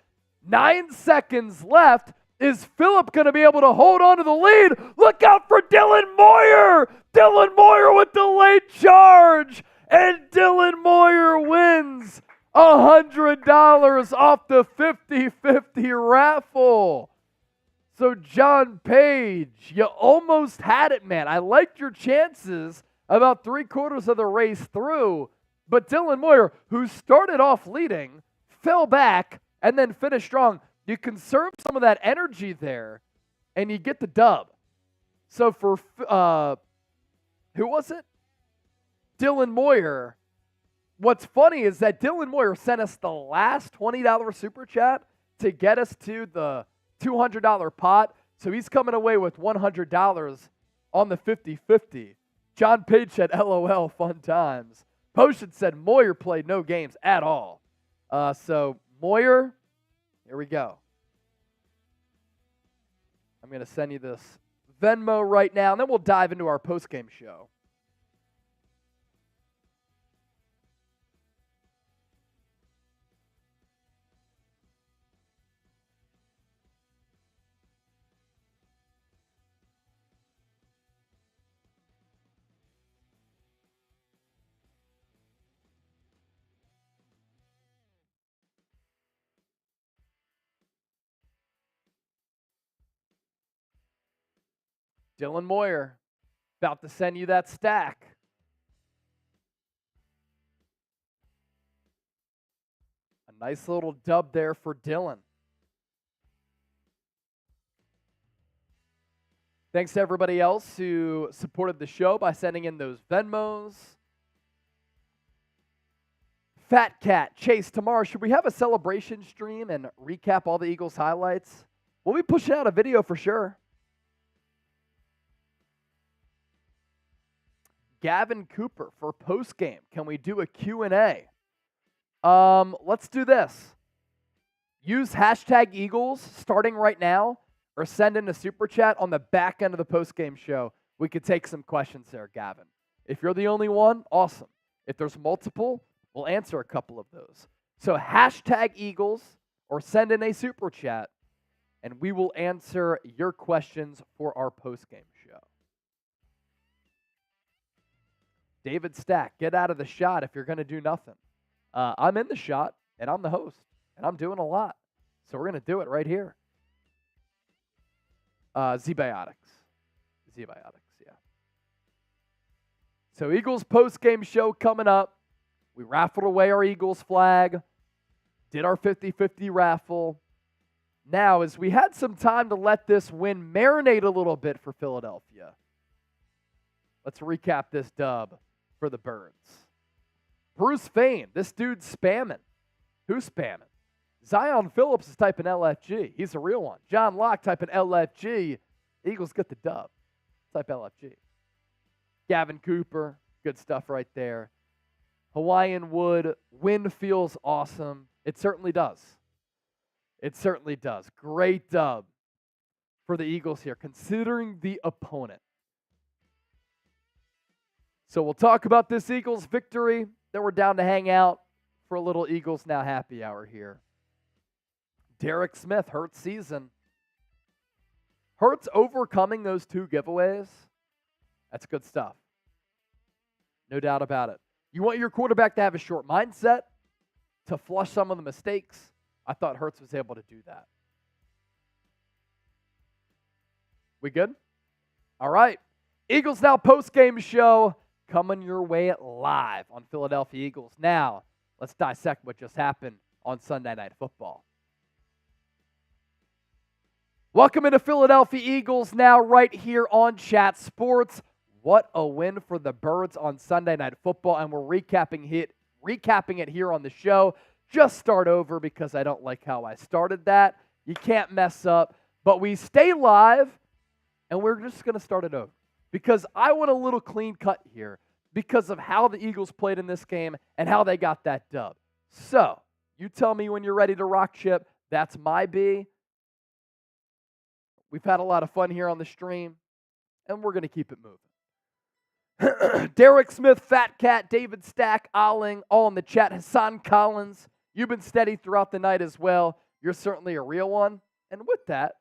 9 seconds left. Is Phillip going to be able to hold on to the lead? Look out for Dylan Moyer! Dylan Moyer with the late charge! And Dylan Moyer wins $100 off the 50-50 raffle. So John Page, you almost had it, man. I liked your chances about 3/4 of the race through. But Dylan Moyer, who started off leading, fell back and then finished strong. You conserve some of that energy there, and you get the dub. So for, who was it? Dylan Moyer. What's funny is that Dylan Moyer sent us the last $20 super chat to get us to the $200 pot. So he's coming away with $100 on the 50-50. John Page said, LOL, fun times. Potion said Moyer played no games at all. So Moyer, here we go. I'm going to send you this Venmo right now, and then we'll dive into our postgame show. Dylan Moyer, about to send you that stack. A nice little dub there for Dylan. Thanks to everybody else who supported the show by sending in those Venmos. Fat Cat, Chase, tomorrow, should we have a celebration stream and recap all the Eagles highlights? We'll be pushing out a video for sure. Gavin Cooper for postgame. Can we do a Q&A? Let's do this. Use hashtag Eagles starting right now, or send in a super chat on the back end of the postgame show. We could take some questions there, Gavin. If you're the only one, awesome. If there's multiple, we'll answer a couple of those. So hashtag Eagles or send in a super chat, and we will answer your questions for our postgame show. David Stack, get out of the shot if you're going to do nothing. I'm in the shot, and I'm the host, and I'm doing a lot. So we're going to do it right here. Z-Biotics. Z-Biotics, yeah. So Eagles post-game show coming up. We raffled away our Eagles flag, did our 50-50 raffle. Now, as we had some time to let this win marinate a little bit for Philadelphia, let's recap this dub for the Birds. Bruce Fain, this dude's spamming. Who's spamming? Zion Phillips is typing LFG. He's a real one. John Locke typing LFG. Eagles get the dub. Type LFG. Gavin Cooper, good stuff right there. Hawaiian Wood, win feels awesome. It certainly does. It certainly does. Great dub for the Eagles here, considering the opponent. So we'll talk about this Eagles victory. Then we're down to hang out for a little Eagles Now happy hour here. Darius Smith, Hurts season. Hurts overcoming those 2 giveaways. That's good stuff. No doubt about it. You want your quarterback to have a short mindset, to flush some of the mistakes. I thought Hurts was able to do that. We good? All right. Eagles Now post-game show coming your way live on Philadelphia Eagles Now. Let's dissect what just happened on Sunday Night Football. Welcome into Philadelphia Eagles Now right here on Chat Sports. What a win for the Birds on Sunday Night Football, and we're recapping it here on the show. Just start over because I don't like how I started that. You can't mess up, but we stay live, and we're just going to start it over because I want a little clean cut here because of how the Eagles played in this game and how they got that dub. So, you tell me when you're ready to rock, Chip. That's my B. We've had a lot of fun here on the stream, and we're going to keep it moving. Derek Smith, Fat Cat, David Stack, Alling, all in the chat. Hassan Collins, you've been steady throughout the night as well. You're certainly a real one. And with that,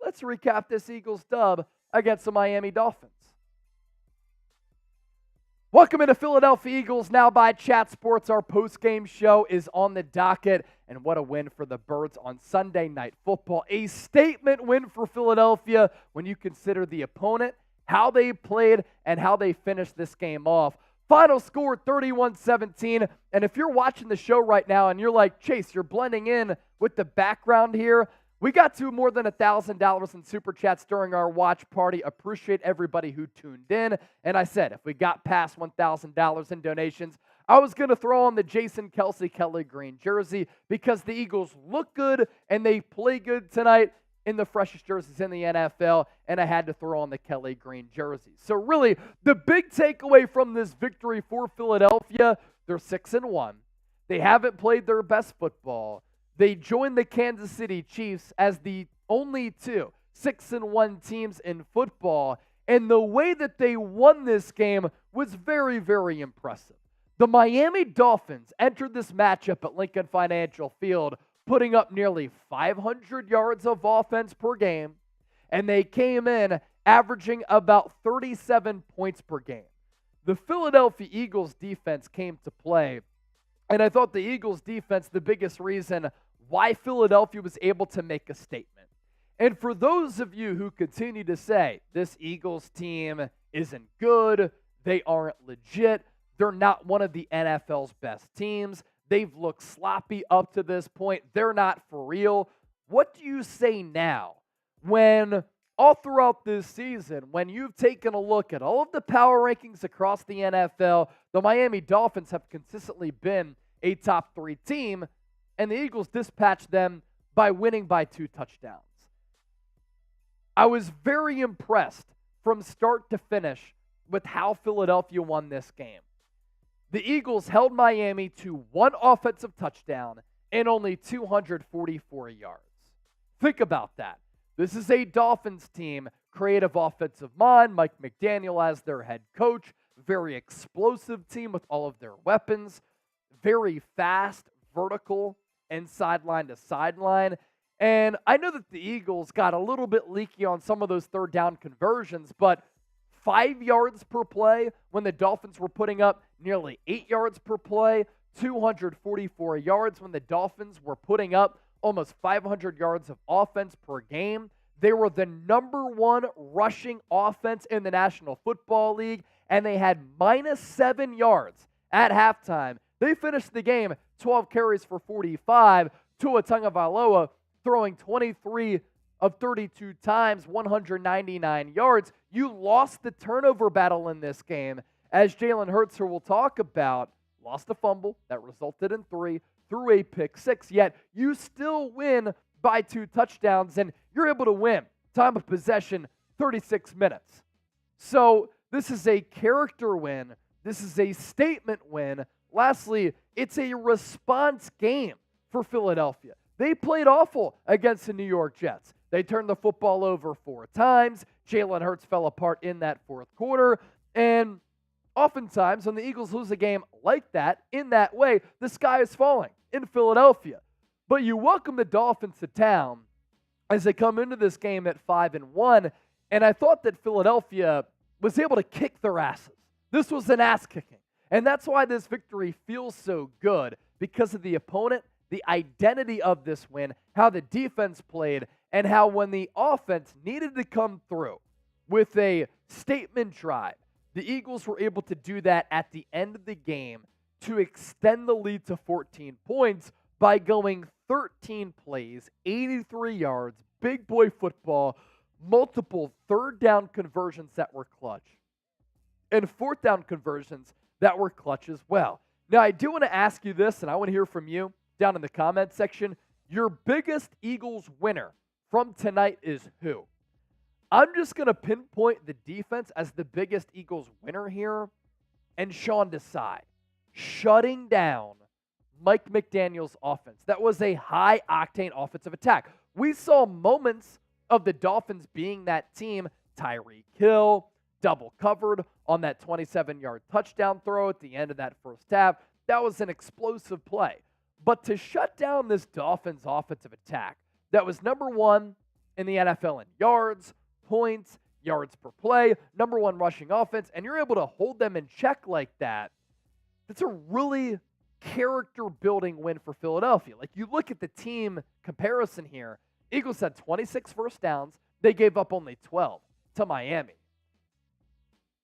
let's recap this Eagles dub against the Miami Dolphins. Welcome into Philadelphia Eagles Now by Chat Sports. Our post-game show is on the docket. And what a win for the Birds on Sunday Night Football. A statement win for Philadelphia when you consider the opponent, how they played, and how they finished this game off. Final score 31-17. And if you're watching the show right now and you're like, Chase, you're blending in with the background here, we got to more than $1,000 in super chats during our watch party. Appreciate everybody who tuned in. And I said, if we got past $1,000 in donations, I was going to throw on the Jason Kelce Kelly green jersey because the Eagles look good and they play good tonight in the freshest jerseys in the NFL, and I had to throw on the Kelly green jersey. So really, the big takeaway from this victory for Philadelphia, they're 6-1. They haven't played their best football. They joined the Kansas City Chiefs as the only 2 6-1 teams in football, and the way that they won this game was very, very impressive. The Miami Dolphins entered this matchup at Lincoln Financial Field putting up nearly 500 yards of offense per game, and they came in averaging about 37 points per game. The Philadelphia Eagles defense came to play, and I thought the Eagles defense, the biggest reason why Philadelphia was able to make a statement. And for those of you who continue to say, this Eagles team isn't good, they aren't legit, they're not one of the NFL's best teams, they've looked sloppy up to this point, they're not for real. What do you say now when all throughout this season, when you've taken a look at all of the power rankings across the NFL, the Miami Dolphins have consistently been a top 3 team, and the Eagles dispatched them by winning by 2 touchdowns. I was very impressed from start to finish with how Philadelphia won this game. The Eagles held Miami to 1 offensive touchdown and only 244 yards. Think about that. This is a Dolphins team, creative offensive mind, Mike McDaniel as their head coach, very explosive team with all of their weapons, very fast, vertical, and sideline to sideline. And I know that the Eagles got a little bit leaky on some of those third down conversions, but 5 yards per play when the Dolphins were putting up nearly 8 yards per play, 244 yards when the Dolphins were putting up almost 500 yards of offense per game. They were the number 1 rushing offense in the National Football League, and they had -7 yards at halftime. They finished the game 12 carries for 45. Tua Tagovailoa throwing 23 of 32 times, 199 yards. You lost the turnover battle in this game, as Jalen Hurts, who we'll talk about, lost a fumble that resulted in 3, threw a pick 6, yet you still win by 2 touchdowns, and you're able to win. Time of possession, 36 minutes. So this is a character win. This is a statement win. Lastly, it's a response game for Philadelphia. They played awful against the New York Jets. They turned the football over 4 times. Jalen Hurts fell apart in that fourth quarter. And oftentimes, when the Eagles lose a game like that, in that way, the sky is falling in Philadelphia. But you welcome the Dolphins to town as they come into this game at 5-1, and I thought that Philadelphia was able to kick their asses. This was an ass kicking, and that's why this victory feels so good, because of the opponent, the identity of this win, how the defense played, and how when the offense needed to come through with a statement drive, the Eagles were able to do that at the end of the game to extend the lead to 14 points by going 13 plays, 83 yards, big boy football, multiple third down conversions that were clutch, and fourth down conversions that were clutch as well. Now, I do want to ask you this, and I want to hear from you down in the comment section. Your biggest Eagles winner from tonight is who? I'm just going to pinpoint the defense as the biggest Eagles winner here, and Sean Desai shutting down Mike McDaniel's offense. That was a high-octane offensive attack. We saw moments of the Dolphins being that team. Tyreek Hill double covered on that 27-yard touchdown throw at the end of that first half. That was an explosive play. But to shut down this Dolphins offensive attack that was number 1 in the NFL in yards, points, yards per play, number 1 rushing offense, and you're able to hold them in check like that, that's a really character-building win for Philadelphia. Like, you look at the team comparison here, Eagles had 26 first downs. They gave up only 12 to Miami.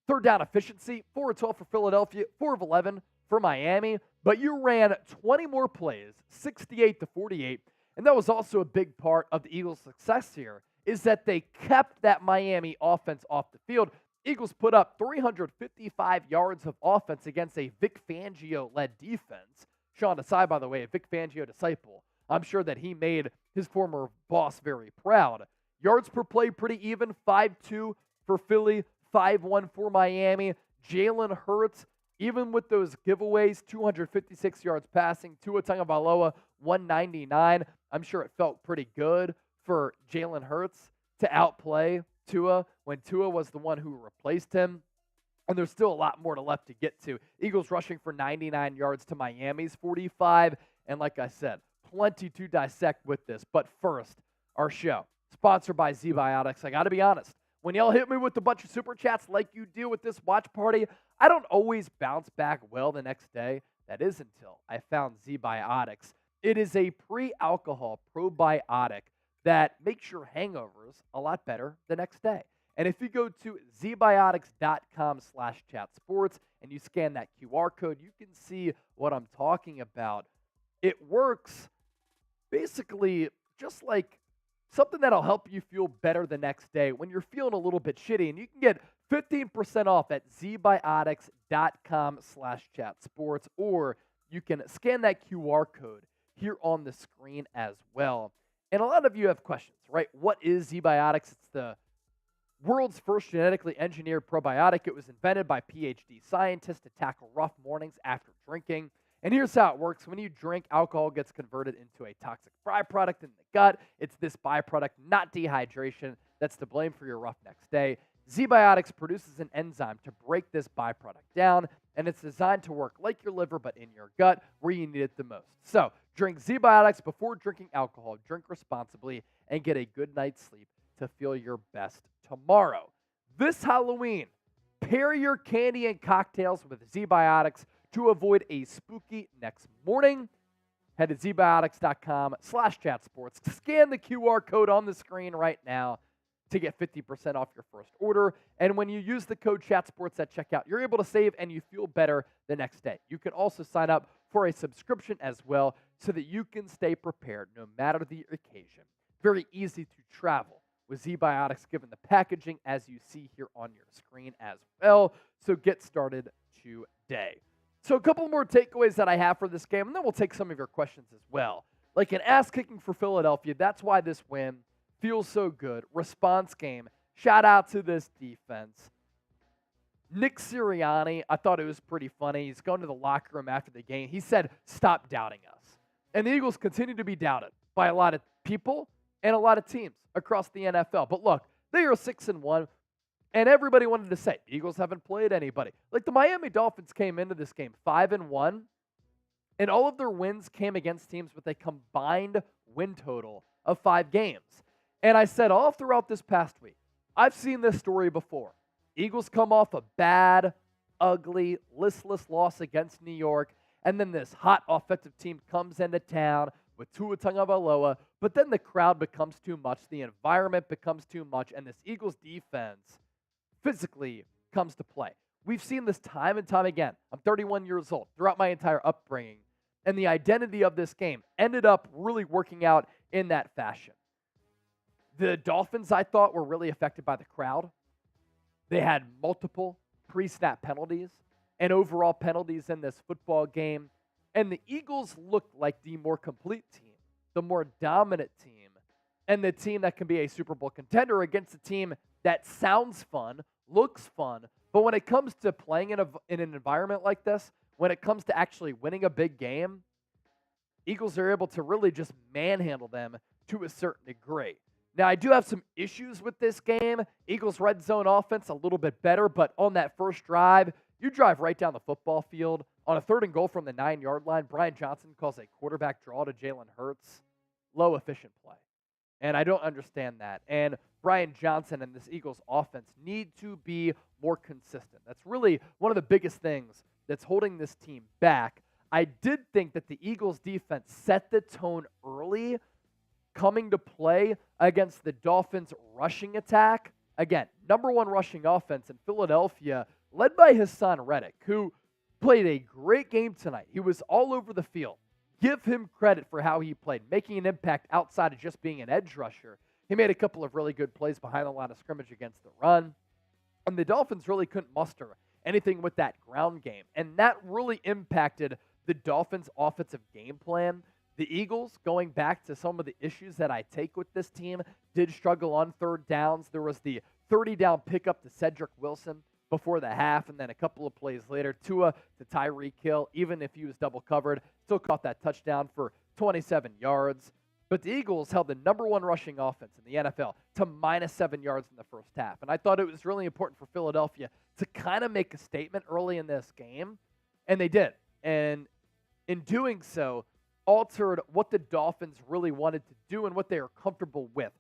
Third down efficiency, 4 of 12 for Philadelphia, 4 of 11 for Miami, but you ran 20 more plays, 68-48, and that was also a big part of the Eagles' success here, is that they kept that Miami offense off the field. Eagles put up 355 yards of offense against a Vic Fangio-led defense. Sean Desai, by the way, a Vic Fangio disciple. I'm sure that he made his former boss very proud. Yards per play pretty even, 5-2 for Philly, 5-1 for Miami. Jalen Hurts, even with those giveaways, 256 yards passing. Tua Tagovailoa, 199. I'm sure it felt pretty good for Jalen Hurts to outplay Tua when Tua was the one who replaced him. And there's still a lot more left to get to. Eagles rushing for 99 yards to Miami's 45. And like I said, plenty to dissect with this. But first, our show, sponsored by Z-Biotics. I got to be honest, when y'all hit me with a bunch of super chats like you do with this watch party, I don't always bounce back well the next day. That is until I found Z-Biotics. It is a pre-alcohol probiotic that makes your hangovers a lot better the next day. And if you go to zbiotics.com/chatsports and you scan that QR code, you can see what I'm talking about. It works basically just like something that'll help you feel better the next day when you're feeling a little bit shitty. And you can get 15% off at zbiotics.com/chatsports, or you can scan that QR code here on the screen as well. And a lot of you have questions, right? What is Z-Biotics? It's the world's first genetically engineered probiotic. It was invented by PhD scientists to tackle rough mornings after drinking. And here's how it works. When you drink, alcohol gets converted into a toxic byproduct in the gut. It's this byproduct, not dehydration, that's to blame for your rough next day. Z-Biotics produces an enzyme to break this byproduct down, and it's designed to work like your liver, but in your gut, where you need it the most. So, drink Z-Biotics before drinking alcohol, drink responsibly, and get a good night's sleep to feel your best tomorrow. This Halloween, pair your candy and cocktails with Z-Biotics to avoid a spooky next morning. head to zbiotics.com/chatsports. Scan the QR code on the screen right now to get 50% off your first order. And when you use the code ChatSports at checkout, you're able to save and you feel better the next day. You can also sign up for a subscription as well so that you can stay prepared no matter the occasion. Very easy to travel with ZBiotics given the packaging as you see here on your screen as well. So get started today. So a couple more takeaways that I have for this game, and then we'll take some of your questions as well. Like an ass kicking for Philadelphia, that's why this win feels so good. Response game. Shout out to this defense. Nick Sirianni, I thought it was pretty funny. He's going to the locker room after the game. He said, "Stop doubting us." And the Eagles continue to be doubted by a lot of people and a lot of teams across the NFL. But look, they are 6-1, and everybody wanted to say, the Eagles haven't played anybody. Like the Miami Dolphins came into this game 5-1, and all of their wins came against teams with a combined win total of 5 games. And I said all throughout this past week, I've seen this story before. Eagles come off a bad, ugly, listless loss against New York, and then this hot offensive team comes into town with Tua Tagovailoa, but then the crowd becomes too much, the environment becomes too much, and this Eagles defense physically comes to play. We've seen this time and time again. I'm 31 years old, throughout my entire upbringing, and the identity of this game ended up really working out in that fashion. The Dolphins, I thought, were really affected by the crowd. They had multiple pre-snap penalties and overall penalties in this football game. And the Eagles looked like the more complete team, the more dominant team, and the team that can be a Super Bowl contender against a team that sounds fun, looks fun, but when it comes to playing in an environment like this, when it comes to actually winning a big game, Eagles are able to really just manhandle them to a certain degree. Now, I do have some issues with this game. Eagles' red zone offense a little bit better, but on that first drive, you drive right down the football field. On a 3rd and goal from the 9-yard line, Brian Johnson calls a quarterback draw to Jalen Hurts. Low efficient play. And I don't understand that. And Brian Johnson and this Eagles offense need to be more consistent. That's really one of the biggest things that's holding this team back. I did think that the Eagles defense set the tone early coming to play against the Dolphins' rushing attack. Again, number 1 rushing offense in Philadelphia, led by Haason Reddick, who played a great game tonight. He was all over the field. Give him credit for how he played, making an impact outside of just being an edge rusher. He made a couple of really good plays behind the line of scrimmage against the run. And the Dolphins really couldn't muster anything with that ground game. And that really impacted the Dolphins' offensive game plan. The Eagles, going back to some of the issues that I take with this team, did struggle on 3rd downs. There was the 30-down pickup to Cedric Wilson before the half, and then a couple of plays later, Tua to Tyreek Hill, even if he was double covered, still caught that touchdown for 27 yards. But the Eagles held the number 1 rushing offense in the NFL to -7 yards in the first half. And I thought it was really important for Philadelphia to kind of make a statement early in this game, and they did. And in doing so, altered what the Dolphins really wanted to do and what they are comfortable with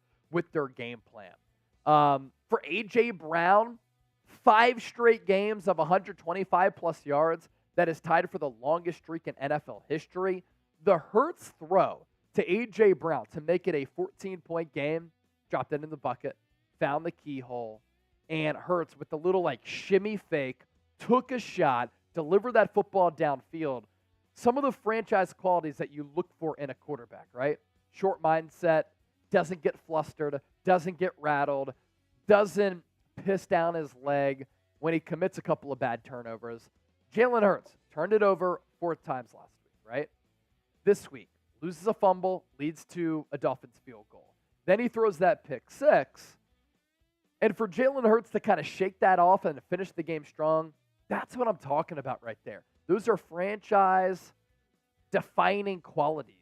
their game plan. For A.J. Brown, 5 straight games of 125-plus yards. That is tied for the longest streak in NFL history. The Hurts throw to A.J. Brown to make it a 14-point game, dropped it in the bucket, found the keyhole, and Hurts with the little shimmy fake, took a shot, delivered that football downfield. Some of the franchise qualities that you look for in a quarterback, right? Short mindset, doesn't get flustered, doesn't get rattled, doesn't piss down his leg when he commits a couple of bad turnovers. Jalen Hurts turned it over 4 times last week, right? This week, loses a fumble, leads to a Dolphins field goal. Then he throws that pick 6. And for Jalen Hurts to kind of shake that off and finish the game strong, that's what I'm talking about right there. Those are franchise-defining qualities.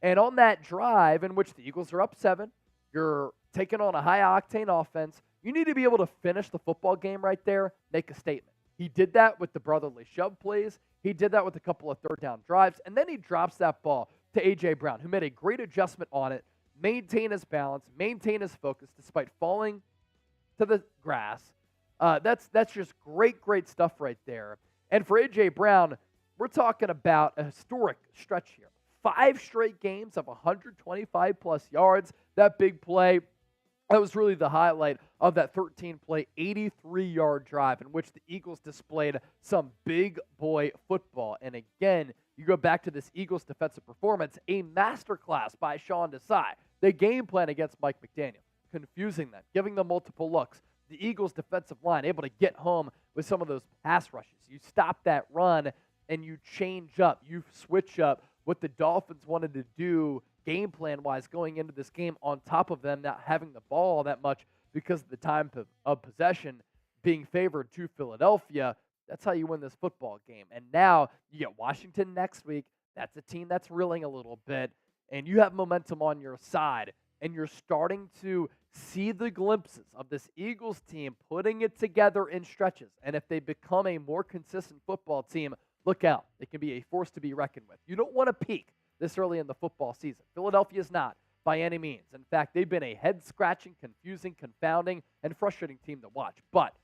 And on that drive in which the Eagles are up 7, you're taking on a high-octane offense, you need to be able to finish the football game right there, make a statement. He did that with the brotherly shove plays. He did that with a couple of 3rd-down drives. And then he drops that ball to A.J. Brown, who made a great adjustment on it, maintain his balance, maintain his focus despite falling to the grass. That's just great stuff right there. And for A.J. Brown, we're talking about a historic stretch here. 5 straight games of 125-plus yards. That big play, that was really the highlight of that 13-play, 83-yard drive in which the Eagles displayed some big boy football. And again, you go back to this Eagles defensive performance, a masterclass by Sean Desai. The game plan against Mike McDaniel, confusing them, giving them multiple looks. The Eagles defensive line able to get home with some of those pass rushes. You stop that run and you change up, you switch up what the Dolphins wanted to do game plan-wise going into this game, on top of them not having the ball all that much because of the time of possession being favored to Philadelphia. That's how you win this football game. And now you get Washington next week. That's a team that's reeling a little bit, and you have momentum on your side, and you're starting to see the glimpses of this Eagles team putting it together in stretches. And if they become a more consistent football team, look out. They can be a force to be reckoned with. You don't want to peak this early in the football season. Philadelphia is not by any means. In fact, they've been a head-scratching, confusing, confounding, and frustrating team to watch. But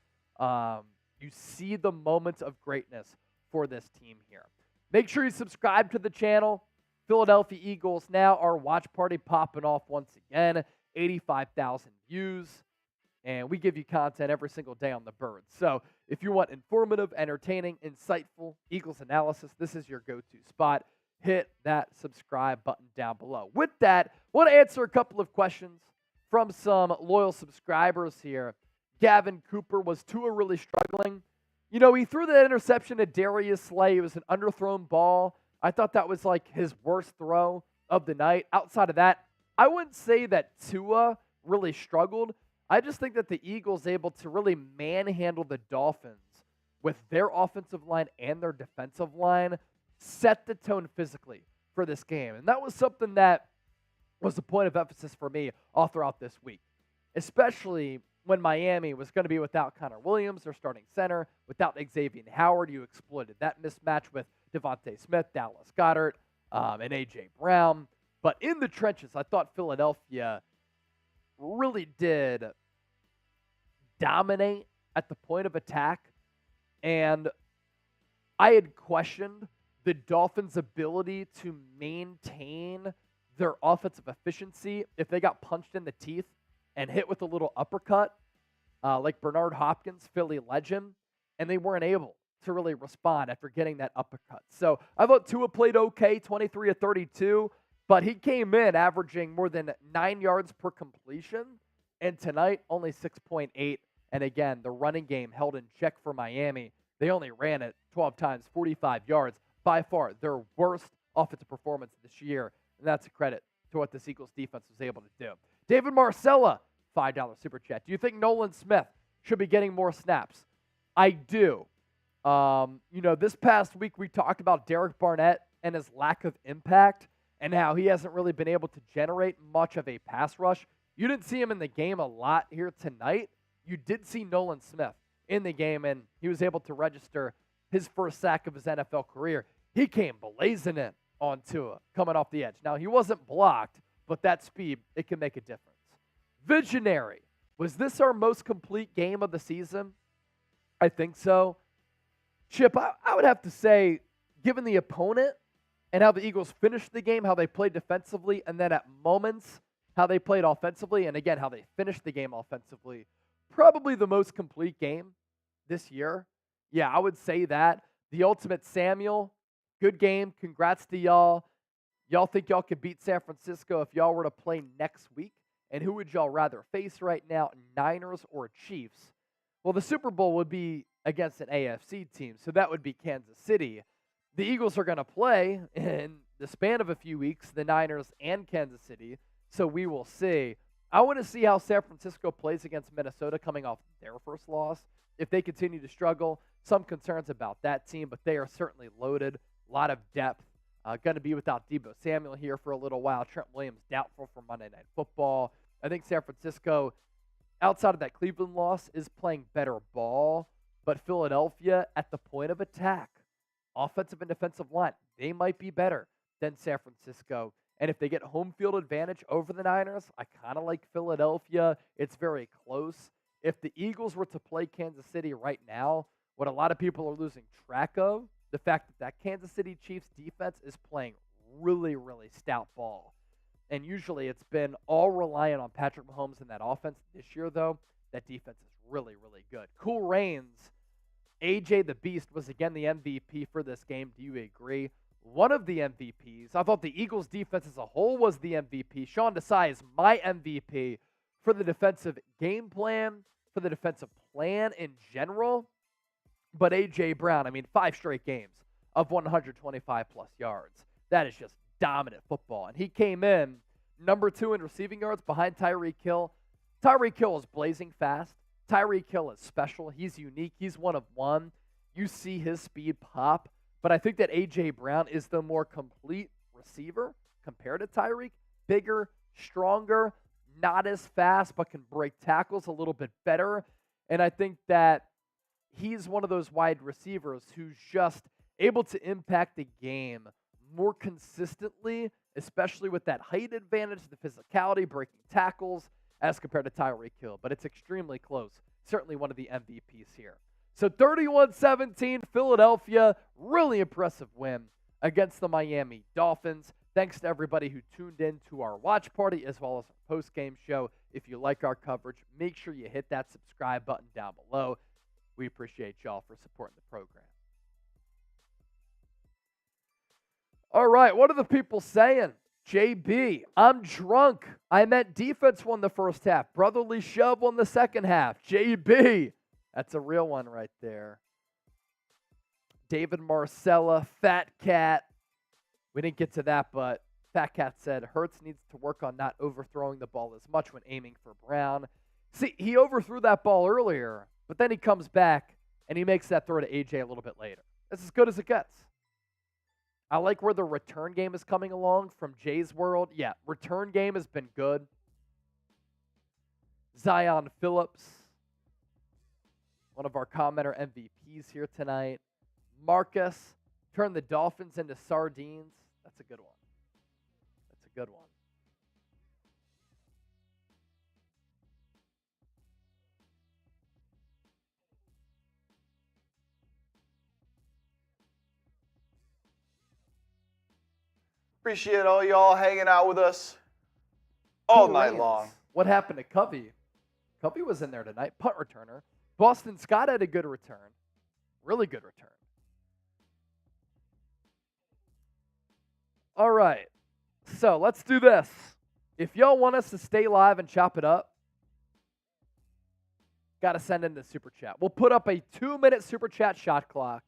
you see the moments of greatness for this team here. Make sure you subscribe to the channel. Philadelphia Eagles now, our watch party popping off once again. 85,000 views. And we give you content every single day on the Birds. So if you want informative, entertaining, insightful Eagles analysis, this is your go-to spot. Hit that subscribe button down below. With that, I want to answer a couple of questions from some loyal subscribers here. Gavin Cooper, was Tua really struggling? You know, he threw the interception to Darius Slay. It was an underthrown ball. I thought that was like his worst throw of the night. Outside of that, I wouldn't say that Tua really struggled. I just think that the Eagles able to really manhandle the Dolphins with their offensive line and their defensive line, set the tone physically for this game. And that was something that was a point of emphasis for me all throughout this week, especially when Miami was going to be without Connor Williams, their starting center, without Xavier Howard. You exploited that mismatch with DeVonta Smith, Dallas Goedert, and A.J. Brown. But in the trenches, I thought Philadelphia really did dominate at the point of attack. And I had questioned the Dolphins' ability to maintain their offensive efficiency if they got punched in the teeth and hit with a little uppercut, like Bernard Hopkins, Philly legend, and they weren't able to really respond after getting that uppercut. So I thought Tua played okay, 23 of 32, but he came in averaging more than 9 yards per completion, and tonight only 6.8. And again, the running game held in check for Miami. They only ran it 12 times, 45 yards. By far their worst offensive performance this year, and that's a credit to what this Eagles defense was able to do. David Marcella, $5 super chat. Do you think Nolan Smith should be getting more snaps? I do. This past week we talked about Derek Barnett and his lack of impact and how he hasn't really been able to generate much of a pass rush. You didn't see him in the game a lot here tonight. You did see Nolan Smith in the game, and he was able to register his first sack of his NFL career. He came blazing in on Tua, coming off the edge. Now, he wasn't blocked, but that speed, it can make a difference. Visionary. Was this our most complete game of the season? I think so. Chip, I would have to say, given the opponent and how the Eagles finished the game, how they played defensively, and then at moments, how they played offensively, and again, how they finished the game offensively, probably the most complete game this year. Yeah, I would say that. The ultimate Samuel, good game. Congrats to y'all. Y'all think y'all could beat San Francisco if y'all were to play next week? And who would y'all rather face right now, Niners or Chiefs? Well, the Super Bowl would be against an AFC team, so that would be Kansas City. The Eagles are going to play in the span of a few weeks, the Niners and Kansas City, so we will see. I want to see how San Francisco plays against Minnesota coming off their first loss. If they continue to struggle, some concerns about that team, but they are certainly loaded. A lot of depth. Going to be without Deebo Samuel here for a little while. Trent Williams doubtful for Monday Night Football. I think San Francisco, outside of that Cleveland loss, is playing better ball. But Philadelphia, at the point of attack, offensive and defensive line, they might be better than San Francisco. And if they get home field advantage over the Niners, I kind of like Philadelphia. It's very close. If the Eagles were to play Kansas City right now, what a lot of people are losing track of, the fact that Kansas City Chiefs defense is playing really, really stout ball. And usually it's been all reliant on Patrick Mahomes in that offense. This year, though, that defense is really, really good. Cool Reigns, AJ the Beast, was again the MVP for this game. Do you agree? One of the MVPs. I thought the Eagles' defense as a whole was the MVP. Sean Desai is my MVP for the defensive game plan, for the defensive plan in general. But A.J. Brown, 5 straight games of 125-plus yards. That is just dominant football. And he came in number 2 in receiving yards behind Tyreek Hill. Tyreek Hill is blazing fast. Tyreek Hill is special. He's unique. He's one of one. You see his speed pop. But I think that A.J. Brown is the more complete receiver compared to Tyreek. Bigger, stronger, not as fast, but can break tackles a little bit better. And I think that he's one of those wide receivers who's just able to impact the game more consistently, especially with that height advantage, the physicality, breaking tackles, as compared to Tyreek Hill. But it's extremely close. Certainly one of the MVPs here. So 31-17, Philadelphia, really impressive win against the Miami Dolphins. Thanks to everybody who tuned in to our watch party as well as our post-game show. If you like our coverage, make sure you hit that subscribe button down below. We appreciate y'all for supporting the program. All right, what are the people saying? JB, I'm drunk. I meant defense won the first half. Brotherly shove won the second half. JB, that's a real one right there. David Marcella, Fat Cat. We didn't get to that, but Fat Cat said Hurts needs to work on not overthrowing the ball as much when aiming for Brown. See, he overthrew that ball earlier, but then he comes back and he makes that throw to AJ a little bit later. That's as good as it gets. I like where the return game is coming along from Jay's world. Yeah, return game has been good. Zion Phillips, one of our commenter MVPs here tonight. Marcus, turn the Dolphins into sardines. That's a good one. That's a good one. Appreciate all y'all hanging out with us all night long. What happened to Covey? Covey was in there tonight. Punt returner. Boston Scott had a good return. Really good return. All right. So let's do this. If y'all want us to stay live and chop it up, got to send in the super chat. We'll put up a 2-minute super chat shot clock.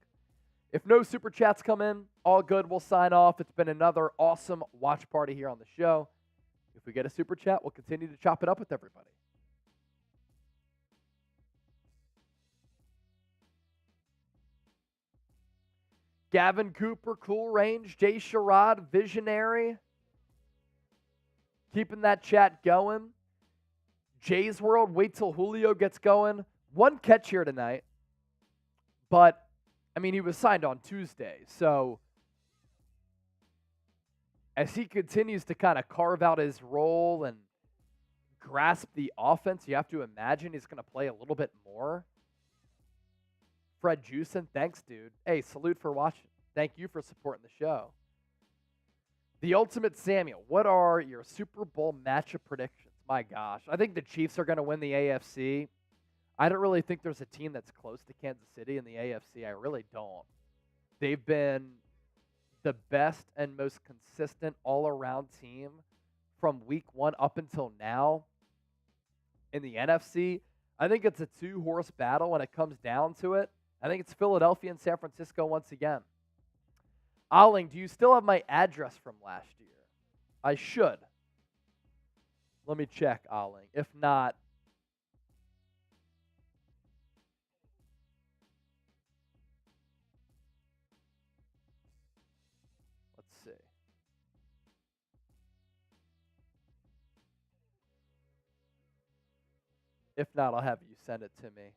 If no super chats come in, all good. We'll sign off. It's been another awesome watch party here on the show. If we get a super chat, we'll continue to chop it up with everybody. Gavin Cooper, Cool Range, Jay Sherrod, Visionary. Keeping that chat going. Jay's World, wait till Julio gets going. 1 catch here tonight. But, he was signed on Tuesday. So, as he continues to kind of carve out his role and grasp the offense, you have to imagine he's going to play a little bit more. Fred Juicin, thanks, dude. Hey, salute for watching. Thank you for supporting the show. The Ultimate Samuel, what are your Super Bowl matchup predictions? My gosh, I think the Chiefs are going to win the AFC. I don't really think there's a team that's close to Kansas City in the AFC. I really don't. They've been the best and most consistent all-around team from week 1 up until now in the NFC. I think it's a 2-horse battle when it comes down to it. I think it's Philadelphia and San Francisco once again. Olling, do you still have my address from last year? I should. Let me check, Olling. If not, let's see. If not, I'll have you send it to me.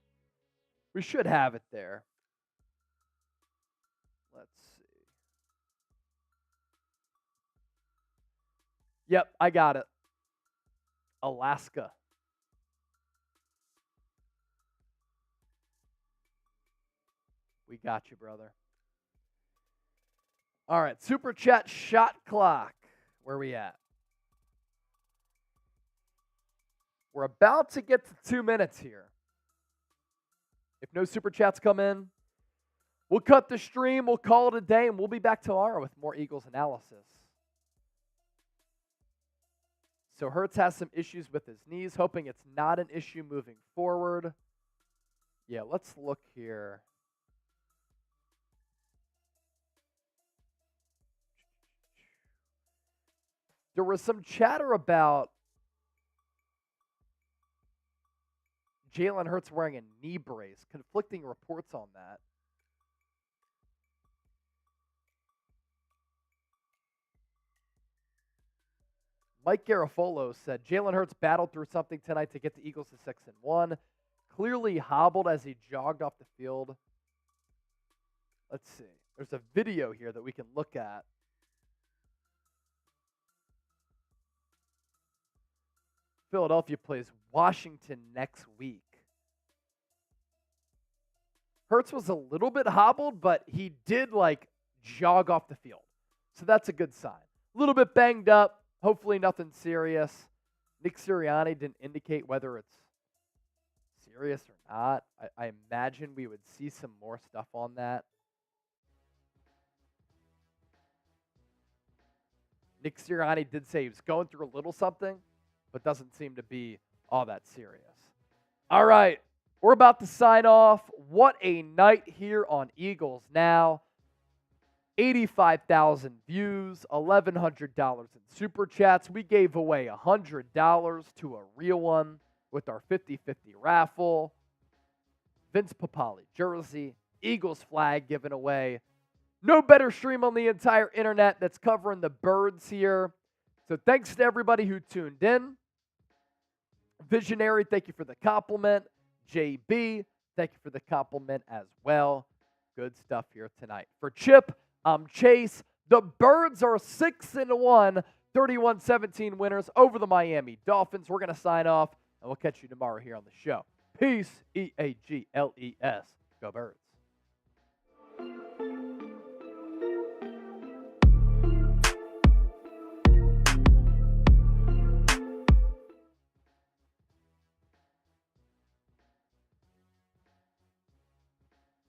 We should have it there. Let's see. Yep, I got it. Alaska. We got you, brother. All right, Super Chat shot clock. Where we at? We're about to get to 2 minutes here. If no Super Chats come in, we'll cut the stream, we'll call it a day, and we'll be back tomorrow with more Eagles analysis. So Hurts has some issues with his knees, hoping it's not an issue moving forward. Yeah, let's look here. There was some chatter about Jalen Hurts wearing a knee brace. Conflicting reports on that. Mike Garafolo said Jalen Hurts battled through something tonight to get the Eagles to 6-1. Clearly hobbled as he jogged off the field. Let's see. There's a video here that we can look at. Philadelphia plays Washington next week. Hurts was a little bit hobbled, but he did jog off the field. So that's a good sign. A little bit banged up. Hopefully nothing serious. Nick Sirianni didn't indicate whether it's serious or not. I imagine we would see some more stuff on that. Nick Sirianni did say he was going through a little something, but doesn't seem to be all that serious. All right, we're about to sign off. What a night here on Eagles Now. 85,000 views, $1,100 in Super Chats. We gave away $100 to a real one with our 50-50 raffle. Vince Papale jersey, Eagles flag given away. No better stream on the entire internet that's covering the birds here. So thanks to everybody who tuned in. Visionary, thank you for the compliment. JB, thank you for the compliment as well. Good stuff here tonight. For Chip, I'm Chase. The Birds are 6-1, 31-17 winners over the Miami Dolphins. We're going to sign off, and we'll catch you tomorrow here on the show. Peace, E-A-G-L-E-S. Go Birds.